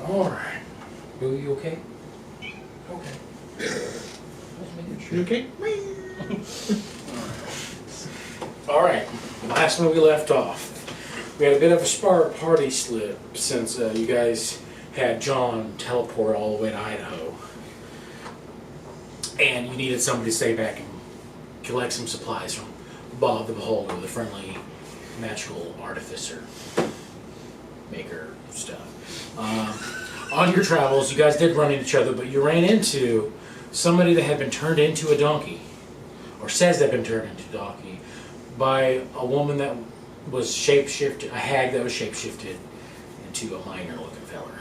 Alright. Boo, you okay? Okay. You okay? Alright. Last time we left off, we had a bit of a party slip since you guys had John teleport all the way to Idaho. And you needed somebody to stay back and collect some supplies from Bob the Beholder, the friendly magical artificer maker stuff. On your travels, you guys did run into each other, but you ran into somebody that had been turned into a donkey, or says they'd been turned into a donkey, by a woman that was shapeshifted, a hag that was shapeshifted into a minor-looking feller.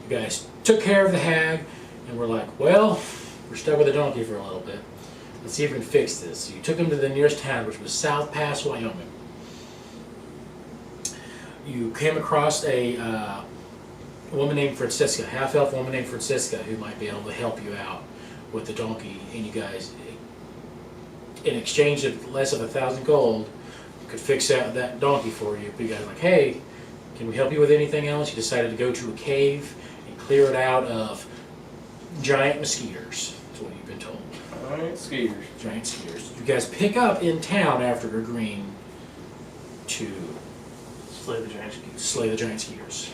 You guys took care of the hag, and were like, well, we're stuck with a donkey for a little bit. Let's see if we can fix this. So you took him to the nearest town, which was South Pass, Wyoming. You came across a woman named Francisca, half-elf woman named Francisca, who might be able to help you out with the donkey. And you guys, in exchange of less of 1,000 gold, could fix out that donkey for you. But you guys were like, hey, can we help you with anything else? You decided to go to a cave and clear it out of giant mosquitoes. That's what you've been told. Giant skeeters. Giant skeeters. You guys pick up in town after agreeing to Slay the giant skeeters. slay the giant skeeters.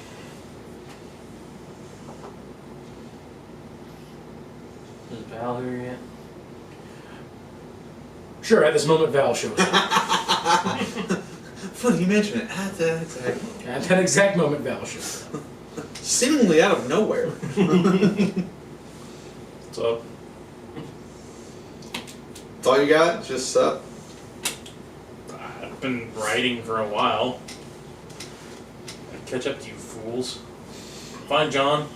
Is Val here yet? Sure, at this moment Val shows up. Funny you mention it. At that exact moment. At that exact moment Val shows up. Seemingly out of nowhere. What's up? That's all you got? Just I've been writing for a while. I'd catch up to you fools. Find John.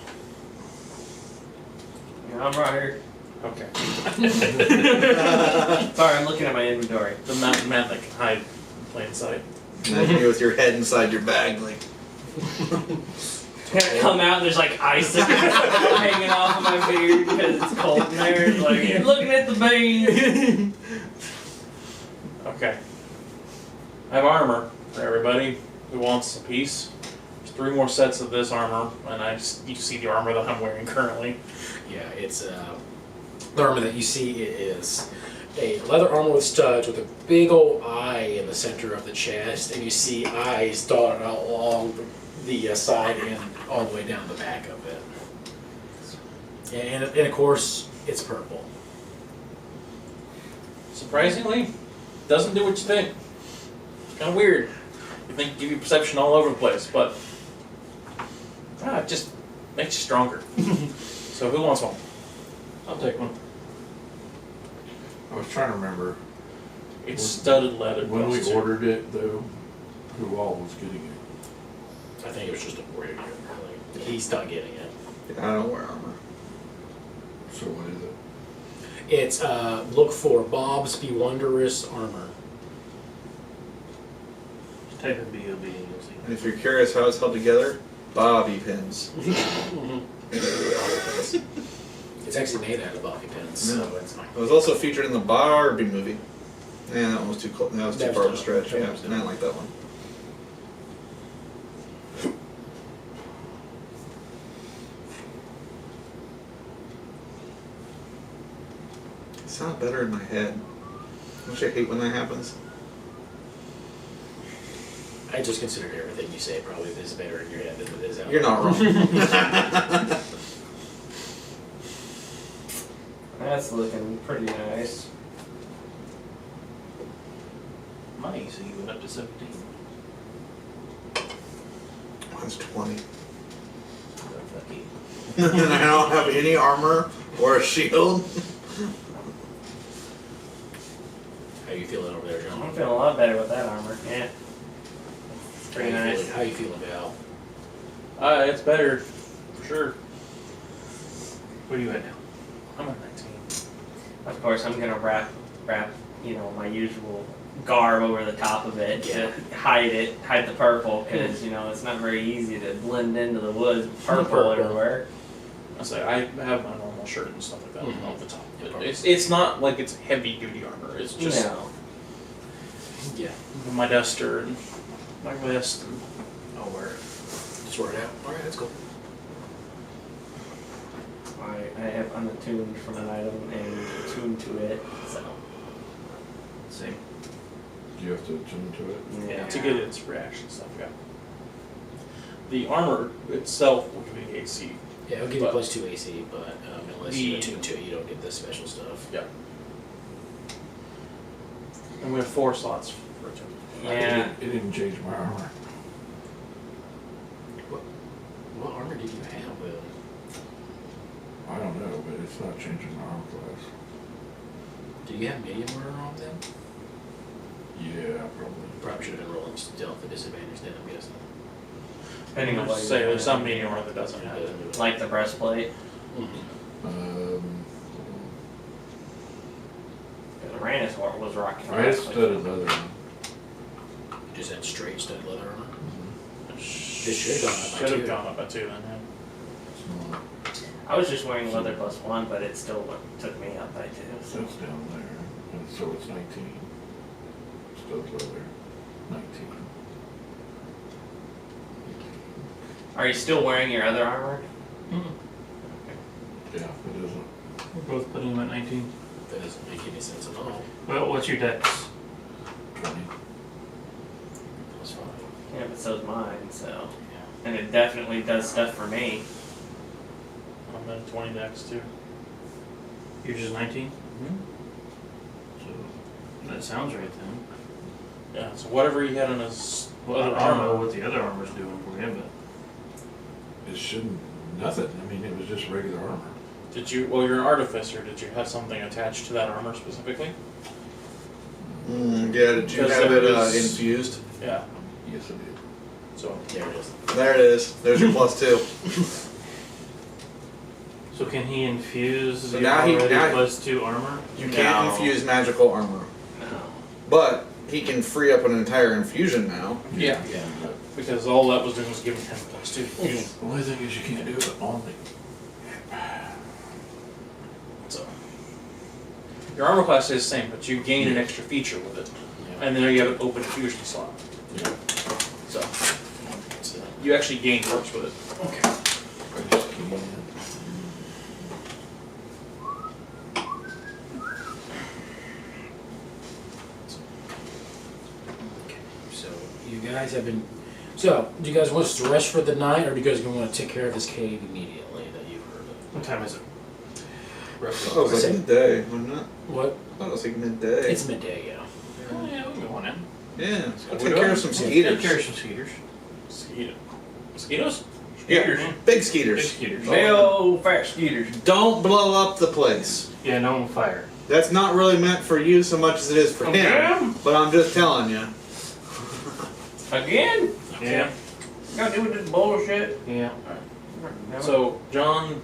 Yeah, I'm right here. Okay. Sorry, I'm looking at my inventory. The mountain man that can hide in plain sight. imagine you with your head inside your bag, like. Gonna come out and there's like icicles hanging off of my beard because it's cold in there. It's like, looking at the beans. Okay. I have armor for everybody who wants a piece. There's 3 more sets of this armor, and you see the armor that I'm wearing currently. Yeah, it's the armor that you see is a leather armor with studs with a big old eye in the center of the chest, and you see eyes dotted out along the side and all the way down the back of it. And of course, it's purple. Surprisingly, doesn't do what you think. It's kind of weird. You think give you perception all over the place, but it just makes you stronger. So who wants one? I'll take one. I was trying to remember It's studded leather. when we ordered it, though, who all was getting it. I think it was just a word. He's not getting it. I don't wear armor. So what is it? It's look for Bob's Bewonderous Armor. Just type in B.O.B. and you'll see. And if you're curious how it's held together, bobby pins. It's actually made out of bobby pins, so it's fine. It was also featured in the Barbie movie. Yeah, that one was too close. That was too That far of a was stretch. tough. Yeah, That was I didn't like that one. It sounded better in my head. Don't you hate when that happens? I just considered everything you say probably is better in your head than it is out. You're not wrong. That's looking pretty nice. Money, so you went up to 17. Mine's 20. Oh, fuck you. And I don't have any armor or a shield. How you feeling over there, John? I'm feeling a lot better with that armor. Yeah. It's pretty nice. How you feeling, Val? It's better, for sure. What are you at now? I'm at 19. Of course, I'm gonna wrap, my usual garb over the top of it to hide the purple, because it's not very easy to blend into the woods with purple everywhere. I say I have my normal shirt and stuff like that off the top, but Yeah. it's not like it's heavy duty armor. It's just Yeah. my duster and my vest. And I'll wear it. Just wear it out. Alright, that's cool. I'm attuned from an item and attuned to it, so. Same. Do you have to attune to it? Yeah, to get its reaction stuff, yeah. The armor itself will give you AC. Yeah, it'll give you But- plus 2 AC, but unless you The- attune to it, you don't get the special stuff. Yeah. And we have 4 slots for attune. Yeah. It didn't change my armor. What armor did you have, Will? I don't know, but it's not changing my armor class. Do you have medium armor on then? Yeah, probably. Probably should have been rolling stealth at disadvantage then, I'm guessing. Depending on what Say you're there's some doing. medium armor that doesn't have it. Like the breastplate. The Rhaenys was rocking I had studded leather on. Just had straight studded leather armor. Mhm. This should have gone up by Should have 2. gone up by 2 then, yeah. It's not. I was just wearing leather plus 1, but it still took me up by 2. So. That's down there, and so it's 19. Studded leather, 19. Are you still wearing your other armor? Yeah, it isn't. We're both putting him at 19. That doesn't make any sense at all. Well, what's your dex? 20. That's fine. Yeah, but so's mine, so. Yeah. And it definitely does stuff for me. I'm at 20 dex too. Yours is 19? So that sounds right then. Yeah, so whatever he had on his Well, other I don't know armor. what the other armor's doing for you, but It shouldn't, nothing. I mean, it was just regular armor. Did you, well, you're an artificer, did you have something attached to that armor specifically? Yeah, did you Because have it it was- infused? Yeah, Yes, it did. so, There it is. There it is. There's your plus 2. so can he infuse So the now he- already now- plus 2 armor? You can't No. infuse magical armor. No. But he can free up an entire infusion now. yeah, Yeah. because all that was doing was giving him plus 2. The only thing is you can't do it on me. So, your armor class is the same, but you gain an extra feature with it. Yeah. And then you have an open fusion slot. Yeah. So, So, you actually gain perks with it. okay. I just can't. So, you guys have been. So, do you guys want us to rest for the night, or do you guys want to take care of this cave immediately that you've heard of? What time is it? Roughly. Oh, it was like Same. midday, wasn't it? What? I thought it was like midday. It's midday, yeah. Oh, yeah, we can go on in. Yeah, let's go What take we care doing? of some Take skeeters. care of some skeeters. Mosquitoes? Yeah, big Big skeeters. skeeters. Big old fat skeeters. Don't blow up the place. Yeah, no one fire. That's not really meant for you so much as it is for him. Okay. But I'm just telling you. Again? Yeah. You gotta do with this bullshit? Yeah. So, John,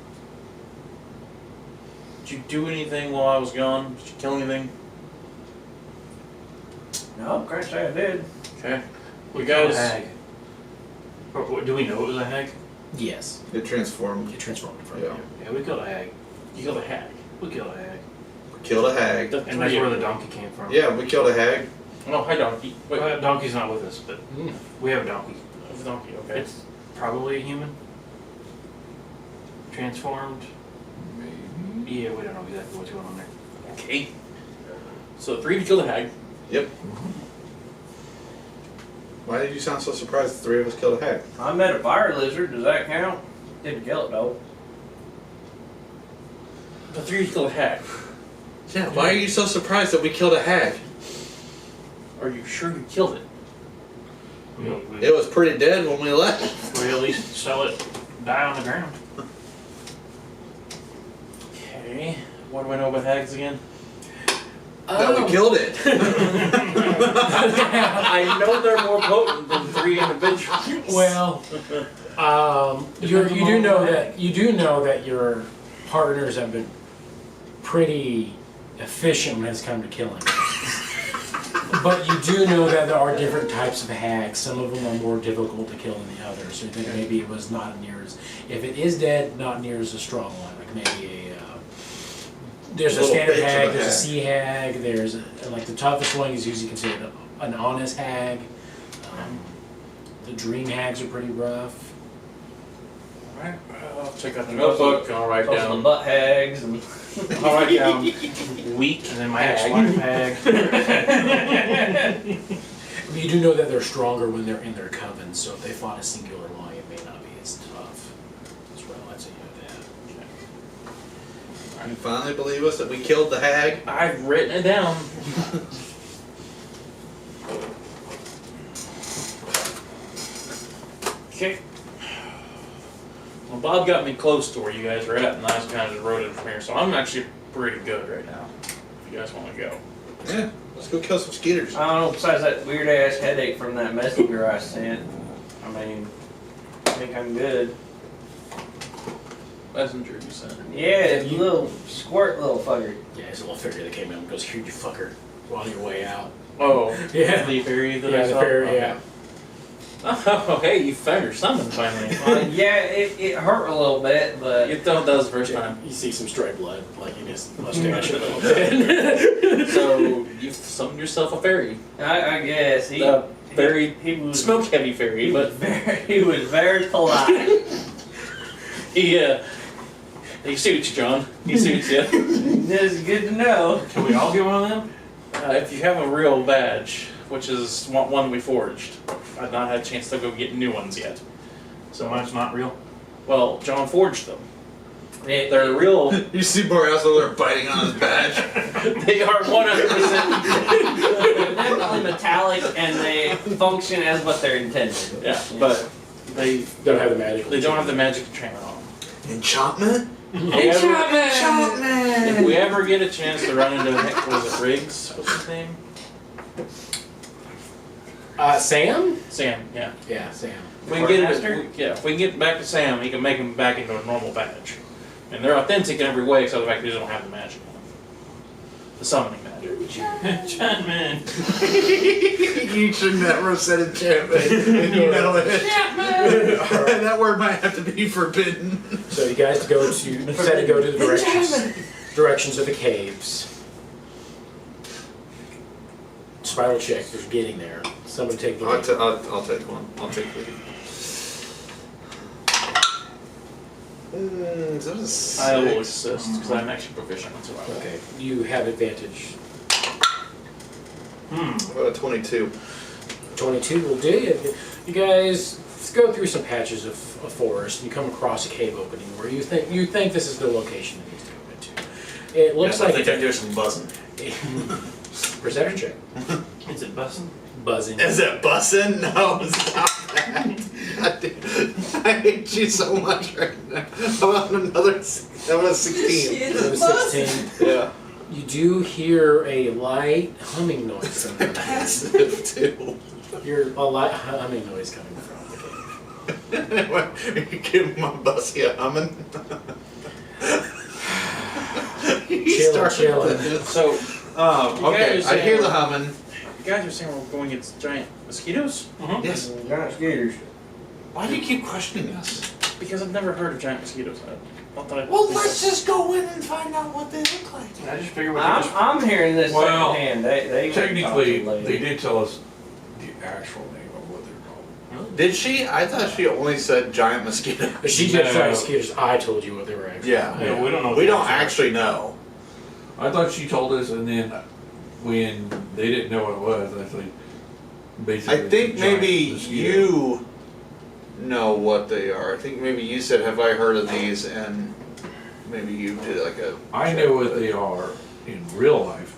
did you do anything while I was gone? Did you kill anything? No, can't say I did. Okay. We You killed a guys, hag. Or, do we know it was a hag? Yes. It transformed. You transformed in front Yeah. of you. Yeah, we killed a hag. you killed a hag. We killed a hag. Killed a hag. The And that's three where of the you. donkey came from. Yeah, we killed a hag. No, hi donkey. Wait, Well, donkey's not with us, but Mm. we have a donkey. it's a donkey, okay. It's probably a human. Transformed. Maybe. Yeah, we don't know exactly what's going on there. Okay. So the 3 of you killed a hag. Yep. Why did you sound so surprised the 3 of us killed a hag? I met a fire lizard, does that count? Didn't kill it though. The 3 of you killed a hag. Yeah, why are you so surprised that we killed a hag? Are you sure you killed it? We It was pretty dead when we left. at least saw it die on the ground. Okay. What do I know about hags again? That we killed it. I know they're more potent than 3 individuals. Well, you do know that your partners have been pretty efficient when it's come to killing. But you do know that there are different types of hags. Some of them are more difficult to kill than the others. So you think maybe it was not near as, if it is dead, not near as a strong one. Like maybe there's a Little standard bitch of hag, a there's a hag. sea hag, there's like the toughest one is usually considered an honest hag. The dream hags are pretty rough. Alright, check out the notebook, and I'll write Those are the down. butt hags and. I'll write down weak And then my hag. ex-wife hag. You do know that they're stronger when they're in their coven, so if they fought a singular line, it may not be as tough as well. I'd say you know that. You finally believe us that we killed the hag? I've written it down. Okay. Well, Bob got me close to where you guys are at, and I just kind of just wrote it from here. So I'm actually pretty good right now. If you guys want to go. Yeah, let's go kill some skeeters. I don't know, besides that weird ass headache from that messenger I sent. I mean, I think I'm good. Messenger you sent. Yeah, little squirt little fucker. Yeah, it's a little fairy that came in and goes, "Here, you fucker," on your way out. Oh, Yeah. the fairy that Yeah, I the saw? fairy, Okay. yeah. Oh, hey, you found your summon finally. Yeah, it hurt a little bit, but You thought that was the first Yeah, time. you see some straight blood, like in his mustache a little bit. So you summoned yourself a fairy. I guess he Very he was smoke heavy fairy, he but was very polite. he suits you, John. He suits you. That's good to know. Can we all get one of them? If you have a real badge, which is one we forged, I've not had a chance to go get new ones yet. So mine's not real? Well, John forged them. It- They're real. You see Borealis over there biting on his badge? They are 100%. They're definitely metallic and they function as what they're intended. Yeah, but they Don't have the magic. they don't have the magic enchantment on them. Enchantment? If we ever get a chance to run into, was it Riggs? What's his name? Sam? Sam, yeah. Yeah, Sam. If we can get Quartermaster? if we can get back to Sam, he can make him back into a normal badge. And they're authentic in every way, except the fact they don't have the magic on them. The summoning magic. Enchantment. You should never have said enchantment. And you know it. That word might have to be forbidden. So you guys decide to go to the directions of the caves. Spiral check. There's getting there. Somebody take the lead. I'll take one. I'll take the is that a six? I will assist because I'm actually proficient in survival. Okay, you have advantage. What about a 22? 22 will do. You guys go through some patches of forest and you come across a cave opening where you think this is the location that needs to go into. It looks Yes, I like think I do some buzzing. perception check. Is it busting? Buzzing. Is it buzzing? No, stop that. I hate you so much right now. How about another? How about a 16? Number 16. Yeah. You do hear a light humming noise from the cave. Passive too. You're a light humming noise coming from the cave. Are you giving my bussy a humming? Chillin'. So, Okay, guys, I hear the humming. you guys are saying we're going against giant mosquitoes? Yes. Giant Skeeters. Why do you keep questioning us? Because I've never heard of giant mosquitoes. I thought I Well, let's just go in and find out what they look like. I just figured we could just... I'm hearing this Well, secondhand. They Technically, they did tell us the actual name of what they're called. Did she? I thought she only said giant mosquito. But she just No. tried Skeeters. I told you what they were actually. Yeah. Yeah, we don't know. We don't actually know. I thought she told us, and then when they didn't know what it was, I think basically. I think giant maybe mosquito. you know what they are. I think maybe you said, "Have I heard of these?" And maybe you did like a. I know what they are in real life.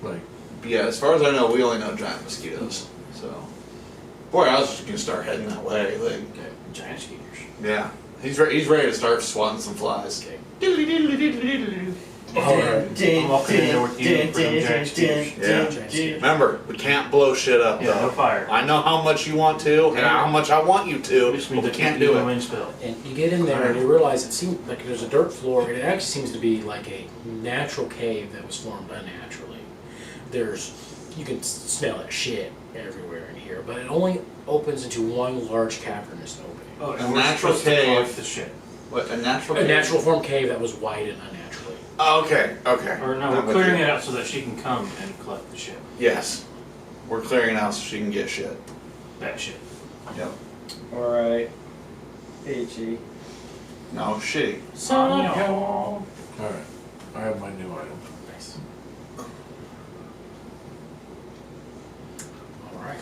Like, Yeah, as far as I know, we only know giant mosquitoes. So, boy, I was just gonna start heading that way. Like, Okay. Giant Skeeters. yeah, he's ready to start swatting some flies. Okay. I'm walking in there with you for them giant skeeters. Yeah. Remember, we can't blow shit up Yeah, no though. fire. I know how much you want to, and how much I want you to, Just but means we I can't do it. wind spill. And you get in there and you realize it seems like there's a dirt floor, and it actually seems to be like a natural cave that was formed unnaturally. You can smell that shit everywhere in here, but it only opens into one large cavernous opening. Oh, A natural cave. collect the shit. What, a natural A cave? natural form cave that was widened unnaturally. Oh, okay, okay. Or no, I'm we're with clearing you. it out so that she can come and collect the shit. Yes. We're clearing it out so she can get shit. That shit. Yep. Alright. Peachy. No, shitty. Alright, I have my new item. Nice. Alright.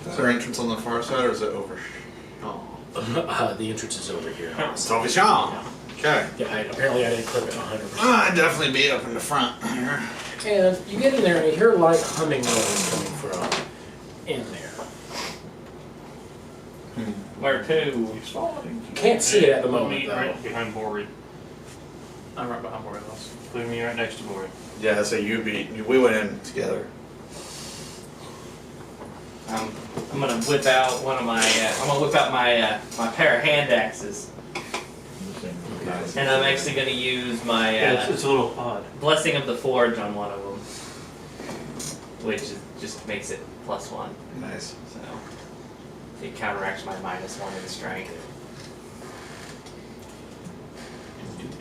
Is there entrance on the far side or is it over? Oh. The entrance is over here. Salvation. Okay. Yeah, apparently I didn't clip it 100%. I'd definitely be up in the front here. And you get in there and you hear light humming noise coming from in there. Where to? You can't see it at the moment, Me though. right behind Borealis. I'm right behind Borealis. Put me right next to Borealis. Yeah, so we went in together. I'm gonna whip out one of my. I'm gonna whip out my my pair of hand axes, and I'm actually gonna use my Yeah, it's a little odd. blessing of the forge on one of them, which just makes it +1. Nice. So it counteracts my -1 in strength.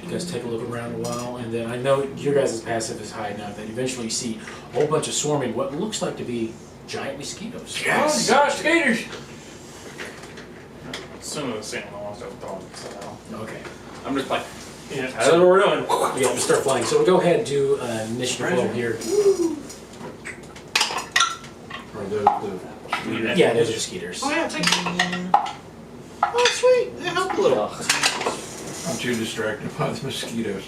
You guys take a look around a while, and then I know your guys' passive is high enough that eventually you see a whole bunch of swarming what looks like to be giant mosquitoes. Yes. Oh gosh, Skeeters! As soon as I see him, I want to start throwing stuff Okay. I'm just like, Yeah. that's what we're doing. Yeah, we'll start flying. So we'll go ahead and do initiative roll here. Are those the Yeah, those are skeeters. Oh yeah, take it. Oh sweet, it helped a little. I'm too distracted by the mosquitoes.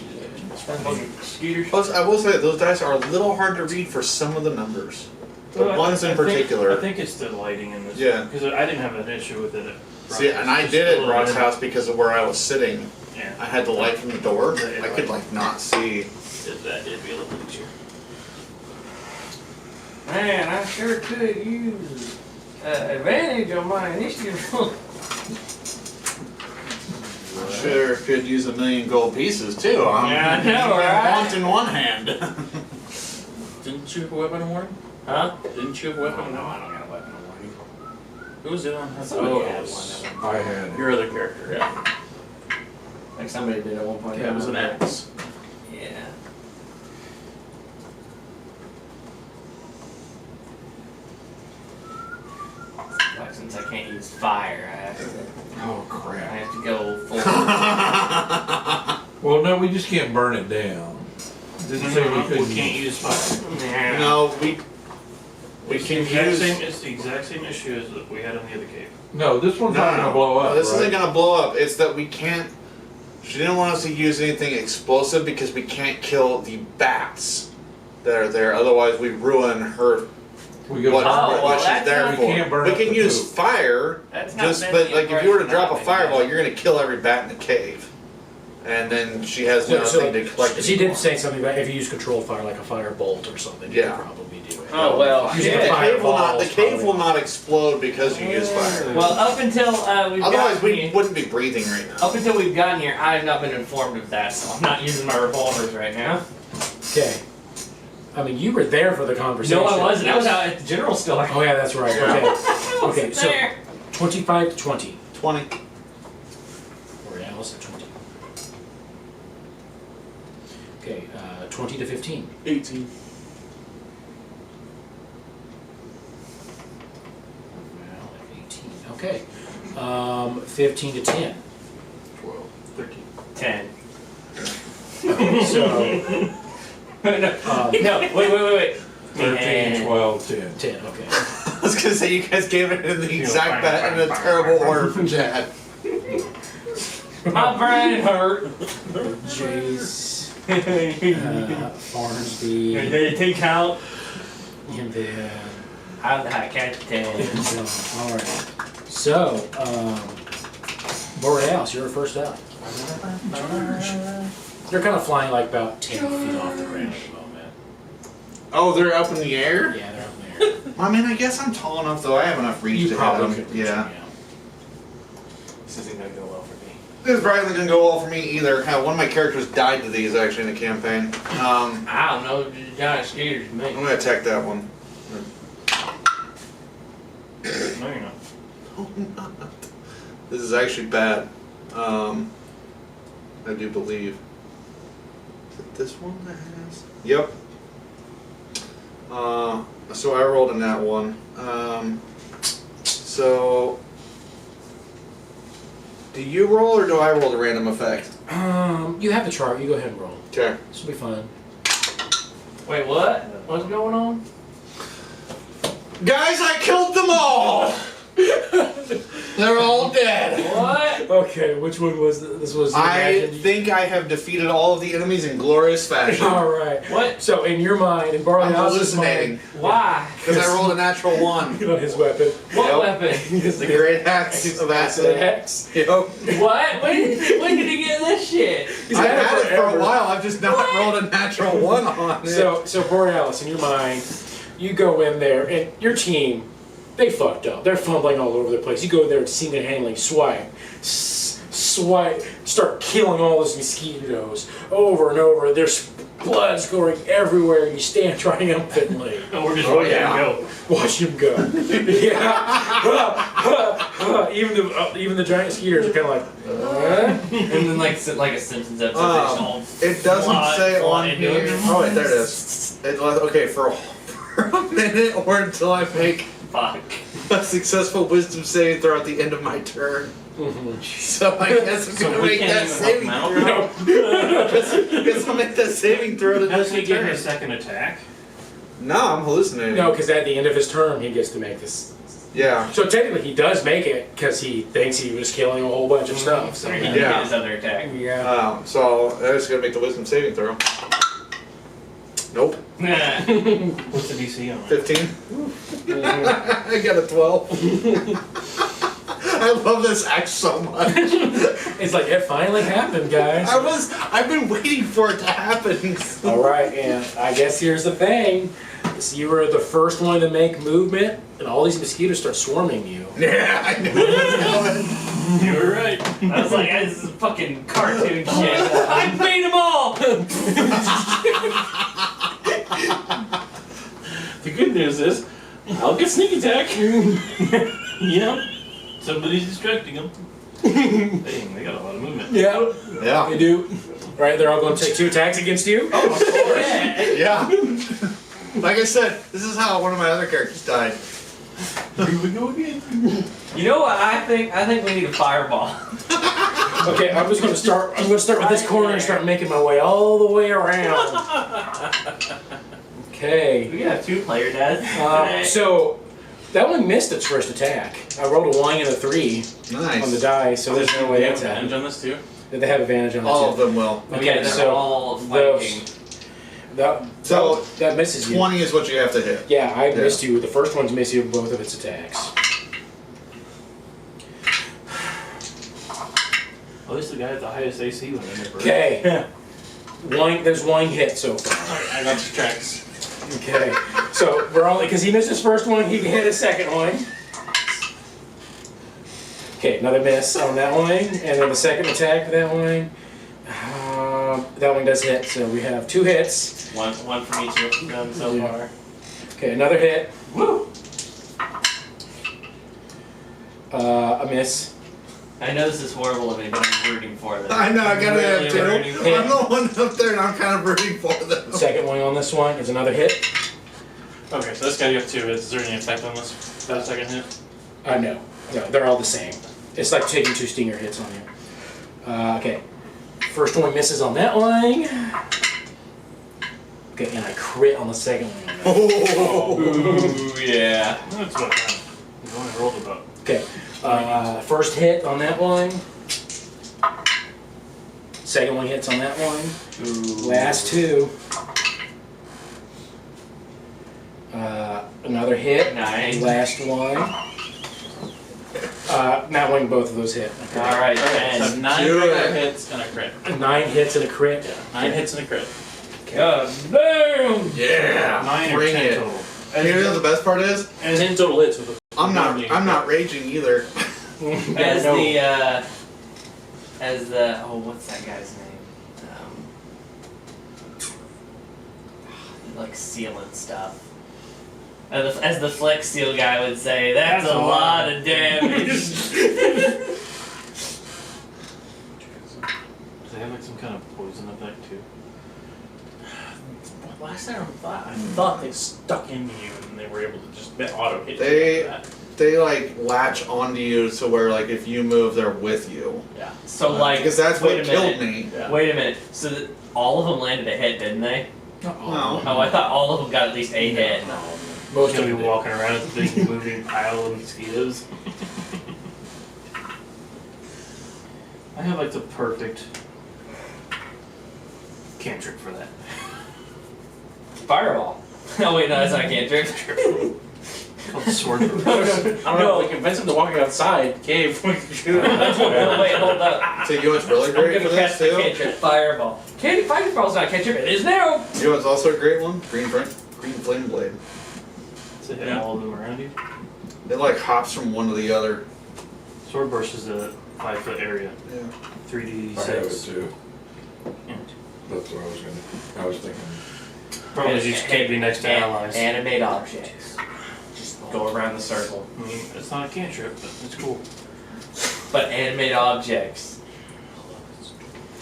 Skeeters. Plus, I will say that those dice are a little hard to read for some of the numbers. The Well, ones in particular. I think it's the lighting in this. Yeah. Because I didn't have an issue with it. At See, and I Just did a it at little Brock's bit. house because of where I was sitting. Yeah. I had the light from the door. I could like not see. That did be a little easier. Man, I sure could use advantage on my initiative roll. Sure could use 1,000,000 gold pieces too. Yeah, I know, right? Want in one hand. Didn't you have a weapon of warning? Huh? Didn't you have a weapon of No, warning? I don't got a weapon of warning. Who was it on? Somebody had it was one. I had it. your other character, yeah. Like somebody did at one point. Yeah, it was an axe. Yeah. Like since I can't use fire, I Oh I crap. have to go full. Well, no, we just can't burn it down. Didn't say we couldn't. We can't use fire. No, we It's can the exact use. same. It's the exact same issue as that we had in the other cave. No, this one's not gonna blow up. This right? isn't gonna blow up. It's that we can't. She didn't want us to use anything explosive because we can't kill the bats that are there. Otherwise, we ruin her. We go What, Oh, what she's that's there not- We for. can't burn We up can the use poop. fire. That's not Just been but the like if you were to impression drop a I've been fireball, getting. you're gonna kill every bat in the cave, and then she has nothing to collect. She anymore. did say something about if you use controlled fire, like a fire bolt or something, you Yeah. could probably do it. Oh well. Using The a Yeah. cave will not. The fireball is cave probably will not. not explode because you use fire. Well, up until we've Otherwise, gotten we here, wouldn't be breathing right now. up until we've gotten here, I have not been informed of that, so I'm not using my revolvers right now. Okay. I mean, you were there for the conversation. No, I wasn't. I was out at the general store. Oh yeah, that's right. Yeah. Okay. I wasn't Okay, so there. 25 to 20. 20. Borealis at 20. Okay, 20 to 15. 18. Well, 18. Okay. 15 to 10. 12. 13. 10. So, No, wait. 13, And 12, 10. 10. Okay. I was gonna say you guys gave it in the exact in a terrible order from Chad. my brain hurt. Jace, Farnsby, Did it take out? and then. How did I catch 10? Alright. So, Borealis, you're first up. They're kind of flying like about 10 feet off the ground at the moment. Oh, they're up in the air? Yeah, they're up in the air. I mean, I guess I'm tall enough though. I have enough reach You to hit probably them. could reach Yeah. them, This isn't gonna go well for me. This probably isn't gonna go well for me either. One of my characters died to these actually in the campaign. I don't know, giant Skeeters to me. I'm gonna attack that one. No, you're not. This is actually bad. I do believe. Is it this one that has? Yep. So I rolled in that one. So Do you roll or do I roll the random effect? You have the chart. You go ahead and roll. Okay. This will be fun. Wait, what? What's going on? Guys, I killed them all! They're all dead. What? Okay, which one was this? Was I imagined? think I have defeated all of the enemies in glorious fashion. All right. What? So in your mind, in I'm Borealis' hallucinating. mind, Why? Because I rolled a natural 1. on his weapon. What Yep. weapon? The great axe of acid. Hex. Yep. What? When did he get this shit? He's I've had it for forever. a while. I've just not rolled a natural 1 on it. So Borealis, in your mind, you go in there, and your team, they fucked up. They're fumbling all over the place. You go in there and single-handedly swipe, start killing all those mosquitoes over and over. There's blood scoring everywhere. You stand triumphantly. And we're just Oh, watching yeah. him go. Watch him go. Yeah. Even the giant skeeters are kind of like. And then like a Simpsons episode. It doesn't say on into here. it. Oh wait, there it is. Okay, for a minute or until I make Fuck. a successful wisdom saving throw at the end of my turn. So I guess I'm So gonna we make can't that even help saving him out? throw. Guess I'll make that saving throw to Does he this get turn. his second attack? No, I'm hallucinating. No, because at the end of his term, he gets to make this. Yeah. So technically, he does make it because he thinks he was killing a whole bunch of stuff. So He Yeah. did get his other attack. yeah. So I'm just gonna make the wisdom saving throw. Nope. What's the DC on it? 15. I got a 12. I love this act so much. It's like it finally happened, guys. I've been waiting for it to happen. All right, and I guess here's the thing: so you were the first one to make movement, and all these mosquitoes start swarming you. Yeah, I knew it was coming. You were right. I was like, this is fucking cartoon shit. I made them all! The good news is, I'll get sneak attack. You know, somebody's distracting them. Dang, they got a lot of movement. Yeah, Yeah. they do. Right, they're all going to take 2 attacks against you. Of course. Yeah. Like I said, this is how one of my other characters died. Here we go again. You know what I think? I think we need a fireball. Okay, I'm just going to start. I'm going to start with this corner and start making my way all the way around. Okay. We got 2 player deaths. So that one missed its first attack. I rolled a 1 and a 3 on the Nice. die, so there's no way They have it's advantage happened. on this too. They have advantage on it All of too. them will. Okay, they're so all those- flanking. So that misses you. 20 is what you have to hit. Yeah, I Yeah. missed you. The first one's missed you with both of its attacks. At least the guy at the highest AC went in there first. Okay. There's 1 hit so far. I got the tracks. Okay. So we're only because he missed his first one, he can hit his second one. Okay, another miss on that one, and then the second attack for that one. That one does hit, so we have 2 hits. One from each of them so Yeah. far. Okay, another hit. Woo! A miss. I know this is horrible of me, but I'm rooting for them. I know, I gotta Really have 2. rooting for I'm the one up there and I'm kind of rooting for them. Second one on this one is another hit. Okay, so this guy got 2 hits. Is there any effect on this? That second hit? No, they're all the same. It's like taking 2 stinger hits on you. Okay, first one misses on that one. Okay, and I crit on the second one. Oh. Ooh, yeah. That's what I only rolled about. Okay, first hit on that one. Second one hits on that one. Ooh. Last 2. Another hit. Nice. Last one. That one, both of those hit. Okay. Alright, Okay, so 10. 9 Do regular it. hits and a crit. 9 hits and a crit. 9 hits and a crit. God, boom! Yeah. 9 or Bring 10 it. total. And you know what the best part is? And 10 total hits with a I'm not raging either. As No. what's that guy's name? Like sealant stuff. As the Flex Seal guy would say, that's a lot of damage. Does they have like some kind of poison effect too? Last time I thought they stuck into you and they were able to just auto hit They- you like that. They like latch onto you to where like if you move, they're with you. Yeah. So like, Because that's wait what a killed minute. me. Yeah. Wait a minute. So that all of them landed a hit, didn't they? Not all No. of them. Oh, I thought all of them got at least a hit. Not all of them. Most of Gonna be them did. walking around with a big moving pile of mosquitoes. I have like the perfect cantrip for that. Fireball. Oh wait, no, that's not a cantrip. Called sword. I don't know. We convince him to walk outside cave. We can shoot him. No, wait, hold up. So you know what's really I'm great for gonna this cast the too? cantrip fireball. Fireball's not a cantrip. It is now. You know what's also a great one? Green flame blade. To hit all of them around you. It like hops from one to the other. Sword burst is a 5-foot area. Yeah. I have it 3d6. too. Yeah. That's what I was thinking. Problem is you just can't be next to allies. Animate objects. Just go around the circle. I mean, it's not a cantrip, but it's cool. But animate objects.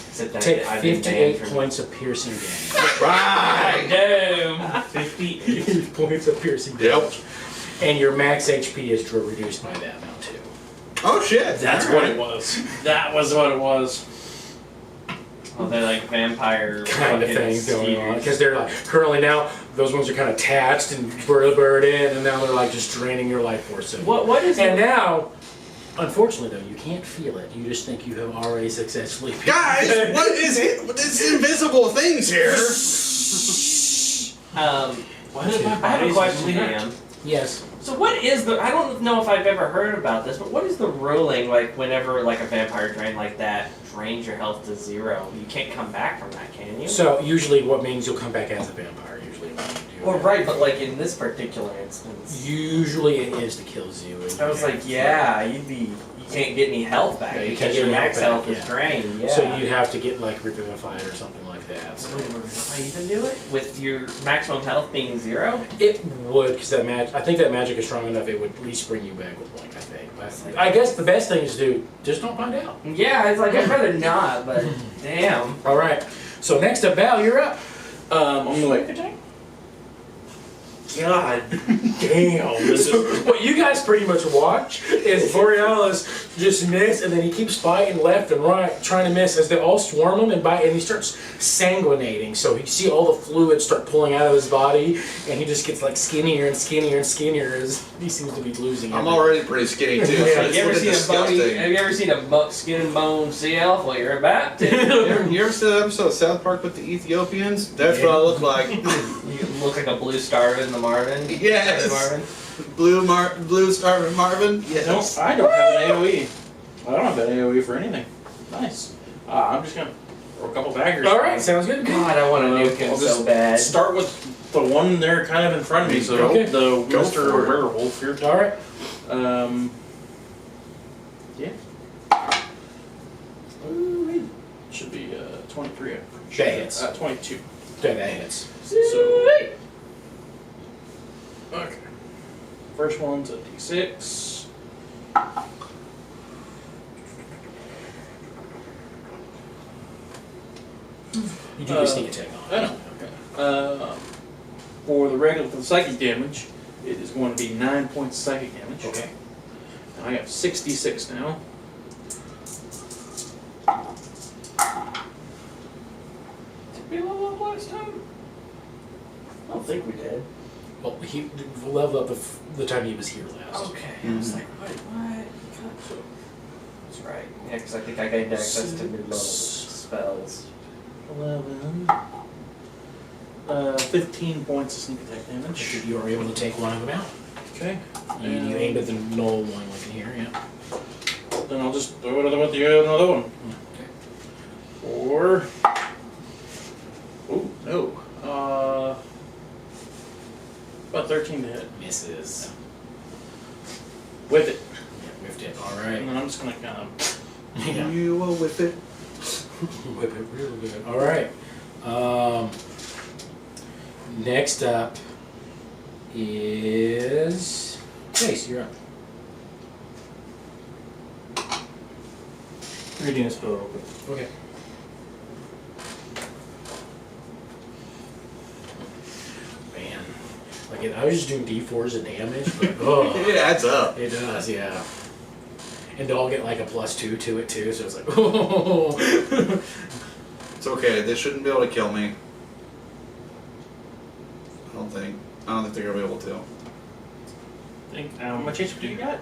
Except that Take I've been 58 banned from- points of piercing damage. Right! Damn. 58 points of piercing Yep. damage. And your max HP is reduced by that amount too. Oh shit! That's what it was. That was what it was. Well, they're like vampire Kind of fucking things going on. skeeters. Because they're like, currently now, those ones are kind of attached and burrowed in, and now they're like just draining your life force. What is And it? now, unfortunately though, you can't feel it. You just think you have already successfully. Guys, what is it? It's invisible things here. Why did my I have a body question, suddenly hurt? Liam. Yes. So what is the? I don't know if I've ever heard about this, but what is the ruling like whenever like a vampire drain like that drains your health to 0? You can't come back from that, can you? So usually what means you'll come back as a vampire, usually when you do Well, that. right, but like in this particular instance, Usually it is to kill you. and I was you like, have- yeah, you can't get any health back Yeah, you because can't get your any max health health back, is yeah. drained. Yeah. So you have to get like revivified or something like that. So Wait, I even do it with your maximum health being 0? it would, because that magic. I think that magic is strong enough. It would at least bring you back with one. I think. But I guess the best thing is to just don't find out. Yeah, it's like I'd rather not, but damn. All right. So next up, Val, you're up. I'm like, God damn. This is, What you guys pretty much watch is Borealis just miss, and then he keeps biting left and right, trying to miss as they all swarm him and bite, and he starts sanguinating. So you see all the fluid start pulling out of his body, and he just gets like skinnier and skinnier and skinnier as he seems to be losing. I'm everything. already pretty skinny too. So Yeah, it's You ever looking seen a bony? disgusting. Have you ever seen a skin and bone sea elf? Well, you're about to. You ever see that episode of South Park with the Ethiopians? That's what I look like. You look like a blue starvin the Marvin. Yes. Marvin. Blue Starvin Marvin. Yes. no, I don't have an AoE. I don't have an AoE for anything. Nice. I'm just gonna throw a couple daggers. All right, sounds good. God, I want to nuke him I'll so just bad. Start with the one there kind of in front of me. So Okay. the Go Mr. for it. Werewolf here. All right. Yeah. Should be 23. That hits. 22. That hits. So. Okay. First one's a d6. You do your sneak attack on. I know. Okay. For the psychic damage, it is going to be 9 points psychic damage. Okay. And I have 66 now. Did we level up last time? I don't think we did. Well, he leveled up the time he was here last. Okay. I was like, what? That's right. Yeah, because I think I gained access to new level spells. 11. 15 points of sneak attack damage. You are able to take one of them out. Okay. You aimed at the null one like in here, yeah. Then I'll just throw another one at another one. Or. Oh, no. About 13 to hit. Misses. With it. Yeah, whiffed it. All And right. then I'm just going to kind of. Yeah. You will whip it. Whip it real good. All right. Next up is Jace. You're up. Reading a spell real quick. Okay. I was just doing D4s of damage, but oh, It adds up. it does, yeah. And they'll get like a +2 to it too, so it's like, oh. It's okay. They shouldn't be able to kill me. I don't think they're gonna be able to. I think, How much HP do you got?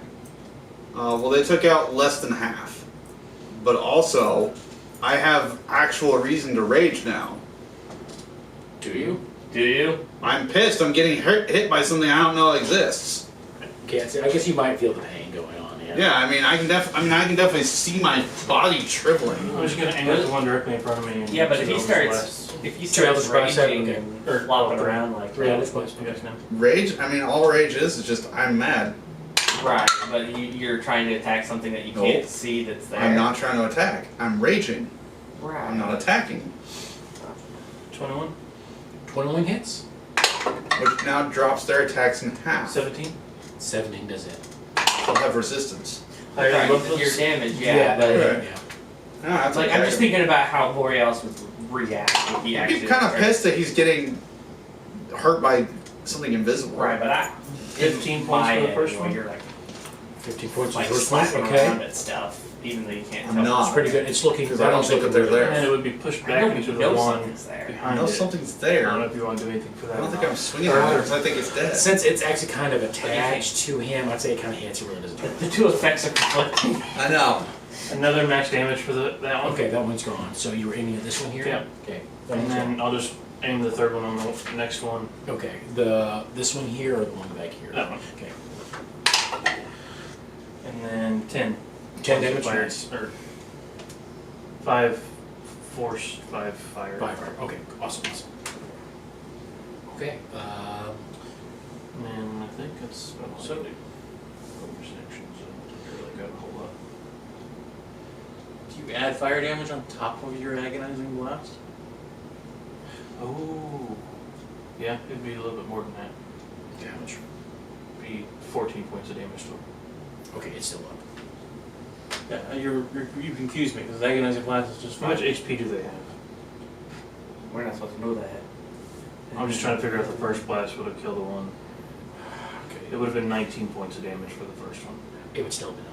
Well, they took out less than half, but also, I have actual reason to rage now. Do you? Do you? I'm pissed. I'm getting hit by something I don't know exists. Can't see. I guess you might feel the pain going on. Yeah. Yeah, I mean, I can definitely see my body shriveling. I'm just gonna aim at the one directly in front of me. And Yeah, but if he those starts, blasts. if he Two starts elders by raging seven, and flopping around like Three that, elders by You guys know. Rage? I mean, all rage is just I'm mad. right? But you're trying to attack something that you Nope. can't see that's there. I'm not trying to attack. I'm raging. Right. I'm not attacking. 21, 21 hits. Which now drops their attacks in half. 17. 17 does it. They'll have resistance. Higher Right, than both of your those? damage, yeah. But Right. yeah. No, that's like okay. I'm just thinking about how Borealis would react if he I'm actually. kind of started- pissed that he's getting hurt by something invisible. Right, but 15 points for the first one? You're like 15 points like for the first one. slapping Okay. around at stuff, even though you can't I'm tell. not. It's pretty good. It's looking. Because I don't think that they're there. And it would be pushed I back know into you the know one something's there. I behind know it. something's I there. don't know if you want to do anything for that. I don't or think not. I'm swinging at it because I think it's dead. Since it's actually kind of attached to him, I'd say it kind of hits. It really doesn't. The two effects are conflicting. I know. Another max damage for that one. Okay, that one's gone. So you were aiming at this one here. Yeah. Okay. That And one's then I'll just aim the third one on the next one. gone. Okay. This one here or the one back here. That one. Okay. And then 10. 10 damage. Fire, Nice. or 5 force, 5 fire. 5 fire. Okay. Awesome. Okay. And then I think that's about so bonus action, so I don't really got a whole lot. Do you add fire damage on top of your agonizing blast? Oh. Yeah, it'd be a little bit more than that. Damage. Be 14 points of damage total. Okay, it's still up. Yeah, you confused me because agonizing blast is just How much 5. HP do they have? We're not supposed to know that. I'm just trying to figure out the first blast would have killed the one. It Okay. would have been 19 points of damage for the first one. It would still have been up.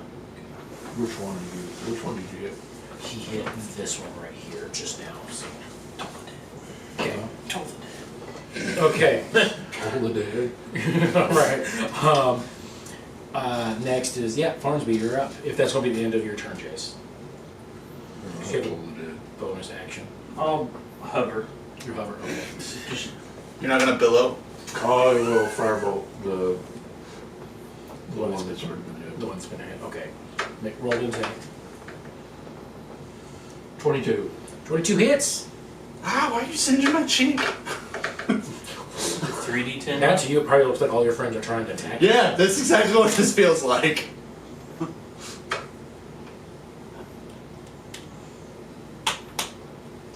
Which one did you get? He hit this one right here just now. So. Okay. Okay. All the dead. All right. Next is Farnsby. You're up. If that's going to be the end of your turn, Jace. All the dead. Bonus action. I'll hover. You hover. Okay. You're not gonna billow. I will firebolt the one that's already been hit. The one's been hit. Okay. Make roll to attack. 22. 22 hits. Ah, why are you singeing my cheek? 3d10. Now to you, it probably looks like all your friends are trying to attack you. Yeah, that's exactly what this feels like.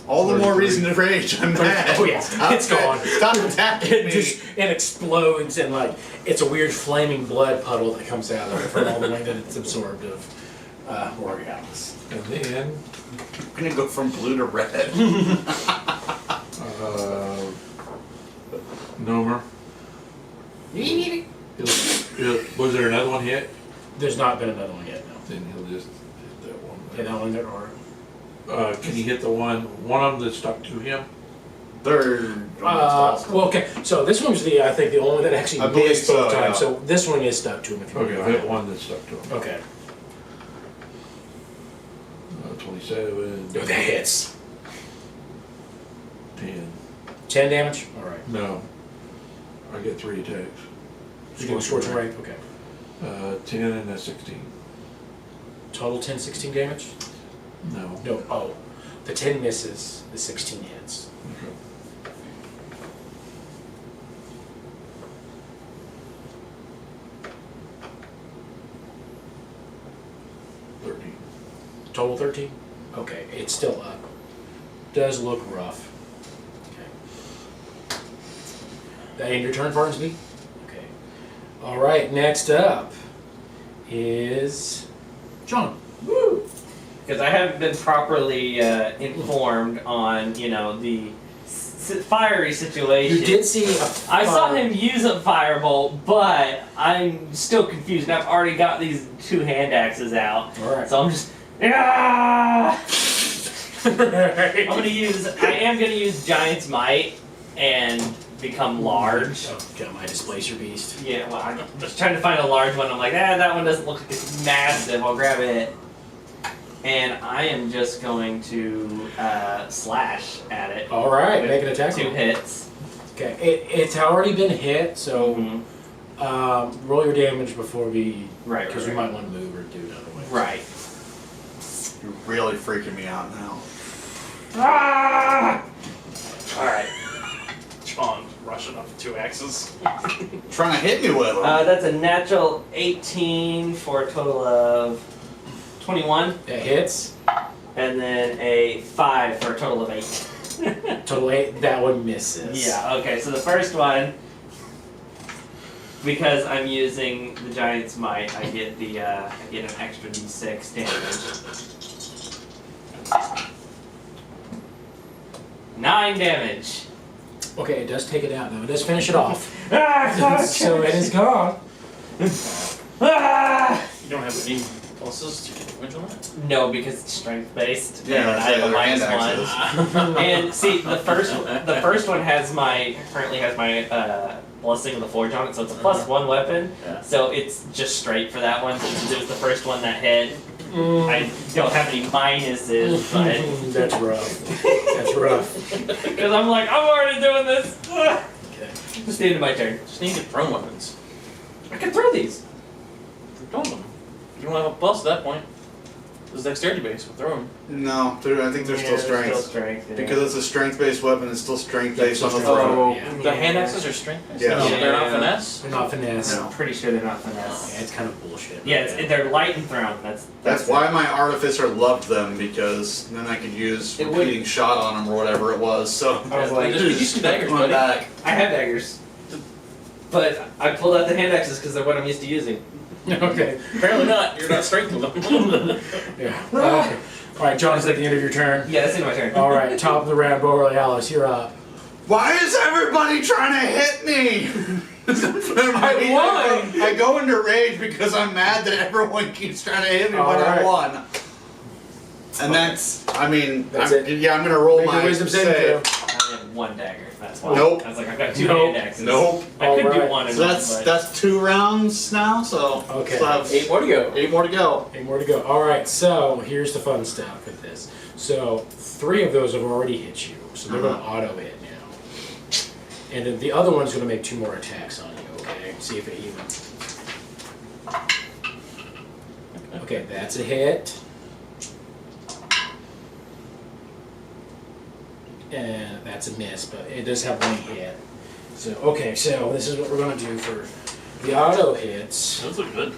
All the more reason to rage. I'm mad. Oh, yeah. Stop It's gone. Stop attacking It me. it explodes and it's a weird flaming blood puddle that comes out of it from all the way that it's absorbed of Borealis. And then, I'm gonna go from blue to red. Nomer. Was there another one hit? There's not been another one yet, no. Then he'll just hit that one. Yeah, that one there or Can he hit the one of them that stuck to him? Third. well, okay. So this one's I think the only one that actually I believe missed both so, times. yeah. So this one is stuck to him. If you Okay, want I'll to hit one that stuck to him. Okay. 27. Oh, that hits. 10. 10 damage. All right. No. I get 3 attacks. You do a scorching ray. Okay. 10 and a 16. Total 10, 16 damage. No. No. Oh, the 10 misses. The 16 hits. Okay. Total 13? Okay, it's still up. Does look rough. Okay. That end your turn, Farnsby? Okay. All right, next up is John. Because I haven't been properly informed on, the fiery situation. You did see a I saw fire- him use a firebolt, but I'm still confused. I've already got these 2 hand axes out, Alright. so I'm just. I am gonna use Giant's Might and become large. Oh, got my displacer beast. Yeah, well, I'm just trying to find a large one. I'm like, that one doesn't look like it's massive. I'll grab it. And I am just going to slash at it. Alright, with make an attack 2 roll. hits. Okay, it's already been hit, so Mhm. roll your damage before we. Right, Because right, we might want to move or do it otherwise. Right. You're really freaking me out now. Ah! Alright. John rushing up with 2 axes. Trying to hit me with them. That's a natural 18 for a total of 21, That hits. and then a 5 for a total of 8. Total 8. That one misses. Yeah, okay, so the first one, because I'm using the Giant's Might, I get an extra d6 damage. 9 damage. Okay, it does take it out though. It does finish it off. Ah, So it is gone. ah! You don't have any pluses to get damage on that? No, because it's strength based. Yeah, and I have a they're hand -1. And see, the first one currently has my blessing of the forge on it, so it's a +1 weapon. Yeah. So it's just straight for that one since it was the first one that hit. I don't have any minuses, but That's rough. That's rough. because I'm like, I'm already doing this. Ah. Okay. It's the end of my turn. Just need to get thrown weapons. I can throw these. Throw them. You don't have a plus at that point. This is dexterity based, we'll throw them. No, I think they're still strength. Still strength. Yeah. Because it's a strength-based weapon, it's still strength-based Yeah, on the still throw. strength. The hand axes are strength based? Yeah. They're not Yeah. finesse? They're not finesse. No. I'm pretty sure they're not finesse. Yeah, it's kind of bullshit. Yeah, they're light and thrown. That's why my artificer loved them, because then I could use It would- repeating shot on them or whatever it was. So I was like, Just use some daggers, Come buddy. back. I have daggers, but I pulled out the hand axes because they're what I'm used to using. Okay. Apparently not, you're not strength with them. Yeah. Okay. All right, John, is that the end of your turn? Yeah, that's in my turn. All right, top of the round, Borealis, you're up. Why is everybody trying to hit me? I go into rage because I'm mad that everyone keeps trying to hit me when I Alright. won. And that's, I mean, That's I'm gonna roll Make your my wisdom saving save. throw. I have 1 dagger. That's why. Nope. I was like, I've got 2 Nope. hand axes. Nope. I could do Alright. 1 and So 1, that's but 2 rounds now. So Okay. so I have 8 more to go. 8 more to go. 8 more to go. All right, so here's the fun stuff with this. So 3 of those have already hit you, so they're going to auto hit now. And then the other one's going to make 2 more attacks on you, okay? See if it evens. Okay, that's a hit. And that's a miss, but it does have 1 hit. So, okay, so this is what we're going to do for the auto hits. Those look good.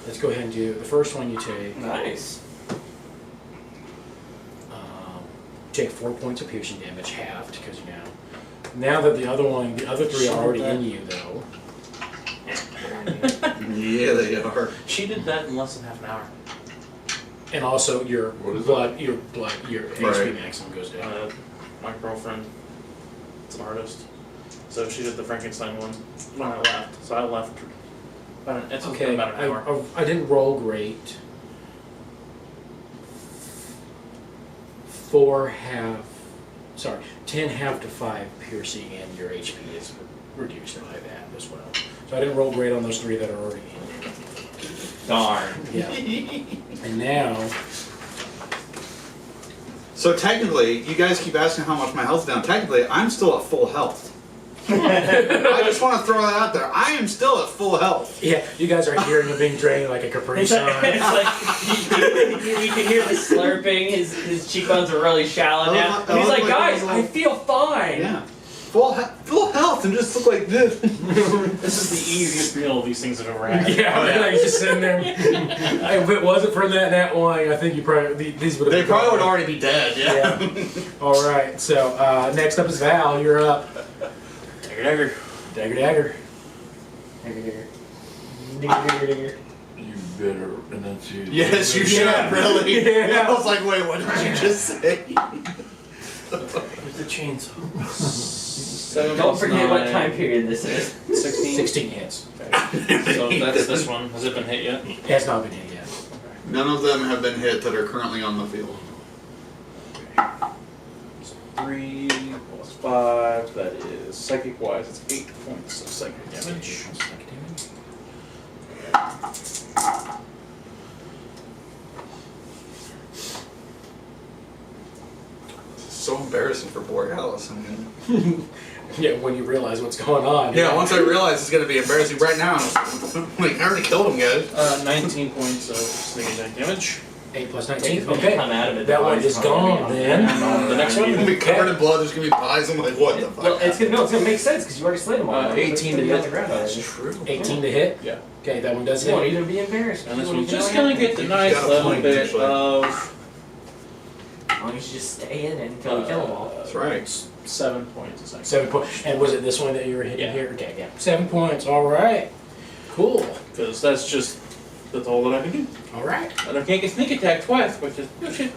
Let's go ahead and do the first one you take. nice. Take 4 points of piercing damage, halved, because now that the other 3 are already in you, though. Yeah, they are. She did that in less than half an hour. And also your What is your HP Right. maximum goes down. My girlfriend, it's an artist, so she did the Frankenstein one when I left. So I left. It's been Okay, about an hour. I didn't roll great. 10 half to 5 piercing, and your HP is reduced by that as well. So I didn't roll great on those 3 that are already in. Darn. Yeah. And now, So technically, you guys keep asking how much my health's down. Technically, I'm still at full health. I just want to throw that out there. I am still at full health. yeah, you guys are hearing him being drained like a Capri It's Sun. like you can hear the slurping. His cheekbones are really shallow now. I He's look like, like guys, a little- I feel fine. Yeah. Full health and just look like this. This is the easiest meal these things have ever had. Yeah, like just sitting there. If it wasn't for that wine, I think you probably these would have. They probably would already be dead. Yeah. All right. So next up is Val. You're up. Dagger, dagger. Dagger. You better enunciate. Yes, you should, Yeah. really. Yeah. I was like, wait, what did you just say? With the chainsaw. 7 Don't plus forget what 9, time period this is. 16. 16 hits. Okay. So that's this one. Has it been hit yet? It has not been hit yet. None of them have been hit that are currently on the field. 3 plus 5, that is psychic wise, it's 8 points of psychic damage. So embarrassing for Borealis. I mean, Yeah, when you realize what's going on. yeah, once I realize it's gonna be embarrassing right now, like I already killed him, guys. 19 points of sneak attack damage. 8 plus It's 19. gonna Okay. come out of it. That one is gone then. The next one? It's gonna be covered in blood. There's gonna be pies. I'm like, what the fuck? Well, it's gonna make sense because you already slayed them all. 18 to be on the hit. ground already. true. 18 to hit. Yeah. Okay, that one does You won't hit. even be embarrassed. And this You won't one's even just know gonna what get the happened. nice got a little point, bit actually. of. As long as you just stay in it until we kill them all. That's right. 7 points of psychic 7 points. And was it this one that you were hitting Yeah. here? Okay, yeah. 7 points. All right. Cool. Because that's all that I can do. All right. And I can't get sneak attack twice, which is bullshit.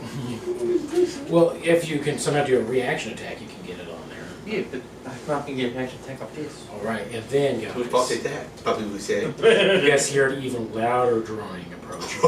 Well, if you can somehow do a reaction attack, you can get it on there. Yeah, but I'm not gonna get an action attack off this. All right, and then Who's guys, bossy that? Probably we say. you guys hear an even louder droning approaching.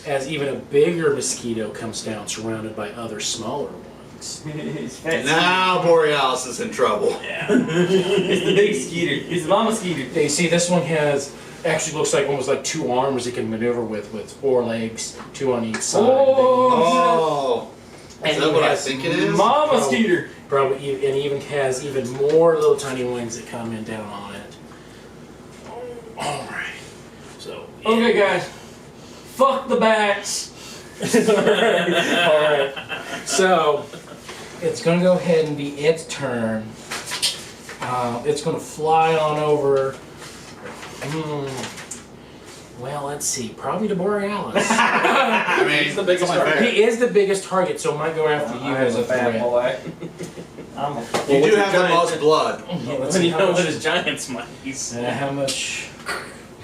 As even a bigger mosquito comes down, surrounded by other smaller ones. It's fancy. Now Borealis is in trouble. It's the big skeeter. It's the mama skeeter. They see this one has actually looks like almost like 2 arms it can maneuver with 4 legs, 2 on each side. Oh, is And that it what I has think it is? Mama skeeter. Probably, and even has even more little tiny wings that come in down on it. All right. So. yeah. Okay, guys. Fuck the bats. All right. So it's going to go ahead and be its turn. It's going to fly on over. Well, let's see. Probably to Borealis. I mean, He's the biggest it's only target. fair. He is the biggest target, so it might go after you as a threat. boy. You do have the most blood. Yeah, let's When see you how know much, what his giant mice. how much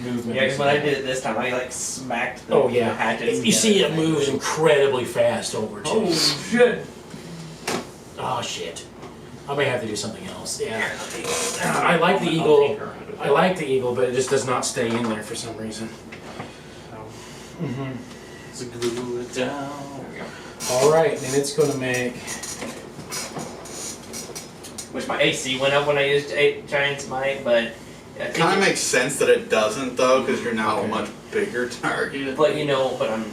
movement. Yeah, is because when I there. did it this time, I like smacked the, Oh yeah, the hatchets. you see it together. moves incredibly fast over to. Oh shit. Oh shit. I may have to do something else. Yeah. I like the eagle. I like the eagle, but it just does not stay in there for some reason. So glue it down. All right, and it's going to make. Wish my AC went up when I used Giant's Might, but I It think kind of makes sense that it doesn't though, because you're now Okay. a much bigger target. But you know, but I'm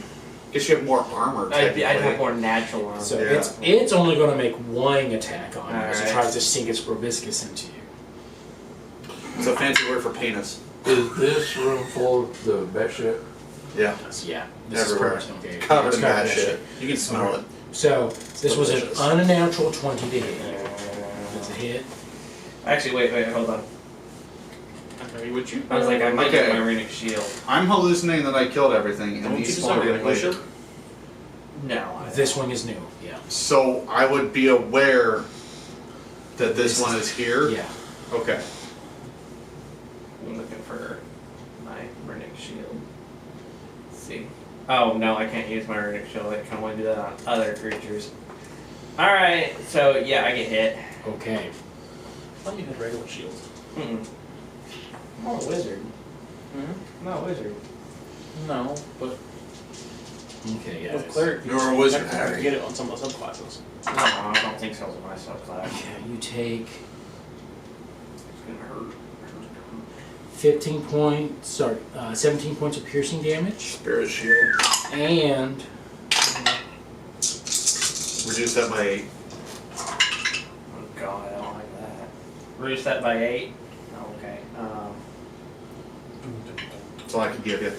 Guess you have more armor. I'd have technically. more natural armor. So Yeah. it's only going to make one attack on you as it Alright. tries to sink its proboscis into you. It's a fancy word for penis. Is this room full of the bat shit? Yeah, Yeah. This is everywhere. first, okay. Covered It's in bad shit. You can smell it. So this was an Delicious. unnatural 20 to hit. That's a hit. Actually, wait, hold on. I'm ready with you. I was like, I might Okay. get my runic shield. I'm hallucinating that I killed everything, and Don't you these just spawned have a in regular later. shield? No. This one is new. Yeah. So I would be aware that this one is here. Yeah. Okay. I'm looking for my runic shield. Let's see. Oh no, I can't use my runic shield. I can only do that on other creatures. All right, so yeah, I get hit. Okay. I thought you had regular shields. Mm-mm. I'm not a wizard. I'm not a wizard. No, but Okay, with guys. cleric, You're a wizard, I can Harry. get it on some of the subclasses. No, I don't think so. With my subclass, Okay, you take it's gonna hurt. 17 points of piercing damage, Spirit shield. and Reduce that by 8. Oh god, I don't like that. Reduce that by 8. Oh, okay. That's all I can give you.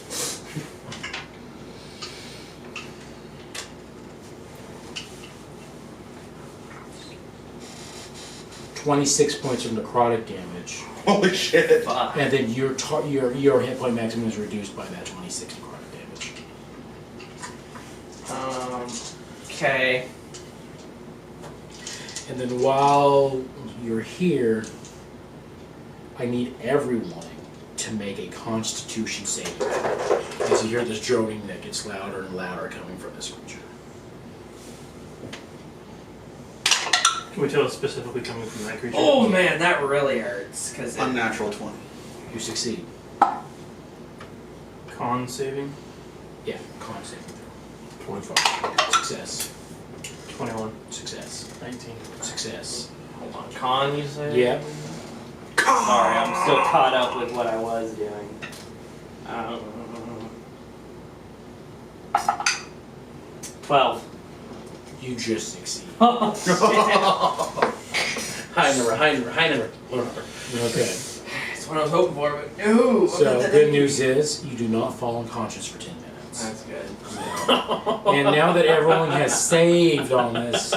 $26 points of necrotic damage, Holy shit. Fuck. and then your hit point maximum is reduced by that 26 necrotic damage. Okay. And then while you're here, I need everyone to make a Constitution saving throw. As you hear this droning that gets louder and louder coming from this creature. Can we tell it's specifically coming from that creature? Oh man, that really hurts. Cause it, Unnatural 20. You succeed. Con saving? Yeah, con saving throw. 25. Success. 21. Success. 19. Success. hold on, con you say? Yeah. Sorry, I'm still caught up with what I was doing. 12. You just succeed. Oh, High number. Low number. Okay. that's what I was hoping for, but no. So good news is you do not fall unconscious for 10 minutes. That's good. And now that everyone has saved on this,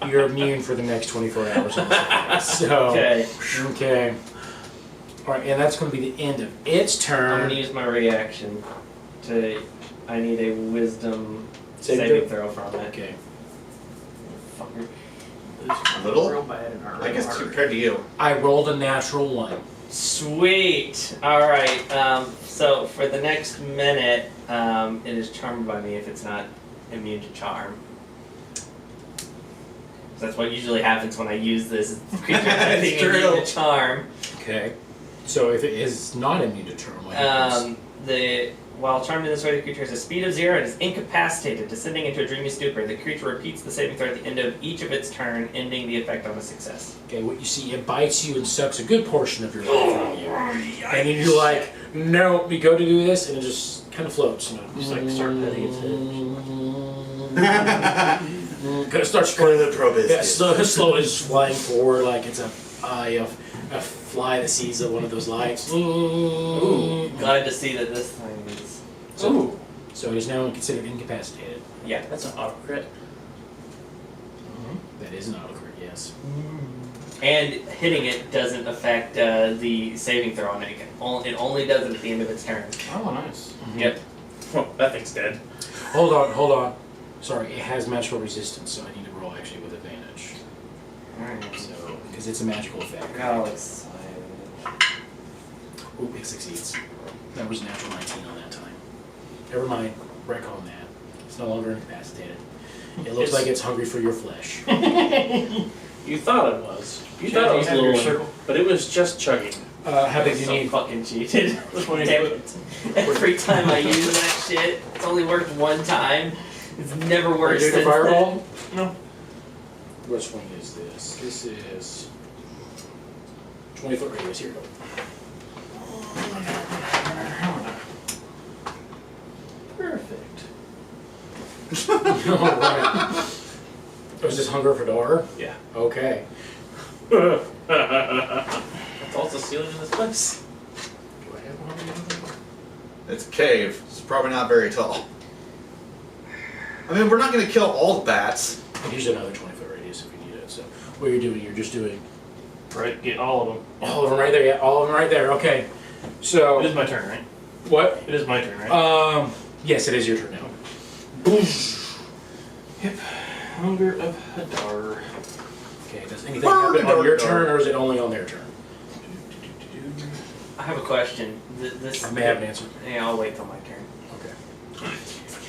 you're immune for the next 24 hours. On this. So Okay. Okay. All right, and that's going to be the end of its I'm turn. gonna use my reaction to. I need a wisdom Saving saving throw from it. Okay. Fucker. A little? Real bad and I guess compared to you. I rolled a natural 1. Sweet. All right. So for the next minute, it is charmed by me if it's not immune to charm. So that's what usually happens when I use this. The creature not being It's immune true. to charm. Okay. So if it is not immune to charm, what happens? While charmed in this way, the creature has a speed of 0 and is incapacitated, descending into a dreamy stupor. The creature repeats the saving throw at the end of each of its turn, ending the effect on a success. Okay, what you see, it bites you and sucks a good portion of your life from you. And then you're like, no, we go to do this, and it just kind of floats. You know, Just like start petting its Kind of starts For the pro yeah, business. slowly just flying forward like it's a fly that sees one of those lights. Ooh, glad to see that this thing is. So, so it is now considered incapacitated. Yeah. That's an auto crit. That is an auto crit, yes. And hitting it doesn't affect the saving throw on it. It only does it at the end of its turn. Oh, nice. Yep. Oh, that thing's dead. Hold on. Sorry, it has magical resistance, so I need to roll actually with advantage. Alright. So, because it's a magical effect. Got all excited. Ooh, it succeeds. That was a natural 19 on that time. Never mind, wreck on that. It's no longer incapacitated. It looks like it's hungry for your flesh. You thought it was. You Chad, thought it you was a have your little, circle? but it was just chugging. How big do you So need? fucking cheated. 20 Damn foot. it. Every time I use that shit, it's only worked one time. It's never Are worked you doing since a fireball? No. Which one is this? This is 20-foot radius. Here you go. Perfect. Alright. Was this hunger for door? Yeah. Okay. That's all the ceiling in this place. Do I have one over here? It's a cave. It's probably not very tall. I mean, we're not going to kill all the bats. Here's another 20-foot radius if we need it. So what you're doing, you're just doing Right, get all of them. all of them right there. Yeah, all of them right there. Okay. So It is my turn, right? what? It is my turn, right? Yes, it is your turn now. Yep. Hunger of Hadar. Okay. Does anything happen on your turn, or is it only on their turn? I have a question. This. I may have an answer. Yeah, I'll wait till my turn. Okay.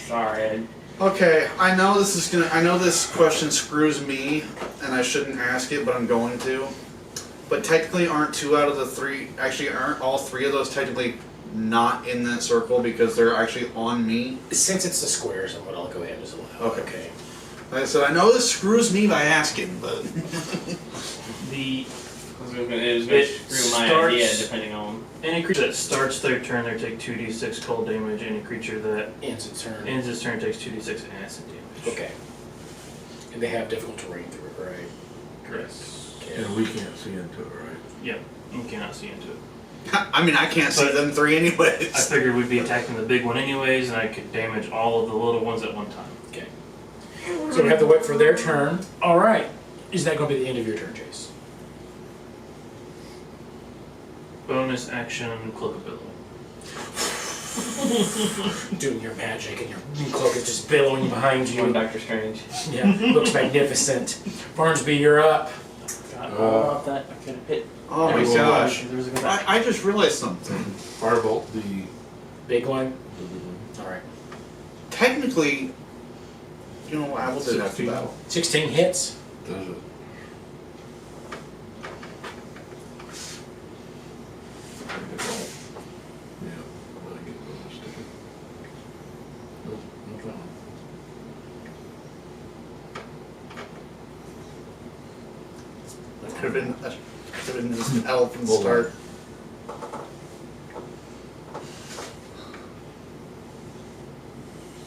Sorry. Okay, I know this is gonna. I know this question screws me, and I shouldn't ask it, but I'm going to. But technically, aren't 2 out of the 3? Actually, aren't all 3 of those technically not in that circle because they're actually on me? Since it's the squares, I'm gonna go ahead and just allow. Okay. Like I said, I know this screws me by asking, but The It was going to It screw my starts- idea depending on. any creature that starts their turn, they take 2d6 cold damage. Any creature that Ends its turn. ends its turn takes 2d6 acid damage. Okay. And they have difficult terrain through it, right? Correct. Okay. And we can't see into it, right? Yep. You cannot see into it. I mean, I can't see But- them 3 anyways. I figured we'd be attacking the big one anyways, and I could damage all of the little ones at one time. Okay. So we have to wait for their turn. All right. Is that going to be the end of your turn, Jace? Bonus action, cloak of billowing. Doing your magic, and your cloak is just billowing behind One you. Doctor Strange. Yeah, looks magnificent. Farnsby, you're up. God, off that. I could have hit. Oh my Well, gosh! There was a good back. I just realized something. Firebolt the Big one. All right. Technically, you know, I will do that for 16. battle. 16 hits. does it. have been just an L from the Hold on. start.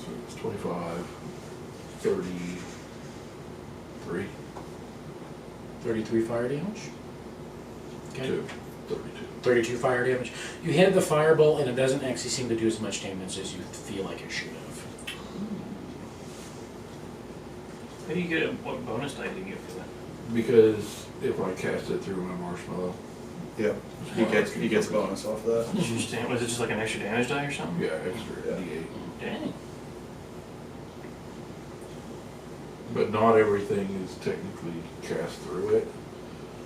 So it's 25, 33, 33 fire damage. Okay. 32. 32 fire damage. You hit the firebolt and it doesn't actually seem to do as much damage as you feel like it should have. How do you get what bonus die do you get for that? Because if I cast it through my marshmallow, Yep. He gets a bonus off of that. Was it just like an extra damage die or something? yeah, extra Yeah. D8. Dang. But not everything is technically cast through it.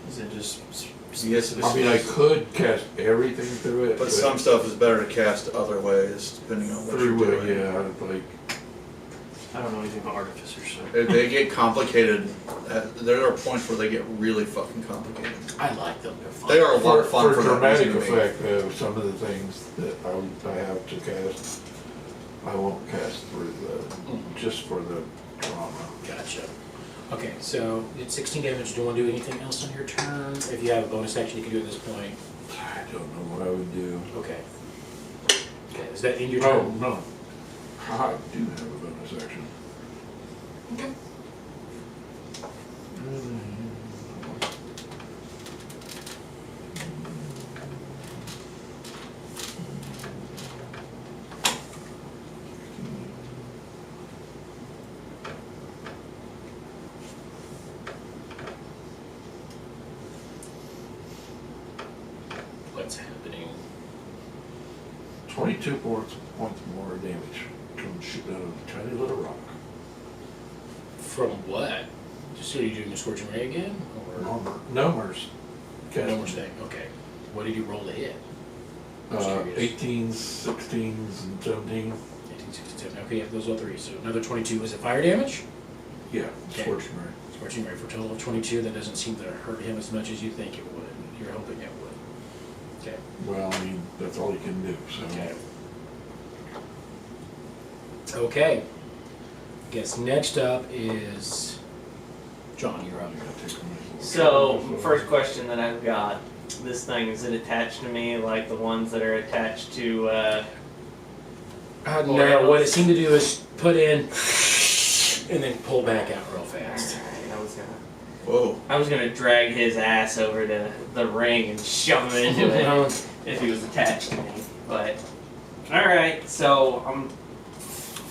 Is it just? Yes, I mean, I could cast everything through it. But some stuff is better to cast other ways, depending on what you're through it, doing. yeah, like, I don't know anything about artificers, so. They get complicated. There are points where they get really fucking complicated. I like them. They're fun. They are a lot of fun for for that dramatic reason to me. effect, some of the things that I have to cast, I won't cast through just for the drama. Gotcha. Okay, so it's 16 damage. Do you want to do anything else on your turn? If you have a bonus action, you can do at this point. I don't know what I would do. Okay. Okay, is that in your Oh, turn? no. I do have a bonus action. Okay. What's happening? 22 points more damage comes shooting out of a tiny little rock. From what? Just so you're doing the scorching ray again? Or Numbers. no more staying? Okay. What did you roll to hit? Just curious. 18s, 16s, and 17. 18, 16, 17. Okay, yeah, those are all three. So another 22. Is it fire damage? Yeah, Okay. scorching ray. Scorching ray for a total of 22. That doesn't seem to hurt him as much as you think it would. You're hoping it would. Okay. Well, I mean, that's all you can do, so. Okay. Okay. Guess next up is John. You're up. I'm gonna take my- So, first question that I've got, this thing, is it attached to me like the ones that are attached to, No, Borealis? what it seemed to do is put in and then pull back out real fast. Whoa. I was gonna drag his ass over to the ring and shove him into it if he was attached to me, but, alright, so I'm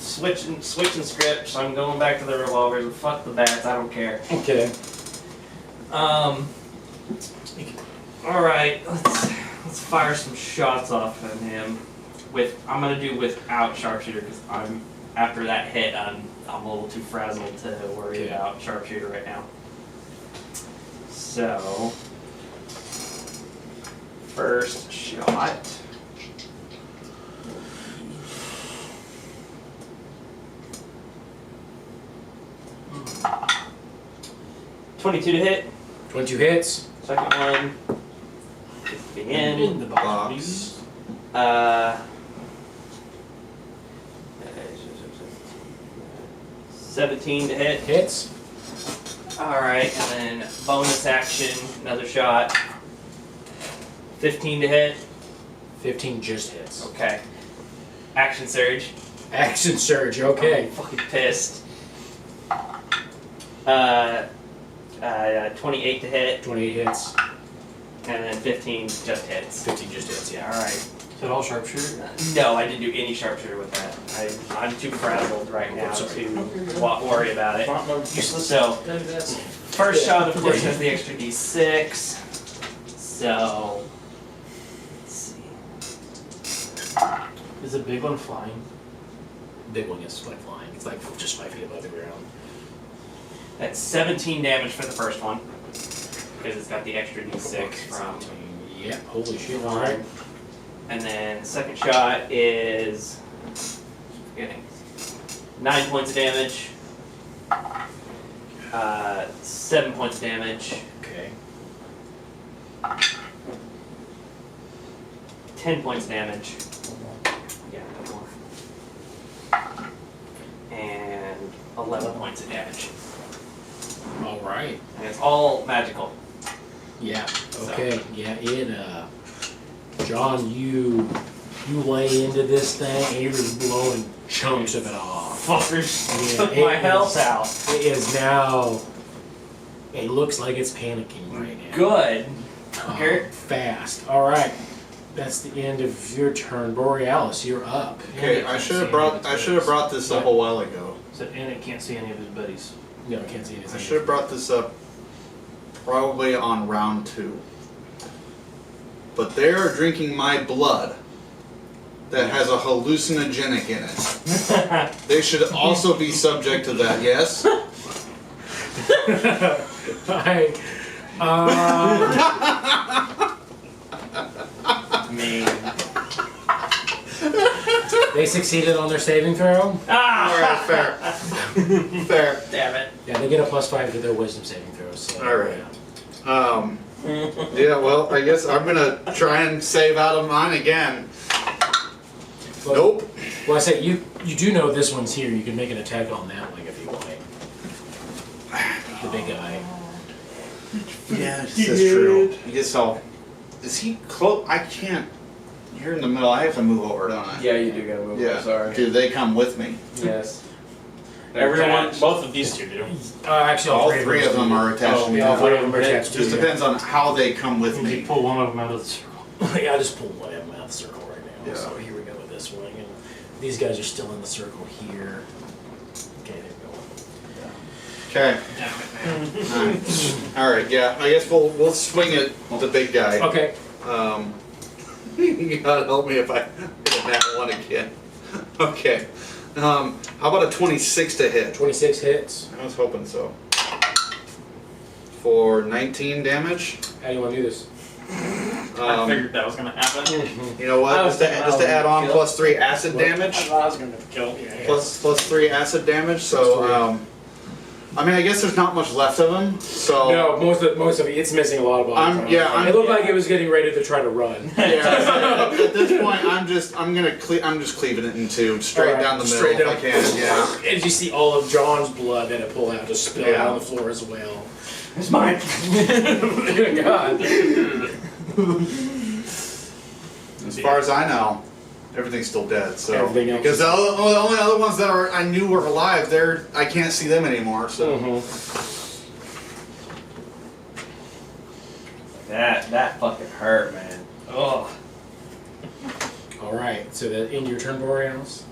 switching scripts, I'm going back to the revolvers, fuck the bats, I don't care. Okay. Alright, let's fire some shots off on him. I'm gonna do without sharpshooter because after that hit I'm a little too frazzled to worry Okay. about sharpshooter right now. So first shot. $22 to hit. 22 hits. Second one. Begin. In the Box. Uh, 17 to hit. Hits. Alright, and then bonus action, another shot. 15 to hit. 15 just hits. Okay. Action surge. Action surge. Okay. I'm fucking pissed. 28 to hit, 28 hits. and then 15 just hits. 15 just hits. Yeah. Alright. Is that all sharpshooter? No, I didn't do any sharpshooter with that. I'm too frazzled right now sorry. to worry about it. No, useless. So, That's first shot, of course, has the extra d6. So, let's see. Is the big one flying? Big one is like flying. It's like just 5 feet above the ground. That's 17 damage for the first one, because it's got the extra d6 from. Yep. Holy shit. All right. And then second shot is getting 9 points of damage, 7 points of damage, Okay. 10 points of damage. Yeah, no more. And 11 points of damage. All right. And it's all magical. Yeah. Okay. Yeah. John, you lay into this thing, and you're just blowing chunks of it off. Fuckers. Yeah, Took my it health is- out. It is now. It looks like it's panicking right now. Good. Okay. Fast. All right. That's the end of your turn, Borealis. You're up. Okay, I should have brought this up a while ago. So, and it can't see any of his buddies. No, I can't see anything. I should have brought this up probably on round 2. But they are drinking my blood that has a hallucinogenic in it. They should also be subject to that, yes? I mean. They succeeded on their saving throw. Alright, fair. Fair. Damn it. Yeah, they get a +5 to their wisdom saving throws. So, Alright. Yeah, well, I guess I'm gonna try and save out of mine again. Well, Nope. Well, I say you do know this one's here. You can make an attack on that one if you want. The big guy. Yeah, that's true. I guess I'll. Is he close? I can't. You're in the middle. I have to move over, don't I? Yeah, you do gotta move. Yeah. Sorry. Do they come with me? Yes. Everyone, both of these two do. Actually, All three of them are attached to me. Yeah, all now. three of them are attached to Just you. depends on how they come with You me. pull one of them out of the circle. Yeah, I just pulled one of them out of the circle right now. Yeah. So here we go with this one. And these guys are still in the circle here. Okay, there we go. Okay. All right. Yeah. I guess we'll swing it with the big guy. Okay. You gotta help me if I hit that one again. Okay. How about a 26 to hit? 26 hits. I was hoping so. For 19 damage. How do you want to do this? I figured that was gonna happen. You know what? I was Just to add on kill. +3 acid damage. I was gonna kill. Yeah. Plus 3 acid damage. So I mean, I guess there's not much left of him. So No, most of it, it's missing a lot of body parts. I'm- It looked like it was getting ready to try to run. yeah. At this point, I'm just cleaving it in two, straight Alright, down the middle straight if I down. can. Yeah. And you see all of John's blood that it pulled out just spill out on the floor as well. It's mine. God. As far as I know, everything's still dead. So Everything else because is- the only other ones that I knew were alive, I can't see them anymore. So That fucking hurt, man. Oh. All right, so the end of your turn, Borealis.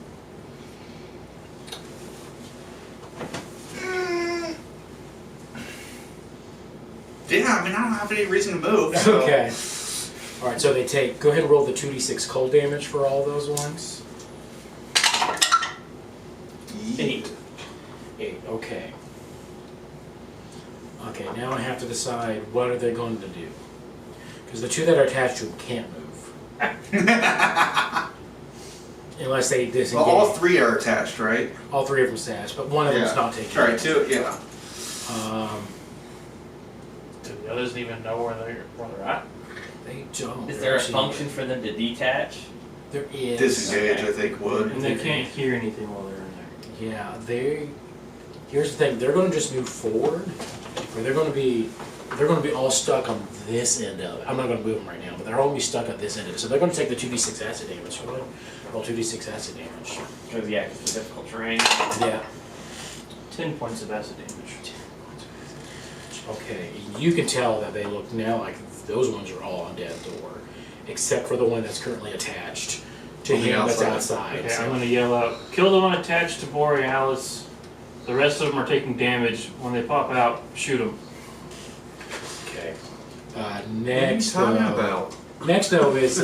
yeah, I mean, I don't have any reason to move. So. Okay. All right, so they take. Go ahead and roll the 2d6 cold damage for all those ones. 8. 8. Okay. Okay, now I have to decide what are they going to do, because the two that are attached to them can't move unless they disengage. Well, all 3 are attached, right? All 3 of them attached, but one of them's not taking. Right, 2. Yeah. Do the others even know where they're at? They don't. Is They're there a actually- function for them to detach? There is. Disengage, I think would. And they can't hear anything while they're in there. Yeah, they. Here's the thing: they're going to just move forward, or they're going to be all stuck on this end of it. I'm not going to move them right now, but they're all going to be stuck on this end of it. So they're going to take the 2d6 acid damage. Go ahead, roll 2d6 acid damage. Because it's a difficult terrain. Yeah. 10 points of acid damage. Okay, you can tell that they look now like those ones are all on death door, except for the one that's currently attached to On the him that's outside. outside. Okay, So- I'm gonna yell out, kill the one attached to Borealis. The rest of them are taking damage. When they pop out, shoot them. Okay. What Next, are you talking about? Next though is,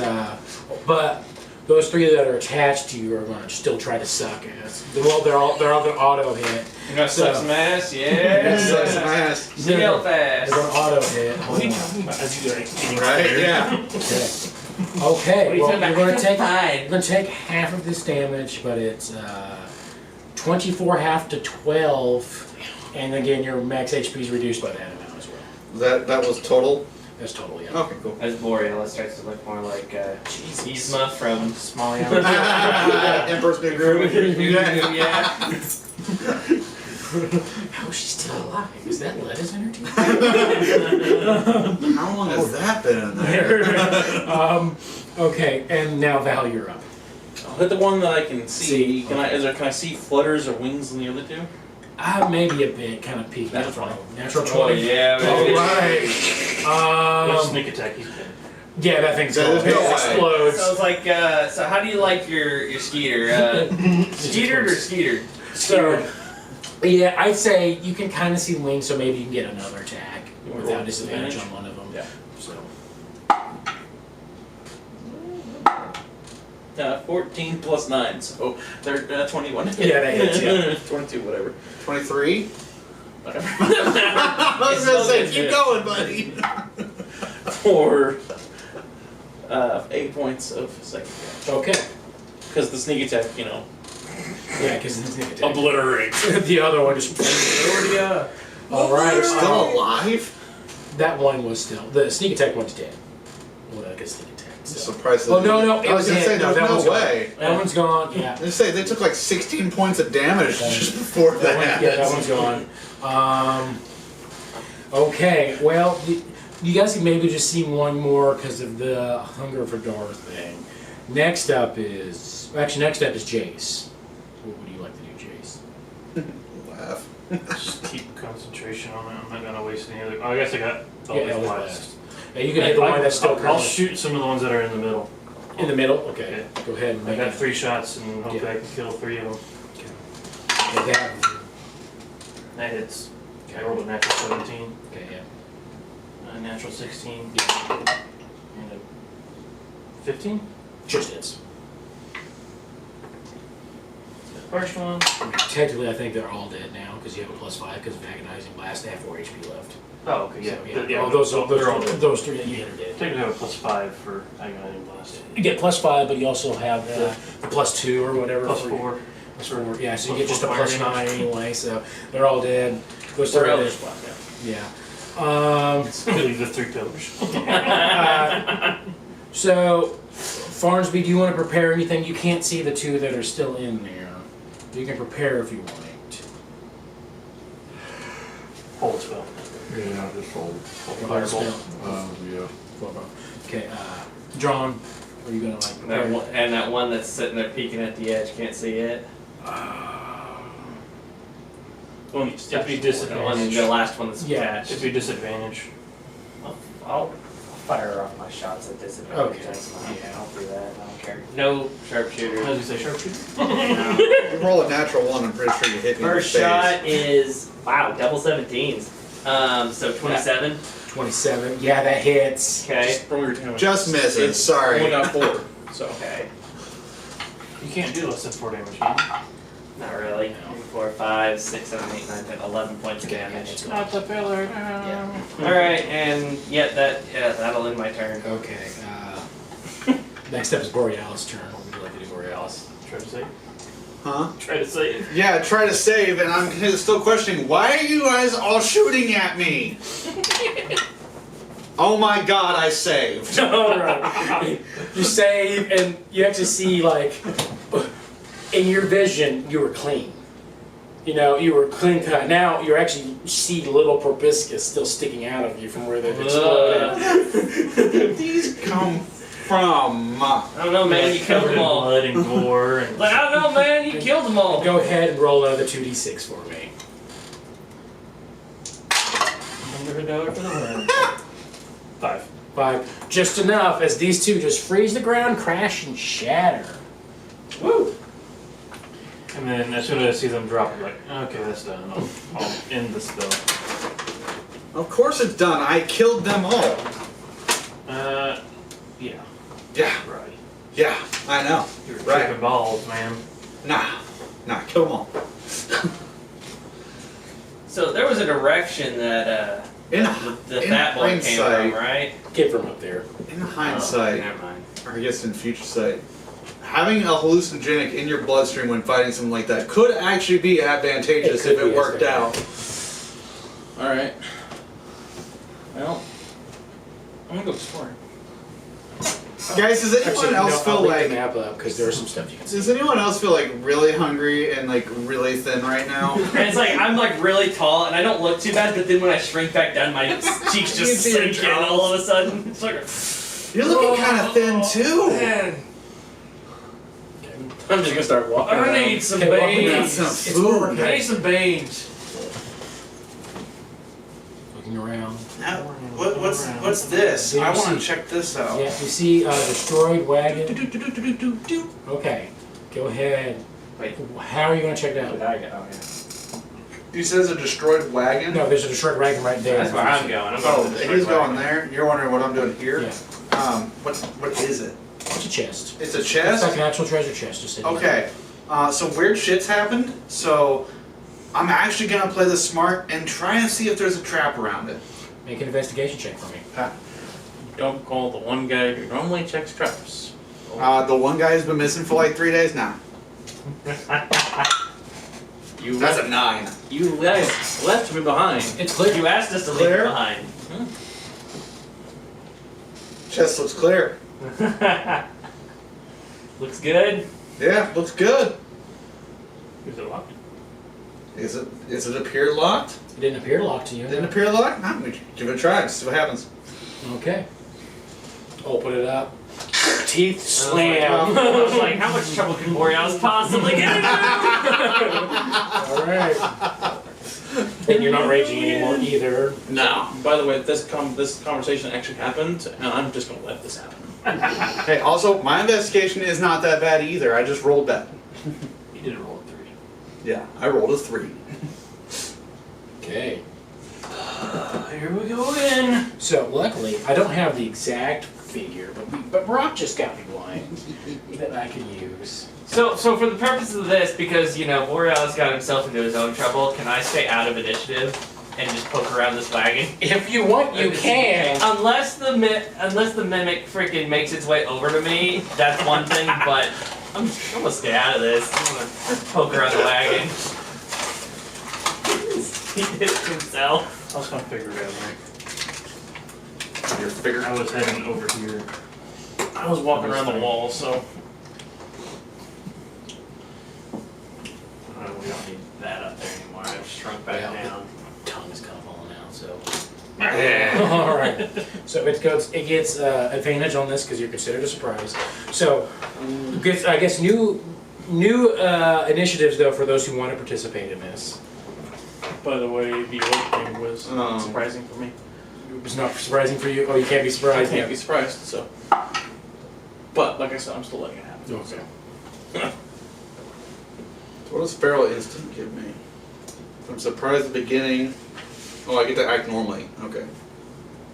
but those 3 that are attached to you are going to still try to suck ass. Well, they're all going to auto hit. You gonna suck some ass? That Yeah. sucks some ass. See how fast. They're going to auto hit. What are you talking about? As you like, Right? Yeah. Okay. What Okay. are you Well, talking you're about? going to take Fine. you're going to take half of this damage, but it's 24 half to 12, and again your max HP is reduced by that amount as well. That was total. That's totally up. Okay, cool. As Borealis starts to look more like Yzma from Smalley Island. Emperor's New Groove. Yeah. How is she still alive? Is that lettuce in her teeth? How long has that been in there? Okay, and now Val, you're up. I'll hit the one that I can see. See, Can I see flutters or wings in the other two? Maybe a bit, kind of peeking. That's fine. Natural Oh 20. yeah, baby. Alright. With sneak attack, he's dead. Yeah, that thing's Yeah, going. there's no It way. explodes. So it's like, so how do you like your Skeeter? Skeetered or Skeetered? So, yeah, I'd say you can kind of see wings, so maybe you can get another attack without disadvantage on one of them. Yeah. So, 14 plus 9, so they're 21. Yeah, that hits, yeah. 22, whatever. 23? Whatever. I was gonna say, keep going, buddy. For 8 points of second damage. okay. Because the sneak attack, Yeah, because it's an attack. Obliterate. The other one just. Alright. Still alive? That one was still. The sneak attack one's dead. Well, I guess sneak attack. I'm So. surprised. Oh, no, it I was was gonna hit. say, No, there's that one's no gone. way. That one's gone, yeah. They say they took like 16 points of damage just before That that. one, yeah, that one's gone. Okay, well, you guys can maybe just see one more because of the hunger for Darth thing. Next up is Jace. What would you like to do, Jace? Laugh. Just keep concentration on it. I'm not gonna waste any other. Oh, I guess I got Eldritch Eldritch Blast. Blast. Yeah, you can hit the one that's still I'll currently shoot some of the ones that are in the middle. in the middle. Okay, go ahead and I make got it. 3 shots and hopefully Yeah. I can kill 3 of them. Yeah, they have- That hits. I rolled a natural 17, okay, yeah. a natural 16, Yeah. and a 15. Just hits. First one. Technically, I think they're all dead now because you have a +5 because of agonizing blast. They have 4 HP left. Oh, okay, yeah. So, yeah. Yeah, Oh, those they're all dead. those 3 that you hit are dead. Technically I have a +5 for agonizing blast. You get +5, but you also have the +2 or whatever. Plus for- 4. +4. Yeah, so you Plus get just a 4 fire +9 anyway. So they're all dead. Those 3 Or are dead. Eldritch Blast, yeah. Yeah. Really the 3 pillars. So, Farnsby, do you want to prepare anything? You can't see the 2 that are still in there. You can prepare if you want. Hold spell. Yeah, just hold. Hold spell. Yeah. Okay, John, are you gonna like That prepare? one, and that one that's sitting there peeking at the edge, can't see it. Well, It'd be The one, disadvantage. the last one that's Yeah. attached. It'd be disadvantage. I'll fire off my shots at disadvantage. Okay. That's fine. Yeah. I'll do that. I don't care. No sharpshooter. How does he say sharpshooter? No. You roll a natural 1, I'm pretty sure you hit me in the First face. shot is double 17s. So 27. 27. Yeah, that hits. Okay. Just roll your damage. Just misses, It's sorry. Only got 4, so. Okay. You can't do less than 4 damage, can you? Not really. 4, 5, 6, 7, 8, 9, 10, 11 points of Okay, damage. it's Not the pillar. Yeah. All right, and that'll end my turn. Okay. Next up is Borealis' turn. What would you like to do, Borealis? Try to save. Huh? Try to save. Yeah, try to save, and I'm still questioning, why are you guys all shooting at me? Oh my god, I saved. Alright. You save, and you actually see, like, in your vision, you were clean. You know, you were clean cut. Now you actually see little proboscis still sticking out of you from where they've exploded. Where did these come from? I don't know, man. You killed them all. Blood and gore and. Like, I don't know, man. You killed them all. Go ahead and roll another 2d6 for me. $100 for the win. 5. 5. Just enough as these 2 just freeze the ground, crash, and shatter. Woo. And then as soon as I see them drop, I'm like, okay, that's done. I'll end the spell. Of course it's done, I killed them all. Yeah, Yeah, right. yeah, I know. You're Right. tripping balls, man. Nah, kill them all. So there was a direction that In, the in fat boy came from, hindsight, right? Get from up there. in hindsight, Oh, never mind. or I guess in future sight, having a hallucinogenic in your bloodstream when fighting something like that could actually be advantageous It could if it be, worked yes, out. Alright. Well, I'm gonna go exploring. Guys, does anyone Actually, else no, feel I'll leave like? the map up because there's some stuff you can see. Does anyone else feel like really hungry and like really thin right now? And it's like I'm like really tall and I don't look too bad, but then when I shrink back down, my cheeks You just see your sink in all of a sudden. It's like You're looking kind of thin too. man. I'm just gonna start walking around. I need some Okay, walking around beans. some It's food. more I okay. need some beans. Looking around. What's this? I wanna check this out. Yeah, you see a destroyed wagon. Okay, go ahead. Wait. How are you going to check it out? You said it's a destroyed wagon? No, there's a destroyed wagon right there. That's where I'm going. I'm Oh, going to the he's destroyed going there. You're wondering what I'm doing here? Yeah, What is it? it's a chest. It's a It's chest? like an actual treasure chest. Just sitting Okay. So weird shit's happened. So I'm actually gonna play this smart and try and see if there's a trap around it. there. Make an investigation check for me. Don't call the one guy who normally checks traps. The one guy who's been missing for like 3 days now. You That's a 9. You guys left me behind. It's clear. You asked us to leave Clear? it behind. Chest looks clear. Looks good. Yeah, looks good. Is it locked? Is it appear locked? It didn't appear locked to you. Didn't appear locked? No, we give it a try. See what happens. Okay. Open it up. Teeth I slam. was like, how much trouble can Borealis possibly get into? All right. And you're not raging anymore either. No. By the way, this conversation actually happened, and I'm just gonna let this happen. Hey, also, my investigation is not that bad either. I just rolled that. He did roll a 3. Yeah, I rolled a 3. Okay. Here we go again. So luckily, I don't have the exact figure, but Brock just got me one that I can use. So for the purposes of this, because Borealis got himself into his own trouble, can I stay out of initiative and just poke around this wagon? If you want, you can. Unless the mimic freaking makes its way over to me, that's one thing. But I'm gonna stay out of this. I'm gonna poke around the wagon. He did it himself. I was gonna figure it out, right? Your figure. I was heading over here. I was walking around the wall, so We don't need that up there anymore. I've shrunk back Well, down. Tongue is kind of falling out, so. Yeah. All right. So it gets advantage on this because you're considered a surprise. So, I guess new initiatives though for those who want to participate in this. by the way, the opening was Oh. surprising for me. It was not surprising for you. Oh, you can't be I surprised. can't be surprised, so. But like I said, I'm still letting it happen. Okay. What does Feral Instinct give me? I'm surprised at the beginning. Oh, I get to act normally. Okay.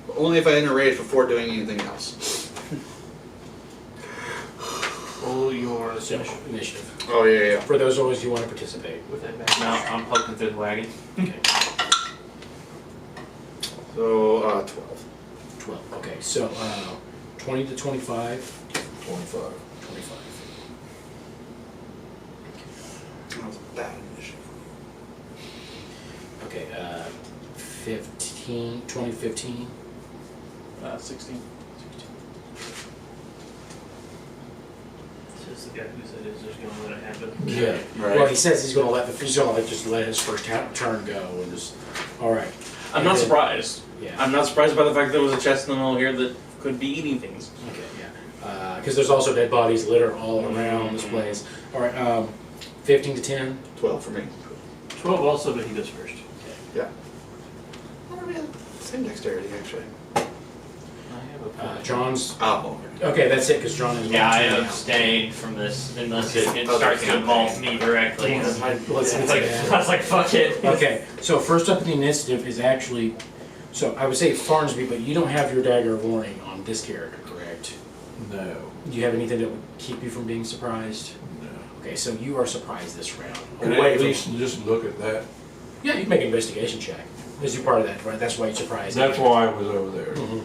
But only if I enter rage before doing anything else. Roll your Initiative. Oh, yeah. For those always who want to participate. with that back. No, I'm poking through the wagon. Okay. So, 12. 12. Okay. So 20 to 25. 25. 25. That was a bad initiative. Okay. 15. 2015. 16. This is the guy who said he's just gonna let it happen. Yeah. Right. Well, he says he's gonna let just let his first turn go and just. All right. I'm not And then- surprised. Yeah. I'm not surprised by the fact there was a chest in the middle here that could be eating things. Okay. Yeah. Because there's also dead bodies litter all around this place. All right. 15 to 10. 12 for me. 12 also, but he goes first. Oh, man. Same dexterity, actually. I have a point. John's. Oh, Okay, that's it. Because John is. Yeah, I one turn out. abstained from this unless Okay. it starts to involve me directly. Let's I was yeah. like, fuck it. Okay, so first up in the initiative is actually, so I would say Farnsby, but you don't have your dagger of warning on this character, correct? No. Do you have anything that would keep you from being surprised? No. Okay, so you are surprised this round. Can I Away at from- least just look at that? Yeah, you can make an investigation check. Because you're part of that, right? That's why you're surprised. That's why I was over there. Mhm.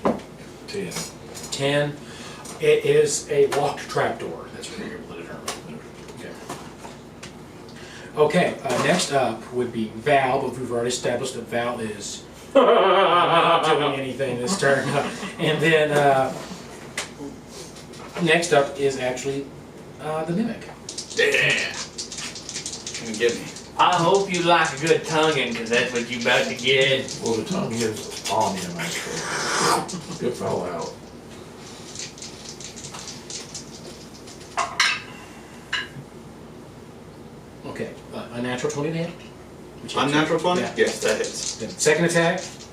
Okay. 10. 10. It is a locked trapdoor. That's what you're able to determine. Okay. Okay, next up would be Val, but we've already established that Val is not doing anything this turn. And then next up is actually the Mimic. Yeah. Gonna get me. I hope you like a good tonguing, because that's what you about to get. Well, the tongue is on him, actually. It fell out. Okay, a natural 20 to hit. Which hits Unnatural 20? Yeah. Yes, that hits. Then second attack. It's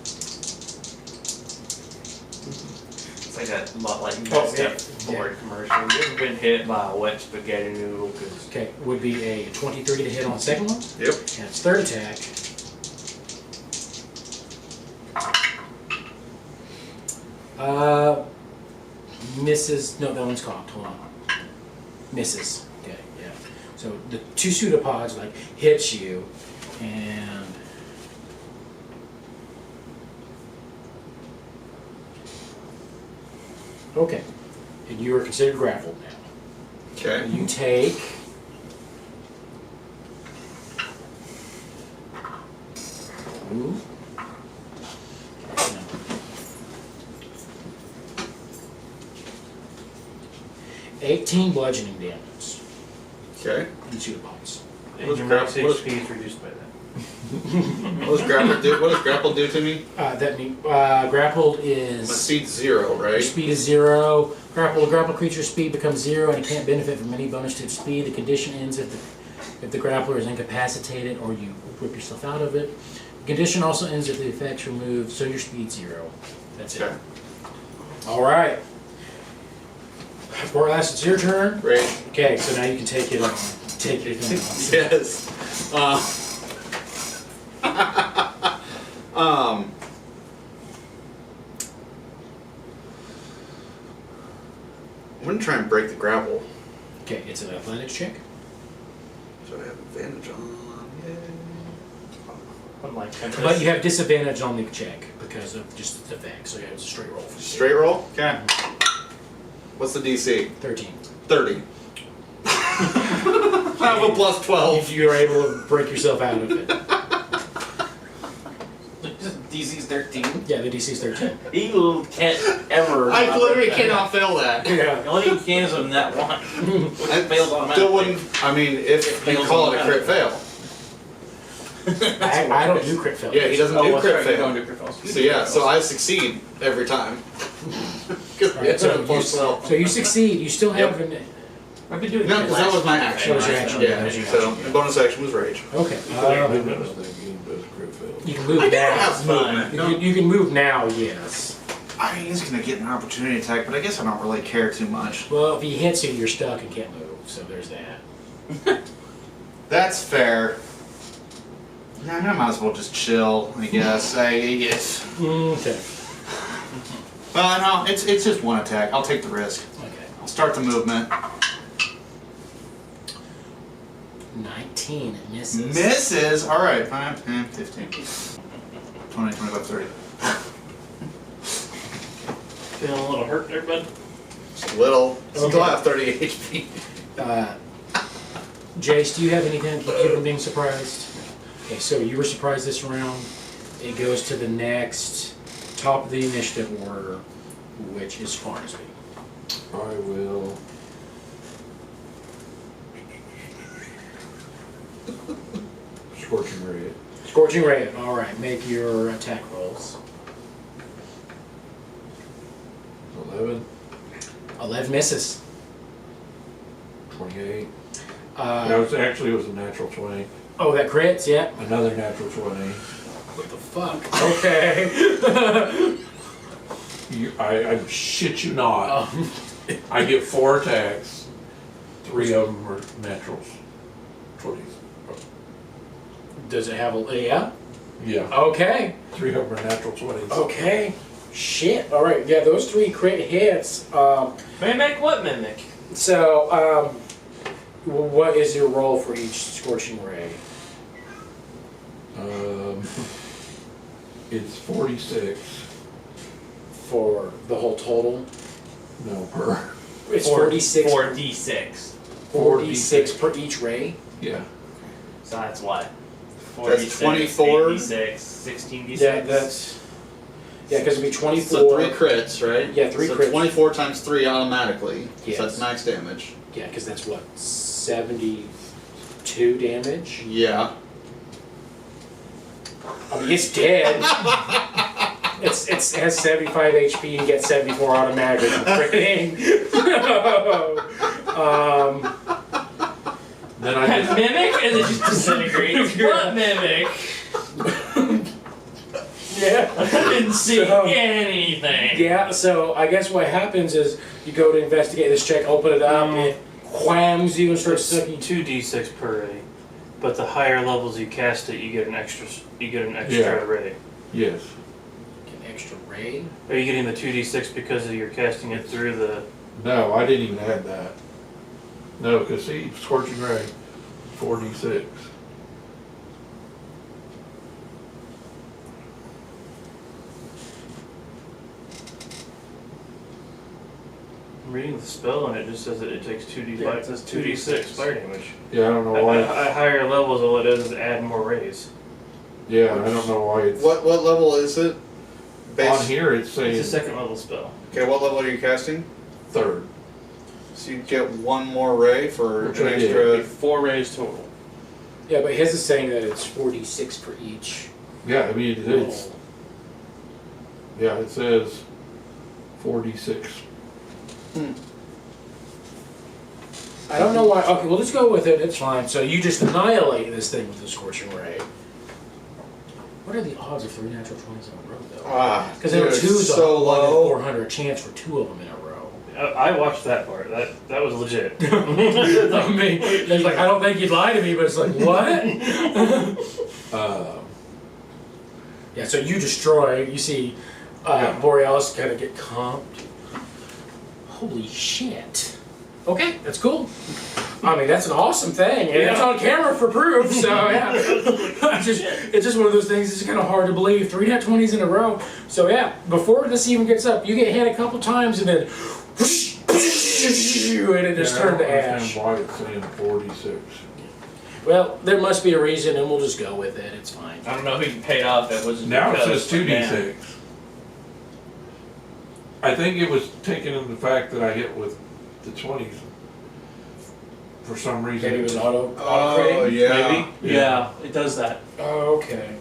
like that, like Oh, that yeah. Ford commercial. You ever been hit by a wet spaghetti noodle? 'Cause Okay, would be a 23 to hit on the second one. Yep. And its third attack. Misses. No, that one's cocked. Hold on. Misses. Okay, yeah. So the two pseudopods like hits you, and okay, and you are considered grappled now. Okay. You take 18 bludgeoning damage. Okay. You pseudopods. And What's your grapple- max HP is reduced by that. What does grapple do to me? That means grappled My is speed's 0, your right? speed is 0. Grapple creature's speed becomes 0, and it can't benefit from any bonus to its speed. The condition ends if the grappler is incapacitated or you whip yourself out of it. The condition also ends if the effect's removed, so your speed's 0. That's it. Okay. All right. Borealis, it's your turn. Great. Okay, so now you can take it. Take your thing. Yes. I'm gonna try and break the grapple. Okay, it's an athletics check. So I have advantage on. Yay. unlike Tempest. But you have disadvantage on the check because of just the effect, so it's a straight roll. Straight roll? Okay. What's the DC? 13. 30. I have a plus 12. If you are able to break yourself out of it. DC's 13. Yeah, the DC is 13. Eagle can't ever. I literally cannot fail that. Yeah. The only thing you can is on that one. Which I fails still automatically. wouldn't. I mean, if you call it a crit fail. I don't do crit failures. Yeah, he doesn't Oh, do that's crit right, you fail. don't do crit fails. So yeah, so I succeed every time. Because Alright, so, plus 12. so you succeed. You still have an. I've been doing No, that because that was my action. That was your right? action, Yeah, that was your so action. the bonus action was rage. Okay. I don't think he does crit fail. You can move I do now. have movement. You can move now, yes. I mean, he's gonna get an opportunity attack, but I guess I don't really care too much. Well, if he hits you, you're stuck and can't move. So there's that. That's fair. Yeah, I mean, I might as well just chill, I guess. I guess. Okay. Well, no, it's just one attack. I'll take the risk. Okay. I'll start the movement. 19 misses. Misses. All right, 5, 10, 15, 20, 25, 30. Feeling a little hurt there, bud? Just a little. Still Okay. have 30 HP. Jace, do you have anything to keep you from being surprised? Okay, so you were surprised this round. It goes to the next top of the initiative order, which is Farnsby. I will. Scorching Ray. Scorching Ray. All right, make your attack rolls. 11, 11 misses. 28. Uh, That was actually, it was a natural 20. oh, that crits. Yeah. Another natural 20. What the fuck? Okay. I shit you not. Um, I get 4 attacks. 3 of them are naturals. 20s. does it have a yeah? Yeah. Okay. 3 of them are natural 20s. Okay. Shit. All right. Yeah, those 3 crit hits. Mimic what mimic? So, what is your roll for each Scorching Ray? It's 46. For the whole total? No, per. It's 46. 4d6. 46 per each ray? Yeah. So that's what? 24. 86, 16 D6. Yeah, that's because it'd be 24. So 3 crits, right? Yeah, 3 so crits. 24 times 3 automatically. Yes. So that's max damage. Yeah, because that's what 72 damage. Yeah. I mean, it's dead. It has 75 HP and gets 74 automatically from critting. Then I just, Mimic and then just disintegrates. What mimic? Yeah. I didn't see So- anything. Yeah, so I guess what happens is you go to investigate this check, open it up, it whams you and starts sucking. It's 2d6 per ray, but the higher levels you cast it, you get an extra. Yeah. Ray. yes. An extra ray. Are you getting the 2d6 because you're casting it through the? No, I didn't even add that. No, because see, Scorching Ray, 4d6. I'm reading the spell and it just says that it takes 2d5. Yeah, It says 2d6 fire damage. Yeah, I don't know why. At higher levels, all it does is add more rays. Yeah, I don't know why it's. What level is it? On here it's It's saying a second level spell. Okay, what level are you casting? 3rd. So you get 1 more ray for Which an I did. extra. 4 rays total. Yeah, but his is saying that it's 46 for each. Yeah, I mean, it's, yeah, it says 4d6. I don't know why. Okay, well, let's go with it. It's fine. So you just annihilate this thing with the Scorching Ray. What are the odds of 3 natural 20s in a row, though? Because there were dude, 2 so on 1 in low. 400 chance for 2 of them in a row. I watched that part. That was legit. I mean, it's like, I don't think you'd lie to me, but it's like, what? Yeah, so you destroy, you see Borealis kind of get comped. Holy shit. Okay, that's cool. I mean, that's an awesome thing, and it's on camera for proof, so yeah. It's just one of those things, it's kind of hard to believe. 3 nat 20s in a row. So yeah, before this even gets up, you get hit a couple times and then whoosh, and it just turned to I don't ash. understand why it's saying 46. Well, there must be a reason, and we'll just go with it. It's fine. I don't know who you paid off. It was Now it because, says man, 2d6. I think it was taken in the fact that I hit with the 20s. For some reason. Maybe it was auto Oh, critting? yeah. Maybe? Yeah, it does that. Oh, okay.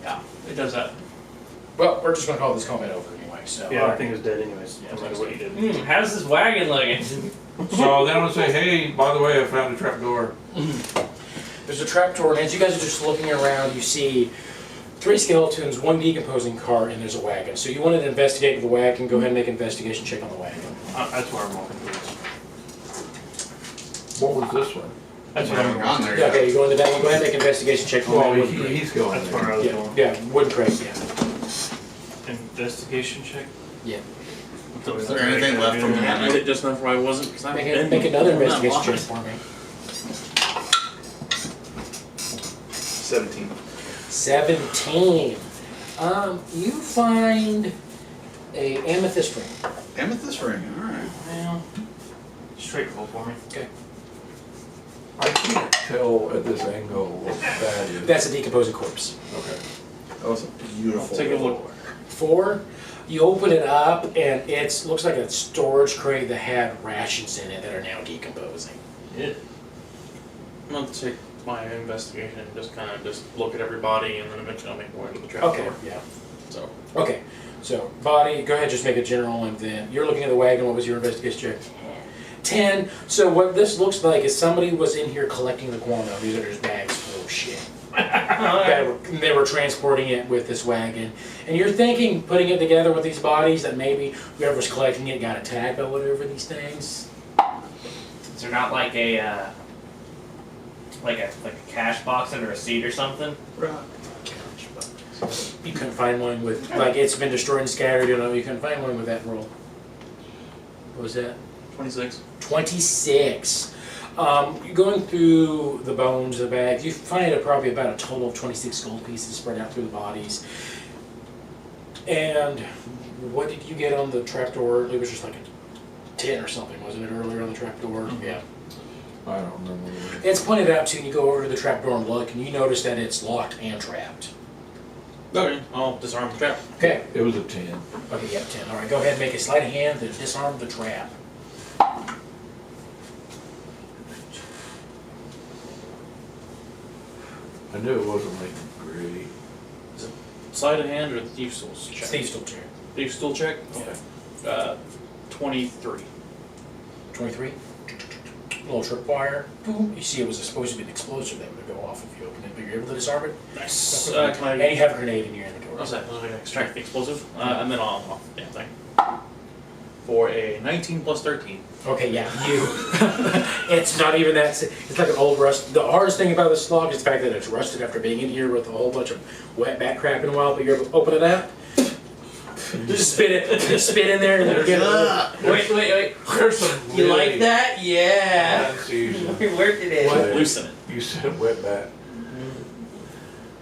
Yeah, it does that. Well, we're just gonna call this combat over anyway, so. Yeah, I think it was dead anyways. No matter what you did. How's this wagon looking? So then I would say, hey, by the way, I found a trap door. There's a trapdoor, and as you guys are just looking around, you see 3 skeletons, 1 decomposing cart, and there's a wagon. So you wanted to investigate the wagon, go ahead and make an investigation check on the wagon. That's where I'm walking towards. What was this one? That's We where haven't I'm gone going. there Yeah, yet. okay, you go in the wagon, go ahead and make an investigation check on Well, the wooden crate. he's going That's where there. I was Yeah, going. yeah, wooden crate, yeah. Investigation check. Yeah. Is there anything left from the I hammock? did just enough where I wasn't, because I'm Make another investigation check for me. 17. 17. You find a amethyst ring. Amethyst ring, alright. Well, straight roll for me. Okay. I can't tell at this angle what that is. That's a decomposing corpse. Okay. That was a beautiful. Take a look. 4. You open it up and it looks like a storage crate that had rations in it that are now decomposing. Yeah. I'm going to take my investigation and just kind of just look at everybody, and then eventually I'll make my way to the trap Okay, door. yeah. So, Okay, so body, go ahead, just make a general, and then you're looking at the wagon. What was your investigation check? 10. So what this looks like is somebody was in here collecting the guano. These are just bags full of shit. They were transporting it with this wagon. And you're thinking, putting it together with these bodies, that maybe whoever's collecting it got attacked by whatever these things. Is there not like a cash box under a seat or something? You couldn't find one with, like, it's been destroyed and scattered, you know, you couldn't find one with that roll. What was that? 26. 26. Going through the bones of the bags, you find probably about a total of 26 gold pieces spread out through the bodies. And what did you get on the trapdoor? It was just like a 10 or something, wasn't it, earlier on the trapdoor? Yeah. I don't remember. It's pointed out to you, and you go over to the trap door and look, and you notice that it's locked and trapped. Okay, I'll disarm the trap. Okay. It was a 10. Okay, yep, 10. Alright, go ahead and make a sleight of hand to disarm the trap. I knew it wasn't like great. Sleight of hand or the thief's tools check? Steve still check. Thief's tool check? Okay. 23. 23. Little tripwire. Boom. You see it was supposed to be an explosive that would go off if you open it, but you're able to disarm it. Nice. And Can I... you have a grenade in your inventory. What's that? Was I gonna extract the explosive? And then I'll off the damn thing. For a 19 plus 13. Okay, yeah, you. It's not even that. It's like an old rust. The hardest thing about this log is the fact that it's rusted after being in here with a whole bunch of wet bat crap in a while. But you're able to open it up, just spit it, just spit in there, and then get it. Wait. There's some You really like that? Yeah. That's easy. We're working it. What? Loosen it. You said wet bat.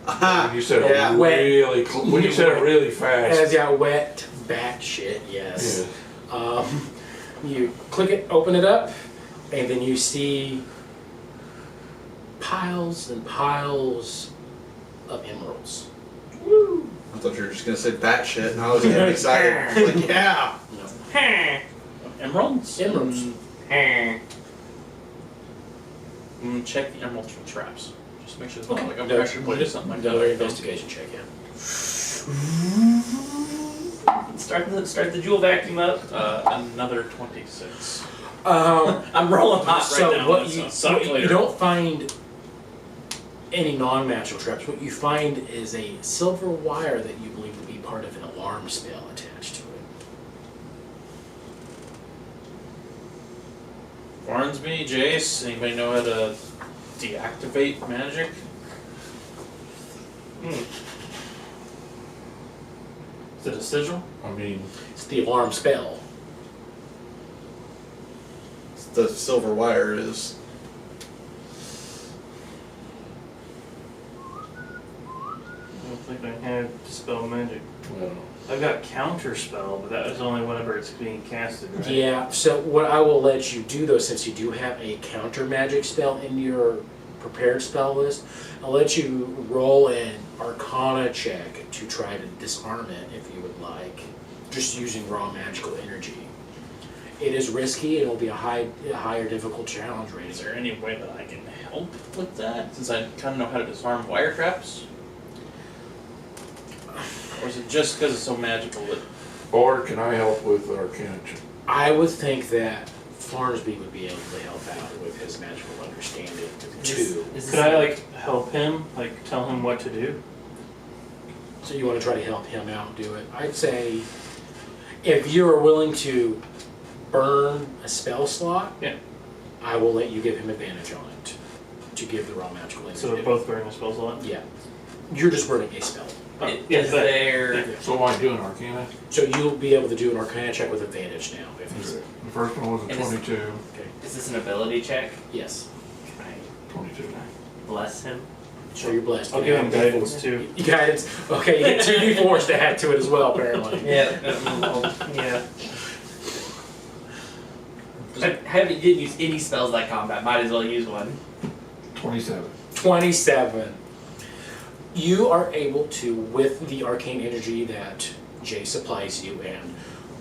Aha. You said Yeah. it really when you said it really fast. Has got wet bat shit. Yes. Yeah. You click it, open it up, and then you see piles and piles of emeralds. I thought you were just gonna say bat shit, and I was getting excited. Like, yeah. Emeralds? Emeralds. Check the emeralds for traps. Just make sure it's not like a No, pressure plate or something like Another that. investigation check, yeah. Start the jewel vacuum up. Another 26. I'm rolling hot so right now. what That's you, a suck what you later. don't find any non-magical traps. What you find is a silver wire that you believe to be part of an alarm spell attached to it. Farnsby, Jace, anybody know how to deactivate magic? Is it a sigil? I mean, It's the alarm spell. The silver wire is. I don't think I have dispel magic. well, I've got counter spell, but that is only whenever it's being casted, right? Yeah, so what I will let you do though, since you do have a counter magic spell in your prepared spell list, I'll let you roll an Arcana check to try to disarm it if you would like, just using raw magical energy. It is risky, it will be a higher difficult challenge Is rating. there any way that I can help with that, since I kind of know how to disarm wire traps? Or is it just because it's so magical that... or can I help with Arcana check? I would think that Farnsby would be able to help out with his magical understanding too. Could I like help him? Like tell him what to do? So you want to try to help him out do it? I'd say if you are willing to burn a spell slot, Yeah. I will let you give him advantage on it to give the raw magical energy. So we're both burning a spell slot? Yeah. You're just burning a spell. Oh, Is but- there? So am I doing Arcana? So you'll be able to do an Arcana check with advantage now. If he's, The first one was a And is- 22. okay. Is this an ability check? Yes. Can I 22. bless him? So you're blessed. I'll give him guidance too. Guidance. Okay, you get 2d4s to add to it as well, apparently. Yeah. Yeah. I haven't didn't use any spells like combat. Might as well use one. 27. 27. You are able to, with the arcane energy that Jay supplies you and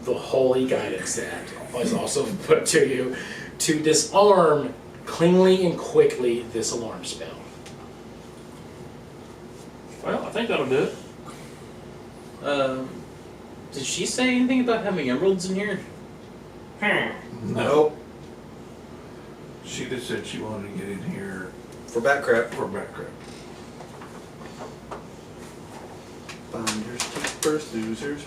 the holy guidance that was also put to you, to disarm cleanly and quickly this alarm spell. Well, I think that'll do it. Did she say anything about having emeralds in here? Nope. She just said she wanted to get in here For bat crap. for background. Finders, keepers, losers.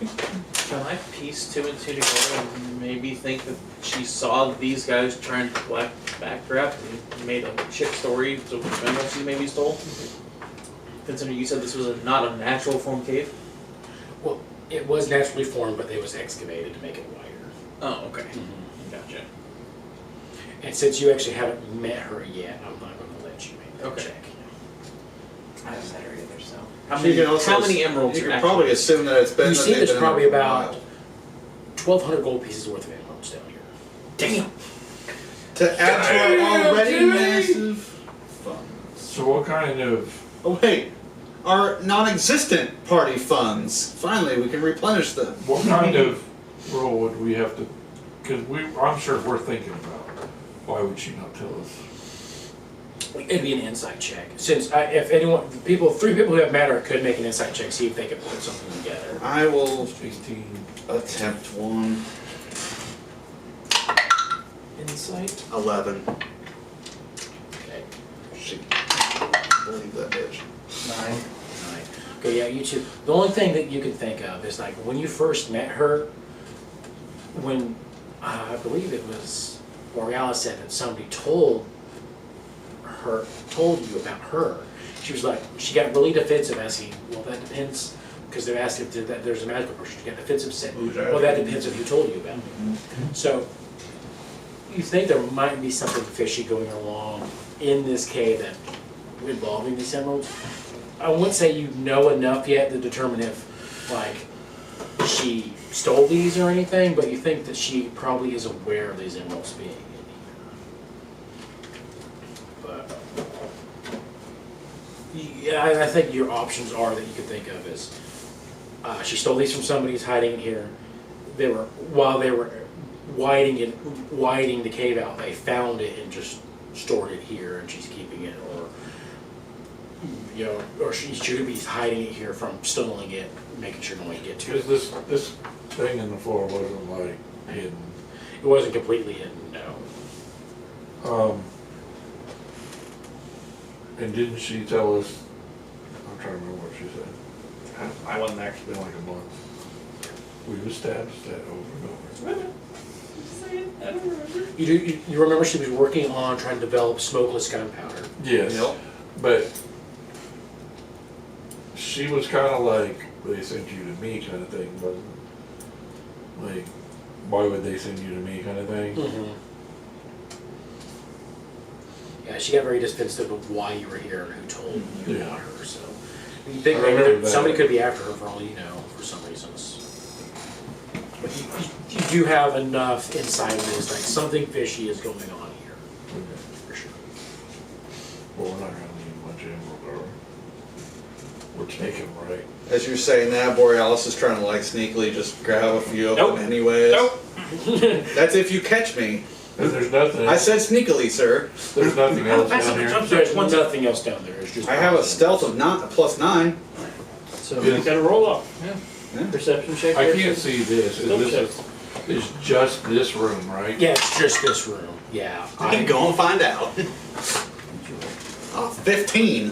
Can I piece two and two together and maybe think that she saw these guys trying to collect backdraft and made a shit story to which emeralds she maybe stole? Considering you said this was not a natural form cave? Well, it was naturally formed, but it was excavated to make it wider. Oh, okay. Gotcha. And since you actually haven't met her yet, I'm not going to let you make that Okay. check. I haven't met her either, so. How So you many, can also how many emeralds You are can probably actually- assume that it's been. You that see they've there's been probably there for a about while. 1,200 gold pieces worth of emeralds down here. Damn! To add to our already So what kind of, Oh wait, our non-existent party funds. Finally, we can replenish them. what kind of role would we have to, because I'm sure we're thinking about, why would she not tell us? It'd be an insight check. Since if anyone, three people who have matter could make an insight check, see if they can put something together. I will 18. attempt one. Insight? 11. Okay. She believe that bitch. 9. Okay, yeah, you two. The only thing that you can think of is like when you first met her, when I believe it was Borealis said that somebody told you about her. She was like, she got really defensive, asking, well, that depends, because they're asking if there's a magical person. She got defensive, said, well, that depends if who told you about me. So you think there might be something fishy going along in this cave that involving these emeralds. I wouldn't say you know enough yet to determine if, like, she stole these or anything, but you think that she probably is aware of these emeralds being in here. But yeah, I think your options are that you could think of is she stole these from somebody who's hiding in here. While they were widening the cave out, they found it and just stored it here, and she's keeping it, or she could be hiding it here from stealing it, making sure no one can get to it. Because this thing in the floor wasn't like hidden. It wasn't completely hidden, no. And didn't she tell us, I'm trying to remember what she said. I wasn't there. It's been like a month. We were stabbed over and over. I don't remember. You remember she was working on trying to develop smokeless gunpowder. Yes. Yep. But she was kind of like, they sent you to me kind of thing, wasn't it? Like, why would they send you to me kind of thing? Mm-hmm. Yeah, she got very defensive of why you were here and who told you about her. So you think I maybe remember somebody that. could be after her for all you know, for some reasons. But you do have enough insight into this, like something fishy is going on here, Okay. for sure. Well, we're not going to need much emerald, are we? We're taking them, right? As you're saying that, Borealis is trying to like sneakily just grab a few of Nope. them anyways. Nope. That's if you catch me. And there's nothing, I said sneakily, sir. there's nothing else down here. There's nothing else down there. It's just I have a stealth of +9. So Yeah. you gotta roll up. Yeah. Perception check. I there. can't see this. Is just this room, right? Yeah, it's just this room. Yeah. I can go and find out. 15.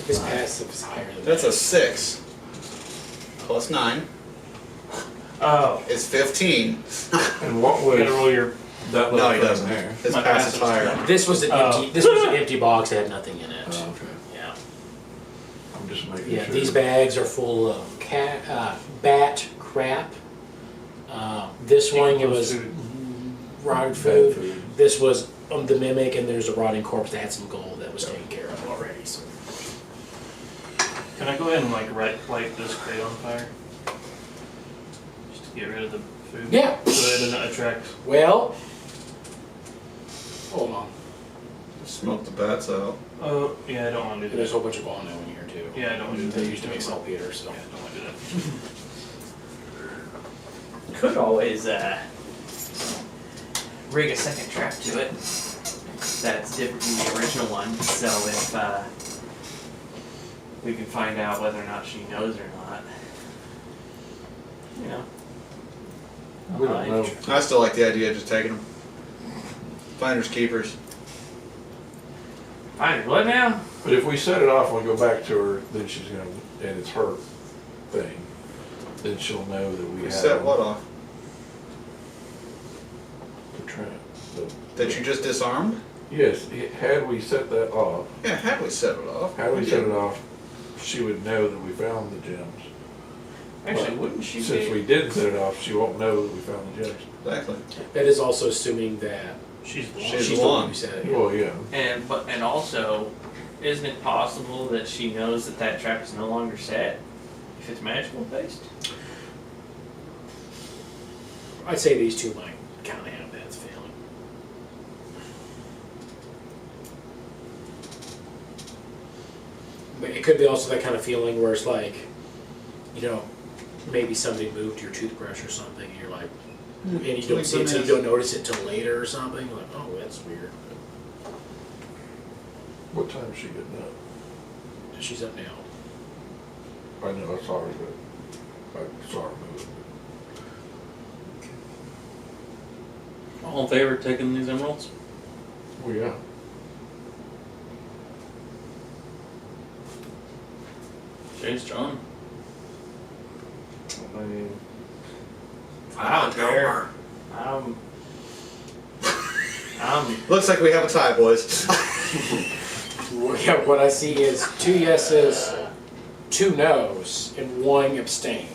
His passive is higher than That's that. a 6. +9 Oh, is 15. And what you was gotta roll your. that No, little he thing doesn't. there? His My passive's passive's higher. This was an empty. This was an empty box that had nothing in it. Oh, okay. Yeah. I'm just making Yeah. sure. These bags are full of bat crap. This one it was Food. rotted Bad food. food. This was the mimic, and there's a rotting corpse that had some gold that was taken care of already. So. Can I go ahead and like light this crate on fire? Just to get rid of the food? Yeah. So it doesn't attract. Well, hold on. Smoke the bats out. Oh, yeah, I don't wanna do There's a that. whole bunch of guano in here too. Yeah, I don't wanna do that. They used to make saltpeter, so. Yeah, I don't wanna do that. Could always rig a second trap to it that's different from the original one. So if we can find out whether or not she knows or not, you know. We don't know. I still like the idea of just taking them. Finders keepers. Fine, what now? But if we set it off and we go back to her, then she's gonna, and it's her thing, then she'll know that we We have. set what off? The trap. The- That you just disarmed? Yes, had we set that off, Yeah, had we set it off. had we set it off, she would know that we found the gems. Actually, wouldn't she Since be? we didn't set it off, she won't know that we found the gems. Exactly. That is also assuming that She's the one. She's she's the the one one. who said it. Well, yeah. And also, isn't it possible that she knows that that trap is no longer set if it's magical based? I'd say these two might kind of have that feeling. But it could be also that kind of feeling where it's like, you know, maybe somebody moved your toothbrush or something, and you're like, and you don't see it, so you don't notice it till later or something. You're like, oh, that's weird. What time is she getting up? She's up now. I know, I saw her, but I saw her moving. All in favor of taking these emeralds? Well, yeah. Jace, John? I mean, I don't care. Looks like we have a tie, boys. Yeah, what I see is 2 yeses, 2 nos, and 1 abstain.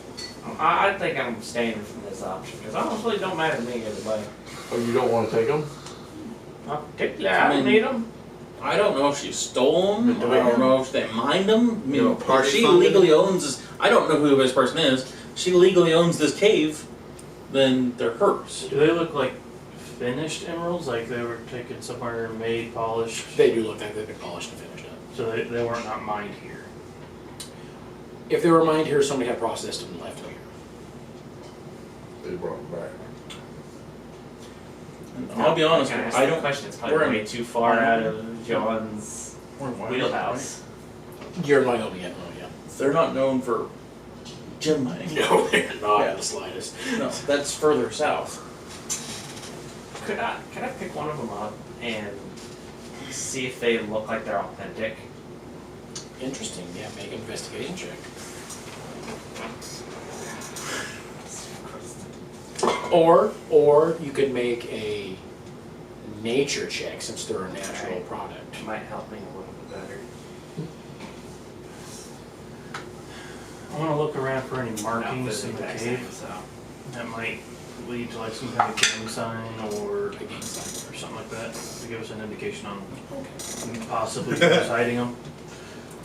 I think I'm abstaining from this option because honestly, it don't matter to me either way. Oh, you don't wanna take them? Not particularly, I don't need them. I don't know if she stole them. Do I we- don't know if they mined them. I mean, You know, party if she funded? legally owns this, I don't know who this person is. She legally owns this cave, then they're hers. Do they look like finished emeralds? Like they were taken somewhere, made, polished? They do look like they've been polished and finished up. So they weren't not mined here. If they were mined here, somebody had processed them and left them here. They brought them back. And I'll be honest, Can ask I the don't. question. It's we're probably in- way too far out of John's We're in Wyoming, wheelhouse. You're in Wyoming, yeah. Oh, yeah. They're not known for gem mining. No, they're not Yeah. in the slightest. No, that's further south. Could I pick one of them up and see if they look like they're authentic? Interesting, yeah, make an investigation check. Or you could make a nature check since they're a natural product. It might help me a little bit better. I want to look around for any markings in the Not cave same, so. that might lead to like some kind of gang sign or A gang sign. or something like that to give us an indication on Okay. possibly who's hiding them.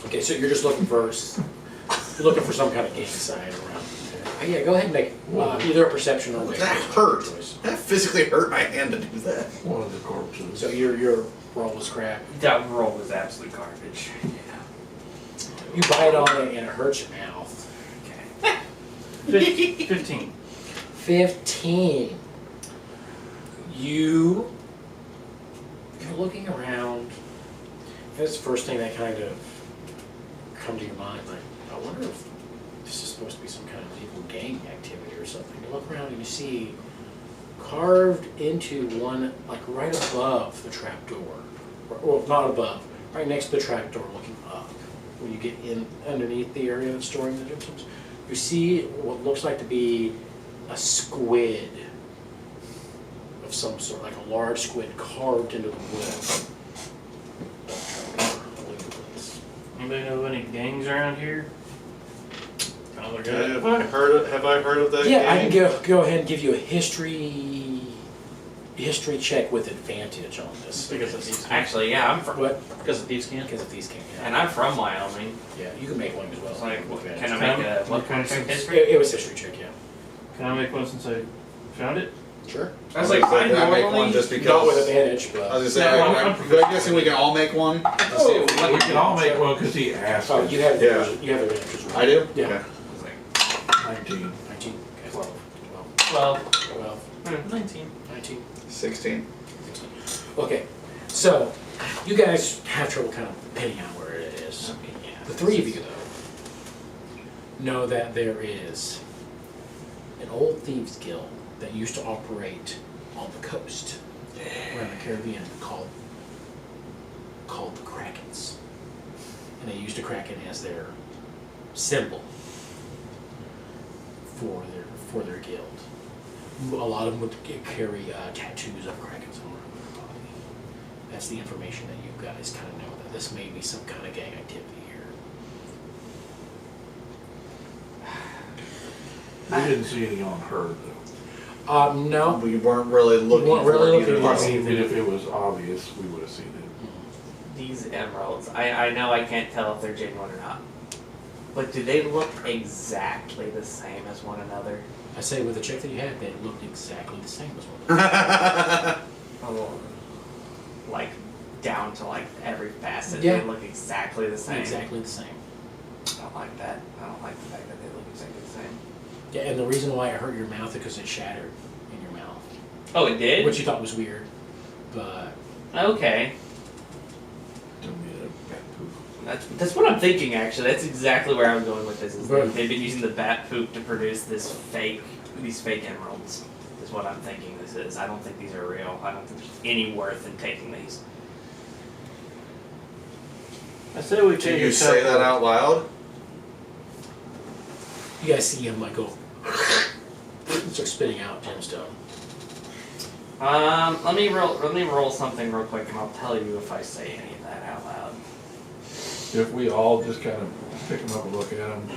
Okay, so you're just looking for some kind of gang sign around there. Oh, yeah, go ahead and make either a perception or a That hurt. That physically hurt my hand to do that. One of the corpses. So your roll was crap. That roll was absolute garbage. Yeah. You bite on it and it hurts your mouth. Okay. 15. 15. You're looking around. That's the first thing that kind of come to your mind. Like, I wonder if this is supposed to be some kind of evil gang activity or something. You look around and you see carved into one, like right above the trapdoor. Well, not above, right next to the trapdoor, looking up. When you get in underneath the area that's storing the gemstones, you see what looks like to be a squid of some sort, like a large squid carved into the wood. Anybody know any gangs around here? Another guy. Have I heard of that? Yeah, I game? can go ahead and give you a history check with advantage on this. Because of these. Actually, yeah, I'm from, What? Because of these can't. Because of these came. and I'm from Wyoming. Yeah, you can make one as well. It's like, with can I advantage. make a what kind of check history? It was history check, yeah. Can I make one since I found it? Sure. I was like, I I make one normally. just Not with because. advantage, I was but. gonna say, No, I'm I'm guessing we can all make one. Oh, We can all make one because he asked Oh, us. you have Yeah. you have advantage as well. I do? Yeah. Okay. 19. 19. Okay. 12. 12. 19. 19. 16. 16. Okay, so you guys have trouble kind of pinning out where it is. The three of you, though, know that there is an old thieves guild that used to operate on the coast around the Caribbean called the Krakens. And they used a Kraken as their symbol for their guild. A lot of them would carry tattoos of Krakens on their body. That's the information that you guys kind of know, that this may be some kind of gang activity here. We didn't see any on her though. No. We weren't really looking weren't really for it looking either. for it. Even if it was obvious, we would have seen it. These emeralds, I know I can't tell if they're genuine or not. But do they look exactly the same as one another? I say with the check that you had, they looked exactly the same as one. Oh, like down to like every facet. Yeah. They look exactly the same. Exactly the same. I don't like that. I don't like the fact that they look exactly the same. Yeah, and the reason why it hurt your mouth is because it shattered in your mouth, Oh, it did? which you thought was weird, but Okay. Don't need a bat poop. That's what I'm thinking, actually. That's exactly where I'm going with this. Is Right. they've been using the bat poop to produce these fake emeralds. Is what I'm thinking this is. I don't think these are real. I don't think there's any worth in taking these. I say we Do take you a say couple- that out loud? you guys see him like go, start spitting out gemstone. Let me roll something real quick, and I'll tell you if I say any of that out loud. If we all just kind of pick them up and look at them,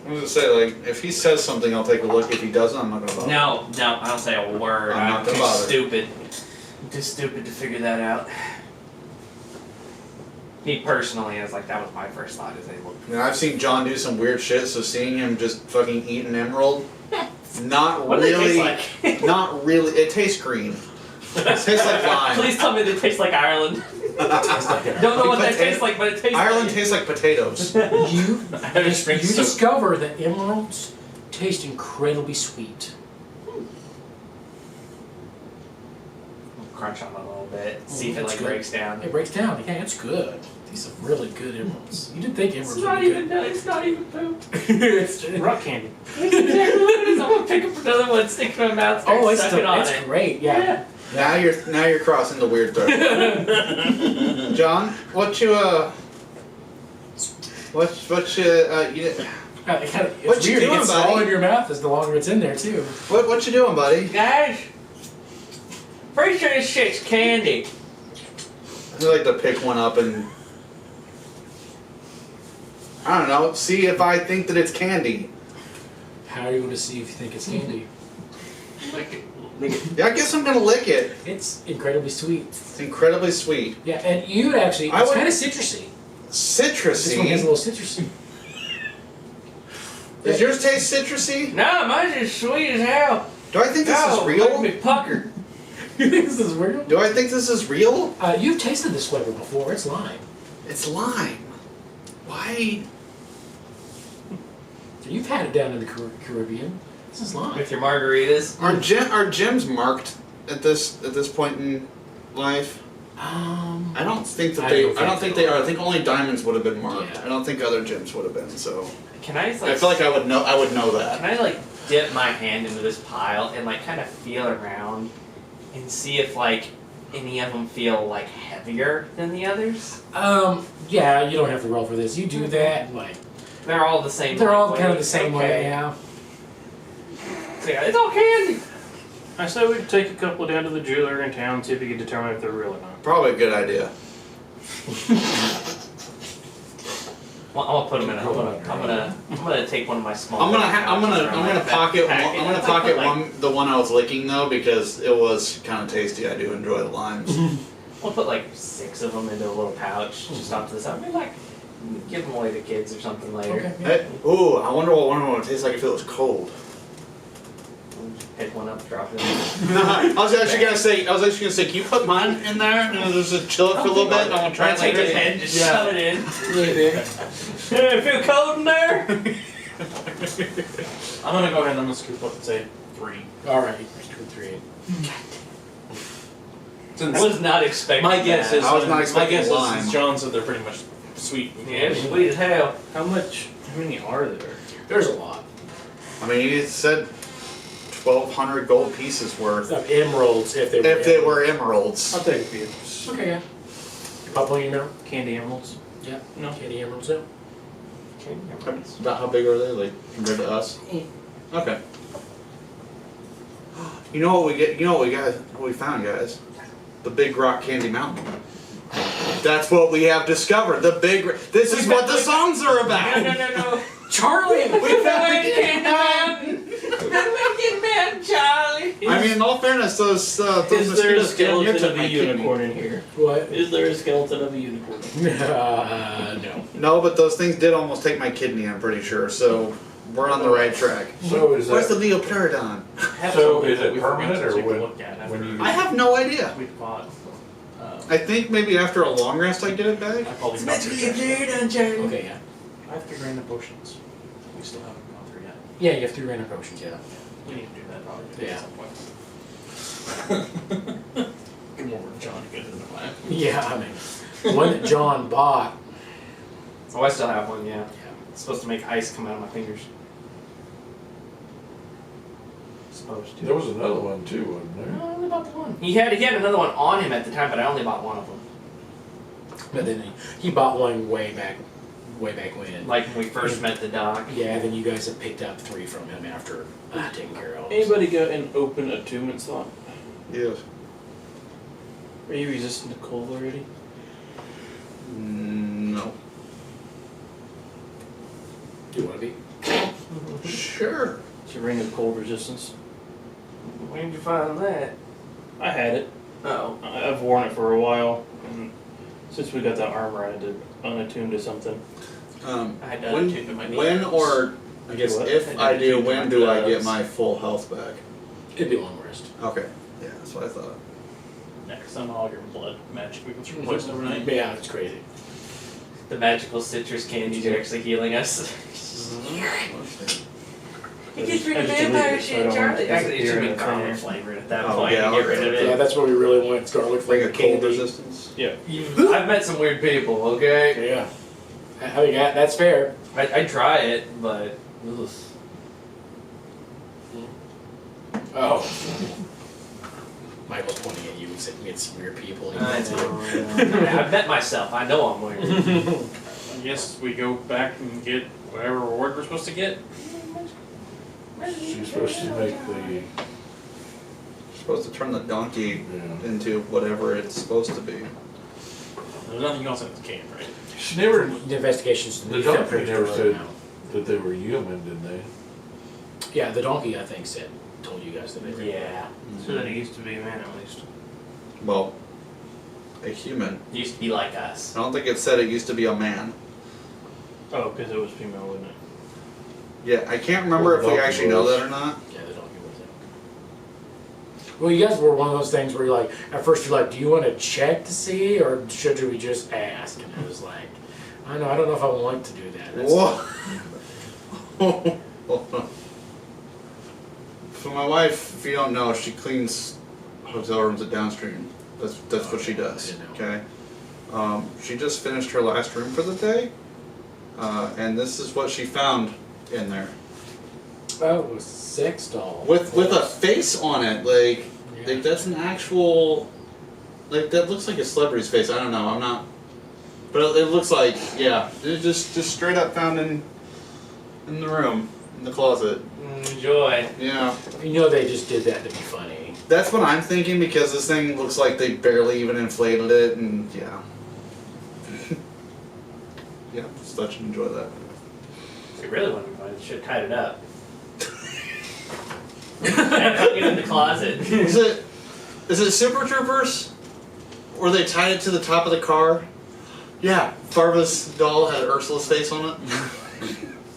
I'm gonna say, like, if he says something, I'll take a look. If he doesn't, I'm not gonna bother. No, I don't say a word. I'm not I'm gonna too bother. stupid. I'm too stupid to figure that out. Me personally, I was like, that was my first thought. Is they look. You know, I've seen John do some weird shit, so seeing him just fucking eat an emerald, not What do they really, taste like? not really. It tastes green. It tastes like lime. Please tell me they taste like Ireland. Don't know what that tastes like, but it tastes Ireland like tastes like potatoes. You I just drink soup. discover that emeralds taste incredibly sweet. Crunch on it a little bit. See if it That's like good. breaks down. It breaks down. Yeah, it's good. These are really good emeralds. You didn't think It's emeralds not would be even. It's not even poop. good. rock candy. That's exactly what it is. I'm gonna pick up another one, stick it in my mouth, start Oh, it's sucking on it's it. great. Yeah. Now you're crossing the weird thread. John, what you It's What you weird. doing, it gets all buddy? in your mouth as the longer it's in there too. what you doing, buddy? Guys, pretty sure this shit's candy. I like to pick one up and I don't know, see if I think that it's candy. How are you going to see if you think it's candy? Yeah, I guess I'm gonna lick it. It's incredibly sweet. It's incredibly sweet. Yeah, and you'd actually, I it's would- kind of citrusy. This one has a Citrusy. little citrusy. Does yours taste citrusy? No, mine's as sweet as hell. Do I think this is Look real? at me pucker. You think this is real? Do I think this is real? You've tasted this flavor before. It's lime. It's lime. Why? You've had it down in the Caribbean. This is lime. With your margaritas. Are gems marked at this point in life? I don't think that they. I don't think they are. I think only diamonds would have been marked. Yeah. I don't think other gems would have been. So Can I like? I feel like I would know. I would know Can that. I like dip my hand into this pile and like kind of feel around and see if like any of them feel like heavier than the others? Yeah, you don't have to roll for this. You do that, like They're all the same. they're all weight. kind of the same way. Okay. Yeah. So, yeah, it's all candy. I say we could take a couple down to the jeweler in town and see if we can determine if they're real or not. Probably a good idea. Well, I'm gonna put them in a. I'm gonna take one of my small. I'm gonna pouches pocket around my I'm gonna backpack. pocket Like, the one I was licking though because it was kind of tasty. I do enjoy the limes. We'll put like 6 of them into a little pouch just off to the side. Maybe like give them away to kids or something later. Okay. Yeah. Hey, ooh, I wonder what one would taste like if it was cold. Pick one up, drop it in. I was actually gonna say, can you put mine in there and just chill it for a little bit? I'm gonna try and take like his head, just Yeah. shove it in. Yeah. Feel cold in there? I'm gonna go ahead and I'm gonna scoop up and say 3. All right. 2 and 3. I was not expecting My guess that. is I was not my expecting guess lime. is John said they're pretty much sweet. Yeah, sweet as hell. How many are there? There's a lot I mean, he said 1,200 gold pieces worth of emeralds if they were. if they were emeralds. I'll take a few. Okay. Yeah. Pop on your mouth. Candy emeralds. Yeah. No. Candy emeralds. Yeah. About how big are they, like compared to us? Okay. You know what we get? You know what we found, guys? The Big Rock Candy Mountain. That's what we have discovered. The big. This is what the songs are about. No. Charlie. We found the Candy Mountain. Get mad, Charlie. I mean, in all fairness, those Is there a mosquitoes get near skeleton to of my a kidney. unicorn in here? What? Is there a skeleton of a unicorn? No. No, but those things did almost take my kidney. I'm pretty sure. So we're on the right track. so is Where's the that, Neopterodon? Have So something is that it we forgot permanent to or take a when- look at after when you- I have no idea. we bought I think maybe after a long rest I get it back. I probably about to. Okay, yeah. I have 3 random potions. We still haven't gone through yet. Yeah, you have 3 random potions, yeah. We need to do that probably Yeah. at some point. Get more with John to get it in the plan. Yeah, I mean, the one that John bought. Oh, I still have one, yeah. Yeah. It's supposed to make ice come out of my fingers. Supposed to. There was another one too, wasn't No, there? I only bought the one. He had another one on him at the time, but I only bought one of them. But then he bought one way back when. Like when we first met the doc. Yeah, then you guys have picked up 3 from him after taking care of him. Anybody go and open attunement slot? Yes. Are you resistant to cold already? No. Do you want to be? Sure. It's your ring of cold resistance. Where did you find that? I had it. Oh. I've worn it for a while, and since we got that armor, I had to unattune to something. I had to When, attune to my knee. when or I guess Do what? if I do, Attune to when my do I get gloves. my full health back? It'd be a long rest. Okay. Yeah, that's what I thought. Next time, all your blood magically gets replaced overnight. Yeah, it's crazy. The magical citrus candies are actually healing us. It gets rid of I just vampire deleted it, so I shit, don't Charlie. want it to Actually, it should disappear be in the garlic thing. flavored at that Oh, point yeah, to get rid of Yeah, it. that's what we really want. It's garlic Like a flavored cold candy. resistance? Yeah. I've met some weird people, okay? Yeah. I mean, that's fair. I try it, but. Ugh. Oh. Michael's pointing at you and said, "We had some weird people." I know. I've met myself. I know I'm weird. I guess we go back and get whatever reward we're supposed to get. She's supposed to make the, Supposed to turn the donkey yeah. into whatever it's supposed to be. There's nothing else in the game, right? She never, The investigations. The you felt doctor pretty never sure said- now. that they were human, didn't they? Yeah, the donkey I think told you guys that they were. Yeah. So that it used to be a man at least. Well, a human. Used to be like us. I don't think it said it used to be a man. Oh, because it was female, wasn't it? Yeah, I can't remember Well, if we donkey actually know was. that or not. Yeah, the donkey was there. Well, you guys were one of those things where you're like, at first you're like, do you want to check to see, or should we just ask? And it was like, I don't know if I want to do that. That's- Whoa. So my wife, if you don't know, she cleans hotel rooms at Downstream. That's what she does. I didn't Okay. She just finished her last room for the day, and this is what she found in there Oh, it was sex doll. with a face on it. Like that's an actual. Like that looks like a celebrity's face. I don't know. I'm not. But it looks like it just straight up found in the room in the closet. Enjoy. Yeah. You know they just did that to be funny. That's what I'm thinking because this thing looks like they barely even inflated it, and yeah. Yeah, just let you enjoy that. If you really want to be funny, you should have tied it up. And hung it in the closet. Is it Super Troopers? Where they tied it to the top of the car? Yeah, Farva's doll had Ursula's face on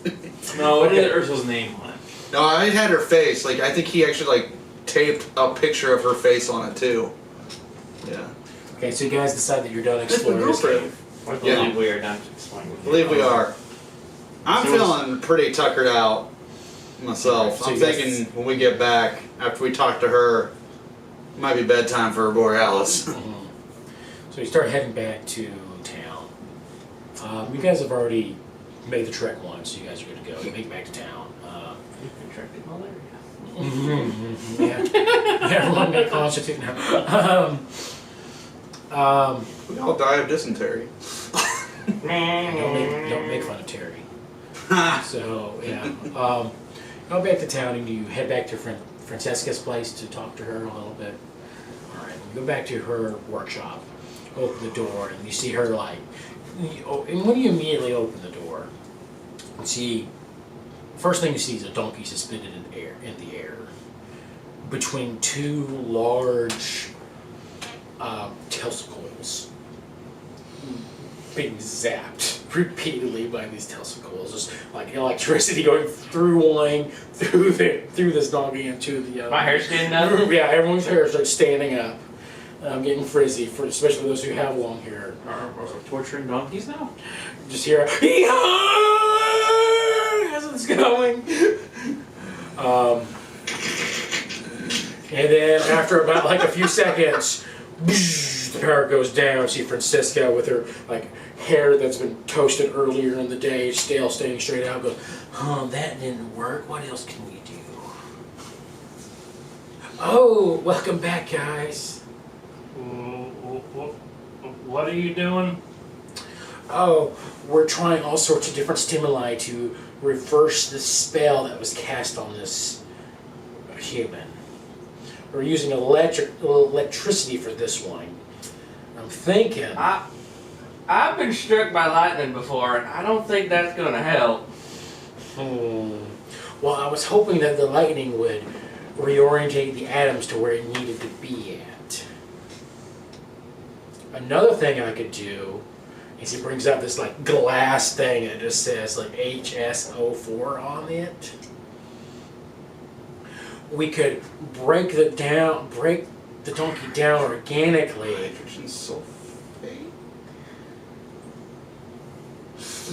it. No, it had Ursula's name on it. No, I had her face. Like I think he actually like taped a picture of her face on it too. Yeah. Okay, so you guys decide that you're done That's my exploring this girlfriend. cave. I believe we are not explaining. I believe we are. I'm So it's- feeling pretty tuckered out myself. So I'm you guys- thinking when we get back, after we talk to her, it might be bedtime for Borealis. So you start heading back to town. You guys have already made the trek once, so you guys are good to go. You make it back to town. You contracted malaria. Yeah, everyone make constitute now. We all die of dysentery. Don't make fun of Terry. So yeah, go back to town and you head back to Francesca's place to talk to her a little bit. All right, you go back to her workshop, open the door, and you see her like. And when you immediately open the door, you see. First thing you see is a donkey suspended in the air between 2 large testicles, being zapped repeatedly by these testicles. Just like electricity going through one, through this donkey into the other. My hair's standing up. Yeah, everyone's hair is like standing up. I'm getting frizzy, for especially those who have long hair. Are we torturing donkeys now? Just hear "Hee-haw!" as it's going. And then after about like a few seconds, the power goes down. See Francisca with her like hair that's been toasted earlier in the day, stale, staying straight out. Goes, that didn't work. What else can we do? Oh, welcome back, guys. What are you doing? Oh, we're trying all sorts of different stimuli to reverse the spell that was cast on this human. We're using electricity for this one. I'm thinking. I've been struck by lightning before, and I don't think that's gonna help. Well, I was hoping that the lightning would reorientate the atoms to where it needed to be at. Another thing I could do is he brings up this like glass thing and it just says like HSO4 on it. We could break the donkey down organically. Hydrogen sulfate.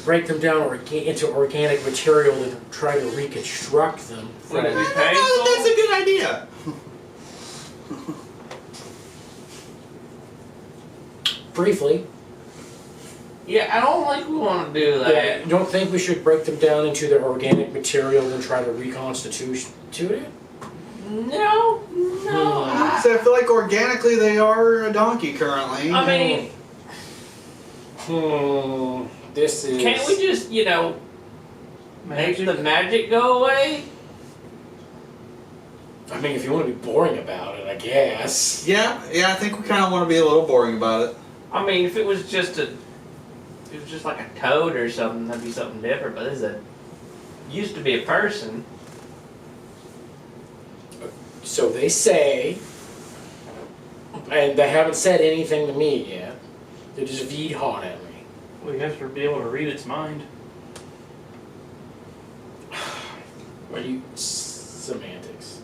Break them down into organic material and try to reconstruct them. Would it be I don't know painful? that that's a good idea. Briefly. Yeah, I don't think we want to do that. You don't think we should break them down into their organic material and try to reconstitute it? No. So I feel like organically they are a donkey currently. I mean, This is. can't we just, make the magic go away? I mean, if you want to be boring about it, I guess. Yeah, I think we kind of want to be a little boring about it. I mean, if it was just like a toad or something, that'd be something different. But this used to be a person. So they say, and they haven't said anything to me yet. They just V'd hot at me. We have to be able to read its mind. Are you semantics?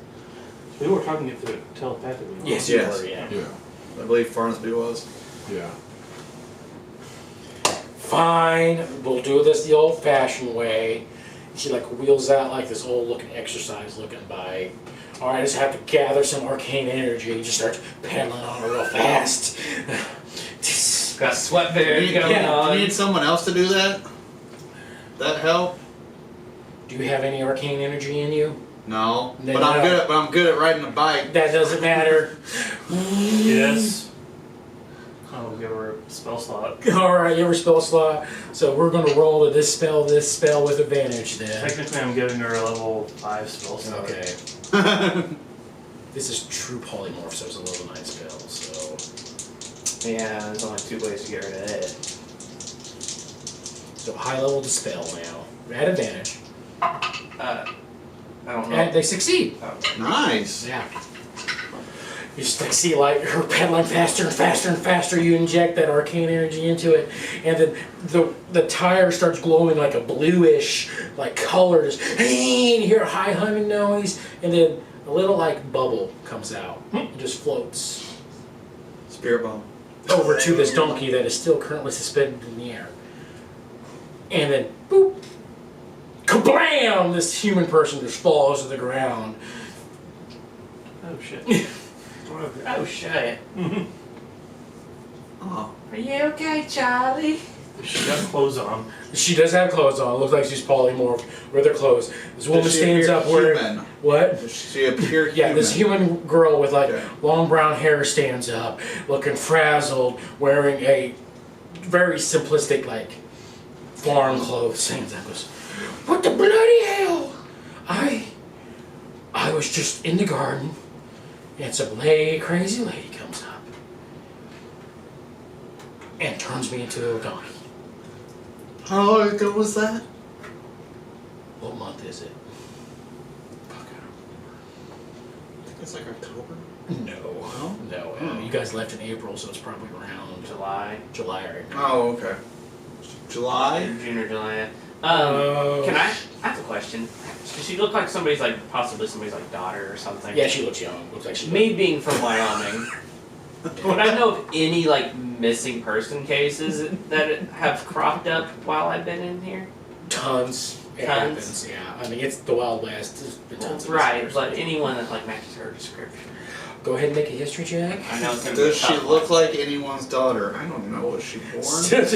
We were talking it through telepathically. Yes, Yes. you were, yeah. Yeah, I believe Farnsby was. yeah. Fine, we'll do this the old-fashioned way. She like wheels out like this old-looking exercise-looking bike. All right, I just have to gather some arcane energy. Just start pedaling on it real fast. Got sweat beard going Yeah, Do on. you need someone else to do that? That help? Do you have any arcane energy in you? No. No, But I'm no. good at riding a bike. That doesn't matter. Yes. I'll give her a spell slot. All right, you have a spell slot. So we're going to roll to this spell with advantage then. Technically, I'm giving her a level 5 spell slot. Okay. This is true polymorph, so it's a level 9 spell. So Yeah, there's only 2 ways to get rid of it. high level dispel now at advantage, I don't know. and they succeed. Nice. Yeah. You just like see like her pedaling faster and faster and faster. You inject that arcane energy into it, and then the tire starts glowing like a bluish like color. Just hey, and you hear a high humming noise, and then a little like bubble comes out and just floats Spirit bomb. over to this donkey that is still currently suspended in the air. And then boop, kablam! This human person just falls to the ground. Oh shit. Oh shit. Oh. Are you okay, Charlie? She got clothes on. She does have clothes on. It looks like she's polymorphed with her clothes. This woman Does she stands appear up wearing human? what? Does she appear Yeah, human? this human girl with like Okay. long brown hair stands up, looking frazzled, wearing a very simplistic like farm clothes. Stands up, goes, "What the bloody hell? I was just in the garden, and some crazy lady comes up and turns me into a donkey. How long ago was that? What month is it? It's like October. No. You guys left in April, so it's probably around July. Right now. Oh, okay. July? June or July. Oh. Can I have a question? Does she look like somebody's like possibly somebody's like daughter or something? Yeah, she looks young. Looks like she. Me being from Wyoming, Would I know of any like missing person cases that have cropped up while I've been in here? Tons. It Tons? happens, yeah. I mean, it's the Wild West. There's been tons of Right, missing but persons. anyone that like matches her description. Go ahead and make a history check. I know it's gonna be Does a she tough look one. like anyone's daughter? I don't know. Was she born? She's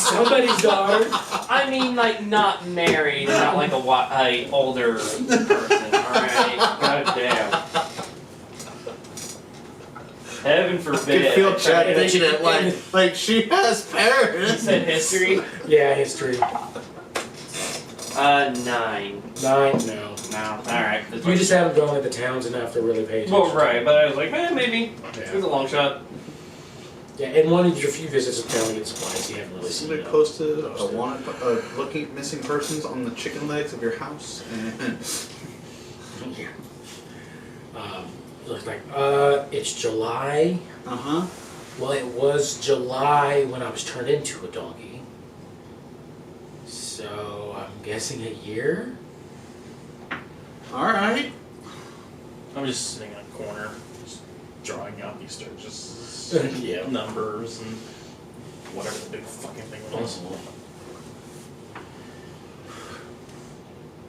somebody's daughter. I mean, like not married, not like a older person. All right. God damn. Heaven I forbid. could feel I tried Chad to- thinking it like she has You parents. said history. Yeah, history. 9. 9, no. No. All right. You just haven't gone to the towns enough to really pay attention. Well, right, but I was like, maybe. It was Yeah. a long shot. Yeah, in one of your few visits to town to get supplies, you haven't really seen Somebody it. posted a wanted looking at missing persons on the chicken legs of your house. And Yeah. Looks like, it's July. uh-huh. Well, it was July when I was turned into a donkey. So, I'm guessing a year? Alright. I'm just sitting in a corner, just drawing out these just Yeah. numbers and whatever the big fucking thing was.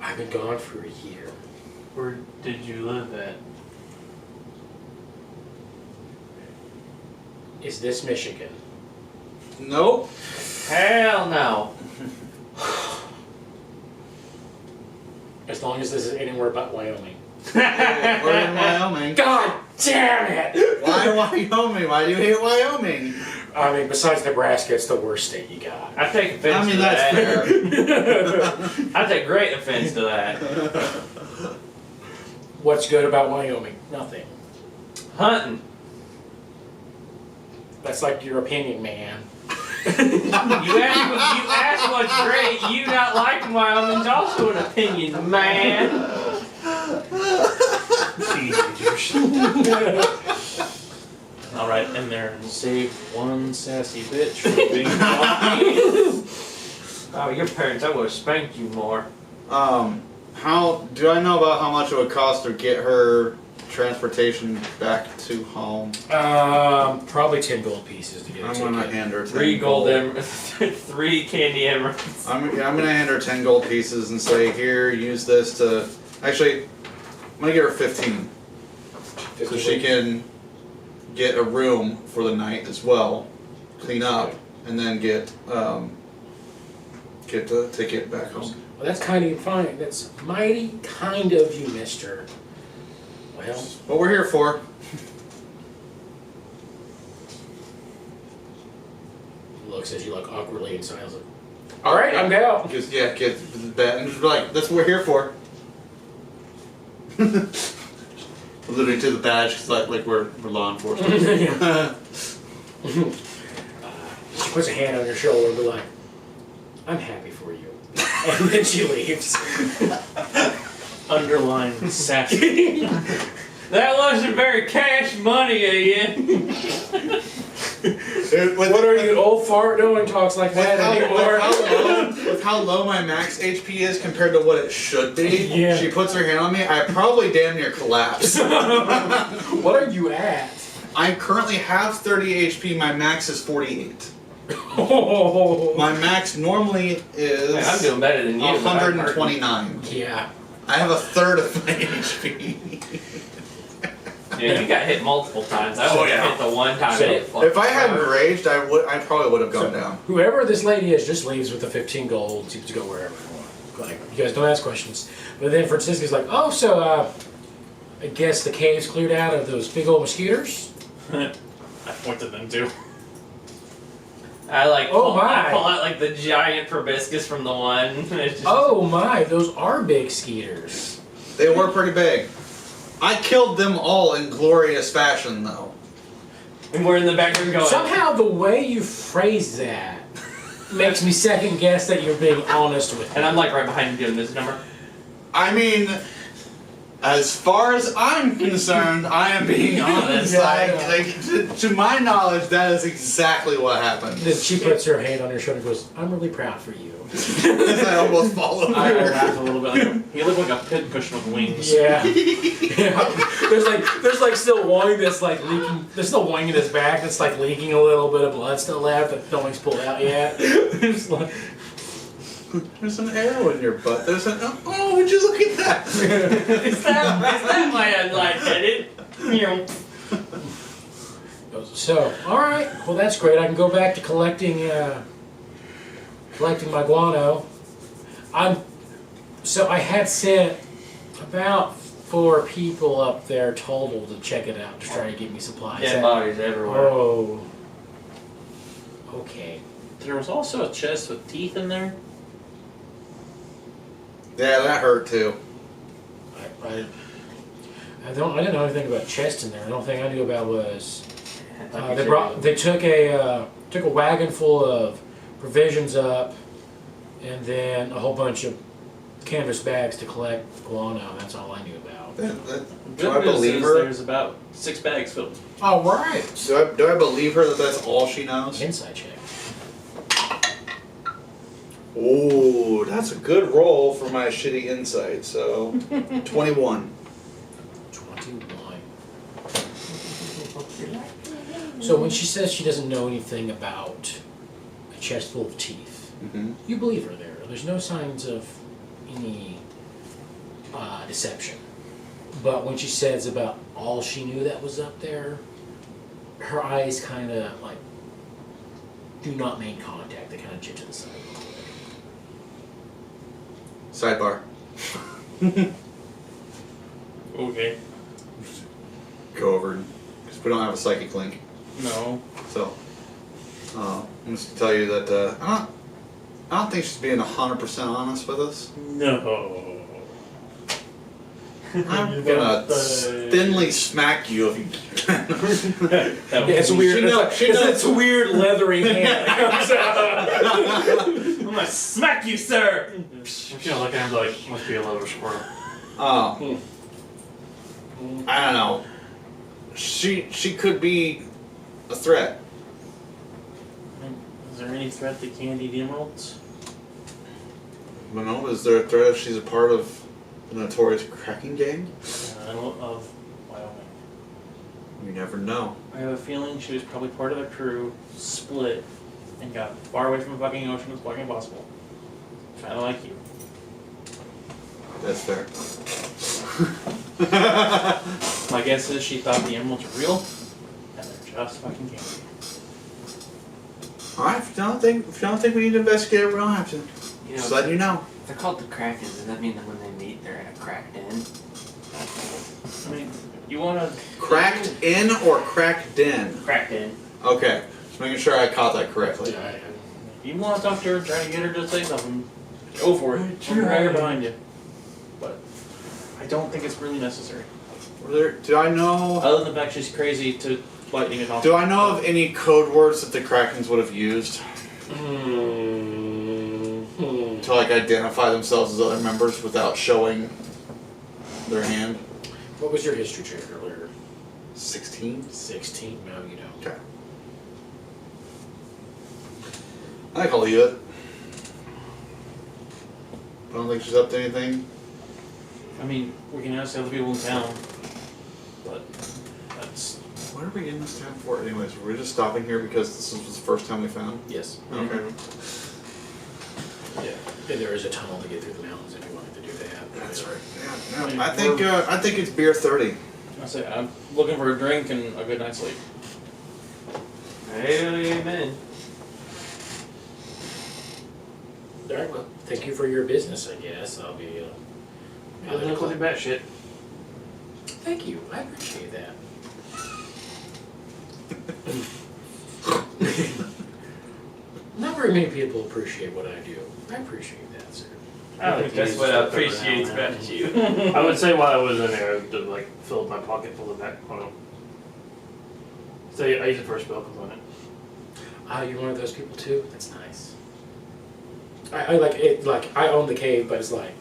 I've been gone for a year. Where did you live at? Is this Michigan? Nope. Hell no. As long as this is anywhere but Wyoming. We're in Wyoming. God damn it! Why Wyoming? Why do you hate Wyoming? I mean, besides Nebraska, it's the worst state you got. I take offense I mean, to that's that. fair. I take great offense to that. What's good about Wyoming? Nothing. Hunting. That's like your opinion, man. You asked what's great. You not liking Wyoming's also an opinion, man. Teenagers. I'll write in there and save one sassy bitch from being Oh, your parents, I would have spanked you more. How do I know about how much it would cost to get her transportation back to home? Probably 10 gold pieces to get a I'm ticket. gonna hand her 10 3 gold emeralds. 3 candy emeralds. I'm gonna hand her 10 gold pieces and say, here, use this to. Actually, I'm gonna give her 15. So she can get a room for the night as well, clean up, and then get the ticket back home. Well, that's kind of fine. That's mighty kind of you, mister. Well, What we're here for. looks as you look awkwardly and smiles. Alright, I'm down. Just get the bet and just be like, that's what we're here for. Literally to the badge, 'cause like we're law enforcement. She puts a hand on your shoulder and be like, I'm happy for you. And then she leaves. underlined sassy. That wasn't very cash money, Ian. What are you, an old fart doing talks like that anymore? With how low my max HP is compared to what it should be, Yeah. she puts her hand on me, I probably damn near collapse. What are you at? I currently have 30 HP, my max is 48. Oh, My max normally is Man, I'm doing better than you. 129. yeah. I have a third of my HP. Yeah, you got hit multiple times. I would have hit the one time. So, and it fucking If I hadn't hurt. raged, I probably would have gone down. Whoever this lady is just leaves with the 15 gold to go wherever. Like, you guys don't ask questions. But then Francisca's like, oh, so, I guess the cave's cleared out of those big old mosquitoes? I pointed them too. I like Oh, pull, my. I pull out like the giant proboscis from the one. And it's just, Oh my, those are big skeeters. They were pretty big. I killed them all in glorious fashion, though. and we're in the background going. Somehow the way you phrase that makes me second guess that you're being honest with me. And I'm like right behind you doing this number. I mean, As far as I'm concerned, I am being honest. To my knowledge, that is exactly what happened. Then she puts her hand on your shoulder and goes, I'm really proud for you. I almost fall over. I laugh a little bit. He looked like a pincushion with wings. Yeah. There's like still wine that's like leaking. There's still wine in his back that's like leaking a little bit of blood still left that nothing's pulled out yet. It's like, there's an arrow in your butt. There's an oh, would you look at that? Is that why I lightheaded? so, all right. Well, that's great. I can go back to collecting my guano. I had sent about 4 people up there total to check it out to try to get me supplies. Dead bodies everywhere. Oh. Okay. There was also a chest with teeth in there. Yeah, that hurt too. I didn't know anything about chest in there. The only thing I knew about was they took a wagon full of provisions up, and then a whole bunch of canvas bags to collect guano. That's all I knew about. Do Good I news believe is her? There's about 6 bags filled. All right. Do I believe her that that's all she knows? Inside check. Oh, that's a good roll for my shitty insight. So, 21. 21. So when she says she doesn't know anything about a chest full of teeth, Mm-hmm. you believe her there. There's no signs of any deception. But when she says about all she knew that was up there, her eyes kind of like do not make contact. They kind of jit to the side. Sidebar. Okay. Go over because we don't have a psychic link. No. So, I'm just gonna tell you that I don't think she's being 100% honest with us. No. I'm gonna thinly smack you if you can. It's weird. It's a weird leathery hand. I'm gonna smack you, sir! I'm gonna look at him like, must be a lover squirrel. I don't know. She could be a threat. Is there any threat to candied emeralds? I don't know. Is there a threat if she's a part of the notorious cracking gang? Of Wyoming. You never know. I have a feeling she was probably part of the crew, split, and got far away from the fucking ocean as fucking possible. Kind of like you. That's fair. My guess is she thought the emeralds were real, and they're just fucking candy. Alright, if you don't think we need to investigate it, we don't have to. You Just know, letting you know. if they're called the Krakens, does that mean that when they meet, they're in a cracked in? I mean, you wanna... Cracked in or cracked in? Cracked in. Okay, just making sure I caught that correctly. If you wanna talk to her, try to get her to say something, go for it. I'll drag her behind you. But I don't think it's really necessary. Do I know? Other than the fact she's crazy to lightning and all. Do I know of any code words that the Krakens would have used to like identify themselves as other members without showing their hand? What was your history check earlier? 16. 16? No, you don't. Okay. I think I'll leave it. I don't think she's up to anything. I mean, we can ask the other people in town, but that's... What are we in this town for anyways? Were we just stopping here because this was the first time we found? Yes. Okay. Yeah. And there is a tunnel to get through the mountains if you wanted to do that. That's right. Yeah. I think it's beer 30. I say, I'm looking for a drink and a good night's sleep. Amen. All right, well, thank you for your business, I guess. I'll be... Good luck with your bat shit. Thank you. I appreciate that. Not very many people appreciate what I do. I appreciate that, sir. I think That's what I appreciate about you. I would say while I was in there, I just, like filled my pocket full of that. I don't know. So I use it for a spell component. You're one of those people too? That's nice. I like it. Like I own the cave, but it's like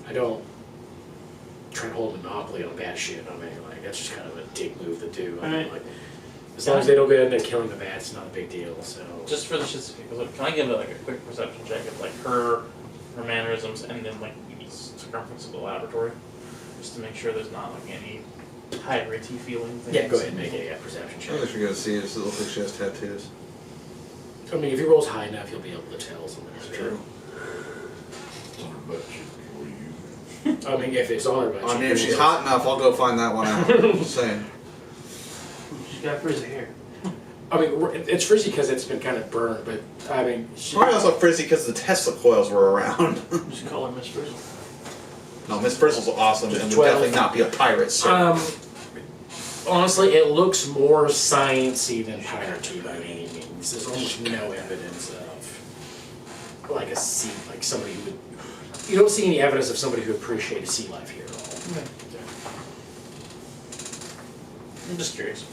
I don't trying to hold a monopoly on bad shit. I mean, like, that's just kind of a dick move to do. I mean, Right. like, as long as they don't get into killing the bad, it's not a big deal, so. Just for the shits and giggles, can I give it like a quick perception check of like her mannerisms, and then like the circumference of the laboratory, just to make sure there's not like any piracy feeling things. Yeah, go ahead and make a perception I check. don't think you're gonna see it. It looks like she has tattoos. I mean, if he rolls high enough, you'll be able to tell something. True. It's on her butt cheek for you. I mean, if it's on her, but I mean, if she's hot enough, I'll go find that one out. Just saying. She's got frizzy hair. I mean, it's frizzy because it's been kind of burned, but I mean, she, Probably also frizzy because the Tesla coils were around. Just call her Miss Frizzle. No, Miss Frizzle's awesome Just and would 12. definitely not be a pirate, sir. honestly, it looks more sciencey than piratey by any means. There's almost no evidence of like a sea, like somebody who would. You don't see any evidence of somebody who appreciated sea life here at all. I'm just curious.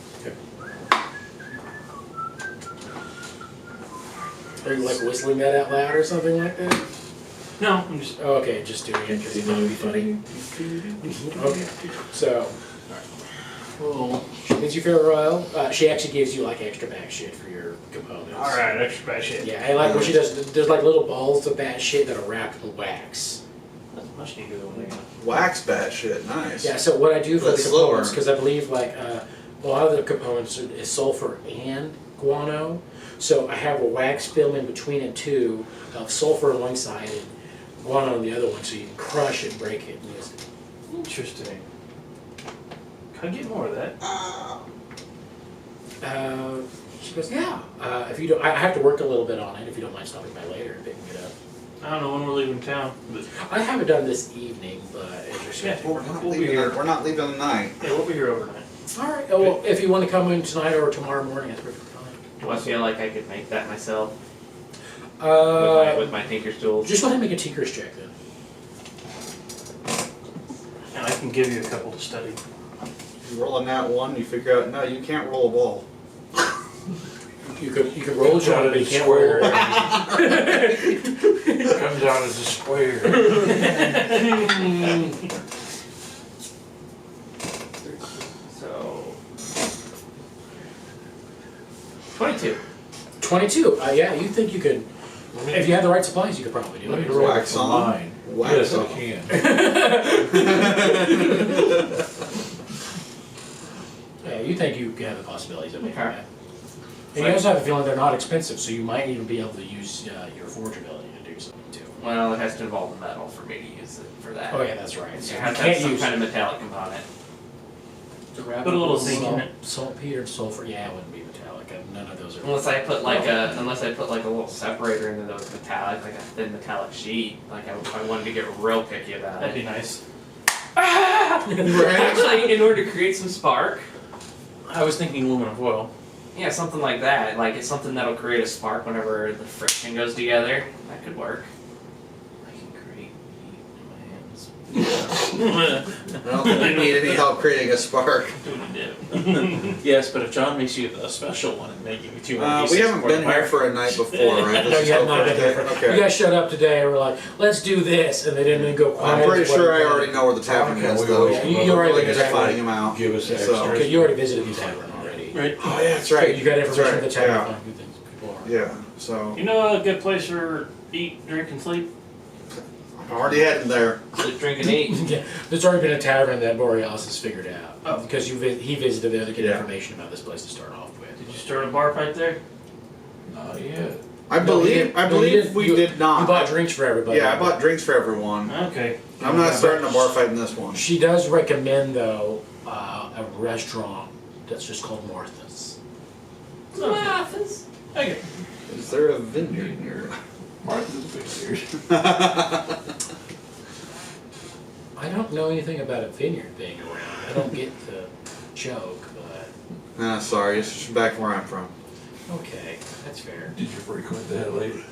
Are you like whistling that out loud or something like that? No, I'm just. Oh, okay, just doing it because you thought it'd be funny. Okay, so Oh. she means you feel royal. She actually gives you like extra bat shit for your components. All right, extra bad shit. Yeah, and like what she does, there's like little balls of bat shit that are wrapped in wax. That's much needed over there. Wax bat shit, nice. Yeah, so what I do for the That's slower. components, because I believe like a lot of the components is sulfur and guano, so I have a wax film in between it too of sulfur on one side and guano on the other one, so you can crush it, break it, and use it. Interesting. Can I get more of that? She goes, yeah. If you don't, I have to work a little bit on it. If you don't mind stopping by later and picking it up. I don't know when we're leaving town, but I have it done this evening, but if you're Yeah. Well, We'll be here. we're not leaving tonight. yeah, we'll be here overnight. all right. Oh, well, if you want to come in tonight or tomorrow morning, that's perfectly fine. Do I feel like I could make that myself with my tinker's tools? Just go ahead and make a tinker's check then. And I can give you a couple to study. You roll on that one, you figure out, no, you can't roll a ball. You could roll a shot, but you can't roll. Comes out as a square. So 22. 22. Yeah, you think you could? If you had the right supplies, you could probably do Let me it. roll Wax for on. mine. Wax Yes, on. I can. Yeah, you think you have the possibilities of making Okay. that. And you also have a feeling they're not expensive, so you might even be able to use your forge ability to do something too. Well, it has to involve the metal for me to use it for that. Oh yeah, that's right. So It you has to have can't some use kind of metallic component. Put a little zinc in it. Saltpeter and sulfur. Yeah, it wouldn't be metallic. None of those are. Unless I put like a little separator into those metallic, like a thin metallic sheet. Like I wanted to get real picky about That'd it. be nice. Actually, in order to create some spark, I was thinking aluminum foil. yeah, something like that. Like it's something that'll create a spark whenever the friction goes together. That could work. I can create heat in my hands. I don't think you need any help creating a spark. Yes, but if John makes you a special one and making you 200 We haven't been here for a night before, right? No, This is you have our not been first here day? for- Okay. You guys showed up today and were like, let's do this, and they didn't even go quiet. I'm pretty sure I already know where the tavern Okay, is, we though. already- you already Like, know just exactly. finding him out. Give us So- extra. Okay, you already visited the tavern already. Right. Oh, yeah, that's right. You got information That's from the right. tavern. Yeah. on who things people are. Yeah, so You know a good place for eat, drink, and sleep? I'm already heading there. Sleep, drink, and eat. Yeah, there's already been a tavern that Borealis has figured out. Oh. Because he visited there to get Yeah. information about this place to start off with. Did you start a bar fight there? Not yet. I No, he believe didn't- I no, he believe didn't. we You- did not. You bought drinks for everybody. Yeah, I bought drinks for everyone. Okay. I'm not starting a bar fight in this one. She does recommend, though, a restaurant that's just called Martha's. Martha's. Okay. Is there a vineyard here? Martha's Vineyard. I don't know anything about a vineyard being around. I don't get the joke, but Sorry, it's just back where I'm from. okay, that's fair. Did you frequent that lady?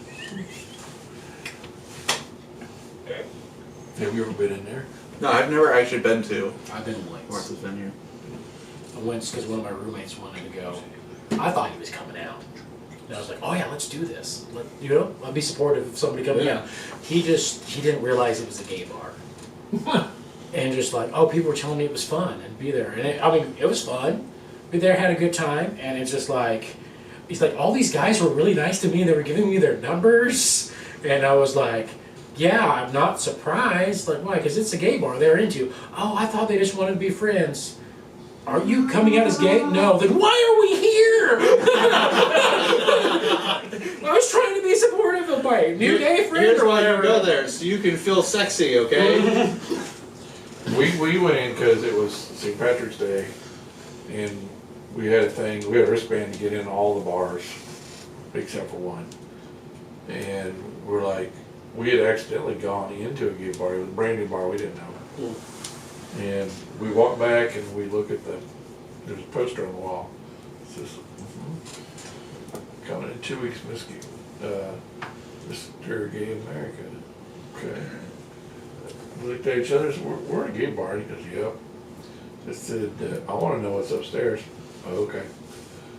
Have you ever been in there? No, I've never actually been to I've been once. Martha's Vineyard. I went because one of my roommates wanted to go. I thought he was coming out. And I was like, oh yeah, let's do this. I'll be supportive of somebody coming Yeah. out. He didn't realize it was a gay bar. and just like, oh, people were telling me it was fun and be there, and it was fun. Be there, had a good time, and it's just like, he's like, all these guys were really nice to me, and they were giving me their numbers, and I was like, yeah, I'm not surprised. Like, why? Because it's a gay bar they're into. Oh, I thought they just wanted to be friends. Are you coming out as gay? No. Then why are we here? I was trying to be supportive of my new gay friend. Here's or why you whatever. go there, so you can feel sexy, okay? We went in because it was St. Patrick's Day, and we had a thing, we had a wristband to get in all the bars, except for one. And we're like, we had accidentally gone into a gay bar, it was a brand new bar, we didn't know. And we walked back and we look at there's a poster on the wall. It says, coming in 2 weeks, Mr. Gay America. Okay. We looked at each other, and said, we're in a gay bar. And he goes, yep. I said, I want to know what's upstairs. Oh, okay.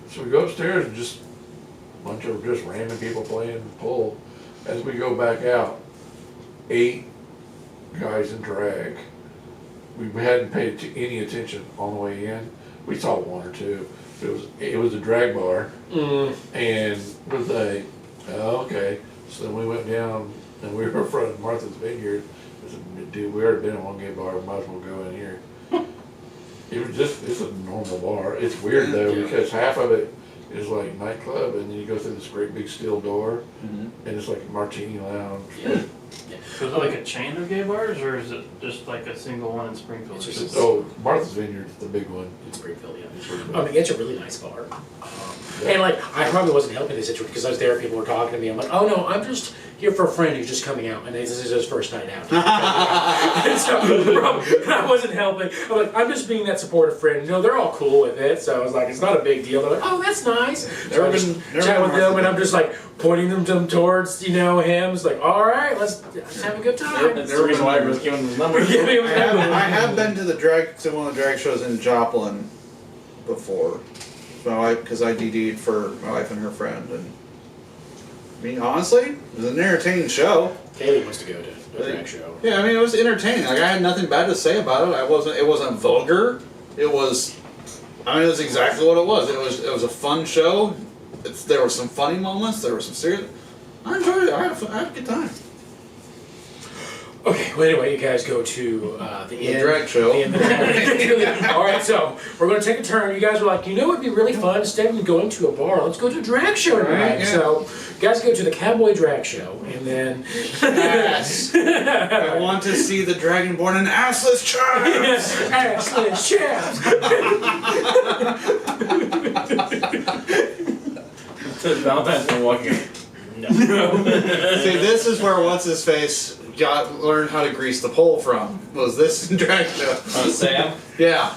So we go upstairs and just a bunch of just random people playing pool. As we go back out, 8 guys in drag. We hadn't paid any attention on the way in. We saw 1 or 2. It was a drag bar, and was like, oh, okay. So then we went down, and we were in front of Martha's Vineyard. I said, dude, we already been in one gay bar. We might as well go in here. It's a normal bar. It's weird though because half of it is like nightclub, and then you go through this great big steel door, and it's like a martini lounge. Yeah. So is it like a chain of gay bars, or is it just like a single one in Springfield? It's just- Oh, Martha's Vineyard's the big one. In Springfield, yeah. It's really big. I mean, it's a really nice bar. And like, I probably wasn't helping the situation because I was there, people were talking to me. I'm like, oh no, I'm just here for a friend who's just coming out, and this is his first night out. And so I wasn't helping. I'm like, I'm just being that supportive friend. You know, they're all cool with it, so I was like, it's not a big deal. They're like, oh, that's nice. So I just chat with them, and I'm just like pointing them towards, you know, him. It's like, all right, let's have a good time. That's the reason why I was giving him the number. Give me a number. I have been to one of the drag shows in Joplin before. Because I DD'd for my wife and her friend, and I mean, honestly, it was an entertaining show. Kaylee wants to go to a drag show. Yeah, I mean, it was entertaining. Like, I had nothing bad to say about it. It wasn't vulgar. It was exactly what it was. It was a fun show. There were some funny moments. There were some serious. I enjoyed it. I had a good time. Okay, well anyway, you guys go to the inn. drag show. Alright, so we're going to take a turn. You guys were like, you know what would be really fun? Instead of going to a bar, let's go to a drag show tonight. Right, yeah. So you guys go to the Cowboy Drag Show, and then... Yes. I want to see the Dragonborn and assless chaps. Assless chaps! Valentine's been walking. No. See, this is where what's-his-face learned how to grease the pole from. Was this drag show? Sam? Yeah.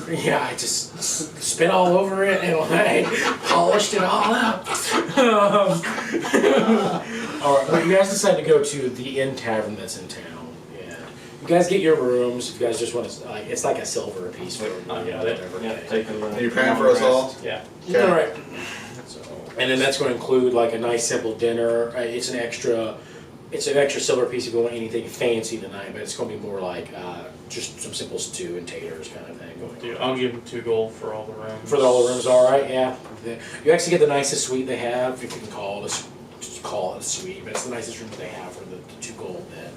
Yeah, I just spit all over it and I polished it all up. Alright, well, you guys decide to go to the inn tavern that's in town. Yeah. You guys get your rooms if you guys just want to, like, it's like a silver a piece for whatever. Are you paying for us all? Yeah. Okay. Alright. And then that's going to include like a nice simple dinner. It's an extra silver piece if you want anything fancy tonight, but it's going to be more like just some simple stew and taters kind of thing going Dude, on. I'll give them 2 gold for all the rooms. For all the rooms, all right, yeah. You actually get the nicest suite they have, if you can call it a suite, but it's the nicest room that they have for the 2 gold bed.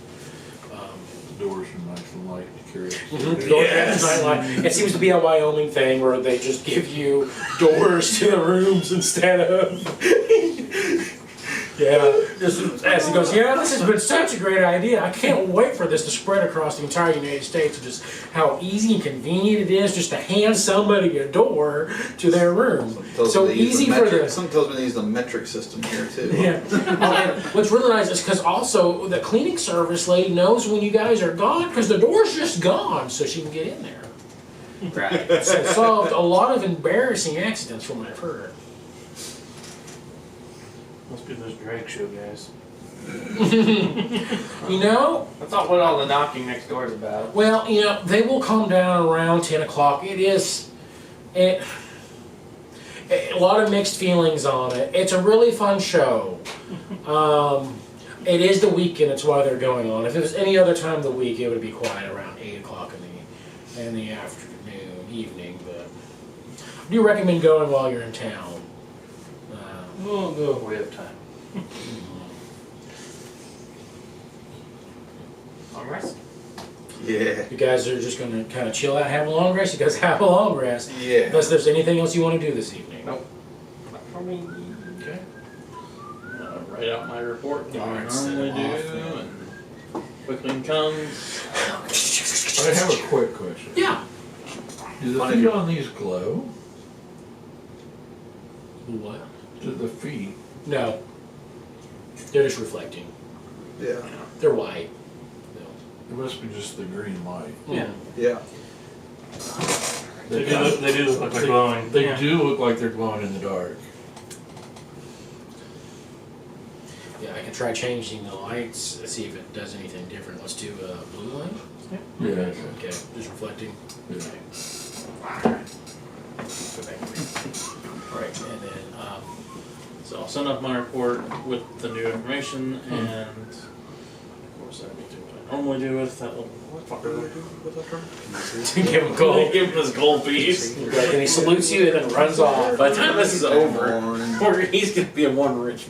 The doors are nice and light and curious. Yes. It seems to be a Wyoming thing where they just give you doors to the rooms instead of. Yeah, just as he goes, yeah, this has been such a great idea. I can't wait for this to spread across the entire United States. Just how easy and convenient it is just to hand somebody a door to their room. So easy for them. Something tells me they use the metric system here too. Yeah. And what's really nice is because also the cleaning service lady knows when you guys are gone because the door's just gone, so she can get in there. Right. So it solved a lot of embarrassing accidents from what I've heard. Must be those drag show guys. You know, That's not what all the knocking next door is about. well, you know, they will come down around 10 o'clock. A lot of mixed feelings on it. It's a really fun show. It is the weekend, it's why they're going on. If it was any other time of the week, it would be quiet around 8 o'clock in the afternoon, evening, but I do recommend going while you're in town. We'll go if we have time. Long rest? Yeah. You guys are just gonna kind of chill out, have a long rest? You guys have a long rest. Yeah. Unless there's anything else you want to do this evening. Nope. Not for me. Okay. Write out my report, what I Alright, normally set it off, do, and quickly comes. I have a quick question. Yeah. Do the feet on these glow? What? Do the feet? No. They're just reflecting. Yeah. They're white. It must be just the green light. Yeah. Yeah. They do look like they're glowing. They Yeah. do look like they're glowing in the dark. Yeah, I can try changing the lights, see if it does anything different. Let's do blue light. Yeah. Okay, just reflecting. Yeah. Okay. Go back. Right, and then So I'll send off my report with the new information, and of course I need to do what I normally do with that little fucker. give him a call. Give him his gold piece. And he salutes you and then runs off. By the time this is over, he's gonna be a one rich.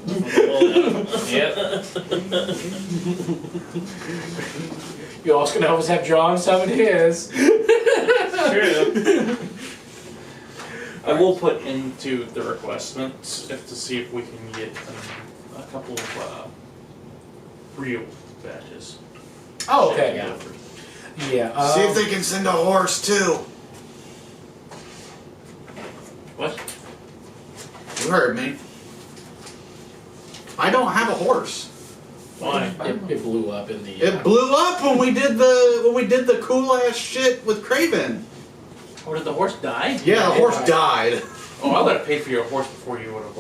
Yep. You also can always have John summon his. True. I will put into the requestments to see if we can get a couple of real badges. Oh, okay, yeah. Yeah. See if they can send a horse too. What? You heard me. I don't have a horse. Why? It blew up in the. It blew up when we did the cool ass shit with Craven. Or did the horse die? Yeah, the it horse died. died. Oh, I would have paid for your horse before you would have.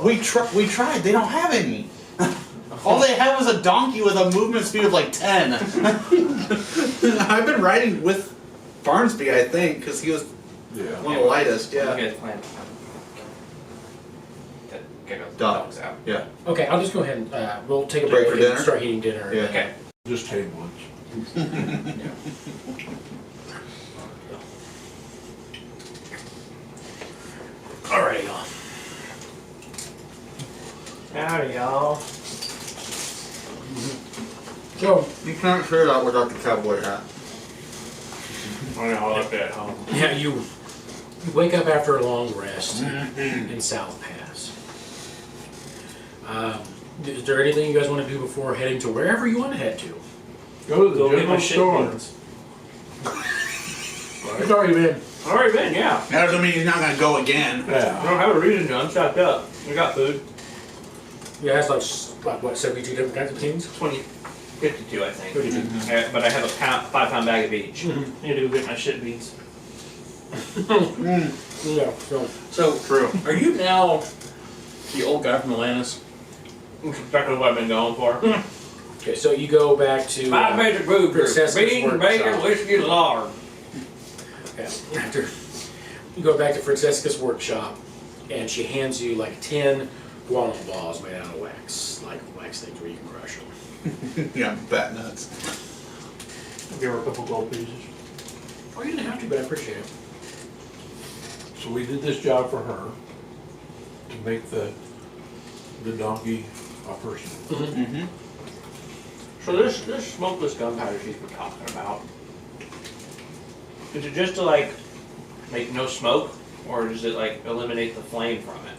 We tried. They don't have any. All they had was a donkey with a movement speed of like 10. I've been riding with Farnsby, I think, because he was Yeah. one of the lightest. You Yeah. guys plan to get the Dog. dogs out. Yeah. Okay, I'll just go ahead and we'll take a Break break for and dinner? start eating dinner. Yeah. Okay. Just take lunch. Alright, y'all. Howdy, y'all. So, You can't hear that without the cowboy hat. I know, I like that at home. yeah, you wake up after a long rest in South Pass. Is there anything you guys want to do before heading to wherever you want to head to? Go to the Go get my general shit store. beans. It's already been. Alright, Ben, yeah. That doesn't mean he's not gonna go again. I Yeah. don't have a reason to. I'm stocked up. We got food. Yeah, it's like what, 72 different kinds of beans? 52, I think. 52. But I have a 5-pound bag of each. Need to go get my shit beans. Yeah, so. So, True. are you now the old guy from Atlantis? That's exactly what I've been going for. Okay, so you go back to. 5 major food groups. Princess's Bean, workshop. bacon, whiskey, lard. Yeah, after you go back to Francesca's workshop, and she hands you like 10 guano balls made out of wax, like wax things where you can crush them. Yeah, bat nuts. Give her a couple gold pieces. Oh, you didn't have to, but I appreciate it. So we did this job for her to make the donkey a person. Mm-hmm. So this smokeless gunpowder she's been talking about, is it just to like make no smoke, or does it like eliminate the flame from it?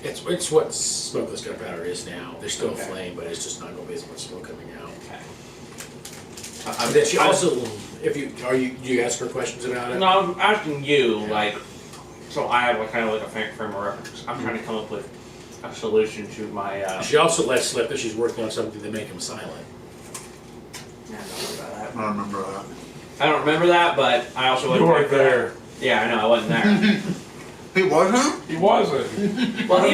It's what smokeless gunpowder is now. There's still Okay. a flame, but it's just not going to be as much smoke coming out. Okay. And then she also, do you ask her questions about it? No, I'm asking you, like, so I have like kind of like a frame of reference. I'm trying to come up with a solution to my. She also lets slip that she's working on something to make him silent. Yeah, I don't know about that. I don't remember that. I don't remember that, but I also You wasn't weren't there. Yeah, I know I wasn't there. He wasn't? He wasn't. Well, I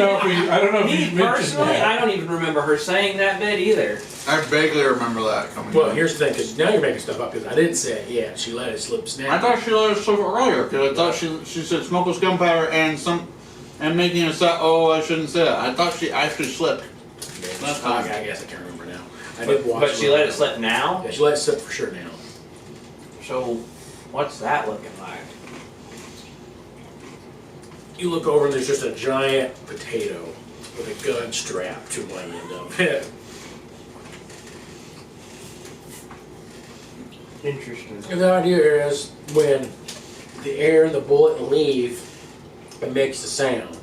don't know if me you mentioned personally, that. I don't even remember her saying that bit either. I vaguely remember that coming Well, up. here's the thing, because now you're making stuff up, because I didn't say it yet. She let it slip snap. I thought she let us slip earlier, because I thought she said smokeless gunpowder and And making a sound. Oh, I shouldn't say that. I thought she actually slipped. That's fine. I guess I can't remember now. I did watch. But she let it slip now? Yeah, she let it slip for sure now. So, what's that looking like? You look over and there's just a giant potato with a gun strapped to one end of it. Interesting. And the idea is when the air and the bullet leave, it makes the sound.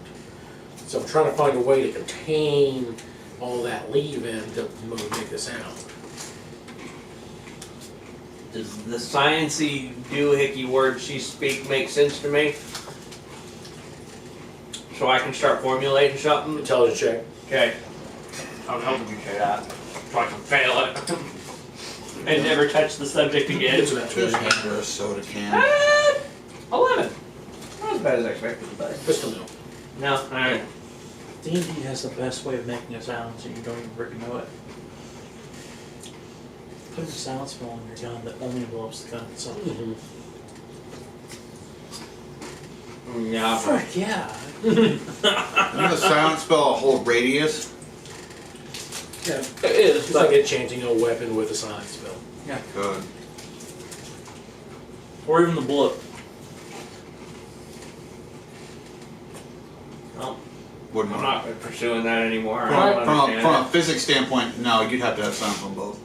So I'm trying to find a way to contain all that leaving to make the sound. Does the sciencey doohickey words she speak make sense to me? So I can start formulating something? Intelligence check. Okay. I was hoping you'd say that. So I can fail it. And never touch the subject again. It's about 20. Just under a soda can. 11. Not as bad as I expected, but. Pistol no. No, alright. D&D has the best way of making a sound so you don't even freaking know it. Put a sound spell on your gun that only envelopes the gun itself. Mm-hmm. Yeah. Frick yeah. Doesn't the sound spell a whole radius? Yeah. It is, It's but like it changing a weapon with a sonic spell. Good. or even the bullet. Well, Wouldn't I'm work. not pursuing that anymore. I From, don't from, understand from a physics standpoint, no, you'd have to have sound from both.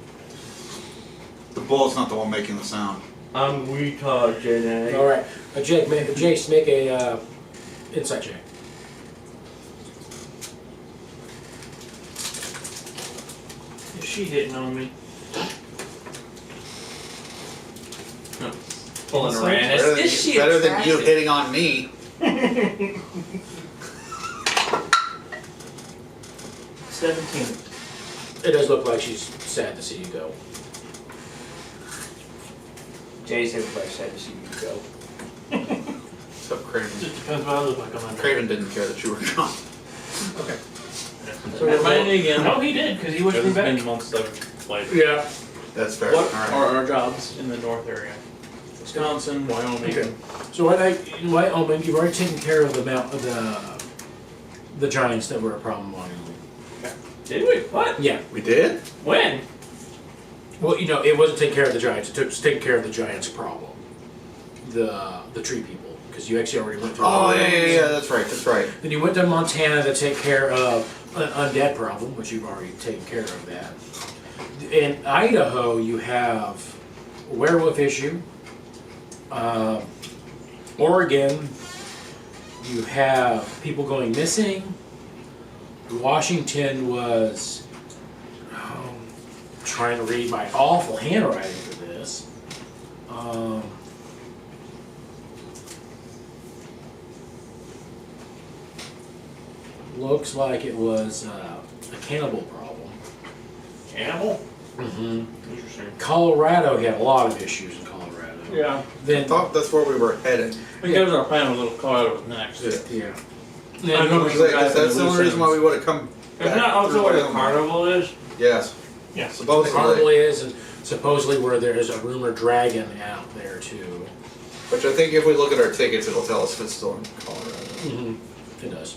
The bullet's not the one making the sound. I'm retard, Jenny. All right, Jace, make a insight check. Is she hitting on me? Pulling a Better Rannis. Better than, Is she better than you attractive? hitting on me. 17. It does look like she's sad to see you go. Jace, everybody said to see you go. Except Craven. Just depends what I look like on my Craven didn't care that you were gone. Okay. So remind me again. No, he did, because he wished me It's been back. months that I've played. Yeah. That's fair. What Alright. are our jobs in the north area? Wisconsin, Wyoming. Okay. So in Wyoming, you've already taken care of the giants that were a problem on you. Did we? What? Yeah. We did? When? Well, it wasn't taking care of the giants. It was taking care of the giants' problem. The tree people, because you actually already went through. Oh, the yeah, that's right, that's right. Then you went to Montana to take care of an undead problem, which you've already taken care of that. In Idaho, you have a werewolf issue. Oregon, you have people going missing. Washington was trying to read my awful handwriting for this. Looks like it was a cannibal problem. Cannibal? Mm-hmm. Interesting. Colorado had a lot of issues in Colorado. Yeah. I Then, thought that's where we were headed. Because our plan was little Colorado was next. yeah. I know we Because that's the only reason why we would have come back. Isn't that also through where the Wyoming. carnival is? Yes. Yeah. The Supposedly. carnival is, and supposedly where there's a rumored dragon out there too. Which I think if we look at our tickets, it'll tell us if it's still in Colorado. It does.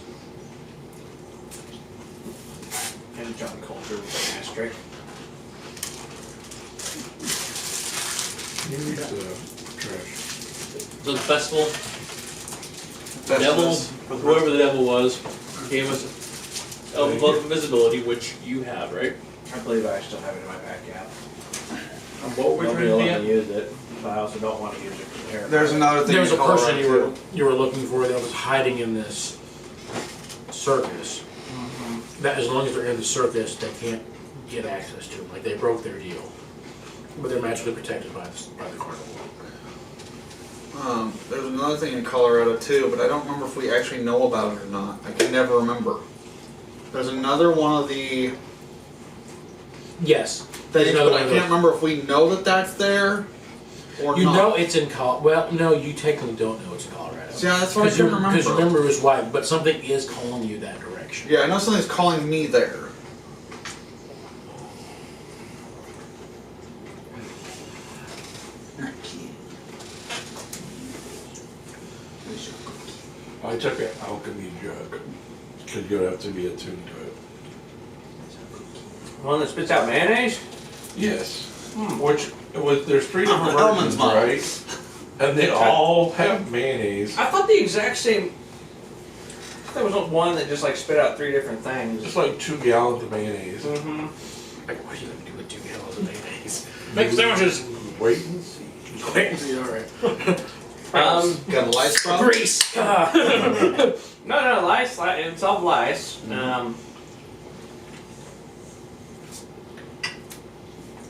And John Colter with an asterisk. Trash. So the festival, That's devil, this. whoever the devil was, gave us elbow of invisibility, which you have, right? I believe I still have it in my back, yeah. And what were we Nobody trying will to let be me use it, but I also don't want to use it for terror. There's another thing There was a in Colorado person too. you were looking for that was hiding in this circus. That as long as they're in the circus, they can't get access to them. Like they broke their deal, but they're magically protected by the carnival. There's another thing in Colorado too, but I don't remember if we actually know about it or not. I can never remember. There's another one of the Yes, things, another but one I of can't those. remember if we know that that's there or You not. know it's in Colorado. Well, no, you technically don't know it's in Colorado. Yeah, that's what I couldn't remember. Because remember it was white, but something is calling you that direction. Yeah, I know something's calling me there. I took an alchemy jug. Cause you'd have to be attuned to it. One that spits out mayonnaise? Yes. There's 3 different Hellman's versions, mom. right? And they all have mayonnaise. I thought the exact same. There was one that just like spit out 3 different things. It's like 2 gallons of mayonnaise. Mm-hmm. Like, what are you gonna do with 2 gallons of mayonnaise? Make sandwiches. Wait and see. Wait and see, alright. Got a lice problem? Grease! No, lice. It's all lice.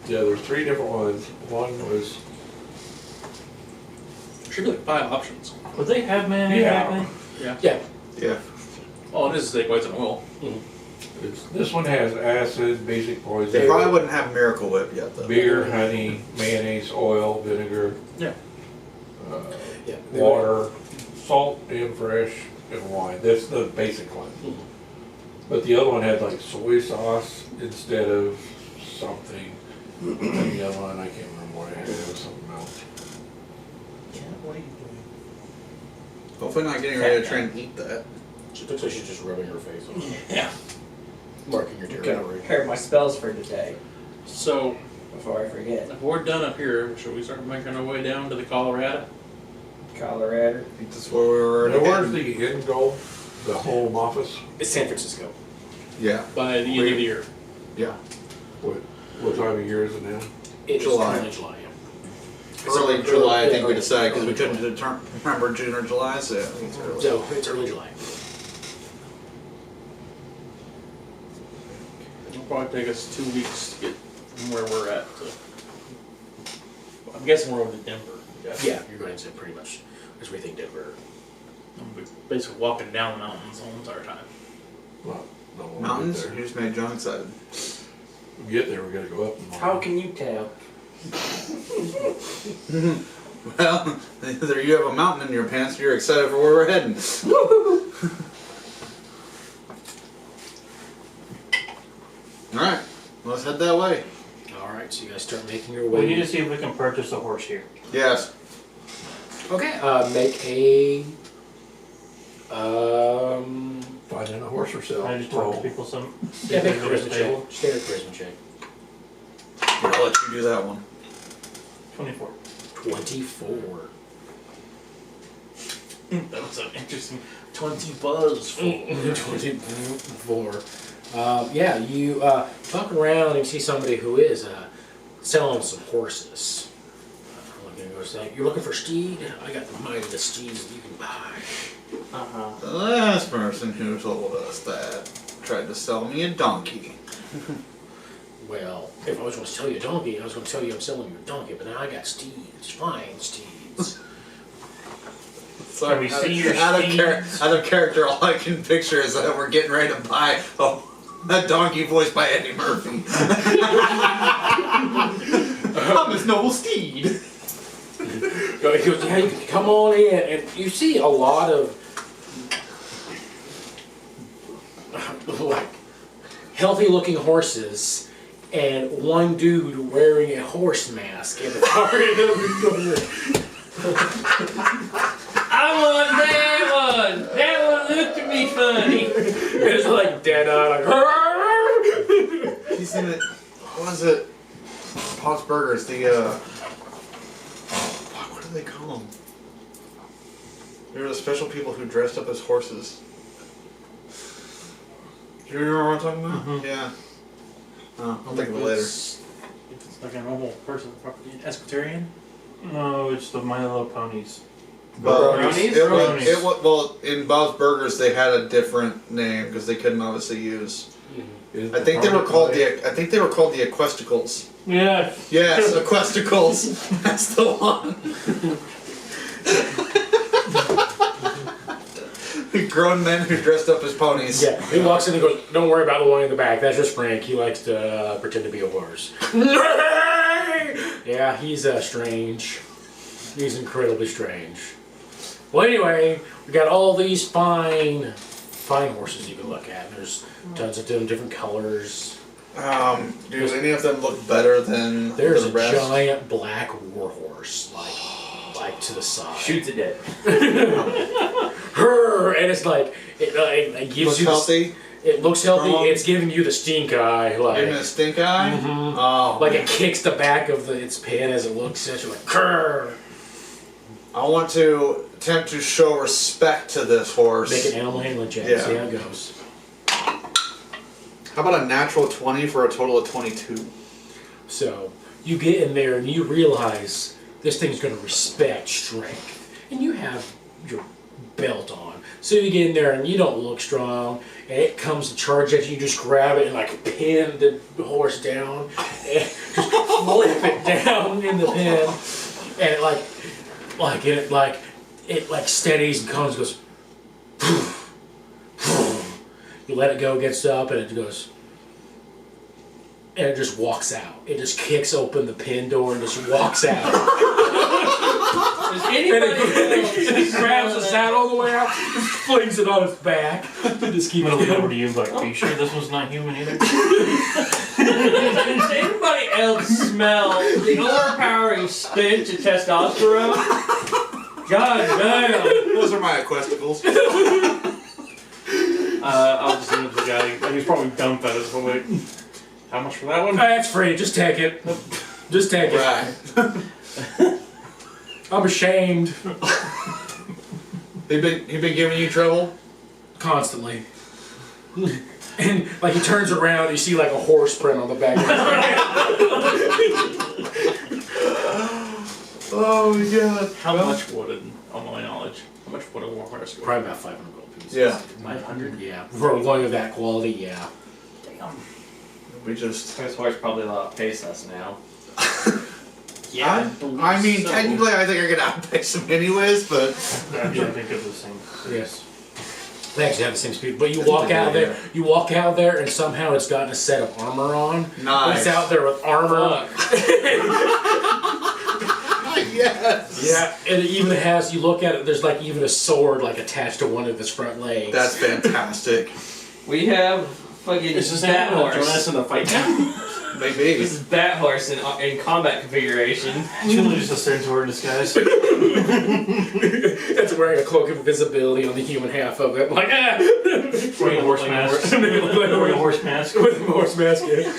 Yeah, there's 3 different ones. One was Should be like 5 options. Would they have mayonnaise back then? Yeah. Yeah. Oh, it is steak whites and oil. this one has acid, basic They poison, probably wouldn't have Miracle Whip yet, though. beer, honey, mayonnaise, oil, vinegar, Yeah. Yeah. water, salt and fresh, and wine. That's the basic one. But the other one had like soy sauce instead of something. And the other one, I can't remember what it had. It was something else. What are you doing? Hopefully not getting ready to try and eat that. She looks like she's just rubbing her face on it. Yeah. Marking your Gotta territory. prepare my spells for today So, before I forget. if we're done up here, should we start making our way down to the Colorado? Colorado. I think that's where we were. Now, where's the end goal? The home office? It's San Francisco. Yeah. By the end of the year. Yeah. What time of year is it now? It's July. currently July, yeah. Early July, I think we decided, because we couldn't remember June or July, so yeah, I think it's early. So, it's early July. It'll probably take us 2 weeks to get from where we're at to. I'm guessing we're over to Denver. Yeah, you're going to pretty much, as we think Denver. We're basically walking down the mountains the whole entire time. Well, no, when we Mountains? get You just made John excited. there. We get there, we gotta go up. And How can you tell? Well, either you have a mountain in your pants or you're excited for where we're heading. Alright, let's head that way. Alright, so you guys start making your We way. need to see if we can purchase a horse here. Yes. Okay, make a. Finding a horse or sale. I just talk to people some. Yeah, make a There's charisma table. check. Standard charisma check. I'll let you do that one. 24. 24. That was an interesting 20 buzz. 24. Yeah, you talk around and you see somebody who is selling some horses. You're looking for steed? I got the mightiest steeds that you can buy. The last person who told us that tried to sell me a donkey. Well, if I was going to sell you a donkey, I was going to tell you I'm selling you a donkey, but now I got steeds, fine steeds. Sorry, Can we see your out steeds? of character, all I can picture is that we're getting ready to buy a donkey voiced by Eddie Murphy. I'm his noble steed. He goes, yeah, you can come on in, and you see a lot of like healthy-looking horses, and one dude wearing a horse mask in the car. I want that one! That one looked at me funny! It's like dead-eyed, like. He's in it. What was it? Potts Burgers. The fuck, what do they call them? There were the special people who dressed up as horses. Do you remember what I'm talking about? Mhm. Yeah. I'll think of it later. If it's like a normal person, probably an Esquitarian. No, it's the My Little Ponies. Brownies? Well, in Bob's Burgers they had a different name because they couldn't obviously use. I think they were called the Equesticles. Yeah. Yes, Equesticles. That's the one. Grown men who dressed up as ponies. Yeah, he walks in and goes, don't worry about the one in the back, that's just Frank, he likes to pretend to be a horse. Yeah, he's strange. He's incredibly strange. Well, anyway, we got all these fine horses you can look at. There's tons of them, different colors. Do any of them look better than There's the a rest? giant black warhorse, like to the side. Shoots it dead. Her, and it's like it gives Looks you healthy. it looks healthy. Strong. It's giving you the stink eye, Giving it a like stink eye. Mhm. Oh, like it kicks the back of its pin as it looks at you, like Krr. I want to attempt to show respect to this horse. Make an animal handling check. Yeah. See how it goes. How about a natural 20 for a total of 22? So you get in there and you realize this thing's going to respect strength, and you have your belt on. So you get in there and you don't look strong, and it comes to charge at you. You just grab it and like pin the horse down, and just flip it down in the pin, and it steadies and comes, goes. You let it go, gets up, and it goes. And it just walks out. It just kicks open the pin door and just walks out. Does And anybody it grabs the saddle all the way out, just flings it on its back, and just keeps I'm gonna look over going. to you like, are you sure this one's not human either? Does anybody else smell the overpowering stench of testosterone? God damn. Those are my equesticles. I'll just leave the guy. He's probably dumped at us. Like, how much for that one? That's free. Just take it. Just take it. Right. I'm ashamed. He been giving you trouble? Constantly. And like he turns around, you see like a horse print on the back of his Oh my god. How much would, on my knowledge, how much would a warhorse go? Probably about 500 gold pieces. Yeah. 500? Yeah. For going of that quality, yeah. Damn. We just. This horse probably will outpace us now. I mean, technically, I think I could outpace him anyways, but. Actually, I think of the same. Yes. They actually have the same speed, but you walk out there. You walk out there, and somehow it's gotten a set of armor on. Nice. It's out there with armor. Yes. Yeah, and it even has. You look at it. There's like even a sword like attached to one of his front legs. That's fantastic. We have fucking Is this Bat animal join Horse. us in the fight now? Maybe. This is Bat Horse in combat configuration. Actually, just a centaur in disguise. It's wearing a cloak of invisibility on the human half of it. Like Wearing a horse mask. Wearing a horse mask. with a horse mask. Yeah.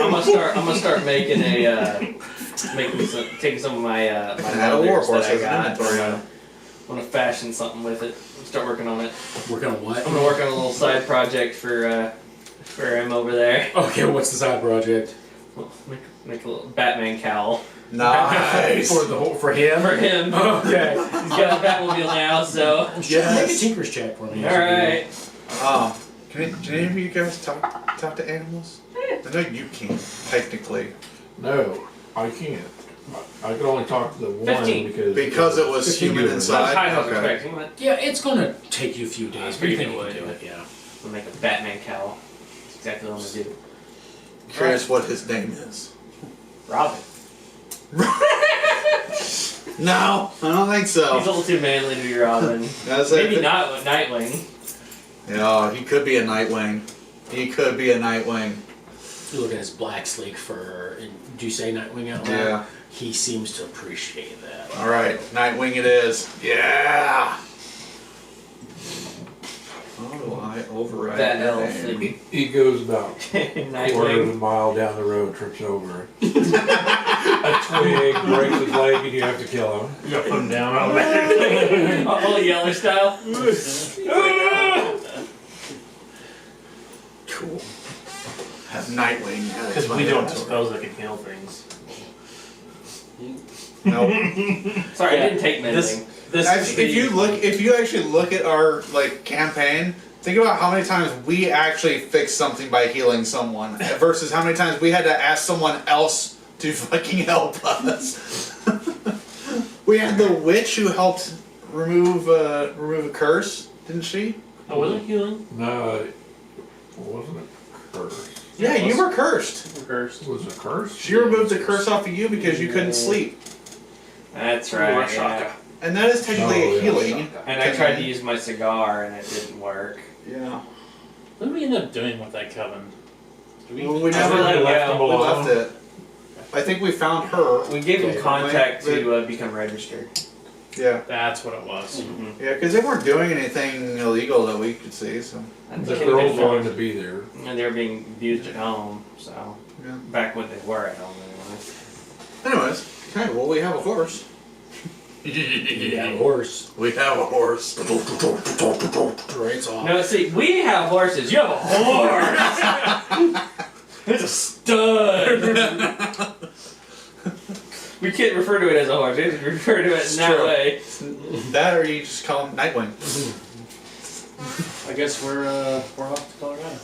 I'm gonna start making taking some of my my Had a war leathers horse that I as an got. inventory I'm item. gonna fashion something with it. Start working on it. Working on what? I'm gonna work on a little side project for him over there. Okay, what's the side project? Make a little Batman cowl Nice. For him. for him. Okay. He's got a Batmobile now, so Yeah. Make a tinker's check for me. all right. Can any of you guys talk to animals? I know you can, technically. No, I can't. I could only talk to the one 15. Because it was human That's inside? high enough Okay. expecting. But Yeah, it's gonna take you a few days. But you think you Figured can it do it? Yeah. I'm gonna make a Batman cowl. That's exactly what I'm gonna do. Curious what his name is. Robin. No, I don't think He's a so. little too manly to be Robin. That's Maybe it. not with Nightwing. Yeah, he could be a Nightwing. He could be a Nightwing. You look at his black sleek fur, and do you say Nightwing out loud? Yeah. He seems to appreciate that. Alright, Nightwing it is. Yeah! How do I override That that elf. name? He goes about quarter of a Nightwing. mile down the road, trips over it. A twig breaks his leg, and you have to kill him. You gotta put him down. Out back. All yellow style. Cool. Have Nightwing. Because we don't have spells that can heal things. Nope. Sorry, Yeah, I didn't take this- mending. This is If you actually look at our campaign, think about how many times we actually fixed something by healing someone versus how many times we had to ask someone else to fucking help us. We had the witch who helped remove a curse, didn't she? Oh, was it healing? No, it wasn't a curse. Yeah, you were cursed. Cursed. It was a curse? She removed the curse off of you because you couldn't sleep. That's Or right. Shaka. Yeah. And that is technically Oh, a yeah. healing. And I tried to use my cigar and it didn't work. Yeah. What did we end up doing with that coven? Did we? Well, we I never let it left go. him we alone. left it. I think we found her. We gave him Okay, contact but- to become registered. Yeah. That's what it was. Mm-hmm. Yeah, because they weren't doing anything illegal that we could see, so. The girls wanted to be there. And they were being abused at home, so. Yeah. Back when they were at home, anyway. Anyways, okay, well, we have a horse. Yeah, horse. We have a horse. Right off. No, see, we have horses. You have a horse. It's a stud. We can't refer to it as a horse. We have to refer to it in that true. way. That or you just call him Nightwing. I guess we're off to Colorado.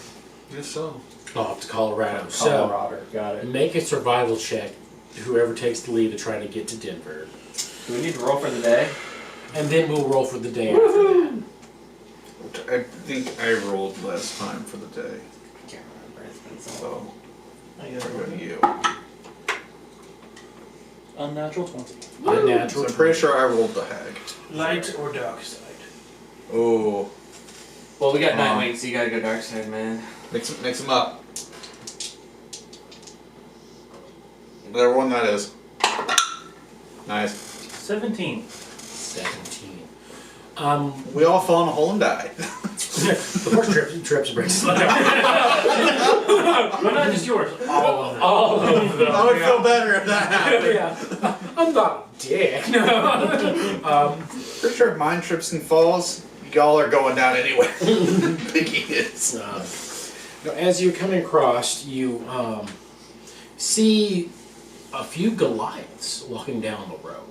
Yes, so. Off to Colorado. Colorado, got So, it. make a survival check, whoever takes the lead to try to get to Denver. Do we need to roll for the day? And then we'll roll for the day after that. I think I rolled last time for the day. I can't remember. It's been so long. So, we're going to you. Unnatural 20. So Unnatural. I'm pretty sure I rolled the hag. Light or dark side? Oh, Well, we got Nightwing, so you gotta go dark side, man. mix them up. Whatever one that is. Nice. 17. 17. We all fell in a hole and died. The horse trips breaks. Well, not just yours. All of them. All of them. I would feel better if that happened. Yeah. I'm not a dick. Pretty sure if mine trips and falls, y'all are going down anyway. Piggy is. Now, as you're coming across, you see a few Goliaths walking down the road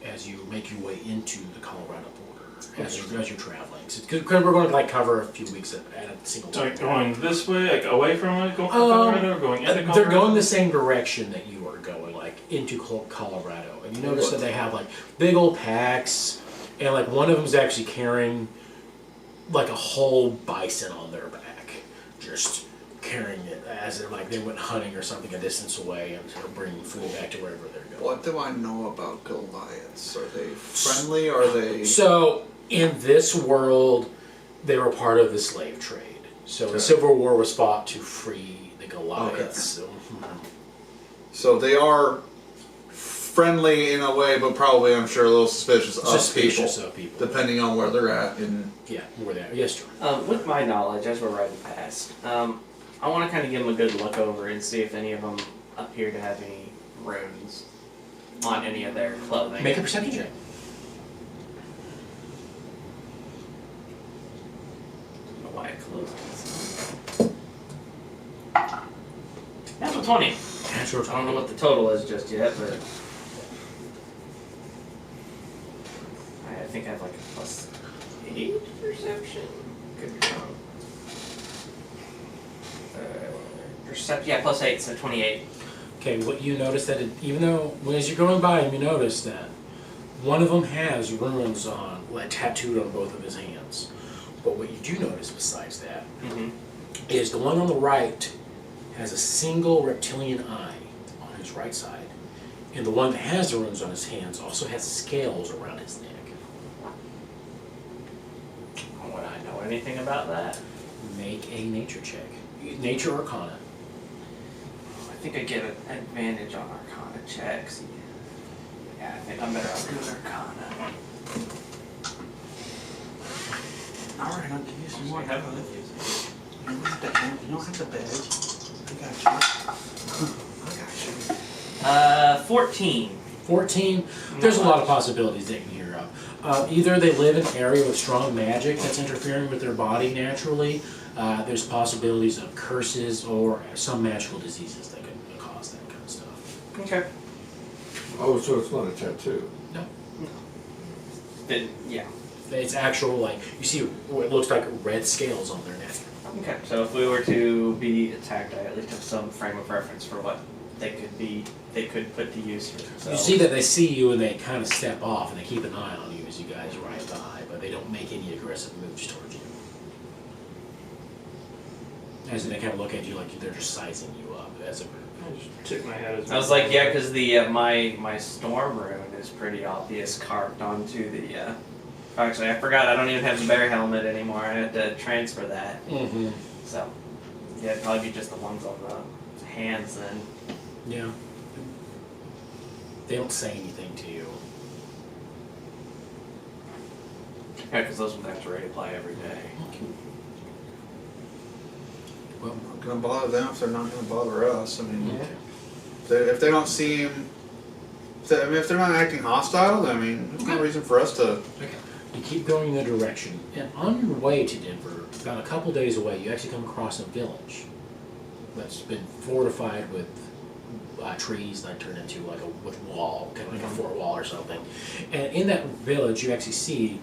as you make your way into the Colorado border as you're traveling. Because we're going to like cover a few weeks at a single So time. like going this way, like away from it, going from Colorado, or going into Colorado? They're going the same direction that you are going, like into Colorado. And you notice that they have like big old packs, and like one of them's actually carrying like a whole bison on their back, just carrying it as if like they went hunting or something a distance away and sort of bringing food back to wherever they're going. What do I know about Goliaths? Are they friendly? Are they... So in this world, they were part of the slave trade. So the Civil War was fought to free the Goliaths. Okay. So, So they are friendly in a way, but probably, I'm sure, a little suspicious of people. depending on where they're at. And Yeah, where they are. Yes, sir. With my knowledge, as we're riding past, I want to kind of give them a good look over and see if any of them appear to have any runes on any of their clothing. Make a perception check. I don't know why I closed this. Natural 20. Natural I don't know what the total is just yet, but I think I have like a +8 perception. Could be wrong. Yeah, +8, so 28. Okay, what you notice that even though as you're going by him, you notice that one of them has runes on, like tattooed on both of his hands. But what you do notice besides that is the one on the right has a single reptilian eye on his right side, and the one that has the runes on his hands also has scales around his neck. Would I know anything about that? Make a nature check, nature or Arcana. I think I get an advantage on Arcana checks. Yeah, I think I'm better off doing Arcana. Alright, I'll give you some more. I have one. You don't have the badge. I got you. 14. 14. There's a lot of possibilities they can hear of. Either they live in an area with strong magic that's interfering with their body naturally. There's possibilities of curses or some magical diseases that can cause that kind of stuff. Okay. Oh, so it's not a tattoo. No. Then, yeah. It's actual, like, you see what looks like red scales on their neck. Okay, so if we were to be attacked, I at least have some frame of reference for what they could put to use for themselves. You see that they see you and they kind of step off and they keep an eye on you as you guys ride by, but they don't make any aggressive moves towards you. As they kind of look at you like they're just sizing you up as a group. I just took my head as I was like, yeah, because the my storm rune is pretty obvious carved onto the. Actually, I forgot. I don't even have the bear helmet anymore. I had to transfer that. Mm-hmm. So, yeah, it'd probably be just the ones on the hands then. Yeah. They don't say anything to you. Yeah, because those ones have to reapply every day. Well, I'm not gonna bother them if they're not gonna bother us. I mean, okay. if they don't seem, if they're not acting hostile, I mean, there's no reason for us to. Okay. You keep going in the direction, and on your way to Denver, about a couple days away, you actually come across a village that's been fortified with trees that turn into like with wall, kind of like a fort wall or something. And in that village, you actually see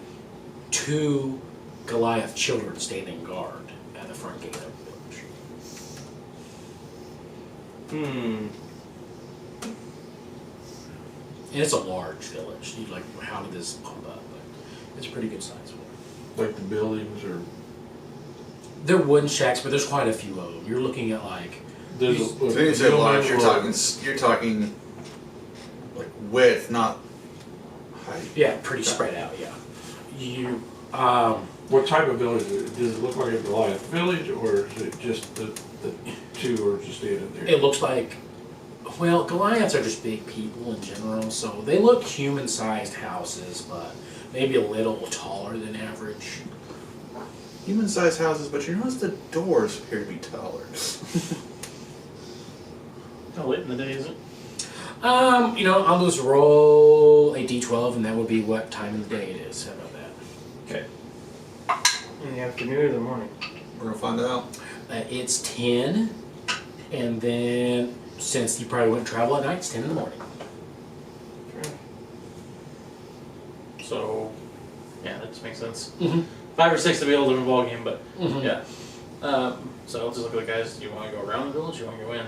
2 Goliath children standing guard at the front gate of the village. And it's a large village. You're like, how did this pop up? But it's a pretty good size one. Like the buildings or They're wooden shacks, but there's quite a few of them. You're looking at like there's When you say large, you're talking like width, not height. pretty spread out. Yeah, you what type of village? Does it look like a Goliath village, or is it just the 2 are just standing there? it looks like, well, Goliaths are just big people in general, so they look human-sized houses, but maybe a little taller than average. Human-sized houses, but you notice the doors appear to be taller. How late in the day is it? I'll just roll a d12, and that would be what time of the day it is. How about that? Okay. In the afternoon or the morning? We're gonna find out. It's 10, and then since you probably wouldn't travel at night, it's 10 in the morning. So, yeah, that just makes sense. Mm-hmm. 5 or 6 to be able to win a ball game, but Mm-hmm. yeah. So I'll just look at the guys. Do you want to go around the village? Or do you want to go in?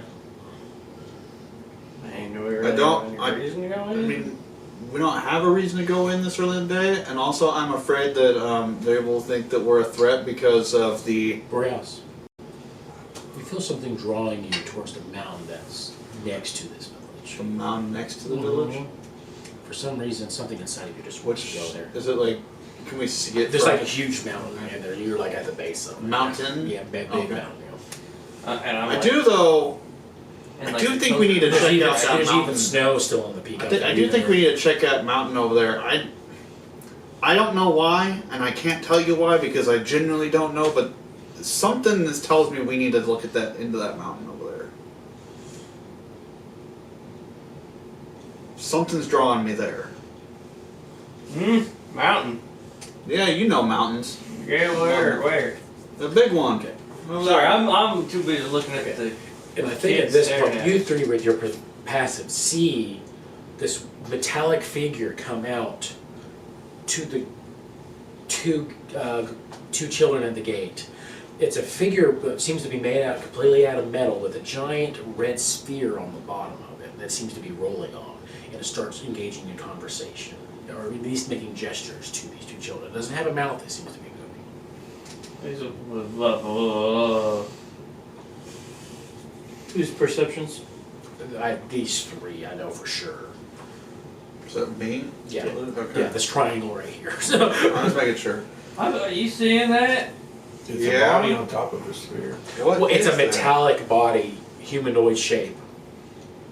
I don't. I reason to go I in? mean, we don't have a reason to go in this early in the day, and also I'm afraid that they will think that we're a threat because of the. Borealis, you feel something drawing you towards the mountain that's next to this village. The mountain next to the Mhm. village. For some reason, something inside of you just wants Which to go there. is it like? Can we see it? There's from like a huge mountain, and there you're like at the base of it. Mountain? Yeah, big Okay. mountain. And I'm I like, do though. and I like do the think we need to There's check even, out that there's mountain. even snow still on the peak. I do think we need to check that mountain over there. I don't know why, and I can't tell you why because I genuinely don't know. But something tells me we need to look at that into that mountain over there. Something's drawing me there. mountain. Yeah, you know mountains. Yeah, where? The big one. Okay. Sorry, I'm too busy looking at the. And I think at kids this staring point, at you it. 3 with your passive see this metallic figure come out to the two children at the gate. It's a figure that seems to be made out completely out of metal with a giant red sphere on the bottom of it that seems to be rolling on, and it starts engaging in conversation, or at least making gestures to these 2 children. It doesn't have a mouth, it seems to be moving. These Whose perceptions? These 3, I know for sure. Is that me? Yeah. Okay. Yeah, this triangle right here. So. I'm just making sure. Are you seeing that? It's Yeah. a body on top of a sphere. What Well, it's is a that? metallic body, humanoid shape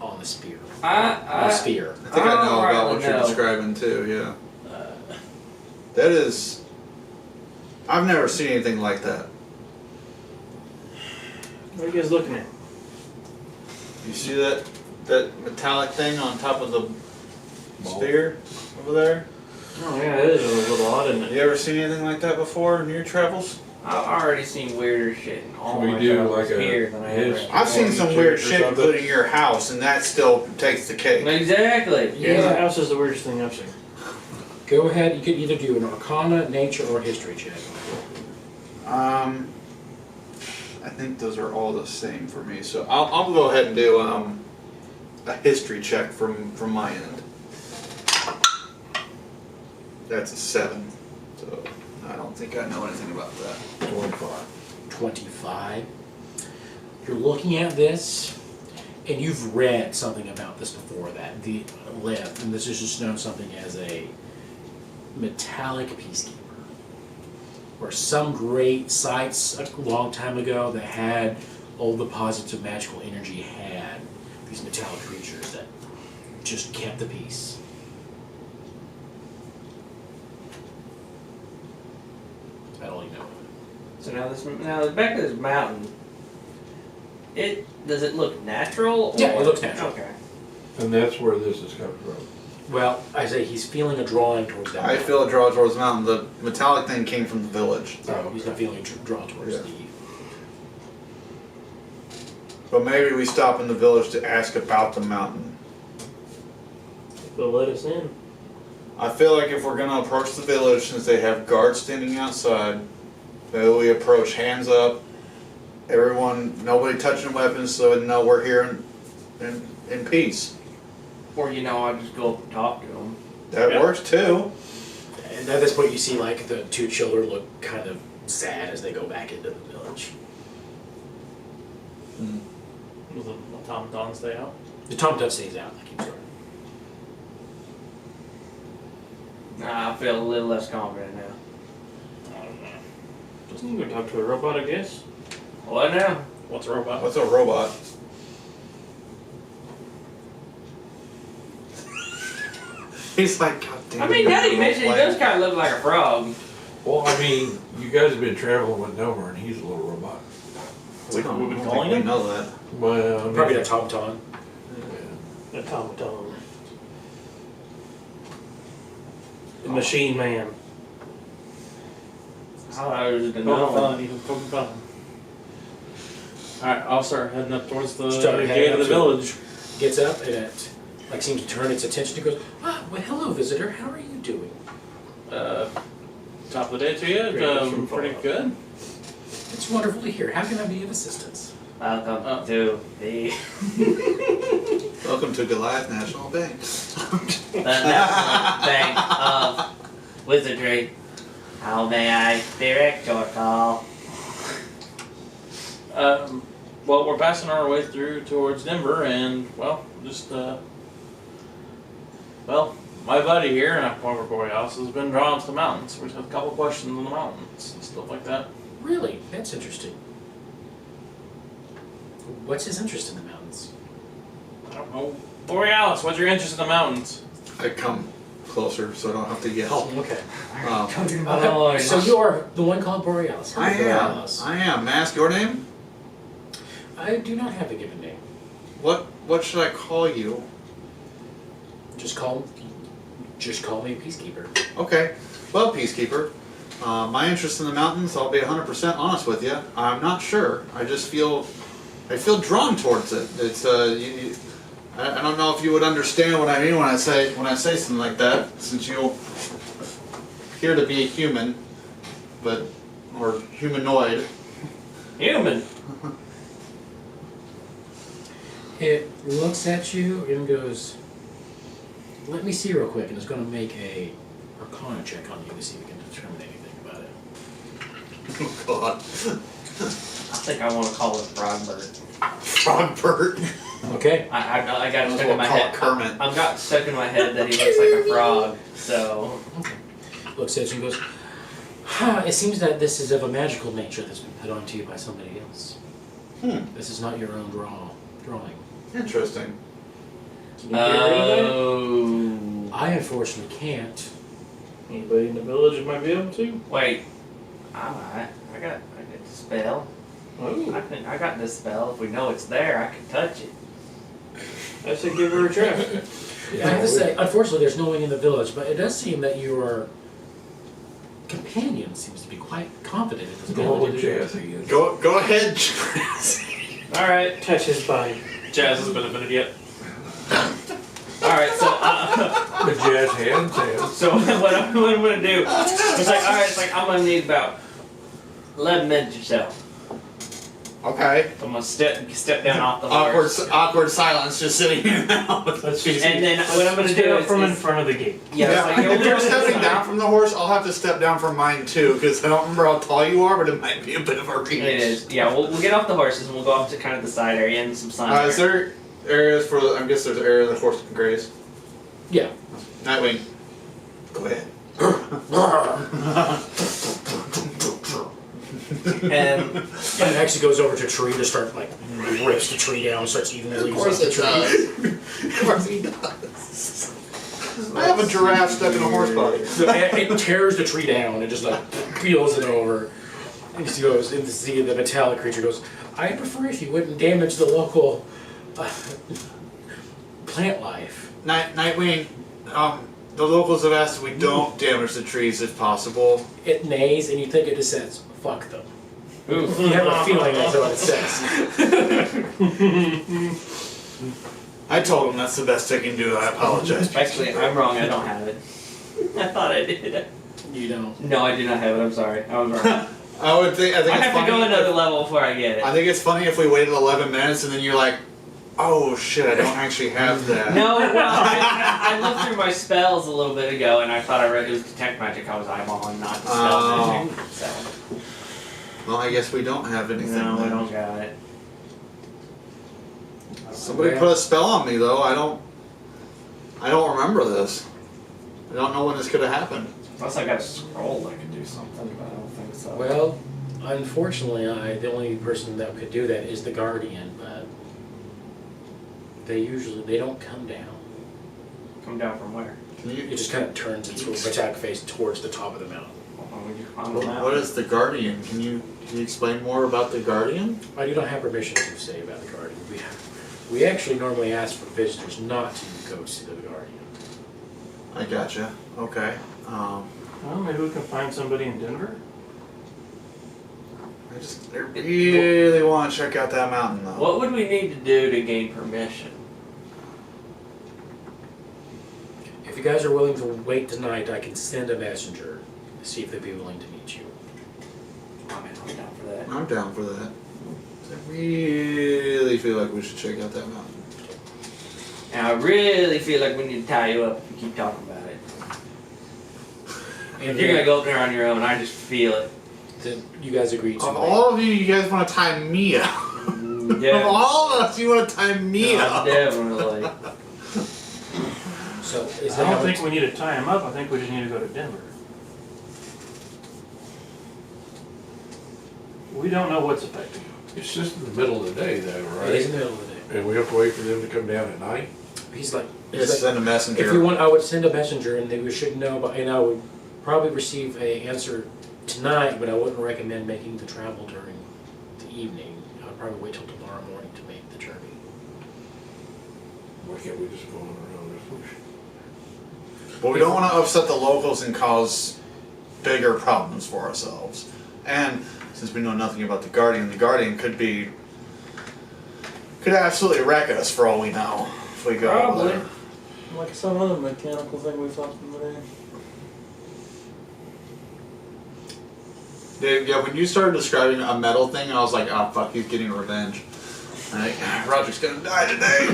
on the spear. On the sphere. I think I know Oh, about what right, you're no. describing too. Yeah. Uh, That is. I've never seen anything like that. What are you guys looking at? You see that metallic thing on top of the Ball. sphere over there? Oh yeah, it is a little odd, isn't Have it? you ever seen anything like that before in your travels? I've already seen weirder shit in all We my do, travels like a here than I his- ever. I've seen some weird Church or shit something. put in your house, and that still takes the cake. Exactly. Yeah, the house is the weirdest thing I've seen. Go ahead, you could either do an Arcana, Nature, or History check. I think those are all the same for me, so I'll go ahead and do a history check from my end. That's a 7, so I don't think I know anything about that. 25. 25. You're looking at this, and you've read something about this before, that the left, and this is just known something as a metallic peacekeeper. Or some great sites a long time ago that had old deposits of magical energy had these metallic creatures that just kept the peace. So now the back of this mountain, does it look natural? Yeah, it or- looks natural. Okay. And that's where this is coming from. Well, I say he's feeling a drawing towards that. I feel a draw towards the mountain. The metallic thing came from the village. So he's not feeling a draw towards Yeah. the. But maybe we stop in the village to ask about the mountain. They'll let us in. I feel like if we're gonna approach the village, since they have guards standing outside, maybe we approach hands up, everyone, nobody touching weapons, so they know we're here in peace. Or I just go up and talk to him. That Yeah. works too. And at this point, you see like the two children look kind of sad as they go back into the village. Will the automaton stay out? The Tom Tom stays out. Like he's going. Nah, I feel a little less confident now. I don't know. Doesn't he go talk to a robot, I guess? What now? What's a robot? What's a robot? He's like, God damn I it, mean, you're now that you gonna mention it, he play." does kind of look like a frog. Well, I mean, you guys have been traveling with Nomer, and he's a little robot. We've been calling We him? know that. Well, I mean, Probably the Tom Tom. yeah. Automaton. The machine man. How I was gonna Poking know. fun, even poking fun. Alright, I'll start heading up towards the Start heading gate of up the to- village. Gets up and it like seems to turn its attention. He goes, "Ah, well, hello, visitor. How are you doing?" Top of the day to you. Greetings from Pretty Fallout. good. It's wonderful to hear. How can I be of assistance? Welcome to the Welcome to Goliath National Bank. National Bank of Wizardry. How may I direct your call? Well, we're passing our way through towards Denver, and well, my buddy here, and I'm over Borealis, has been drawn to the mountains. We just have a couple questions on the mountains and stuff like that. Really? That's interesting. What's his interest in the mountains? I don't know. Borealis, what's your interest in the mountains? I come closer so I don't have to yell. Okay. Lord. So you are the one called Borealis. Hello, I am. Borealis. I am. May I ask your name? I do not have a given name. What should I call you? Just call me Peacekeeper. Okay. Well, Peacekeeper, my interest in the mountains, I'll be 100% honest with you. I'm not sure. I feel drawn towards it. It's I don't know if you would understand what I mean when I say something like that, since you appear to be a human, or humanoid. Human. It looks at you and goes, "Let me see real quick," and it's going to make a Arcana check on you to see if we can determine anything about it. Oh God. I think I want to call it Frogbird. Frogbird. Okay. I got it Might as stuck well in my call head. it Kermit. I've got stuck in my head that he looks like a frog. So Looks at you and goes, it seems that this is of a magical nature that's been put onto you by somebody else. This is not your own drawing. Interesting. Can you get rid of that? oh I unfortunately can't. Anybody in the village might be able to? wait, I might. I got the spell. Oh, I got this spell. If we know it's there, I can touch it. I say give her a try. I have to say, unfortunately, there's no one in the village, but it does seem that your companion seems to be quite confident in his Go ability with to do it. Jazz, he is. Go ahead. All right. Touch his body. Jazz hasn't been admitted yet. All right. So But Jazz hands him. so what I'm gonna do? It's like all right. It's like I'm gonna need about 11 minutes or so. Okay. I'm gonna step down off the horse. Awkward silence just sitting here now. Let's just And then what I'm gonna stand do up from in is front of the gate. yeah, it's like, if you're stepping down from the horse, I'll have to step down from mine too, because I don't remember how tall you are, but it might be a bit of a reach. It is. Yeah, we'll get off the horses and we'll go off to kind of the side area and some sun. Is there areas for? I guess there's areas the horse can graze. Yeah. Nightwing. Go ahead. And And it actually goes over to a tree to start, like, rips the tree down and starts eating the leaves off the tree. Of course he does. I have a giraffe stuck in a horse body. So it tears the tree down and just, like, peels it over. He goes in to see the metallic creature. Goes, I prefer if you wouldn't damage the local plant life. Nightwing, the locals have asked if we don't damage the trees if possible. It neighs, and you think it just says, "Fuck them." Ooh. You have a feeling that's what it says. I told him that's the best I can do. I apologize. Actually, I'm wrong. I don't have it. I thought I did. You don't. No, I do not have it. I'm sorry. I was wrong. I think I it's have funny. to go another level before I get it. I think it's funny if we waited 11 minutes and then you're like, oh shit, I don't actually have that. No, well, I looked through my spells a little bit ago, and I thought I read it was detect magic. I was eyeballing, not dispel Oh. magic. So Well, I guess we don't have anything. no, I then. don't got it. Somebody put a spell on me though. I don't remember this. I don't know when this could have happened. Unless I got a scroll, I could do something, but I don't think so. Well, unfortunately, the only person that could do that is the Guardian, but they don't come down. Come down from where? Can you? It just kind of turns its attack face towards the top of the mountain. Well, would you climb them out? What is the Guardian? Can you explain more about the Guardian? I do not have permission to say about the Guardian. We actually normally ask for visitors not to go see the Guardian. I gotcha. Okay. Well, maybe we can find somebody in Denver. I really want to check out that mountain though. What would we need to do to gain permission? If you guys are willing to wait tonight, I can send a messenger to see if they'd be willing to meet you. I'm down for that. I'm down for that. I really feel like we should check out that mountain. And I really feel like we need to tie you up if you keep talking about it. And You're gonna go up there on your own. I just feel it. then you guys agreed to Of wait. all of you, you guys want to tie me up. Yeah. Of all of us, you want to tie me up. Definitely. So is I that don't how think we need to tie him up. I think we just need to go to Denver. We don't know what's affecting him. It's just in the middle of the day though, it is in right? the middle of the day. And we have to wait for them to come down at night? He's like, Just send a messenger. if you want, I would send a messenger, and they should know. And I would probably receive a answer tonight, but I wouldn't recommend making the travel during the evening. I would probably wait till tomorrow morning to make the journey. Why can't we just go on our own if we should? But we don't want to upset the locals and cause bigger problems for ourselves. And since we know nothing about the Guardian could absolutely wreck us for all we know if we go over Probably. there. Like some other mechanical thing we fought today. Dave, yeah, when you started describing a metal thing, I was like, oh fuck, he's getting revenge. Like, Roger's gonna die today.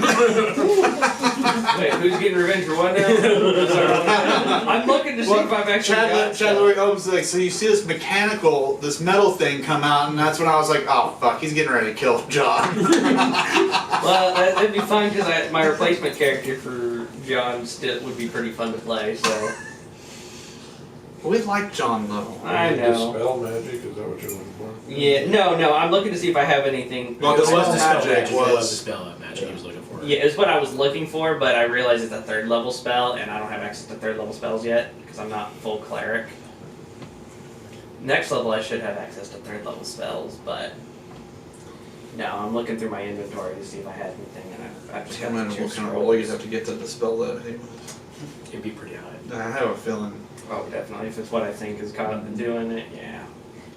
Wait, who's getting revenge for what now? I'm looking to see if I've actually got Chad Lloyd Holmes was like, so you see this metal thing come out, and that's when I was like, oh fuck, he's getting ready to kill John. Well, that'd be fun because my replacement character for John still would be pretty fun to play. So We like John though. I know. Dispel magic, is that what you're looking for? Yeah, no. I'm looking to see if I have anything. Well, It was Dispel dispel magic magic. It was was- dispel that magic he was looking for. Yeah, it's what I was looking for, but I realize it's a 3rd level spell, and I don't have access to 3rd level spells yet because I'm not full cleric. Next level, I should have access to 3rd level spells, but no, I'm looking through my inventory to see if I had anything, and I've just got Can't the imagine 2 what kind of roll you'd have scrolls. to get to dispel that. It'd be pretty high. I have a feeling. Oh, definitely. If it's what I think is caught in doing it, yeah.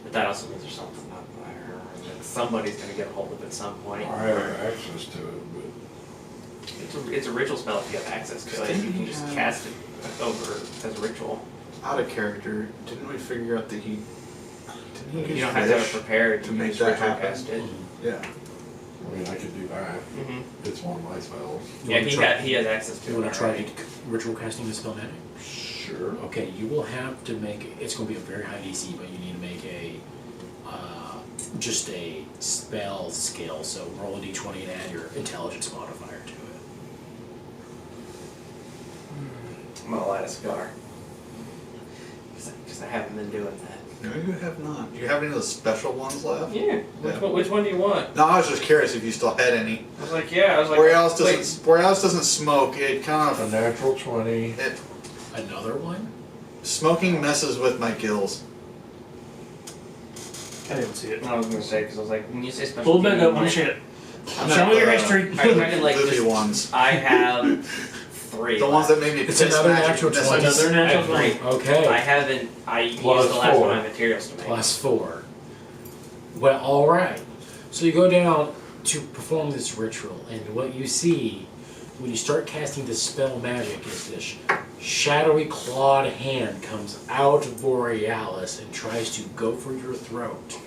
But that also means there's something up there that somebody's gonna get a hold of at some point. I have access to it, but It's a ritual spell if you have access to it. You can just cast it over as a ritual. Out of character, didn't we figure out that he? Didn't he You use don't have to have it fish prepared to you make just that ritual happen? cast it. Yeah. I mean, I could do that. Mm-hmm. It's one of my spells. Yeah, he has access to You it. want to try already. ritual casting dispel magic? Sure. Okay, you will have to make. It's going to be a very high DC, but you need to make just a spell skill. So roll a d20 and add your intelligence modifier to it. I'm gonna light a cigar. Because I haven't been doing that. No, you have not. Do you have any of the special ones left? Yeah. Which one do you want? No, I was just curious if you still had any. I was like, yeah. I was like, Borealis wait. doesn't smoke. It kind A of natural 20. Another one? smoking messes with my gills. I didn't see it. I was gonna say, because I was like, when you say special Pull back team, up, like, one shit. I'm Show me your history. are you talking like Movie just, ones. I have 3. The ones that made me It's piss another magic. natural That's 20. Another natural I 20. agree. Okay. I haven't. I used the Plus last 4. of my materials to make. Plus 4. Well, alright. So you go down to perform this ritual, and what you see when you start casting this spell magic is this shadowy clawed hand comes out of Borealis and tries to go for your throat.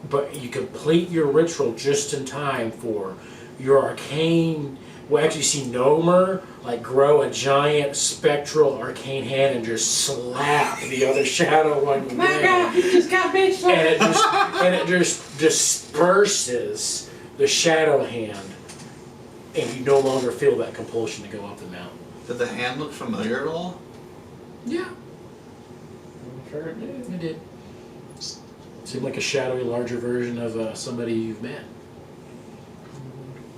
But you complete your ritual just in time for your arcane. Well, actually, you see Nomer like grow a giant spectral arcane hand and just slap the other shadow one away. you just got bitched And it just disperses the shadow hand, and you no longer feel that compulsion to go up the mountain. Did the hand look familiar at all? Yeah, I'm sure it did. it did. Seemed like a shadowy, larger version of somebody you've met.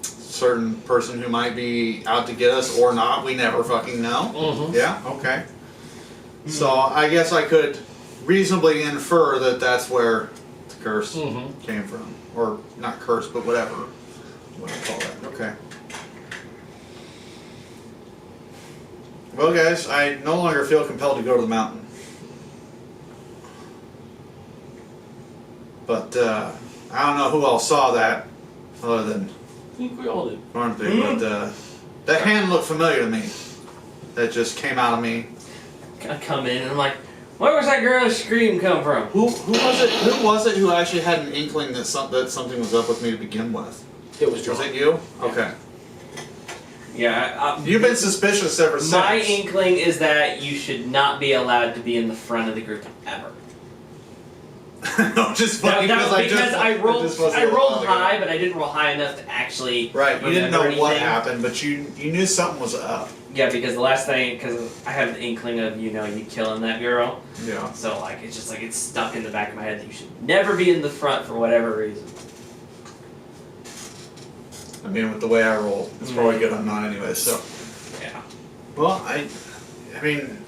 Certain person who might be out to get us or not, we never fucking know. Mm-hmm. Yeah, okay. So I guess I could reasonably infer that that's where the curse Mm-hmm. came from. Or not curse, but whatever. What do I call that? Okay. Well, guys, I no longer feel compelled to go to the mountain. But I don't know who else saw that other than I think we all did. Farnsby, but that hand looked familiar to me. That just came out of me. I come in and I'm like, where was that girl's scream come from? Who was it? Who was it who actually had an inkling that something was up with me to begin with? It was Was John. it you? Okay. Yeah, You've been suspicious ever since. my inkling is that you should not be allowed to be in the front of the group ever. No, just funny That was because just, I rolled, it just was a I little rolled while ago. high, but I didn't roll high enough to actually Right, you didn't know remember what anything. happened, but you knew something was up. Yeah, because the last thing, because I have the inkling of, you killing that girl. Yeah. So, like, it's just like it's stuck in the back of my head that you should never be in the front for whatever reason. I mean, with the way I roll, it's probably good I'm not anyway. So, Yeah. well, I mean,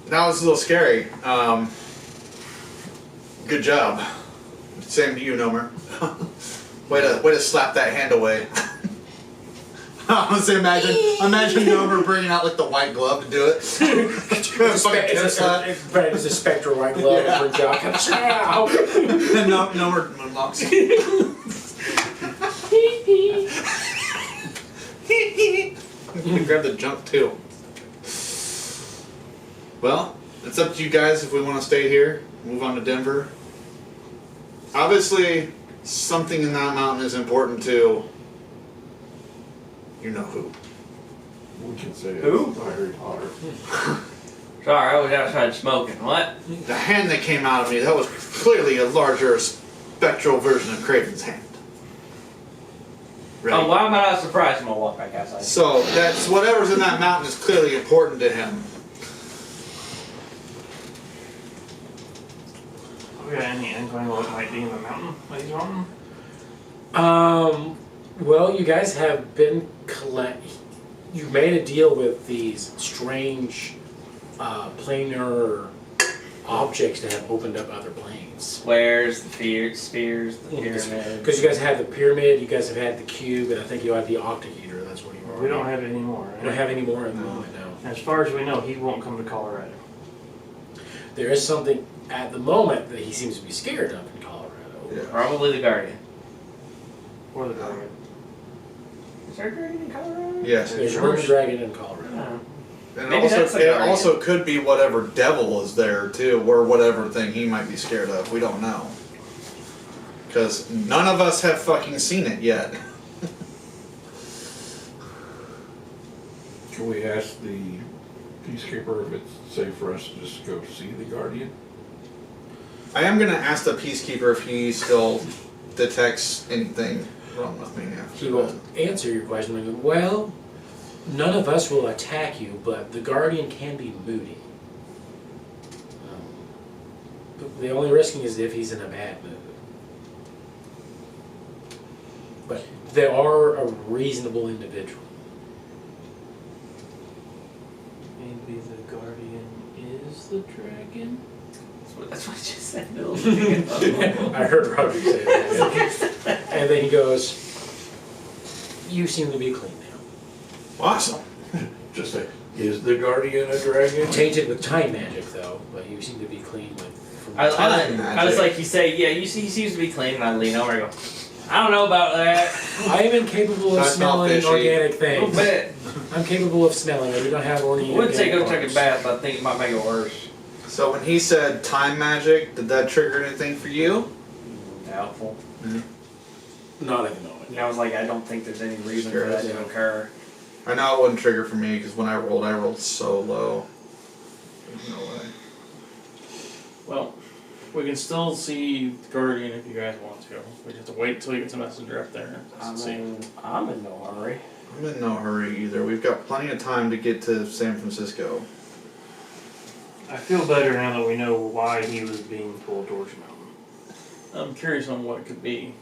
that was a little scary. Good job. Same to you, Nomer. way to slap that hand away. I honestly imagine Nomer bringing out like the white glove to do it. It's a spectral white glove Yeah. for Jock. Ow! And Nomer moonwalks. You can grab the junk too. Well, it's up to you guys if we want to stay here, move on to Denver. Obviously, something in that mountain is important to you know who. We can say Who? it's Harry Potter. Sorry, I was outside smoking. What? The hand that came out of me, that was clearly a larger spectral version of Craven's hand. Right? Oh, why am I not surprised when I walk back outside? So that's whatever's in that mountain is clearly important to him. Have we got any inkling what might be in the mountain that he's wanting? Well, you guys have been you made a deal with these strange planar objects that have opened up other planes. Squares, the spheres, the pyramids. Because you guys have the pyramid, you guys have had the cube, and I think you have the octahedra. That's what you are. We don't have any more, You don't right? have any more at the moment, no. As far as we know, he won't come to Colorado. There is something at the moment that he seems to be scared of in Colorado. Yeah. Probably the Guardian. Or the Guardian. Is there a Guardian in Colorado? Yes. There's a Roman dragon in Colorado. No. And Maybe that's the it Guardian. also could be whatever devil is there too, or whatever thing he might be scared of. We don't know. Because none of us have fucking seen it yet. Can we ask the peacekeeper if it's safe for us to just go see the Guardian? I am going to ask the peacekeeper if he still detects anything wrong with me after He will that. answer your question and go, well, none of us will attack you, but the Guardian can be moody. But the only risking is if he's in a bad mood. But they are a reasonable individual. Maybe the Guardian is the dragon? That's what I just said. I heard Roger say that. And then he goes, you seem to be clean now. Awesome. Just say, is the guardian a dragon? Tainted with time magic, though, but you seem to be clean from I Time was magic. like, you say, yeah, he seems to be clean, and I lean over and go, I don't know about that. I am incapable of That's not smelling fishy. organic A little things. bit. I'm capable of smelling it. We don't have any. I wouldn't say go organic take a parts. bath, but I think it might make it worse. So when he said time magic, did that trigger anything for you? Doubtful. Not at the moment. And I was like, I don't think there's any reason for that to occur. I know it wouldn't trigger for me because when I rolled so low. There's no way. Well, we can still see the Guardian if you guys want to. We just have to wait until he gets a messenger up there. I See. mean, I'm in no hurry. I'm in no hurry either. We've got plenty of time to get to San Francisco. I feel better now that we know why he was being pulled towards the mountain. I'm curious on what it could be.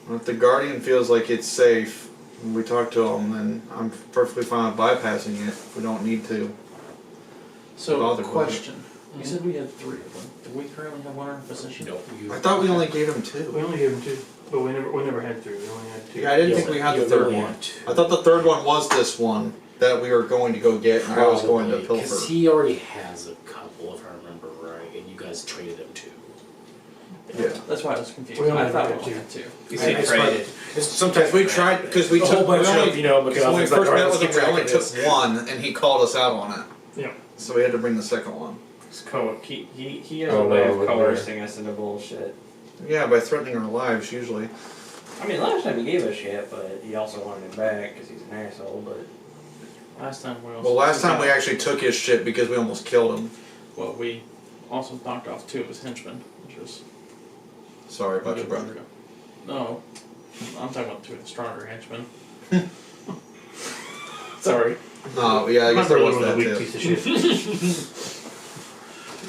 If the Guardian feels like it's safe, when we talk to him, then I'm perfectly fine with bypassing it if we don't need to. So, Bother with question. You said we had 3 of them. Do we currently have one in our possession? No, you. I thought we only gave him We 2. only gave him 2, but we never had 3. We only had 2. Yeah, I didn't think we had the You third only one. have 2. I thought the third one was this one that we were going to go get, and I was going to pilfer. Because he already has a couple, if I remember right, and you guys traded him 2. Yeah. That's why I was confused. We only I thought had we two. only had 2. You I said just traded. Sometimes we tried because we A whole took bunch we only, of, you know, because when we I was like, first alright, met let's with him, keep we only track took of this. one, and he called us out on it. Yeah. So we had to bring the second one. It's he has Oh, a way no, of with coercing us into bullshit. Yeah, by threatening our lives usually. I mean, last time he gave us shit, but he also wanted it back because he's an asshole, but... Last time we also... Well, last time we actually took his shit because we almost killed him. Well, we also knocked off 2 of his henchmen, which was... Sorry about your brother. No. I'm talking about 2 of the stronger henchmen. Sorry. No, yeah, I guess there was was a that weak too. piece of shit.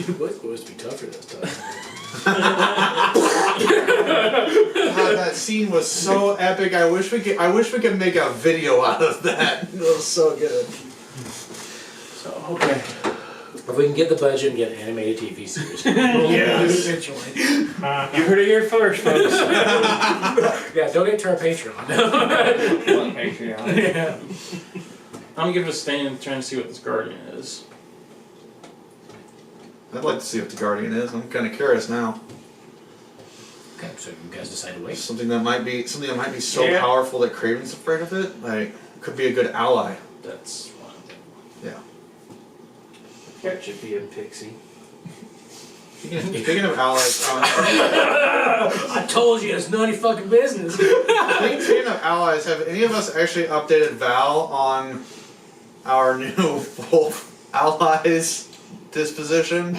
It was supposed to be tougher this time. God, that scene was so epic. I wish we could make a video out of that. It was so good. So, okay. If we can get the budget and get an animated TV series. Yes. Eventually. You heard it here first, folks. Yeah, donate to our Patreon. What Patreon? Yeah. I'm gonna give it a stand trying to see what this Guardian is. I'd like to see what the Guardian is. I'm kind of curious now. Okay, so you guys decide to wait. Something that might be so Yeah. powerful that Craven's afraid of it. Like, could be a good ally. That's what I'm thinking. Yeah. That should be a pixie. Speaking of allies, I told you, it's none of your fucking business. speaking of allies, have any of us actually updated Val on our new wolf allies disposition?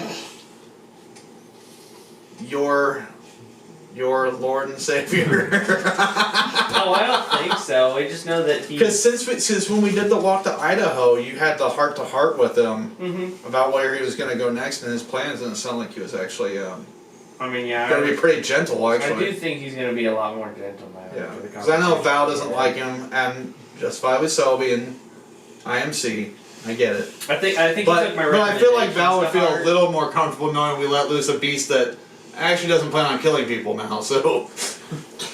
Your Lord and Savior. Oh, I don't think so. We just know that he... Because since when we did the walk to Idaho, you had the heart-to-heart with him Mm-hmm. about where he was going to go next, and his plans didn't sound like he was actually I mean, yeah, going to be pretty gentle, I do actually. think he's going to be a lot more gentle now. Yeah, after the because I know conversation. Val doesn't like him, and justifiably so, being IMC. I get it. I think he But took my I feel like Val would recommendations to feel a heart. little more comfortable knowing we let loose a beast that actually doesn't plan on killing people now, so...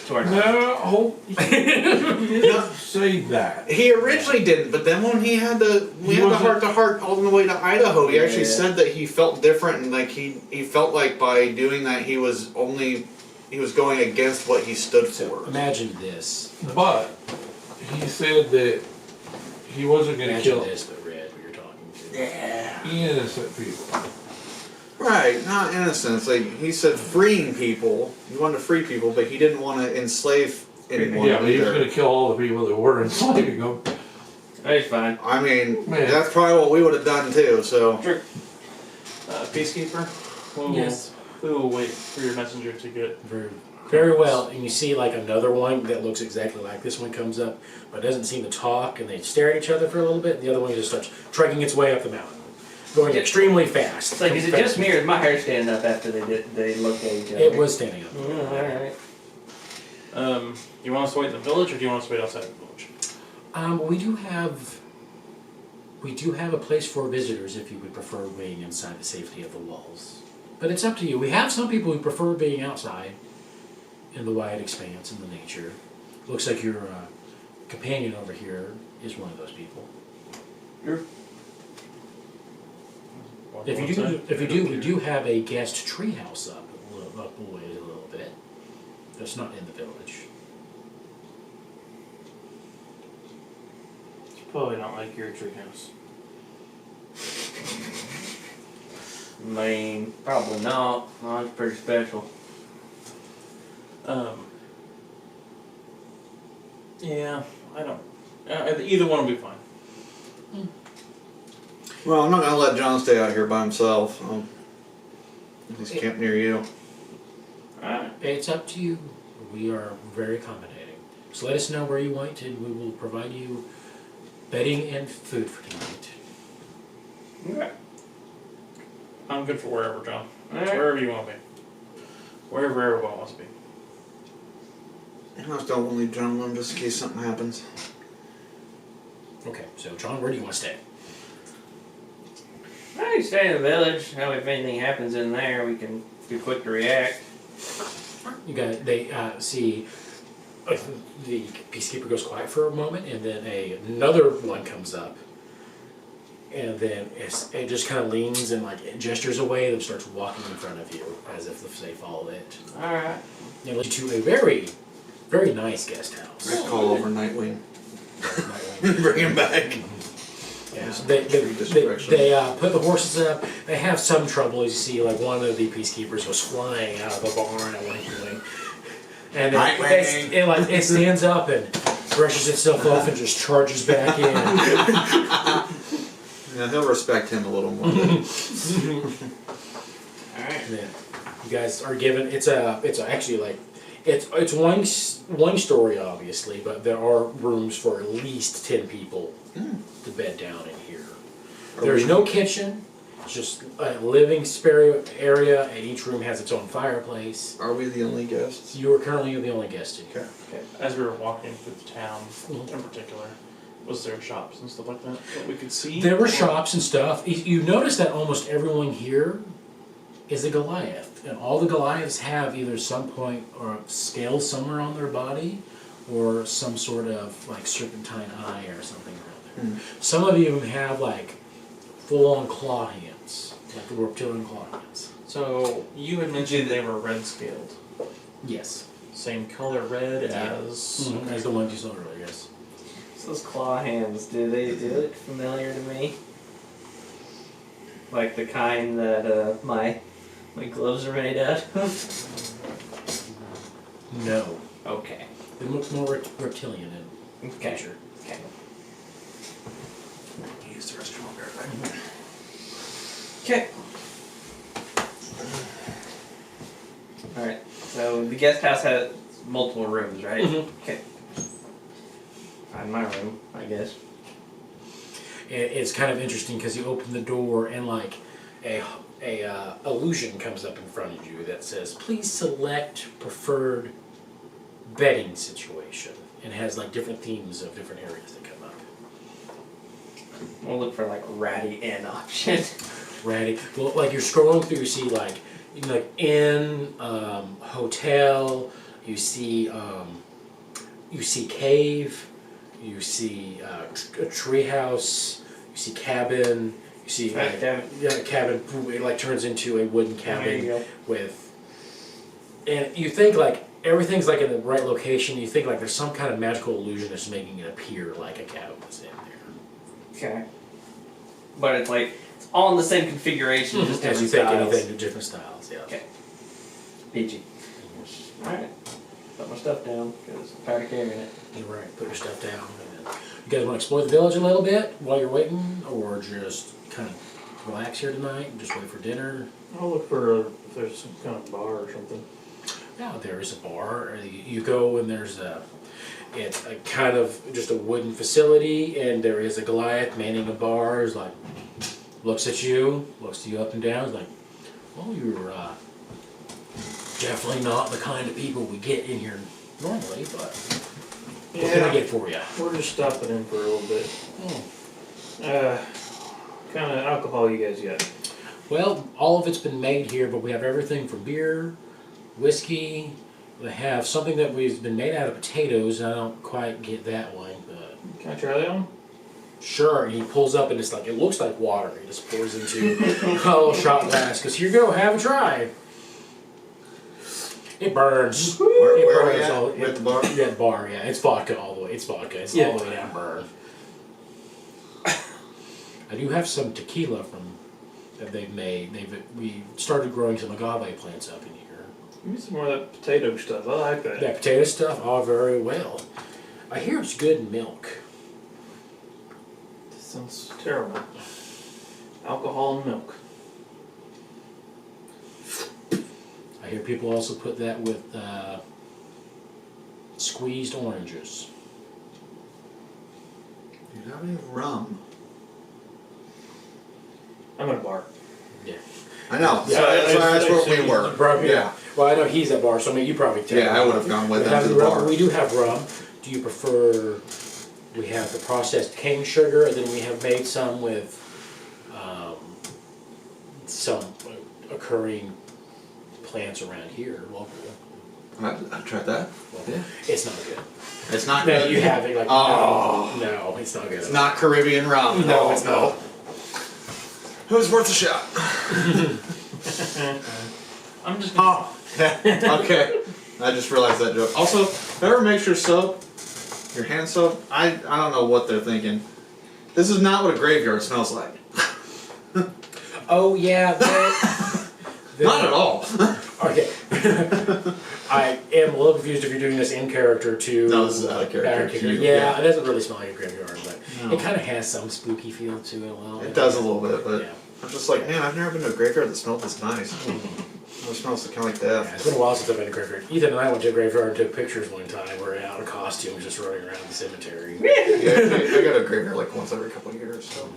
Towards No, don't say that. He originally didn't, but then when we had the wasn't- heart-to-heart all the way to Idaho, he actually Yeah. said that he felt different, and like he felt like by doing that he was going against what he stood for. Imagine this. But he said that he wasn't going to Imagine kill this, but Red, who you're talking to. Yeah. innocent people. Right, not innocent. It's like he said freeing people. He wanted to free people, but he didn't want to enslave anyone Yeah, but he was going either. to kill all the people that were enslaving them. He's fine. I mean, Man. that's probably what we would have done too, so... Peacekeeper? Yes. We will wait for your messenger to get... Very, very well. And you see like another one that looks exactly like this one comes up, but doesn't seem to talk, and they stare at each other for a little bit, and the other one just starts trekking its way up the mountain. Going extremely fast. It's like, is it just me or is my hair standing up after they looked at each other? It was standing up. Alright. You want us to wait in the village, or do you want us to wait outside the village? We We do have a place for visitors if you would prefer being inside the safety of the walls. But it's up to you. We have some people who prefer being outside in the wide expanse in the nature. Looks like your companion over here is one of those people. If you do, we do have a guest treehouse up a ways a little bit. That's not in the village. It's probably not like your treehouse. I mean, probably not. Mine's pretty special. Yeah, I don't. Either one will be fine. Well, I'm not gonna let John stay out here by himself. He's camped near you. Alright. It's up to you. We are very accommodating. So let us know where you want and we will provide you bedding and food for tonight. Okay. I'm good for wherever, John. Alright. Wherever you want to be. Wherever everyone wants to be. I just don't want to leave John alone just in case something happens. Okay, so John, where do you want to stay? I can stay in the village. That way if anything happens in there, we can be quick to react. You got they see the peacekeeper goes quiet for a moment, and then another one comes up, and then it just kind of leans and like gestures away, and starts walking in front of you as if they follow it. Alright. And leads you to a very, very nice guest house. I call over Nightwing. Bring him back. Yeah, they put the horses up. They have some trouble, as you see, like one of the peacekeepers was flying out of a barn at one point. And it stands up and brushes itself off and just charges back in. Yeah, he'll respect him a little more. Alright. Yeah. You guys are given, it's actually like, it's one story obviously, but there are rooms for at least 10 people to bed down in here. There's no kitchen, it's just a living spare area, and each room has its own fireplace. Are we the only guests? You are currently the only guest in here. Okay. As we were walking through the town, in particular, was there shops and stuff like that that we could see? There were shops and stuff. You notice that almost everyone here is a Goliath, and all the Goliaths have either some point or scale somewhere on their body, or some sort of like serpentine eye or something around there. Some of you have like full-on claw hands, like reptilian claw hands. So you had mentioned they were red scaled. Yes, Same color red as. as the ones you saw earlier. Yes. So those claw hands, do they look familiar to me? Like the kind that my gloves are made out of? No, Okay. it looks more reptilian in Okay. nature. Okay. Use the restroom. I'll be right back. Okay. Alright, so the guest house has multiple rooms, right? Okay. Find my room, I guess. It's kind of interesting because you open the door and like a illusion comes up in front of you that says, "Please select preferred bedding situation," and has like different themes of different areas that come up. We'll look for like ratty inn option. Ratty. Well, like you're scrolling through, you see like inn, hotel. You see cave. You see a treehouse. You see cabin. You see Cabin. cabin. It like turns into a wooden There you cabin go. with. And you think like everything's like in the right location. You think like there's some kind of magical illusion that's making it appear like a cabin was in there. Okay. But it's like, it's all in the same configuration, just As you different think styles. anything, different styles. Yeah. Okay. PG. Alright. Put my stuff down, because I'm tired of carrying it. You're right. Put your stuff down. And then you guys want to explore the village a little bit while you're waiting, or just kind of relax here tonight and just wait for dinner? I'll look for if there's some kind of bar or something. Yeah, there is a bar. You go and it's a kind of just a wooden facility, and there is a Goliath manning a bar. He's like, looks at you up and down. He's like, well, you're definitely not the kind of people we get in here normally, but what can I get for you? We're just stopping in for a little bit. Kind of alcohol you guys got? Well, all of it's been made here, but we have everything from beer, whiskey. We have something that we've been made out of potatoes. I don't quite get that one, but Can I try that one? sure. And he pulls up and it's like, it looks like water. He just pours into a little shot glass. Because here you go, have a try. It burns. Where it are we burns at? all- We're at the bar? Yeah, the bar. Yeah, it's vodka all the way. It's vodka. It's all the way down burn. I do have some tequila from that they've made. We started growing some agave plants up in here. Give me some more of that potato stuff. I like that. That potato stuff, oh, very well. I hear it's good in milk. This sounds terrible. Alcohol and milk. I hear people also put that with squeezed oranges. Do you have any rum? I'm at a bar. Yeah. I know. Yeah, so that's why I asked where we You were. probably, Yeah. Well, I know he's at bar, so I mean, you probably tell. Yeah, I would have gone with We them have to the rum. bar. We do have rum. Do you prefer? We have the processed cane sugar, and then we have made some with some occurring plants around here local. I've tried that. Well, Yeah. it's not good. It's not No, good. you have it like Oh. no, it's not good. It's not Caribbean rum. No, it's not. It was worth a shot. I'm just gonna, Oh. Okay. I just realized that joke. Also, if ever makes your soap, your hand soap, I don't know what they're thinking. This is not what a graveyard smells like. Oh yeah, Not at all. Okay. I am a little confused if you're doing this in character too. No, this is out of character. Yeah, it doesn't really smell like a graveyard, but No. it kind of has some spooky feel to it. A little It bit. does a little bit, but Yeah. I'm just like, man, I've never been to a graveyard that smelled this nice. It smells kind of like Yeah, death. it's been a while since I've been to a graveyard. Ethan and I went to a graveyard and took pictures one time. We're out in costumes just running around the cemetery. Yeah, I go to a graveyard like once every couple of years. So.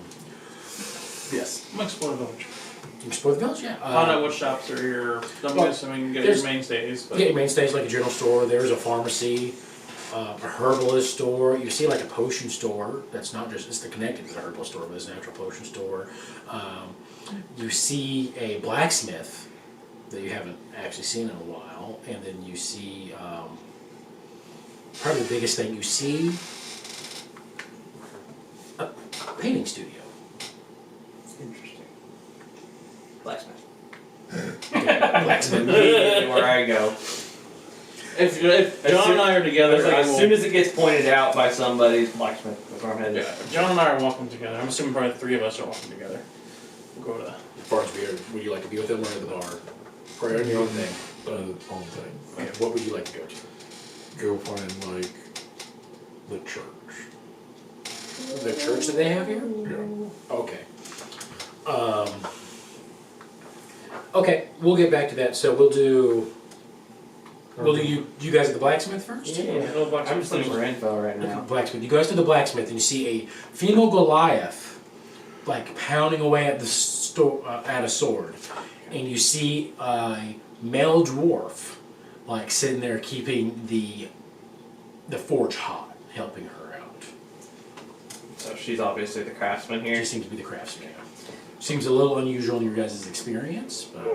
Yes. I'm explore the village. You explore the village, yeah. Find out what shops are here. I'm well, guessing get there's- your mainstays. But Yeah, your mainstays like a general store. There's a pharmacy, a herbalist store. You see like a potion store. That's not just, it's the connected to the herbalist store, but it's an actual potion store. You see a blacksmith that you haven't actually seen in a while. And then you see, probably the biggest thing you see, a painting studio. Interesting. Blacksmith. Blacksmith. Immediately where I go. if As John soon- and I are together, It's like I as will. soon as it gets pointed out by somebody, it's blacksmith. That's where I'm headed. Yeah, John and I are walking together. I'm assuming probably the three of us are walking together. We'll go to that. Farnsby, would you like to be with them or at the bar? Or on your own thing? Own thing. Okay, what would you like to go to? Go find like the church. The church that they have here? Yeah. Okay. Okay, we'll get back to that. So we'll do you guys at the blacksmith first? Yeah. Go back to I'm just looking for info right now. Blacksmith. You guys to the blacksmith and you see a female Goliath, like pounding away at the at a sword, and you see a male dwarf, like sitting there keeping the forge hot, helping her out. So she's obviously the craftsman She here. seems to be the craftsman. Seems a little unusual in your guys' experience, but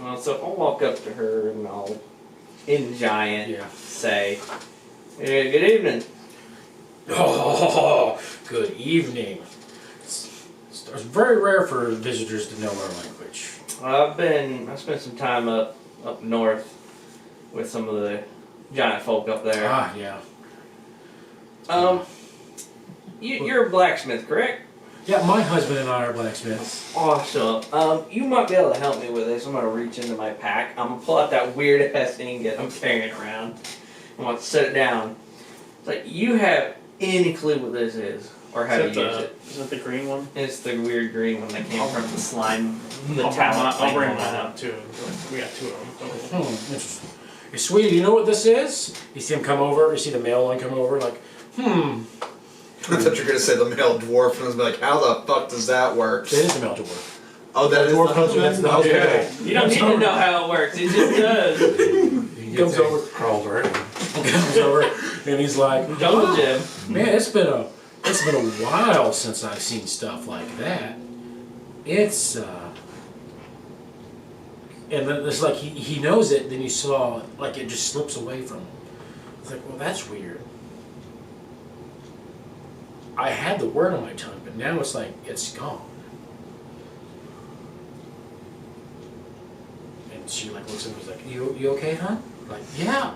Well, so I'll walk up to her and I'll, in giant, yeah. say, hey, good evening. Oh, good evening. It's very rare for visitors to know our language. I spent some time up north with some of the giant folk up there. Ah, yeah. You're a blacksmith, correct? Yeah, my husband and I are blacksmiths. Awesome. You might be able to help me with this. I'm gonna reach into my pack. I'm gonna pull out that weird ass ingot I'm carrying around. I'm gonna set it down. It's like, you have any clue what this is or how to use it? Is that the green one? It's the weird green one that came from the slime, the I'll talent. bring thing. mine out too. We got two of them. Interesting. Hey, sweetie, you know what this is? You see him come over, you see the male one come over, like, I thought you were gonna say the male dwarf, and I was like, how the fuck does that work? It is the male dwarf. Oh, that is Dwarf the husband, that's the husband. Okay. You don't need to know how it works. It just does. He Comes over. crawls right in. Comes over, and he's like, Jungle Gym. man, it's been a it's been a while since I've seen stuff like that. It's and then it's like he knows it, then you saw like it just slips away from him. It's like, well, that's weird. I had the word on my tongue, but now it's like it's gone. And she like looks at me and was like, you okay, hon? Like, yeah,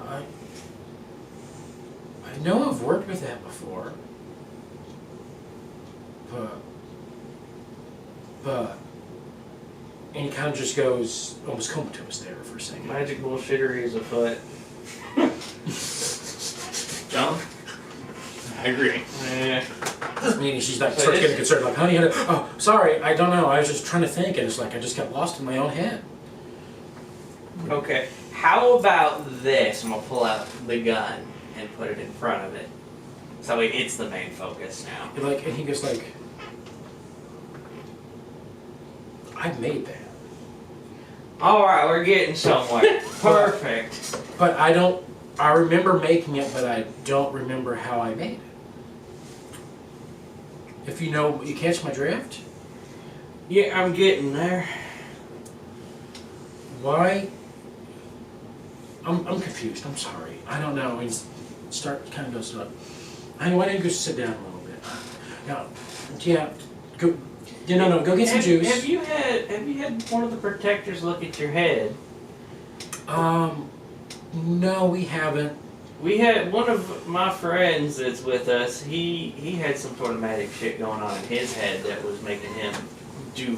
I know I've worked with that before. But and he kind of just goes almost comatose there for a second. Magic bullshittery is afoot. John? I agree. Yeah. And she's like So starts it getting is- concerned, like, honey, oh, sorry, I don't know, I was just trying to think, and it's like I just got lost in my own head. Okay. How about this? I'm gonna pull out the gun and put it in front of it. So it's the main focus now. And he goes like, I made that. Alright, we're getting somewhere. Perfect. But I remember making it, but I don't remember how I made it. If you catch my drift? Yeah, I'm getting there. Why? I'm confused, I'm sorry. I don't know, and kind of goes up. Honey, why don't you go sit down a little bit? Go, go get some juice. Have you had one of the protectors look at your head? No, we haven't. We had one of my friends that's with us, he had some sort of magic shit going on in his head that was making him do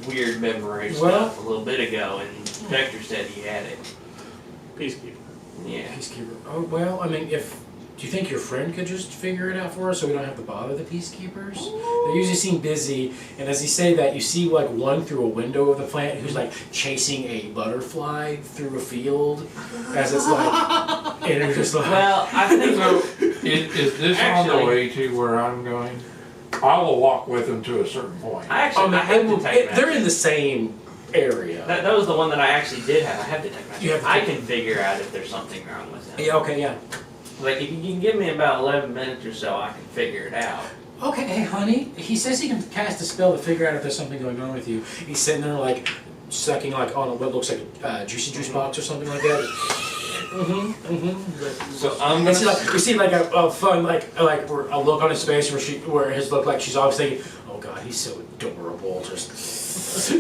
weird memory stuff a little bit ago, and the protector said he had it. Peacekeeper. Yeah. Peacekeeper. Oh, well, I mean, do you think your friend could just figure it out for us so we don't have to bother the peacekeepers? They usually seem busy, and as you say that, you see like one through a window of the plant who's like chasing a butterfly through a field as it's like, and it's just like. Well, I think So, is this on the Actually- way to where I'm going? I will walk with them to a certain point. I have detect they're magic. in the same area. That was the one that I actually did have. I have detect magic. You have I detect- can figure out if there's something wrong with him. Yeah, okay, yeah. Like if you can give me about 11 minutes or so, I can figure it out. Okay, hey, honey, he says he can cast a spell to figure out if there's something going on with you. He's sitting there like sucking like on what looks like a juicy juice box or something like that. So I'm And gonna. see, like, we see like a fun like a look on his face where his look like she's always thinking, oh god, he's so adorable. Just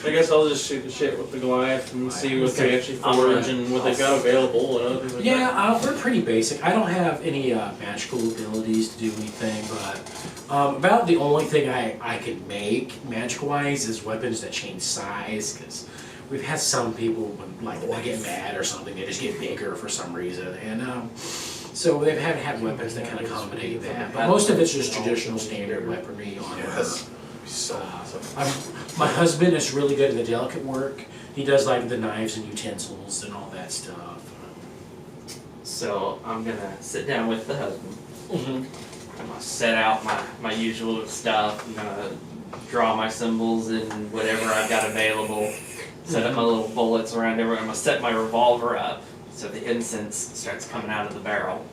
I guess I'll just shoot the shit with the Goliath and see what they actually I'm forge gonna- and what they got available and other things like that. yeah, we're pretty basic. I don't have any magical abilities to do anything, but about the only thing I can make magic wise is weapons that change size because. We've had some people when like they get mad or something, they just get bigger for some reason, and so they've had weapons that kind of accommodate that. But most of it's just traditional standard weaponry armor. Yes. So awesome. My husband is really good at the delicate work. He does like the knives and utensils and all that stuff. So I'm gonna sit down with the husband. Mm-hmm. I'm gonna set out my usual stuff. I'm gonna draw my symbols and whatever I've got available. Set up my little bullets around everywhere. I'm gonna set my revolver up so the incense starts coming out of the barrel.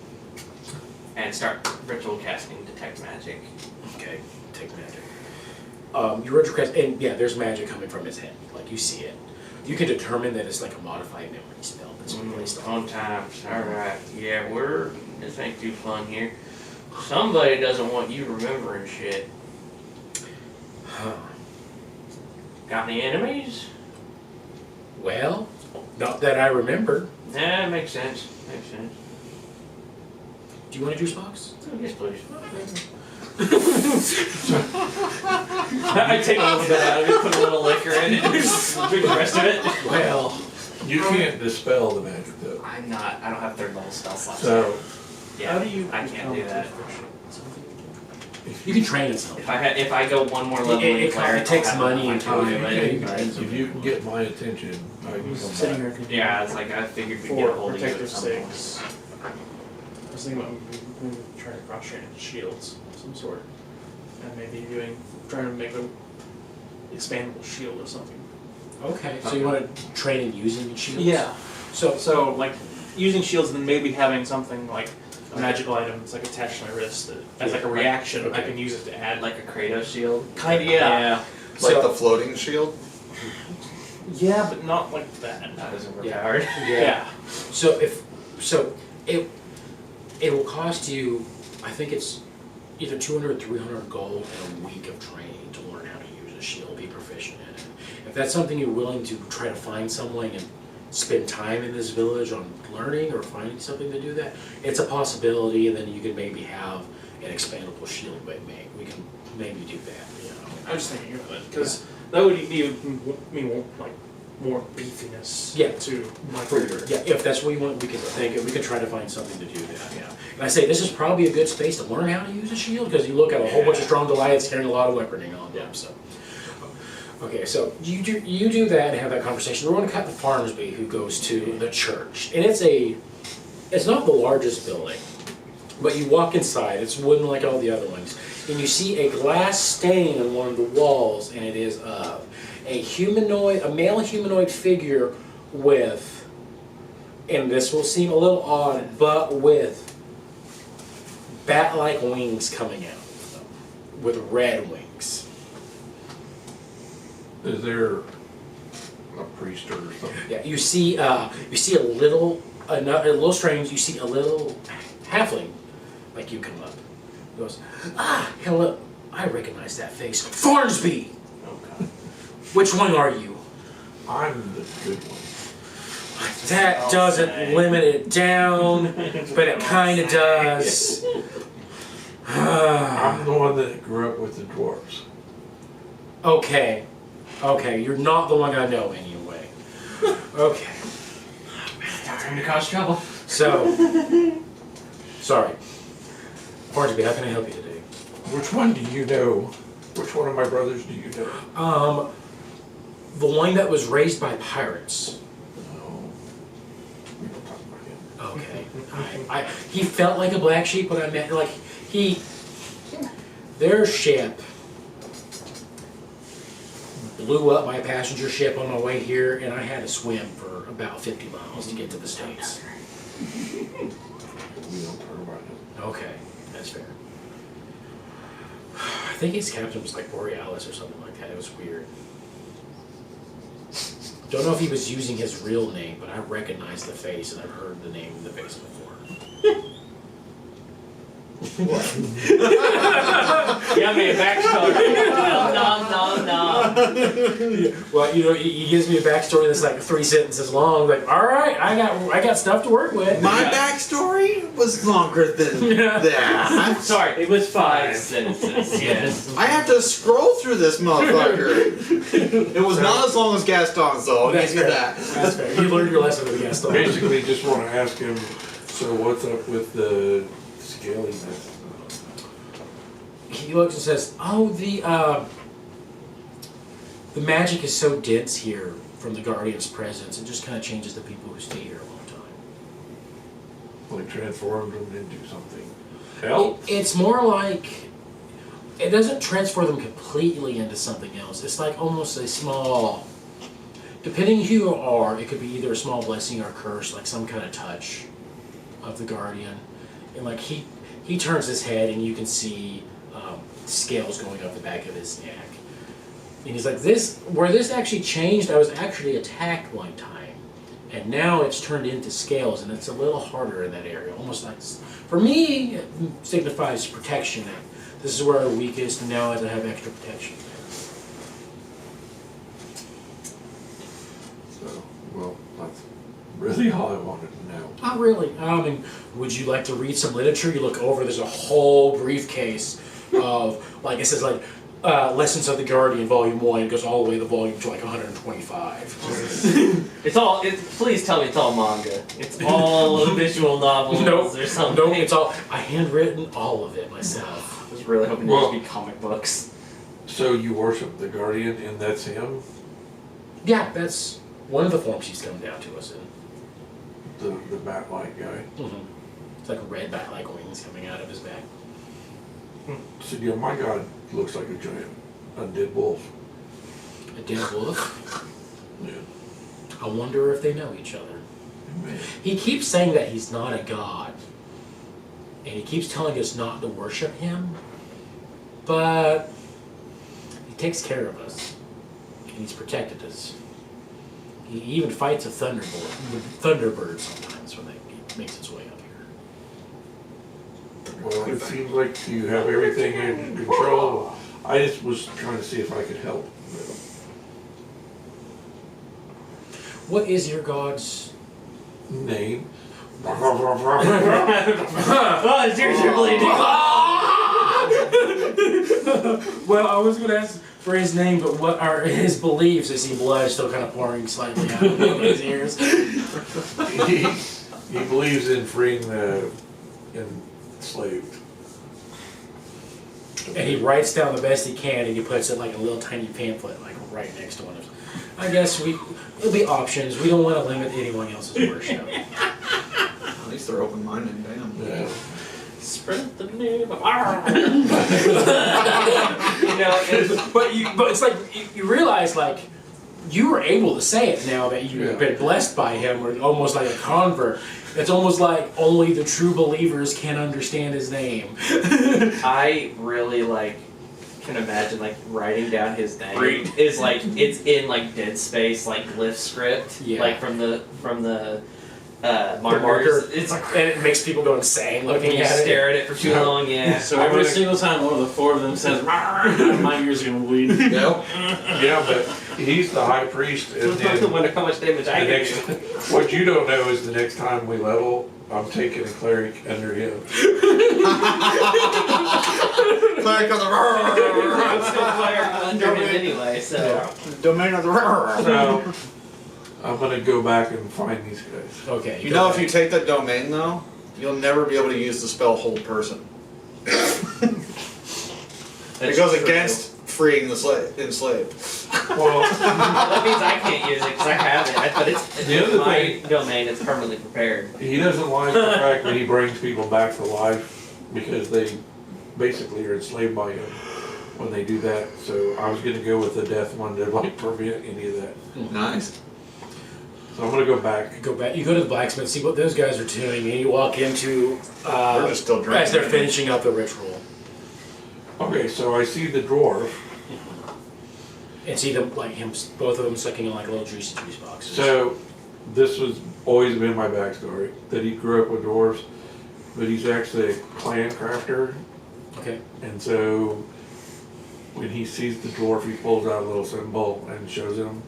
And start ritual casting detect magic. Okay, take magic. Your ritual cast, and yeah, there's magic coming from his head. Like you see it. You can determine that it's like a modified memory spell that's been placed on. On times. Alright. Yeah, this ain't too fun here. Somebody doesn't want you remembering shit. Huh. Got any enemies? Well, not that I remember. Yeah, makes sense. Makes sense. Do you want a juice box? Yes, please. I take a little bit out of it, put a little liquor in it, and drink the rest of it. Well, You can't dispel the magic though. I don't have third level spell slots. So, Yeah, How do you I can't do that. you can train it some. If I go one more level in cleric, it takes I'll have money and enough time. to do Yeah, it. you can train if you can get my attention, I can come sitting back. here thinking Yeah, it's like I figured we'd get a for hold of you at protective some point. stakes? I was thinking about maybe trying to cross train into shields of some sort. And maybe trying to make an expandable shield or something. Okay, so you want to train in using shields? Yeah. So So like using shields and then maybe having something like magical item that's like attached to my wrist that as like a reaction I can use it to add Like a Kratos shield. kind of yeah. Like the floating shield. Yeah, but not like that. That is Yeah. overpowered. Yeah. So it will cost you, I think it's either 200 or 300 gold and a week of training to learn how to use a shield, be proficient in it. If that's something you're willing to try to find someone and spend time in this village on learning or finding something to do that, it's a possibility, and then you could maybe have an expandable shield we can maybe do that, you know. I was thinking of it because that would give me like more beefiness. Yeah. To my For figure. yeah, if that's what you want, we can try to find something to do that, yeah. And I say, this is probably a good space to learn how to use a shield, because you look at a whole bunch of strong Goliaths carrying a lot of weaponing on them, so. Okay, so you do that and have that conversation. We're going to cut to Farnsby, who goes to the church. And it's not the largest building, but you walk inside, it's wooden like all the other ones, and you see a glass stain on one of the walls, and it is of a male humanoid figure with, and this will seem a little odd, but with bat-like wings coming out, with red wings. Is there a priest or something? Yeah, you see a little strange. You see a little halfling, like you come up. He goes, hello. I recognize that face, Farnsby. Oh God. Which one are you? I'm the good one. That doesn't limit it down, but it kind of does. I'm the one that grew up with the dwarves. Okay, you're not the one I know anyway. Okay. Time to cause trouble. So, sorry. Farnsby, how can I help you today? Which one do you know? Which one of my brothers do you know? The one that was raised by pirates. No. We don't talk about him. Okay. He felt like a black sheep when I met, like, their ship blew up my passenger ship on my way here, and I had to swim for about 50 miles to get to the States. We don't talk about him. Okay, that's fair. I think his captain was like Borealis or something like that. It was weird. Don't know if he was using his real name, but I recognize the face, and I've heard the name and the face before. You got me a backstory. No. Well, you know, he gives me a backstory that's like 3 sentences long. Like, all right, I got stuff to work with. My backstory was longer than that. Sorry, it was 5 sentences. Yes. I have to scroll through this motherfucker. It was not as long as Gaston's though. I'll give you that. That's fair. You learned your lesson with the guest. Basically, just want to ask him, so what's up with the scaliness? He looks and says, "Oh, the magic is so dense here from the Guardian's presence. It just kind of changes the people who stay here a long time. Like transformed them into something else? It's more like it doesn't transfer them completely into something else. It's like almost a small, depending who you are, it could be either a small blessing or a curse, like some kind of touch of the Guardian. And like he turns his head and you can see scales going up the back of his neck. And he's like, where this actually changed, I was actually attacked one time. And now it's turned into scales, and it's a little harder in that area. Almost like, for me, it signifies protection. This is where I'm weakest, and now I have extra protection. So, well, that's really all I wanted to know. Not really. I mean, would you like to read some literature? You look over, there's a whole briefcase of, like, it says, like, Lessons of the Guardian, Volume 1. It goes all the way to volume to, like, 125. Please tell me it's all manga. It's all visual novels or something. Nope, it's all, I handwritten all of it myself. I was really hoping Well- it'd be comic books. So you worship the Guardian, and that's him? Yeah, that's one of the forms he's come down to us in. The bat-like guy? Mm-hmm. It's like red bat-like wings coming out of his back. So, yeah, my god looks like a giant undead wolf. A dead wolf? Yeah. I wonder if they know each other. Man. He keeps saying that he's not a god. and he keeps telling us not to worship him, but he takes care of us, and he's protected us. He even fights a thunderbird sometimes when he makes his way up here. Well, it seems like you have everything in control. I just was trying to see if I could help. What is your god's Name? Oh, it's yours, you're bleeding. Well, I was going to ask for his name, but what are his beliefs? I see blood still kind of pouring slightly out of his ears. He believes in freeing the enslaved. And he writes down the best he can, and he puts it like a little tiny pamphlet, like right next to one of us. I guess it'll be options. We don't want to limit anyone else's worship. At least they're open-minded, damn. Yeah. Spread the name of But it's like you realize, like, you were able to say it now that you've been blessed by him, or almost like a convert. It's almost like only the true believers can understand his name. I really can imagine writing down his name is it's in Dead Space glyph script, Yeah. from the The markers. marker, It's and it makes people go insane when looking you at it. stare at it for too long. Yeah. So every single time one of the four of them says, "Rawr," my ears are gonna bleed. Yep. Yeah, but he's the high priest, and I then wonder how much damage I the can next, do. what you don't know is the next time we level, I'm taking a cleric under him. Cleric of the I'm still cleric under him anyway, so. Domain of the So I'm gonna go back and find these guys. Okay. You know, if you take that domain though, you'll never be able to use the spell hold person. It goes against freeing the enslaved. Well, That means I can't use it because I have it, but it's The other my thing- domain. It's permanently prepared. he doesn't like the fact that he brings people back to life because they basically are enslaved by him when they do that. So I was gonna go with the death one to prevent any of that. Nice. So I'm gonna go back. Go back. You go to the blacksmith, see what those guys are doing, and you walk into We're just still drinking. as they're finishing up the ritual, Okay, so I see the dwarf. and see them both of them sucking on little juicy juice boxes. So this was always been my backstory, that he grew up with dwarves, but he's actually a clan crafter. Okay. And so when he sees the dwarf, he pulls out a little symbol and shows him.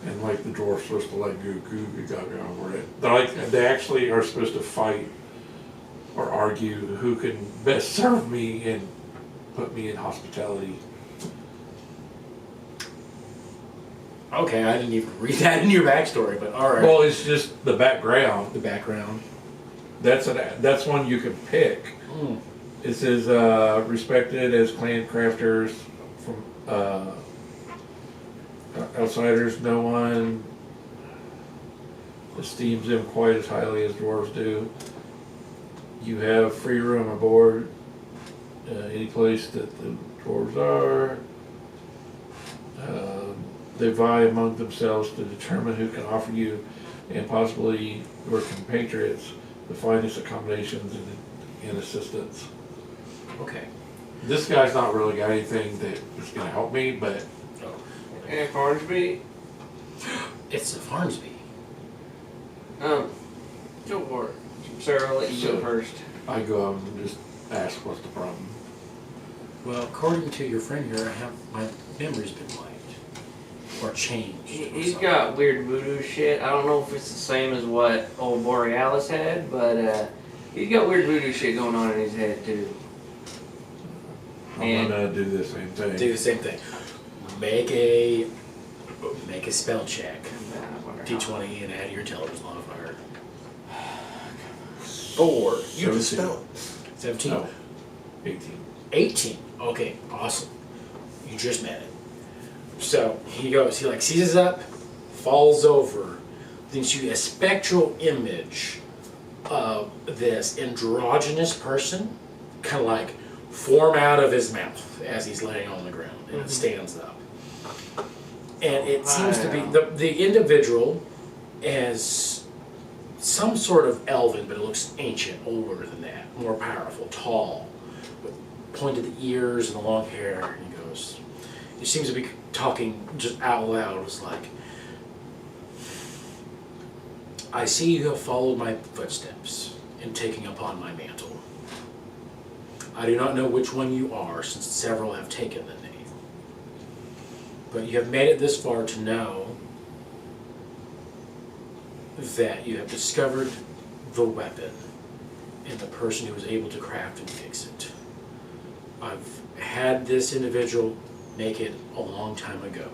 And the dwarf's supposed to go goo gaga over it. They actually are supposed to fight or argue who can best serve me and put me in hospitality. Okay, I didn't even read that in your backstory, but all right. Well, it's just the background. The background. That's one you can pick. Mm. It says respected as clan crafters from outsiders. No one esteems them quite as highly as dwarves do. You have free room aboard any place that the dwarves are. They vie among themselves to determine who can offer you and possibly your compatriots the finest accommodations and assistance. Okay. This guy's not really got anything that is going to help me, but Hey, Farnsby. It's a Farnsby. Go for it. Sir, I'll let you go first. I go out and just ask what's the problem. Well, according to your friend here, my memory's been wiped or changed. He's got weird voodoo shit. I don't know if it's the same as what old Borealis had, but he's got weird voodoo shit going on in his head too. I'm gonna do the same thing. Do the same thing. Make a spell check. D20 and add your intelligence modifier. 4. You can spell it. 17. No, 18. 18. Okay, awesome. You just met it. So he seizes up, falls over, then you see a spectral image of this androgynous person kind of form out of his mouth as he's laying on the ground, and it stands up. And it seems to be the individual is some sort of elven, but it looks ancient, older than that, more powerful, tall, with pointed ears and the long hair. And he goes, he seems to be talking just out loud. It was like, I see you have followed my footsteps in taking upon my mantle. I do not know which one you are, since several have taken the name. But you have made it this far to know that you have discovered the weapon and the person who was able to craft and fix it. I've had this individual make it a long time ago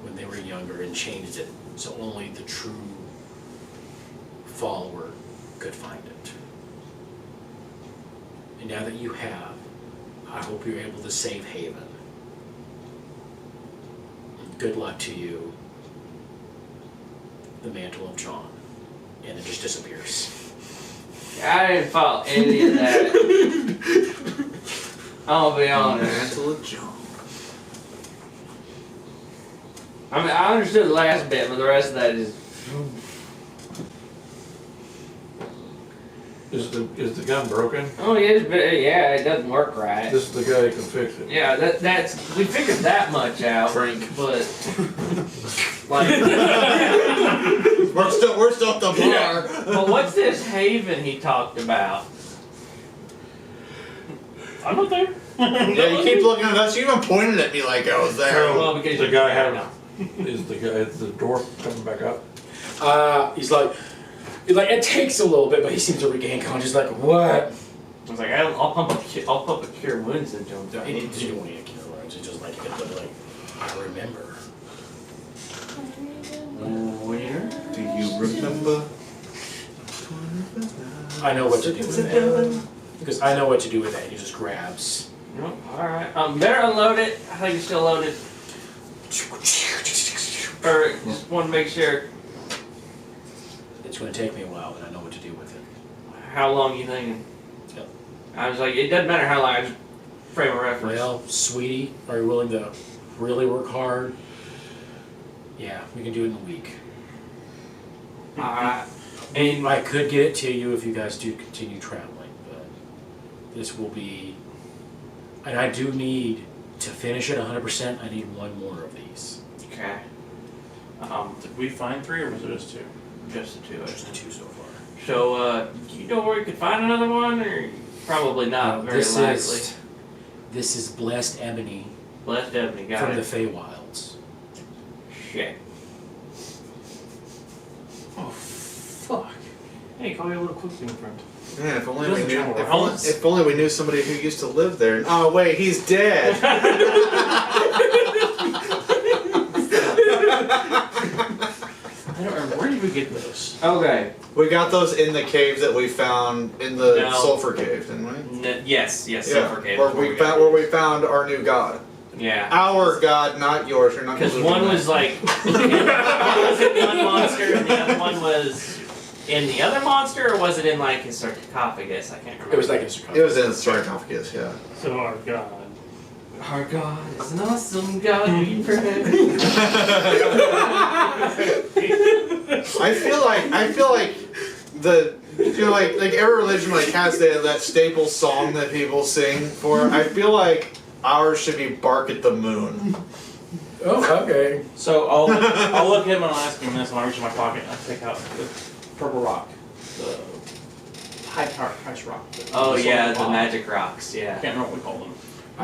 when they were younger and changed it so only the true follower could find it. And now that you have, I hope you're able to save Haven. Good luck to you. The mantle of John. And it just disappears. I didn't follow any of that. I'll be honest. Mantle of John. I mean, I understood the last bit, but the rest of that is. Is the gun broken? Oh yeah, it doesn't work right. This is the guy who can fix it. Yeah, that's we figured that much out. Frank. But like, we're still at the bar. but what's this haven he talked about? I'm not there. Yeah, you keep looking at us. You even pointed at me like I was there. Well, because The you guy have having is the dwarf coming back up? He's like, it takes a little bit, but he seems to regain consciousness. Like, what? I was like, I'll pump a cure wounds into him. He didn't do any cure wounds. It's just like, he could look like, I remember. Where? Do you remember? I know what to do with that. Because I know what to do with that. He just grabs. No, alright. Better unload it. I think it's still loaded. Or just want to make sure It's going to take me a while, but I know what to do with it. how long you thinking. Yep. I was like, it doesn't matter how long, I just frame of reference. Well, sweetie, are you willing to really work hard? Yeah, we can do it in a week. And I could get it to you if you guys do continue traveling, but this will be... And I do need to finish it 100%. I need one more of these. okay, Did we find 3 or was it just 2? just the two. Just the 2 so far. So, do you know where you could find another one, or probably not? Very likely. This is Blessed Ebony Blessed Ebony, got from the it. Feywilds. Shit. Oh, fuck. Hey, call your little cooking friend. Man, if only we Doesn't knew. travel If around. only, if only we knew somebody who used to live there. Oh wait, he's dead. I don't remember. Where did we get those? Okay. We got those in the cave that we found in the No. sulfur cave, didn't we? Yes, Sulfur Cave. where we found our new god. Yeah. Our god, not yours. You're not. Because including one that. was like, one was in one monster, and the other one was in the other monster, or was it in like his sarcophagus? I can't remember. It was like a It sarcophagus. was in the sarcophagus, yeah. So our god. Our God is an awesome God we pray. I feel like every religion like has that staple song that people sing for. I feel like ours should be "Bark at the Moon." Oh, okay. So I'll look at him and I'll ask him this, and I reach in my pocket and I take out the purple rock, the high price rock. Oh yeah, the magic. magic rocks. I Yeah. can't remember what we call them.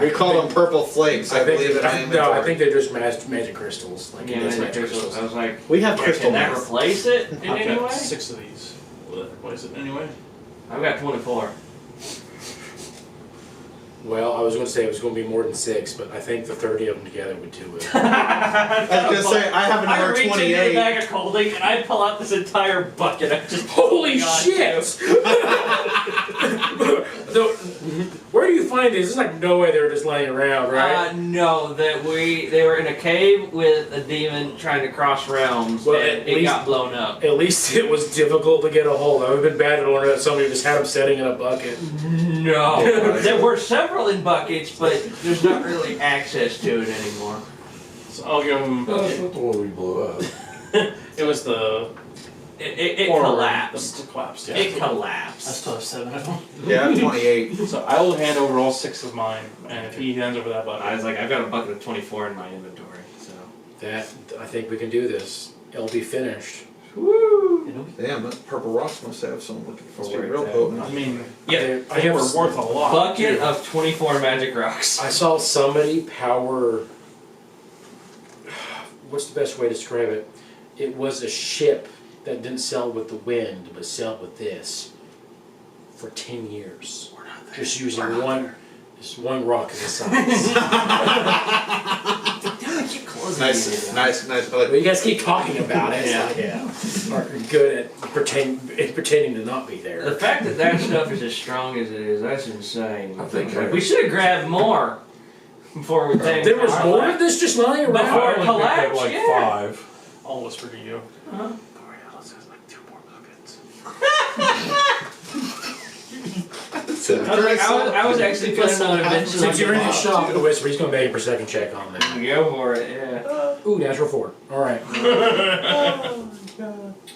We call them purple flakes. I believe in no, I inventory. think they're just magic crystals. Like Yeah, it is magic crystals. I was like, We have yeah, crystal can that meth. replace it in I've any got way? 6 of these. Will that replace it in any way? I've got 24. Well, I was going to say it was going to be more than 6, but I think the 30 of them together would do it. I was gonna say I have I another reach into the 28. bag of holding and I pull out this entire bucket. I'm just Holy holding on shit! Where do you find these? There's like no way they were just laying around, right? No, that they were in a cave with a demon trying to cross realms, Well, and at it least- got blown up. At least it was difficult to get a hold of. It would have been bad to learn that somebody just had them sitting in a bucket. No, there were several in buckets, but there's not really access to it anymore. So I'll give him. That's not the one we blew up. It was the It Or collapsed. The collapsed, yeah. It I collapsed. still have 7 of them. Yeah, I'm 28. So I will hand over all 6 of mine, and if he hands over that bucket. I was like, I've got a bucket of 24 in my inventory, so. That, I think we can do this. It'll be finished. Woo! Damn, that purple rocks must have some looking for Where real it's at. potent. I mean, Yeah, I think we're worth a lot. bucket too. of 24 magic rocks. I saw somebody power. What's the best way to describe it? It was a ship that didn't sail with the wind, but sailed with this for 10 years. Just using just one rock as a size. Nice. I like Well, you guys keep talking about it. Yeah. It's like, are good at pretending to not be The there. fact that that stuff is as strong as it is, that's insane. I think we should have grabbed more before we came. There was more of this just lying Before around. it collapsed, like yeah. 5. I'll whisper to you. Borealis has like 2 more buckets. I was actually planning on eventually. Since you're in the shop at the whisper, he's going to make a perception check on that. Go for it, yeah. Ooh, natural 4. All right.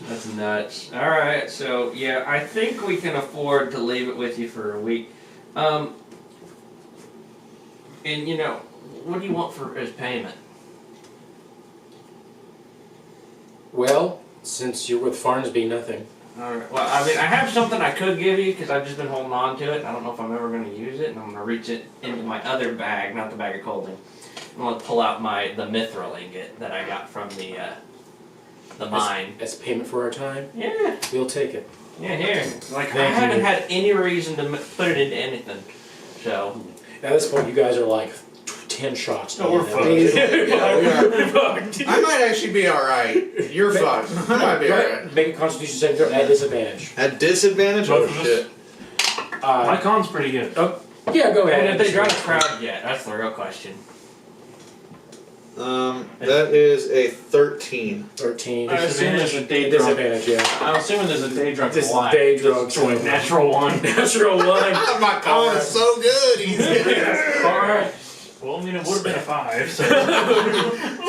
That's nuts. Alright, so yeah, I think we can afford to leave it with you for a week. And you know, what do you want for as payment? Well, since you're with Farnsby, nothing. Alright, well, I mean, I have something I could give you because I've just been holding on to it. And I don't know if I'm ever going to use it, and I'm going to reach it into my other bag, not the bag of clothing. I'm going to pull out the mithril ingot that I got from the mine. As payment for our time, Yeah, we'll take it. yeah, here. Like, I Thank haven't you. had any reason to put it into anything. So, At this point, you guys are like 10 shots. No, we're in. fucked. Yeah, we are. I might actually be alright. You're fucked. I might be alright. Make a Constitution saving throw at disadvantage. At disadvantage? Oh Both of us? shit. My con's pretty good. Yeah, go ahead. and if they draw a crowd yet, that's the real question. That is a 13. 13. I assume there's a day drunk. Disadvantage, yeah. I'm assuming there's a day drunk This is lie. day drunk. Natural 1. Natural 1. My con is so good. Alright. Well, I mean, it would have been a 5, so.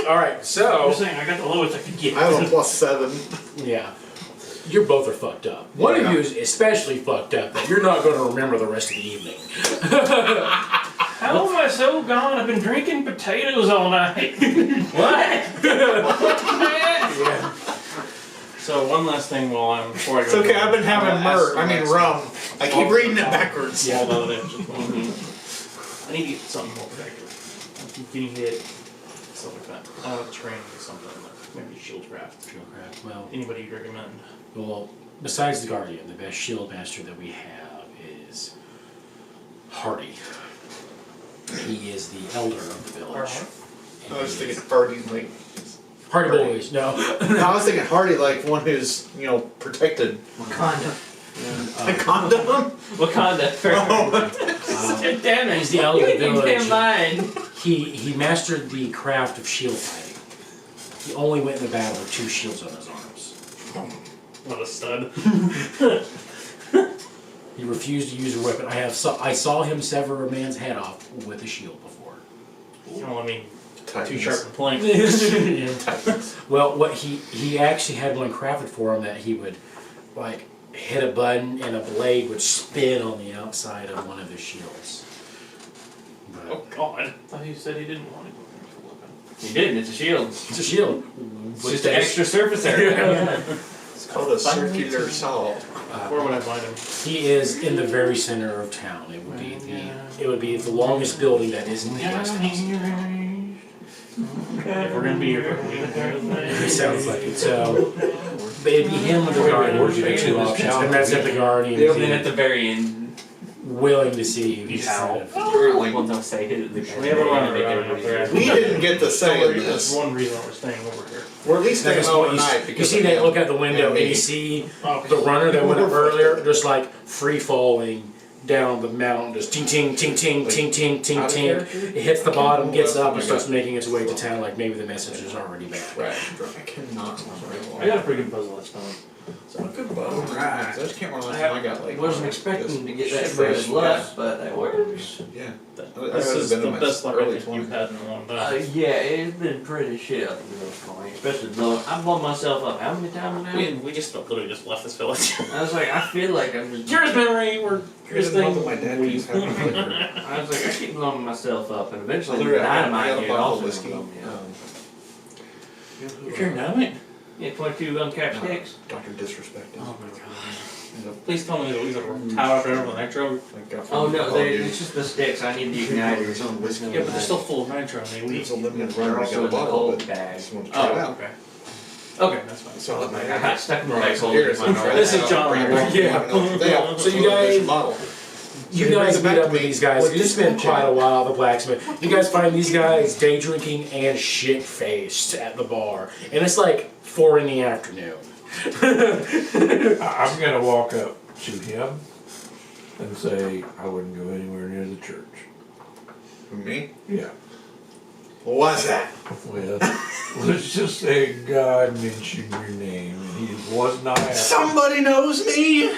Alright, I'm so. just saying, I got the lowest I could get. I have a +7. Yeah. You both are fucked up. One of Yeah. you is especially fucked up that you're not going to remember the rest of the evening. How am I so gone? I've been drinking potatoes all night. What? Yeah. So one last thing before I go. It's okay, I've been having I'll ask the rum. I keep reading it backwards. Yeah, no, that's just one. I need to get something more protective. I keep getting hit, stuff like that. Training or something, like maybe shieldcraft. Shieldcraft. Well, Anybody you'd recommend? well, besides the Guardian, the best shield master that we have is Hardy. He is the elder of the village. I was thinking Hardy, like. Hardy boys, no. I was thinking Hardy, like one who's, protected. Wakanda. A condom? Wakanda. Damn it. He's the elder of the You village. can't mind. He mastered the craft of shield fighting. He only went into battle with 2 shields on his arms. What a stud. He refused to use a weapon. I saw him sever a man's head off with a shield before. Well, I mean, too Titans. sharp and plank. Well, what he actually had one crafted for him that he would like hit a button and a blade would spin on the outside of one of his shields. But Oh God! I thought he said he didn't want to go for a weapon. You didn't, it's a shield. it's a shield. It's just an extra surface area. It's called a circular saw. Where would I find him? He is in the very center of town. It would be the longest building that isn't the guest house. If we're gonna be here for a week, It sounds like it. So but it'd be him or the Guardian would be the 2 options. And that's if the Guardian And then is at the very end, willing to see you. He's out. well, don't say it. we have a runner around up there. We didn't get to say in That's this. one reason we're staying over here. We're at least staying overnight You because see of that him. look out the window and you see the runner that went up earlier just like free falling down the mountain, just ting ting ting ting ting ting ting Out of ting. character? It hits the bottom, gets up, and starts making its way to town like maybe the message is already back. Right. I cannot. I got a pretty good puzzle last time. So Good bow. I just can't remember last time I got like. wasn't expecting to get that Shit, first yeah. luck, but that works. Yeah. This is the best luck I think you've had in a long time. Yeah, it's been pretty shit up to this point, especially blowing. I've blown myself up how many times now? We just literally just left this village. I was like, I feel like I'm just. Curious memory, we're curious thing. My dad keeps having a flicker. I was like, I keep blowing myself up, and eventually the Literally, I dynamite got a hit bottle also of whiskey. blow me up. You're carrying dynamite? Yeah, 22 uncapped sticks. Doctor disrespected. Oh my god. Please tell me that we got a tower for everyone nitro. Oh no, it's just the sticks. I need the igniters. on whiskey. Yeah, but they're still full of nitro and they leak. It's a limited They're run. I also got a in the bottle cold of it. bag. Just wanted to try it Oh, out. okay. Okay, that's fine. So I got stuck in the bag So holder. here's in my some- This is drawer. John. Yeah. So you guys- Bottle. You So he brings guys it meet back up to with me these guys. with It's this been bullshit. quite a while, the blacksmith. You guys find these guys day drinking and shit faced at the bar. And it's like 4 in the afternoon. I'm gonna walk up to him and say, I wouldn't go anywhere near the church. Me? Yeah. What was that? Well, let's just say God mentioned your name and he was not happy. Somebody knows me.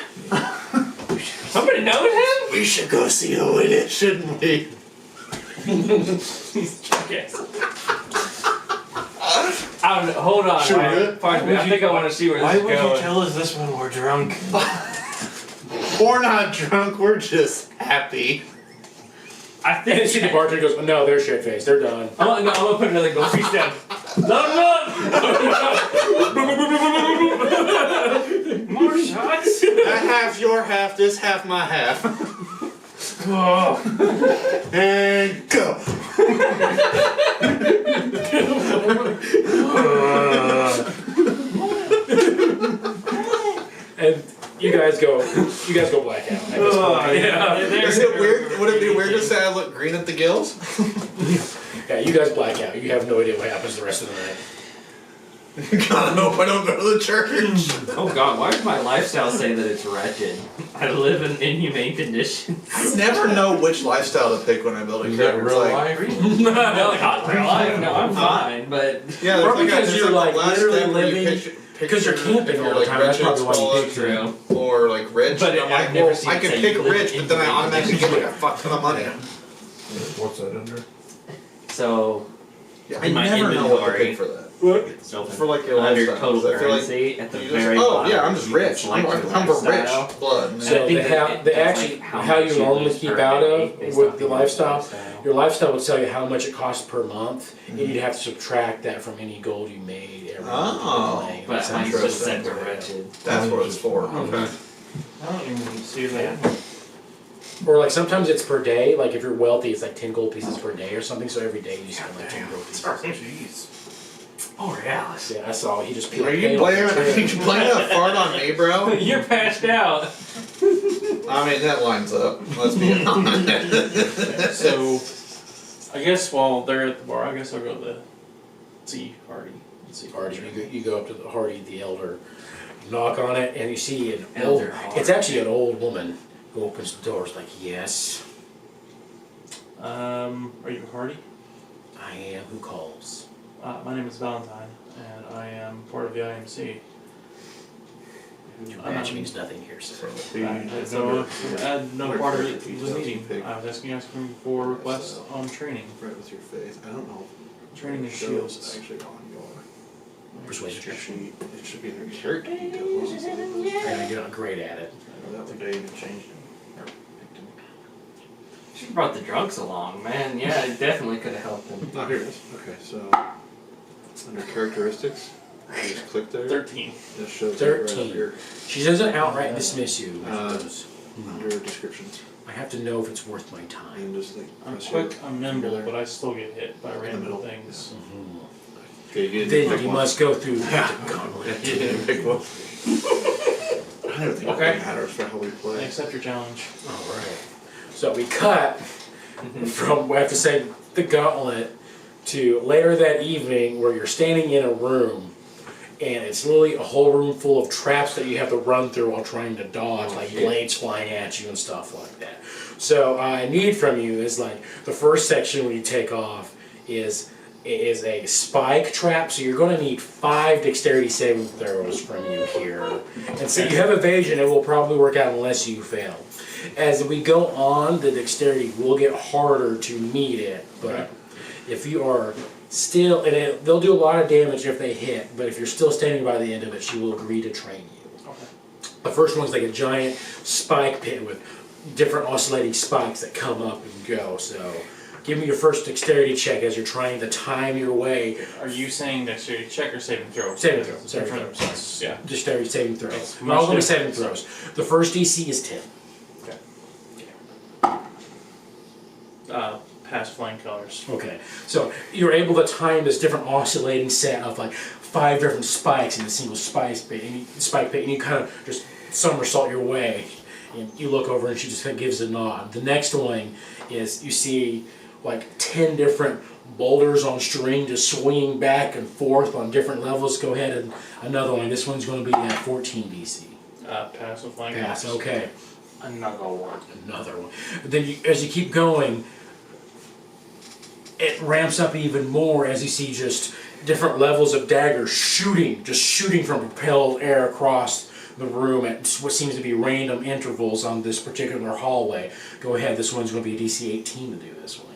Somebody knows him? We should go see who it is, shouldn't we? Hold on. Should we Ryan. do it? Farnsby, I think I want to see where Why this is would you going. tell us this when we're drunk? We're not drunk, we're just happy. I And think you see the bartender goes, no, they're shit faced. They're done. I'm gonna put another gold piece down. Run! More shots? That half your half, this half my half. And go. And you guys go black out. At this point. Yeah. Is it weird? Would it be weird to say I look green at the gills? Yeah, you guys black out. You have no idea what happens the rest of the night. God, I hope I don't go to the church. Oh god, why does my lifestyle say that it's wretched? I live in inhumane conditions. I never know which lifestyle to pick when I build a Is that character. real It's like, life? No, not real life. No, I'm fine, but yeah, there's Or like because there's you're, the like, last literally step where you living- because you're picture camping if all you're, the like, time, that's rich and probably why you pick spoiled, true. or like rich. But and I'm I've like, never well, seen I it could say pick you live rich, in but then I inhumane automatically get like a fuck ton of money. What's that under? so Yeah, I In my never know what to inventory. pick for that. it's For like your under lifestyle. total 'cause I feel like currency at the you just, very oh bottom. yeah, I'm just you can rich. select your I'm from lifestyle. rich blood. So I think the that the that's actually like how, how you much you normally lose keep per out day of based with off the your lifestyle. Your lifestyle will tell you how much it costs per month, and you'd have to subtract that from any gold you made every month Oh. you're playing. But That's mine's how just you set to do it. wretched. That's what it's for. Okay. I don't even see that. Or like sometimes it's per day. Like if you're wealthy, it's like 10 gold pieces per day or something. So every day you spend like 10 gold pieces. Jeez. Borealis. Yeah, I saw. He just peeled. Are you paint off the blaming tree. a fart on me, bro? You're passed out. I mean, that lines up. Let's be honest. So, I guess while they're at the bar, I guess I'll go to see Hardy. See Hardy, you go up to the Hardy, the elder, knock on it, and you see an Elder old. Hardy. It's actually an old woman who opens the doors. Like, yes, Are you Hardy? I am. Who calls? My name is Valentine, and I am part of the IMC. Your match means nothing here, sir. I had no part of it was meeting. I was asking for requests on training. Right with your face. I don't know. Training and shields. Actually on your Persuasion check. sheet. It should be in your shirt. You're not great at it. That would they even changed it. She brought the drunks along, man. Yeah, it definitely could have helped them. Oh, here it is. Okay, so under characteristics, you just click there. 13. It shows it right up 13. here. She doesn't outright dismiss you. Uh, She goes, Under descriptions, I have to know if it's worth my time. and just like I'm press quick, your I'm nimble, finger but there. I still get hit by In the random middle. things. Mhm. Okay, you didn't Then pick you one. must go through the gauntlet. You didn't pick one. I never think Okay. it matters for how we I play. accept your challenge. Alright. So we cut from, we have to say, the gauntlet to later that evening where you're standing in a room and it's literally a whole room full of traps that you have to run through while trying to dodge, like blades flying at you and stuff like that. So I need from you is like the first section when you take off is It is a spike trap, so you're going to need 5 dexterity saving throws from you here. And so you have evasion, it will probably work out unless you fail. As we go on, the dexterity will get harder to meet it, but if you are still, and they'll do a lot of damage if they hit, but if you're still standing by the end of it, she will agree to train you. Okay. The first one's like a giant spike pit with different oscillating spikes that come up and go, so give me your first dexterity check as you're trying to time your way. Are you saying dexterity check or saving throw? Saving throw. Saving Different- throw. Yeah. Dexterity saving throws. It's Not only much saving different. throws. The first DC is 10. Past flying colors. Okay, so you're able to time this different oscillating set of like 5 different spikes in a single spike pit, and you kind of just somersault your way. And you look over and she just kind of gives a nod. The next one is you see like 10 different boulders on string just swinging back and forth on different levels. Go ahead and another one. This one's going to be at 14 DC. Pass with flying Pass, colors. okay. Another one. Another one. Then as you keep going, it ramps up even more as you see just different levels of daggers shooting from propelled air across the room at what seems to be random intervals on this particular hallway. Go ahead, this one's going to be a DC 18 to do this one.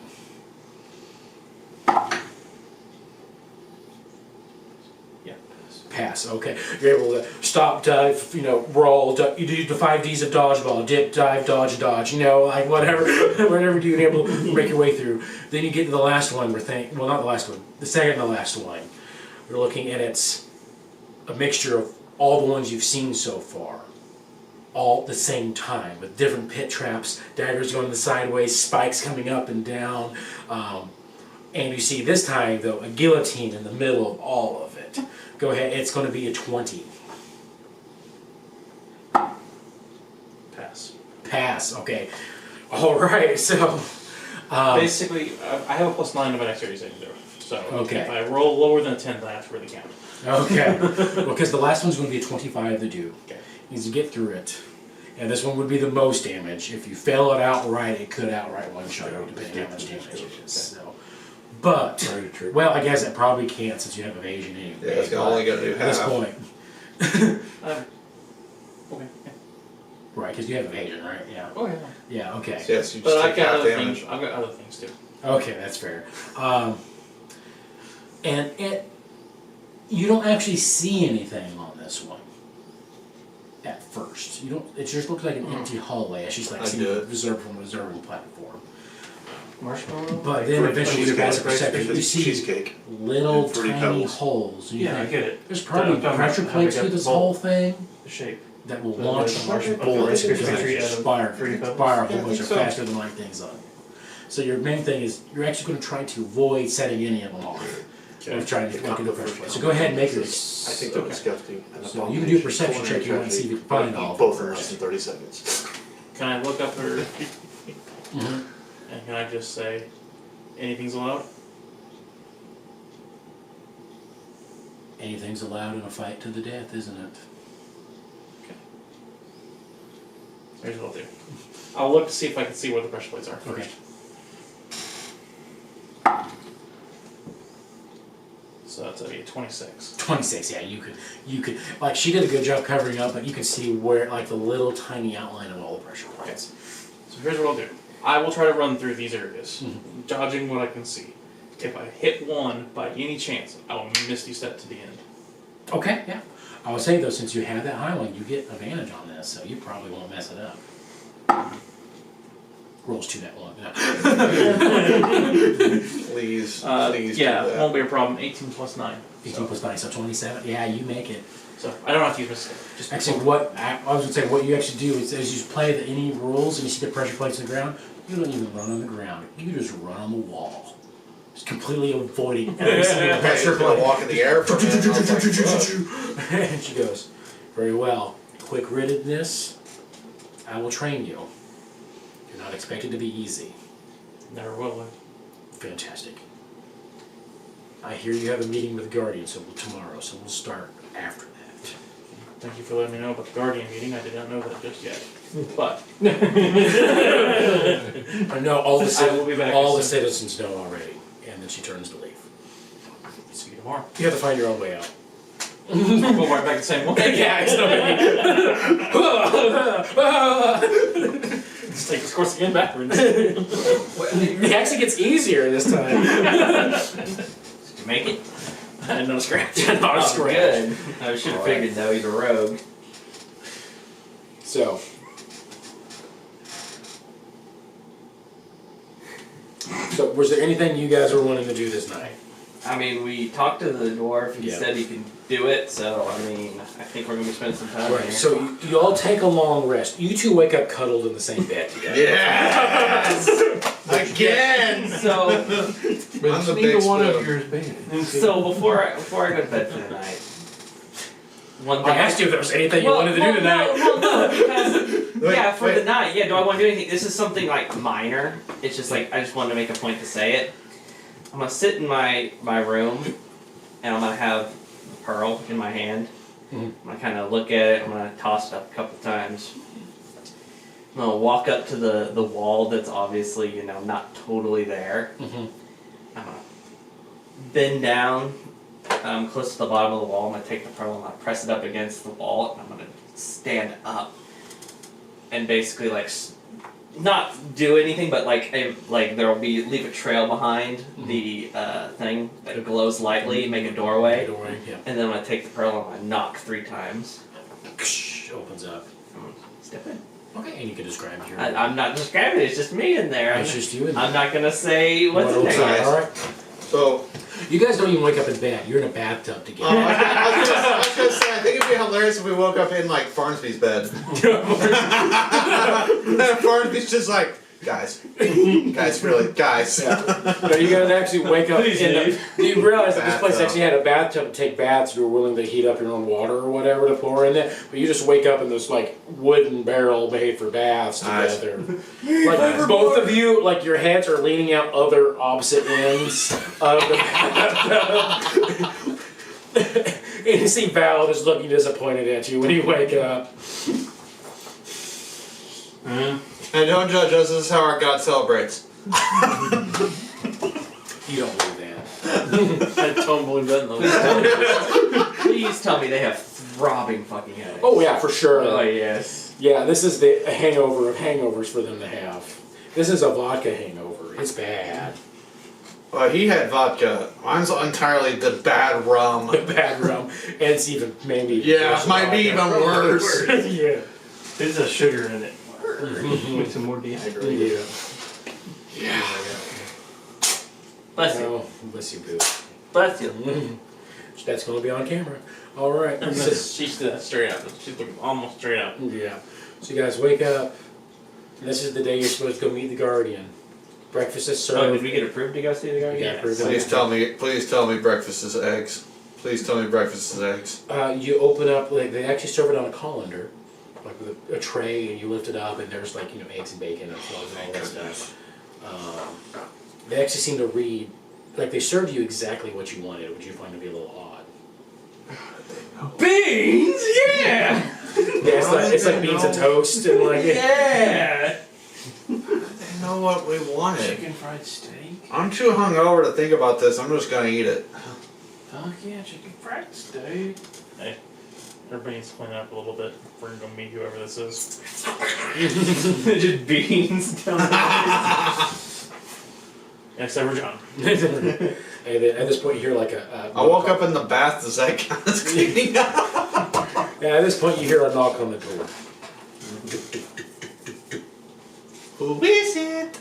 Yeah. Pass, okay. You're able to stop, dive, roll, you do the 5 Ds of dodgeball, dip, dive, dodge, like whatever you're able to make your way through. Then you get to the last one, well, not the last one, the second to last one. We're looking at it's a mixture of all the ones you've seen so far, all at the same time, with different pit traps, daggers going the sideways, spikes coming up and down, and you see this time, though, a guillotine in the middle of all of it. Go ahead, it's going to be a 20. Pass. Pass, okay. Alright, so... Basically, I have a +9 to my dexterity saving throw. So Okay. if I roll lower than a 10, that's where they count. okay. Well, because the last one's going to be a 25 to do. Okay. Needs to get through it. And this one would be the most damage. If you fail it outright, it could outright one-shot you, depending on how much damage it is. So. But, Try to trip. well, I guess it probably can't since you have evasion anyway. Yeah, it's only gonna do At this half. point. Okay. Yeah. Right, because you have evasion, right? Yeah. Oh yeah. Yeah, okay. So yes, you But just I've take got half other damage. things. I've got other things too. Okay, that's fair. And you don't actually see anything on this one at first. You don't. It just looks like an empty hallway. It's just like I seeing do it. reserved from a reserving platform. Marshmallow? But then eventually, with passive perception, you see cheesecake. little and fruity tiny pebbles. holes. And you Yeah, I think, get it. there's probably I'm talking pressure about plates how through they got this the whole bulb. thing The shape. that will The launch marshmallow bullets bullets and entry out of fire fruity pebbles. a Yeah, whole I bunch think of so. faster than light things on. So your main thing is you're actually going to try to avoid setting any of them off. Or trying to look into pressure plates. So go ahead and make I this. think that was disgusting. An So you can do a abomination, perception check. You want to see if you can find all of both them in less first. than 30 seconds. Can I look up her Mhm. and can I just say anything's allowed? Anything's allowed in a fight to the death, isn't it? Here's what I'll do. I'll look to see if I can see where the pressure plates are Okay. first. So that's a 26. 26, yeah, you could, like, she did a good job covering up, but you could see where, like, the little tiny outline of all the pressure plates. So here's what I'll do. I will try to run through these areas, Mhm. dodging what I can see. If I hit one by any chance, I will misty step to the end. Okay, yeah. I would say, though, since you have that high one, you get advantage on this, so you probably won't mess it up. Rolls to that one. Please, please Yeah, do it that. won't be a problem. 18 plus 9. 18 plus 9, so 27. Yeah, you make it. So I don't have to use my step. Just Actually, I was going to say, what you actually do is as you play any rules and you see the pressure plates on the ground, you don't even run on the ground. You just run on the wall. Just completely avoiding every single Hey, pressure he's gonna plate. walk in the air for a minute. I was like, "Whoa." And she goes, very well. Quick-wittedness, I will train you. You're not expected to be easy. never will. Fantastic. I hear you have a meeting with Guardian tomorrow, so we'll start after that. Thank you for letting me know about the Guardian meeting. I did not know that just yet. But I know all the I will be back all the as soon- citizens know already, and then she turns to leave. tomorrow. You have to find your own way out. I'll go right back the same way. Yeah, it's Just take this course again backwards. It actually gets easier this time. Did you make it? And no scratch. Not a Oh, scratch. good. I should have Alright. figured though he's a rogue. So. So, was there anything you guys were wanting to do this night? I mean, we talked to the dwarf. He Yeah. said he can do it. So I mean, I think we're gonna be spending some time Right. here. So you all take a long rest. You two wake up cuddled in the same bed together. Yes! Again! So, But I'm the neither big one spoon. of yours banned. so before I go to bed for the night, one thing I asked you if there was anything you wanted to do tonight. No, because Wait, for wait. the night, yeah. Do I want to do anything? This is something like minor. It's just like I just wanted to make a point to say it. I'm gonna sit in my room, and I'm gonna have the pearl in my hand. Mhm. I'm gonna kind of look at it. I'm gonna toss it up a couple times. I'm gonna walk up to the wall that's obviously not totally there. Mhm. I'm gonna bend down close to the bottom of the wall. I'm gonna take the pearl and I'm gonna press it up against the wall, and I'm gonna stand up and basically not do anything, but there'll be leave a trail behind the thing that glows lightly, make a doorway, Yeah. and then I'm gonna take the pearl and I'm gonna knock 3 times. Opens up. Step in. Okay, and you can describe your. I'm not describing it. It's just me in there. It's just you and I'm not gonna say what's in What there. else? yet. All right. So, You guys don't even wake up in bed. You're in a bathtub I together. was gonna say, I think it'd be hilarious if we woke up in like Farnsby's bed. Farnsby's just like, guys, really, guys. No, you guys actually wake up Please, in Dave. you realize that this place Bathtub. actually had a bathtub to take baths. You were willing to heat up your own water or whatever to pour in there, but you just wake up in this like wooden barrel made for baths Nice. together. Like both of you, like your heads are leaning out other opposite ends of the bathtub. And you see Val just looking disappointed at you when you wake up. And don't judge us, this is how our God celebrates. You don't believe that. I don't believe that in the Please tell me they have throbbing fucking headaches. Oh yeah, for sure. Oh yes. Yeah, this is the hangover of hangovers for them to have. This is a vodka hangover. It's bad. Well, he had vodka. Mine's entirely the bad rum. The bad rum. And it's even maybe Yeah, worse might be vodka. even worse. Yeah. There's a sugar in it. Makes it more dehydrated. Yeah. Bless you. Oh, bless you, boo. Bless you. That's going to be on camera. All right. She's straight up. She's looking almost straight up. Yeah. So you guys wake up. And this is the day you're supposed to go meet the Guardian. Breakfast is served. Oh, did we get approved to go see the guy? Yeah, approved. Please tell me breakfast is eggs. Please tell me breakfast is eggs. You open up, like they actually serve it on a colander, like with a tray, and you lift it up, and there's like eggs and bacon and fluff and all that stuff. They actually seem to read, like they served you exactly what you wanted, which you find to be a little odd. Beans, yeah, Yeah, it's like beans and toast and like yeah. They know what we wanted. Chicken fried steak? I'm too hungover to think about this. I'm just gonna eat it. Fuck yeah, chicken fried steak. Everybody's cleaning up a little bit. We're gonna go meet whoever this is. Just beans down there. Except for John. And then at this point you hear like a I woke up in the bath. Does that count as cleaning up? Yeah, at this point you hear a knock on the door. Who is it?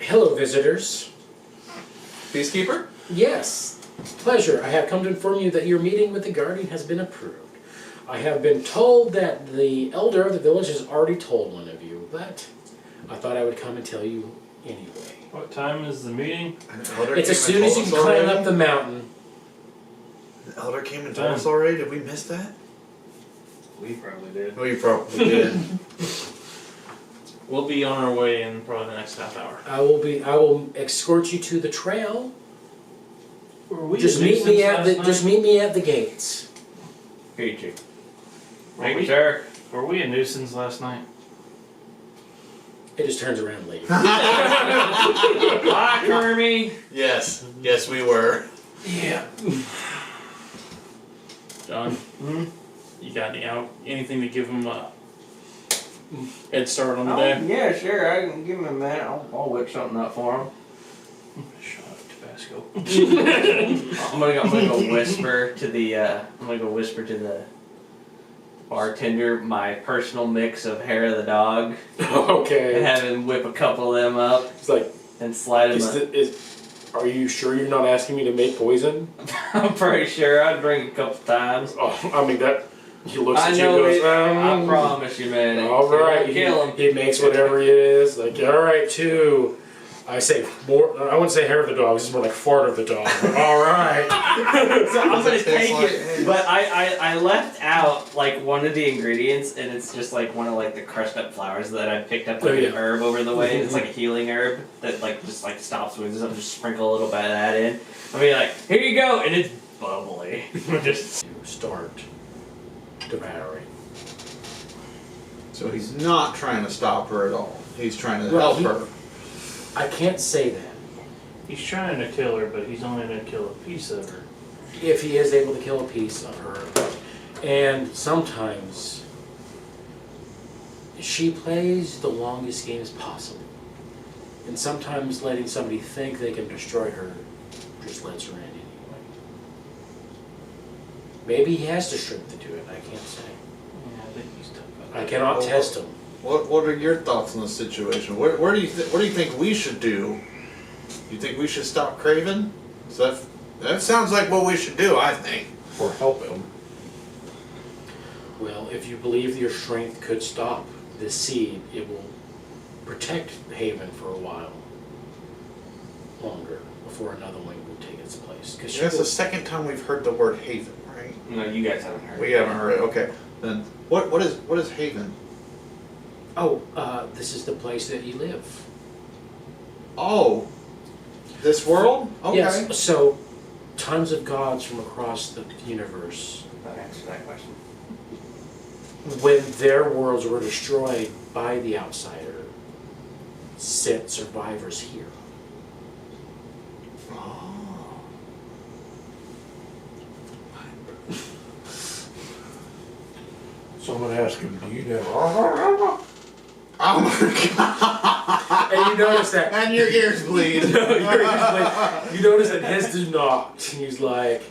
Hello, visitors. Peacekeeper? Yes, pleasure. I have come to inform you that your meeting with the Guardian has been approved. I have been told that the elder of the village has already told one of you, but I thought I would come and tell you anyway. What time is the meeting? An elder It's as came soon and as you told can us climb already? up the mountain. The elder came and told us already? Did we miss that? We probably did. We probably did. We'll be on our way in probably the next half hour. I will escort you to the trail. Were we Just a meet me nuisance at the last just night? meet me at the gates. PG. Were Make we- sure. Were we a nuisance last night? It just turns around and leaves. Bye, Kermie. Yes, yes, we were. Yeah. John, you got anything to give him a head start on the day? Yeah, sure. I can give him a minute. I'll whip something up for him. Shot of Tabasco. I'm gonna go whisper to the bartender my personal mix of hair of the dog and Okay. have him whip a couple of them up It's like, and slide them. are you sure you're not asking me to make poison? I'm pretty sure I drink a couple times. Oh, I mean that. He looks I at you know and goes, it. I promise you, man. all right. Kill him. He makes whatever it is. Like, all right, too. I say more. I wouldn't say hair of the dog. This is more like fart of the dog. All right. So I'm gonna It tastes take like it, eggs. but I left out like one of the ingredients, and it's just like one of like the crushed up flowers that I picked up like Oh, yeah. an herb over the way. It's like a healing herb that like just like stops wounds. So I'm just sprinkle a little bit of that in. I'll be like, here you go, and it's bubbly. Just Start devouring. So he's not trying to stop her at all. He's trying to Well, help her. I can't say that. He's trying to kill her, but he's only gonna kill a piece of her. If he is able to kill a piece of her. And sometimes she plays the longest games possible. And sometimes letting somebody think they can destroy her just lets her in anyway. Maybe he has the strength to do it, I can't say. Yeah, I think he's tough. I cannot test him. What are your thoughts on the situation? What do you think we should do? You think we should stop Craven? So that sounds like what we should do, I think. Or help him. Well, if you believe your strength could stop this seed, it will protect Haven for a while longer before another one will take its place. Because That's the second time we've heard the word Haven, right? no, you guys haven't heard. We haven't heard it. Okay, then what is Haven? this is the place that you live. Oh, this world? Okay. Yes, so tons of gods from across the universe, That answers that question. when their worlds were destroyed by the outsider, sent survivors here. Oh. So I'm gonna ask him, do you know? Oh my god! And you notice that. And your ears bleed. You notice that his do not. He's like,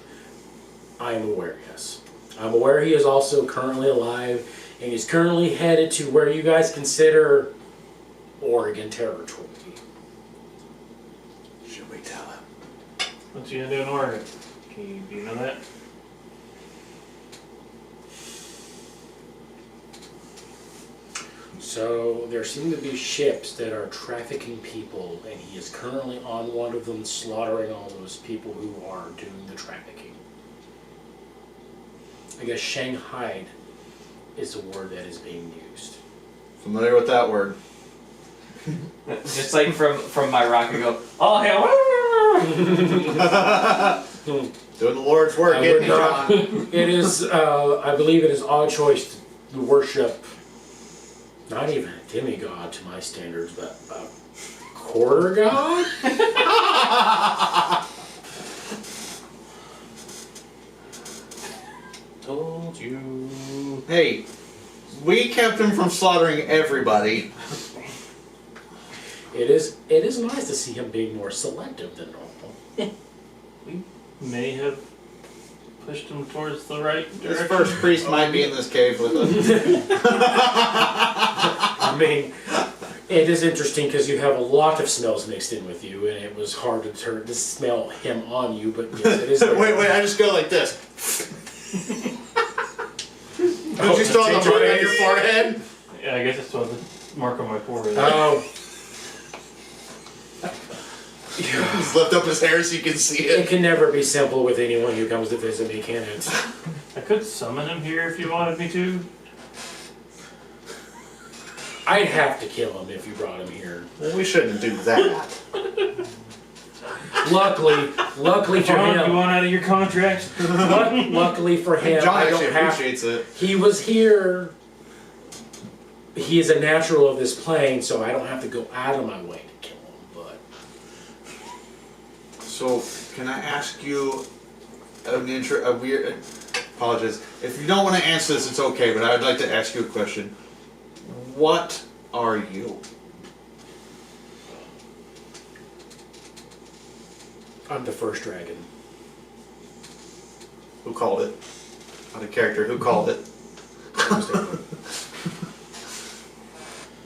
I am aware, yes. I'm aware he is also currently alive, and he's currently headed to where you guys consider Oregon territory. Should we tell him? What's he gonna do in Oregon? Do you know that? So there seem to be ships that are trafficking people, and he is currently on one of them slaughtering all those people who are doing the trafficking. I guess Shanghai is the word that is being used. Familiar with that word? Just like from my rock, I go, oh hell. Doing the Lord's work, I isn't would he, not- John? It is, I believe it is our choice to worship not even a demigod to my standards, but a quarter god? Told you. Hey, we kept him from slaughtering everybody. It is nice to see him being more selective than normal. May have pushed him towards the right This direction. first priest might be in this cave with us. I mean, it is interesting because you have a lot of smells mixed in with you, and it was hard to smell him on you, but yes, it is. Wait, I just go like this. Don't you still have the mark on your forehead? Yeah, I guess that's what the mark on my forehead. Oh. Just lift up his hair so you can see It it. can never be simple with anyone who comes to visit me, can it? I could summon him here if you wanted me to. I'd have to kill him if you brought him here. Well, we shouldn't do that. Luckily for John, you him. want out of your contract? Luckily for him, John I actually don't have. appreciates it. He was here he is a natural of this plane, so I don't have to go out of my way to kill him. But So, can I ask you a weird... Apologies. If you don't want to answer this, it's okay, but I would like to ask you a question. What are you? I'm the first dragon. Who called it? Out of character, who called it?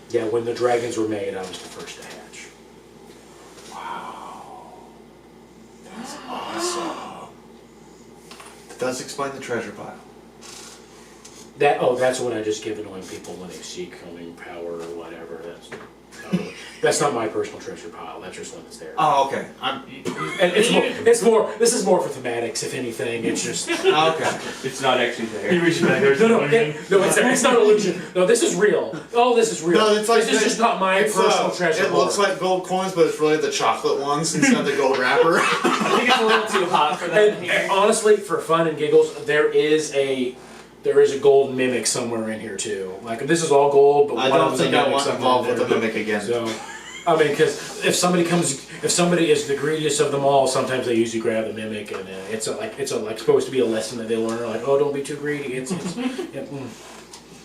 Yeah, when the dragons were made, I was the first to hatch. Wow. That's awesome. That does explain the treasure pile. That's what I just give annoying people when they seek coming power or whatever. That's not my personal treasure pile. That's just one that's there. Oh, okay. And it's more. This is more for thematics, if anything. It's just Okay. It's not actually there. He reached back there. no, it's not illusion. No, this is real. Oh, this is real. No, it's like this is just not my personal treasure. It looks like gold coins, but it's really the chocolate ones instead of the gold wrapper. I think it's a little too hot for that. And honestly, for fun and giggles, there is a gold mimic somewhere in here too. Like this is all gold, but I one don't of them's a think I mimic want somewhere involved in with there. the mimic again. So, I mean, because if somebody is the greediest of them all, sometimes they usually grab the mimic, and it's supposed to be a lesson that they learn. Like, oh, don't be too greedy. It's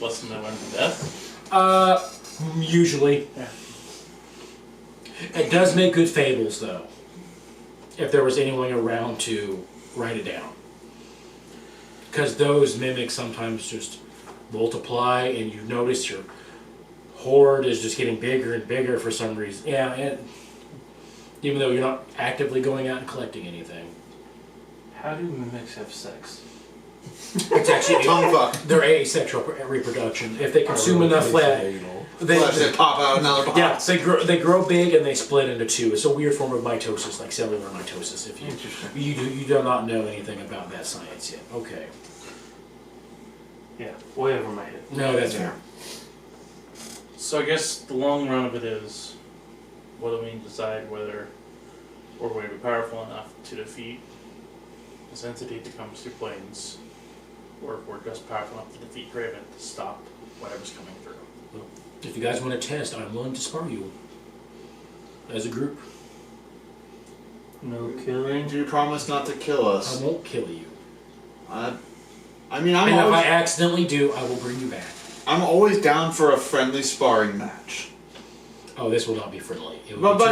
Lesson that went to death. Usually. Yeah. It does make good fables, though. If there was anyone around to write it down, because those mimics sometimes just multiply, and you notice your horde is just getting bigger and bigger for some reason. Yeah, and even though you're not actively going out and collecting anything. How do mimics have sex? It's actually Tongue fuck. they're asexual reproduction. If they consume enough flesh, Flesh, they pop out another box. yeah, they grow big and they split into two. It's a weird form of mitosis, like cellular mitosis. If you do not know anything about that science yet, okay. Yeah, way over my head. No, that's fair. So I guess the long run of it is, what do we decide whether we're going to be powerful enough to defeat this entity that comes through planes, or if we're just powerful enough to defeat Craven to stop whatever's coming through. If you guys want to test, I'm willing to spar you as a group. No killing. Do you promise not to kill I us? won't kill you. I'm And if I accidentally do, I will bring you back. I'm always down for a friendly sparring match. Oh, this will not be friendly. It will be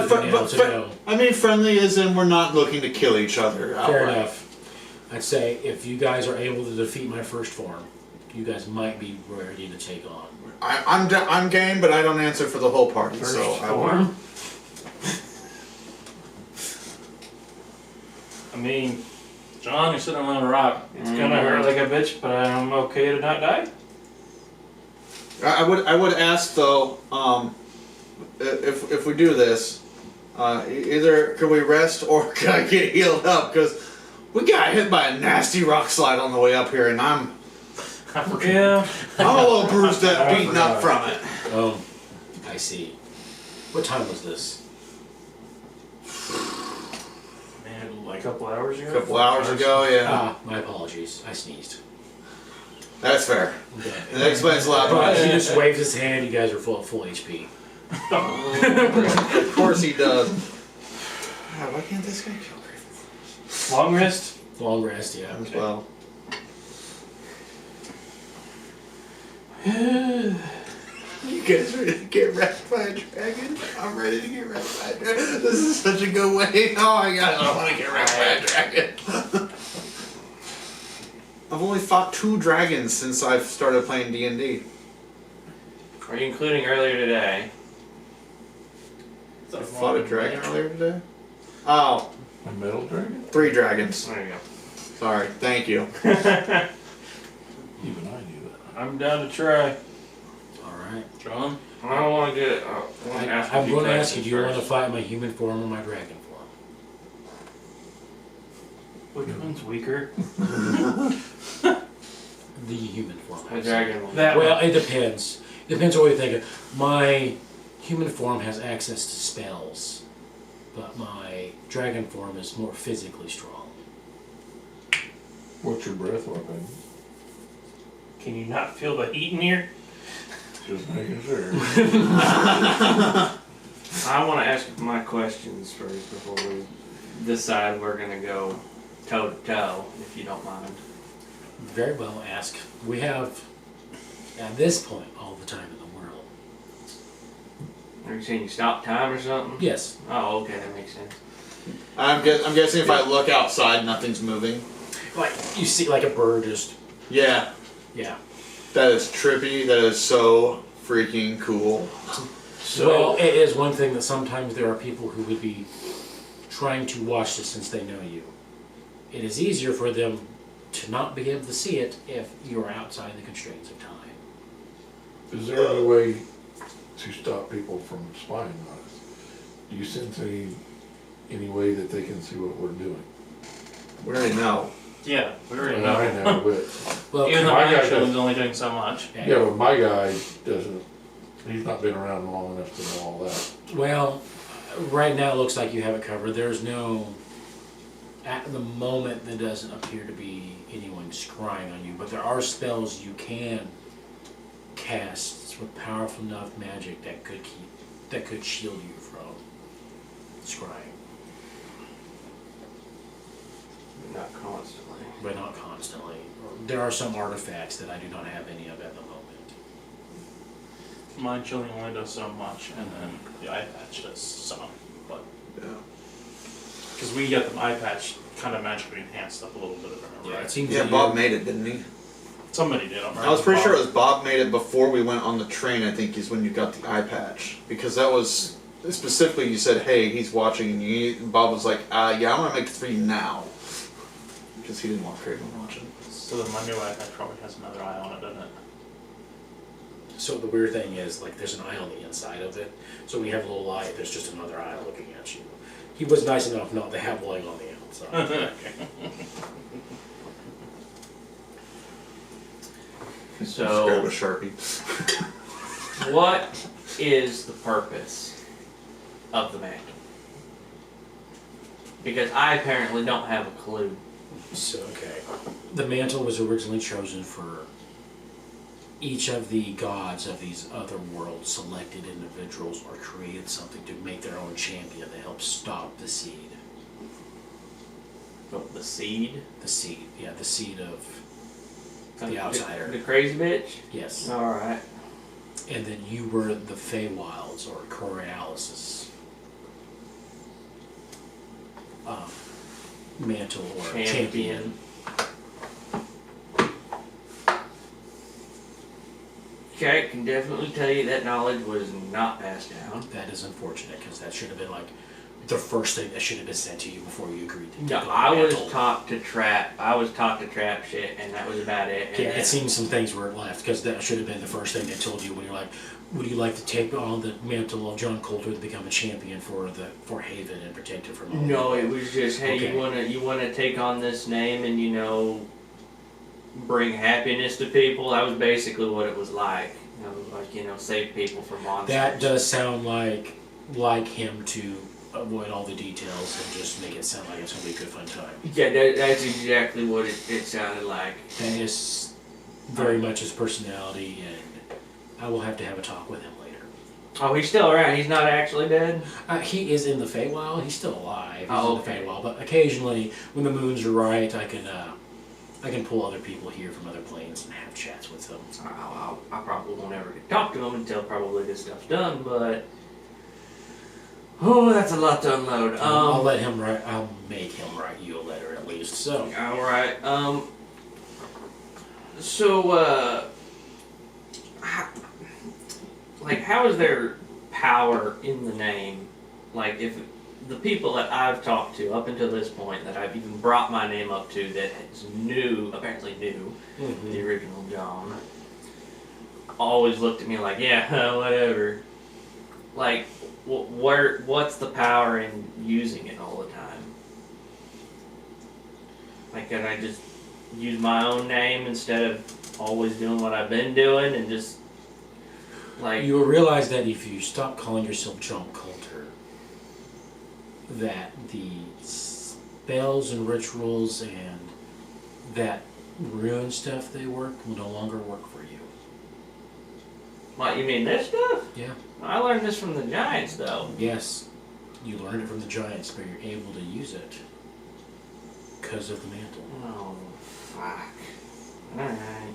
I mean, friendly as in we're not looking to kill each other. Fair outright. enough. I'd say if you guys are able to defeat my first form, you guys might be ready to take on. I'm game, but I don't answer for the whole party, so I won't. I mean, John, you're sitting on a rock. it's gonna hurt like a bitch, but I'm okay to not die. I would ask though, if we do this, either can we rest or can I get healed up? Because we got hit by a nasty rock slide on the way up here, and I'm Yeah. a little bruised up, beaten up from it. Oh, I see. What time was this? Man, Like a couple hours ago. A couple hours ago, yeah. Ah, my apologies. I sneezed. That's fair. Okay. That explains a lot. But he just waves his hand. You guys are full HP. Of course he does. God, why can't this guy kill Craven Long rest. Long rest, yeah. as well? You guys ready to get wrecked by a dragon? I'm ready to get wrecked by a dragon. This is such a good way. Oh my god, I don't want to get wrecked by a dragon. I've only fought 2 dragons since I've started playing D&D. Are you including earlier today? I fought a dragon earlier today? Oh, A metal dragon? 3 dragons. There you go. Sorry, thank you. Even I knew that. I'm down to try. Alright. John, I don't want to get. I'm going to ask you, do you want to fight my human form or my dragon form? Which one's weaker? The human form. The dragon one. That Well, one. it depends. Depends on what you're thinking. My human form has access to spells, but my dragon form is more physically strong. What's your breath weapon? Can you not feel the heat in here? Just making sure. I want to ask my questions first before we decide we're gonna go toe to toe, if you don't mind. Very well, ask. We have, at this point, all the time in the world. Are you saying you stop time or something? Yes. Oh, okay, that makes sense. I'm guessing if I look outside, nothing's moving. Like, you see like a bird just, Yeah, yeah. that is trippy. That is so freaking cool. Well, it is one thing that sometimes there are people who would be trying to watch this since they know you. It is easier for them to not be able to see it if you're outside the constraints of time. Is there any way to stop people from spying on us? Do you sense any way that they can see what we're doing? We already know. Yeah, we already Well, I know. know, but Well, Even though my my guy actually does- was only doing so much. yeah, but my guy doesn't. He's not been around long enough to know all that. well, right now it looks like you have it covered. There's no, at the moment, there doesn't appear to be anyone scrying on you, but there are spells you can cast with powerful enough magic that could shield you from scrying, Not constantly. but not constantly. There are some artifacts that I do not have any of at the moment. Mine chilling only does so much, and then the eye patch does some. But Yeah. because we get the eye patch kind of magically enhanced up a little bit, if I remember Yeah, it right. seems Yeah, that Bob you're- made it, didn't he? Somebody did. I was pretty sure it was Bob made it before we went on the train. I think is when you got the eye patch because that was specifically you said, "Hey, he's watching," and Bob was like, "Yeah, I'm gonna make 3 now," because he didn't want Craven watching. So then my new eye patch probably has another eye on it, doesn't it? So the weird thing is, like, there's an eye on the inside of it. So when you have a little light, there's just another eye looking at you. He was nice enough not to have light on the outside. Just grab a So, Sharpie. what is the purpose of the mantle? Because I apparently don't have a clue. So, okay. The mantle was originally chosen for each of the gods of these other worlds selected individuals or created something to make their own champion to help stop the seed. Oh, the seed? The seed, yeah, the seed of the outsider. The crazy bitch? Yes. Alright. And then you were the Feywilds or Borealis' mantle or champion. Okay, I can definitely tell you that knowledge was not passed down. That is unfortunate because that should have been like the first thing that should have been sent to you before you agreed to No, take on I the was mantle. taught to trap. I was taught to trap shit, and that was about it. Yeah, And it seems some things were left because that should have been the first thing they told you when you're like, would you like to take on the mantle of John Colter to become a champion for Haven and protect it from all? no, it was just, hey, Okay. you wanna take on this name and bring happiness to people. That was basically what it was like. Save people from monsters. That does sound like him to avoid all the details and just make it sound like it's gonna be a good fun time. Yeah, that's exactly what it sounded like. That is very much his personality, and I will have to have a talk with him later. Oh, he's still around. He's not actually dead. He is in the Feywild. He's still alive. He's Oh, in okay. the Feywild, but occasionally, when the moons are right, I can pull other people here from other planes and have chats with them. I probably won't ever get to talk to him until probably this stuff's done, but oh, that's a lot to unload. I'll let him write. I'll make him write you a letter at least. So All right. So how is there power in the name? Like, if the people that I've talked to up until this point, that I've even brought my name up to, that apparently knew the original John, always looked at me like, yeah, whatever. Like, what's the power in using it all the time? Like, can I just use my own name instead of always doing what I've been doing and just, like... you will realize that if you stop calling yourself John Colter, that the spells and rituals and that rune stuff they work will no longer work for you. What, you mean this stuff? Yeah. I learned this from the giants, though. Yes, you learned it from the giants, but you're able to use it because of the mantle. Oh, fuck. Alright.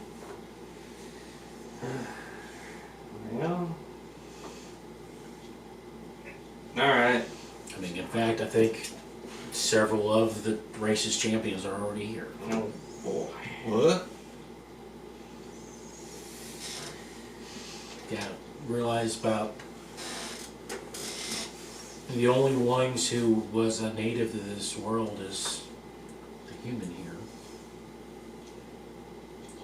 Well. Alright. I mean, in fact, I think several of the race's champions are already here. Oh, boy. What? Yeah, realize about the only ones who was a native to this world is the human here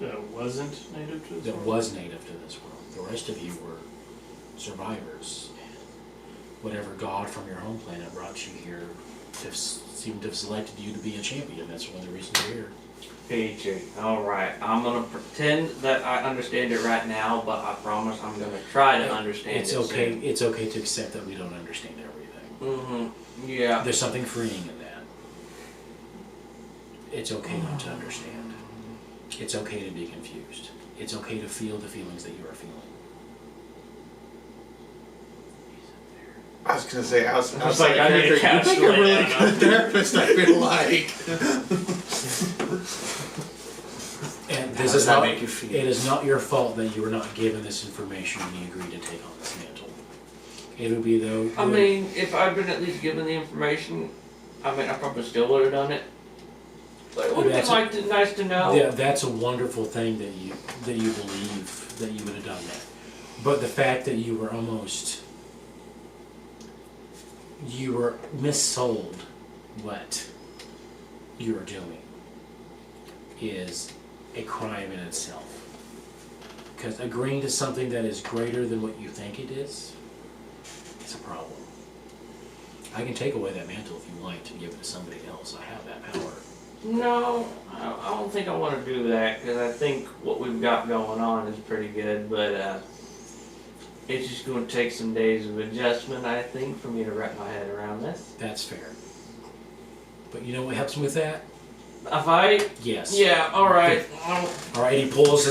That wasn't native to this that world? was native to this world. The rest of you were survivors. Whatever god from your home planet brought you here seemed to have selected you to be a champion. That's one of the reasons you're here. PG. Alright. I'm gonna pretend that I understand it right now, but I promise I'm gonna try to understand It's it okay. It's okay to accept that we don't understand everything. Mm-hmm. Yeah. There's something freeing in that. It's okay not to understand. It's okay to be confused. It's okay to feel the feelings that you are feeling. I was gonna say, I was outside like, I need a character, you make a couch really layout. good therapist, I feel like. And How this does is that not, make you feel? it is not your fault that you were not given this information when you agreed to take on this mantle. It would be though. I mean, if I'd been at least given the information, I mean, I probably still would have done it. But it would have been nice to know. Yeah, that's a wonderful thing that you believe that you would have done that. But the fact that you were missold what you were doing is a crime in itself. Because agreeing to something that is greater than what you think it is a problem. I can take away that mantle if you like to give it to somebody else. I have that power. No, I don't think I want to do that because I think what we've got going on is pretty good, but it's just going to take some days of adjustment, I think, for me to wrap my head around this. That's fair. But you know what helps me with that? A fight? Yes. Yeah, alright. Alright, he pulls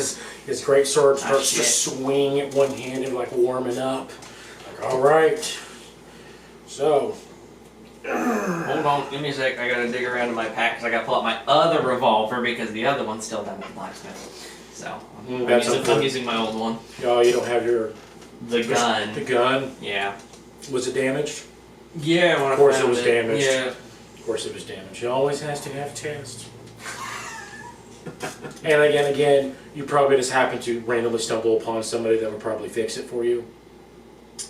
his great sword, starts to shit. swing at one handed, like warming up. Like, alright. So, Hold on, give me a sec. I gotta dig around in my pack because I gotta pull out my other revolver because the other one's still down at the blacksmith. So, I'm using my old one. oh, you don't have your The gun. The gun. Yeah. Was it damaged? Yeah, when Of course I it found was damaged. Yeah. Of course it was damaged. It always has to have tests. And again, you probably just happen to randomly stumble upon somebody that would probably fix it for you.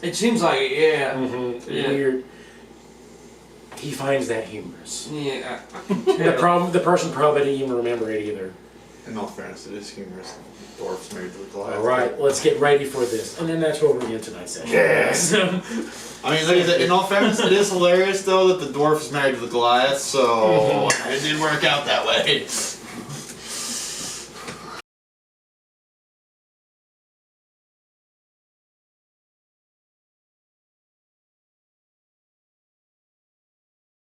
It seems like it, yeah. Mm-hmm. Yeah. Weird. He finds that humorous. Yeah. The person probably didn't even remember it either. In all fairness, it is humorous. Dwarfs married to the Goliath. Alright, let's get ready for this. And then that's where we're in tonight's session. Yes! I mean, like I said, in all fairness, it is hilarious though that the dwarf is married to the Goliath, so it did work out that way.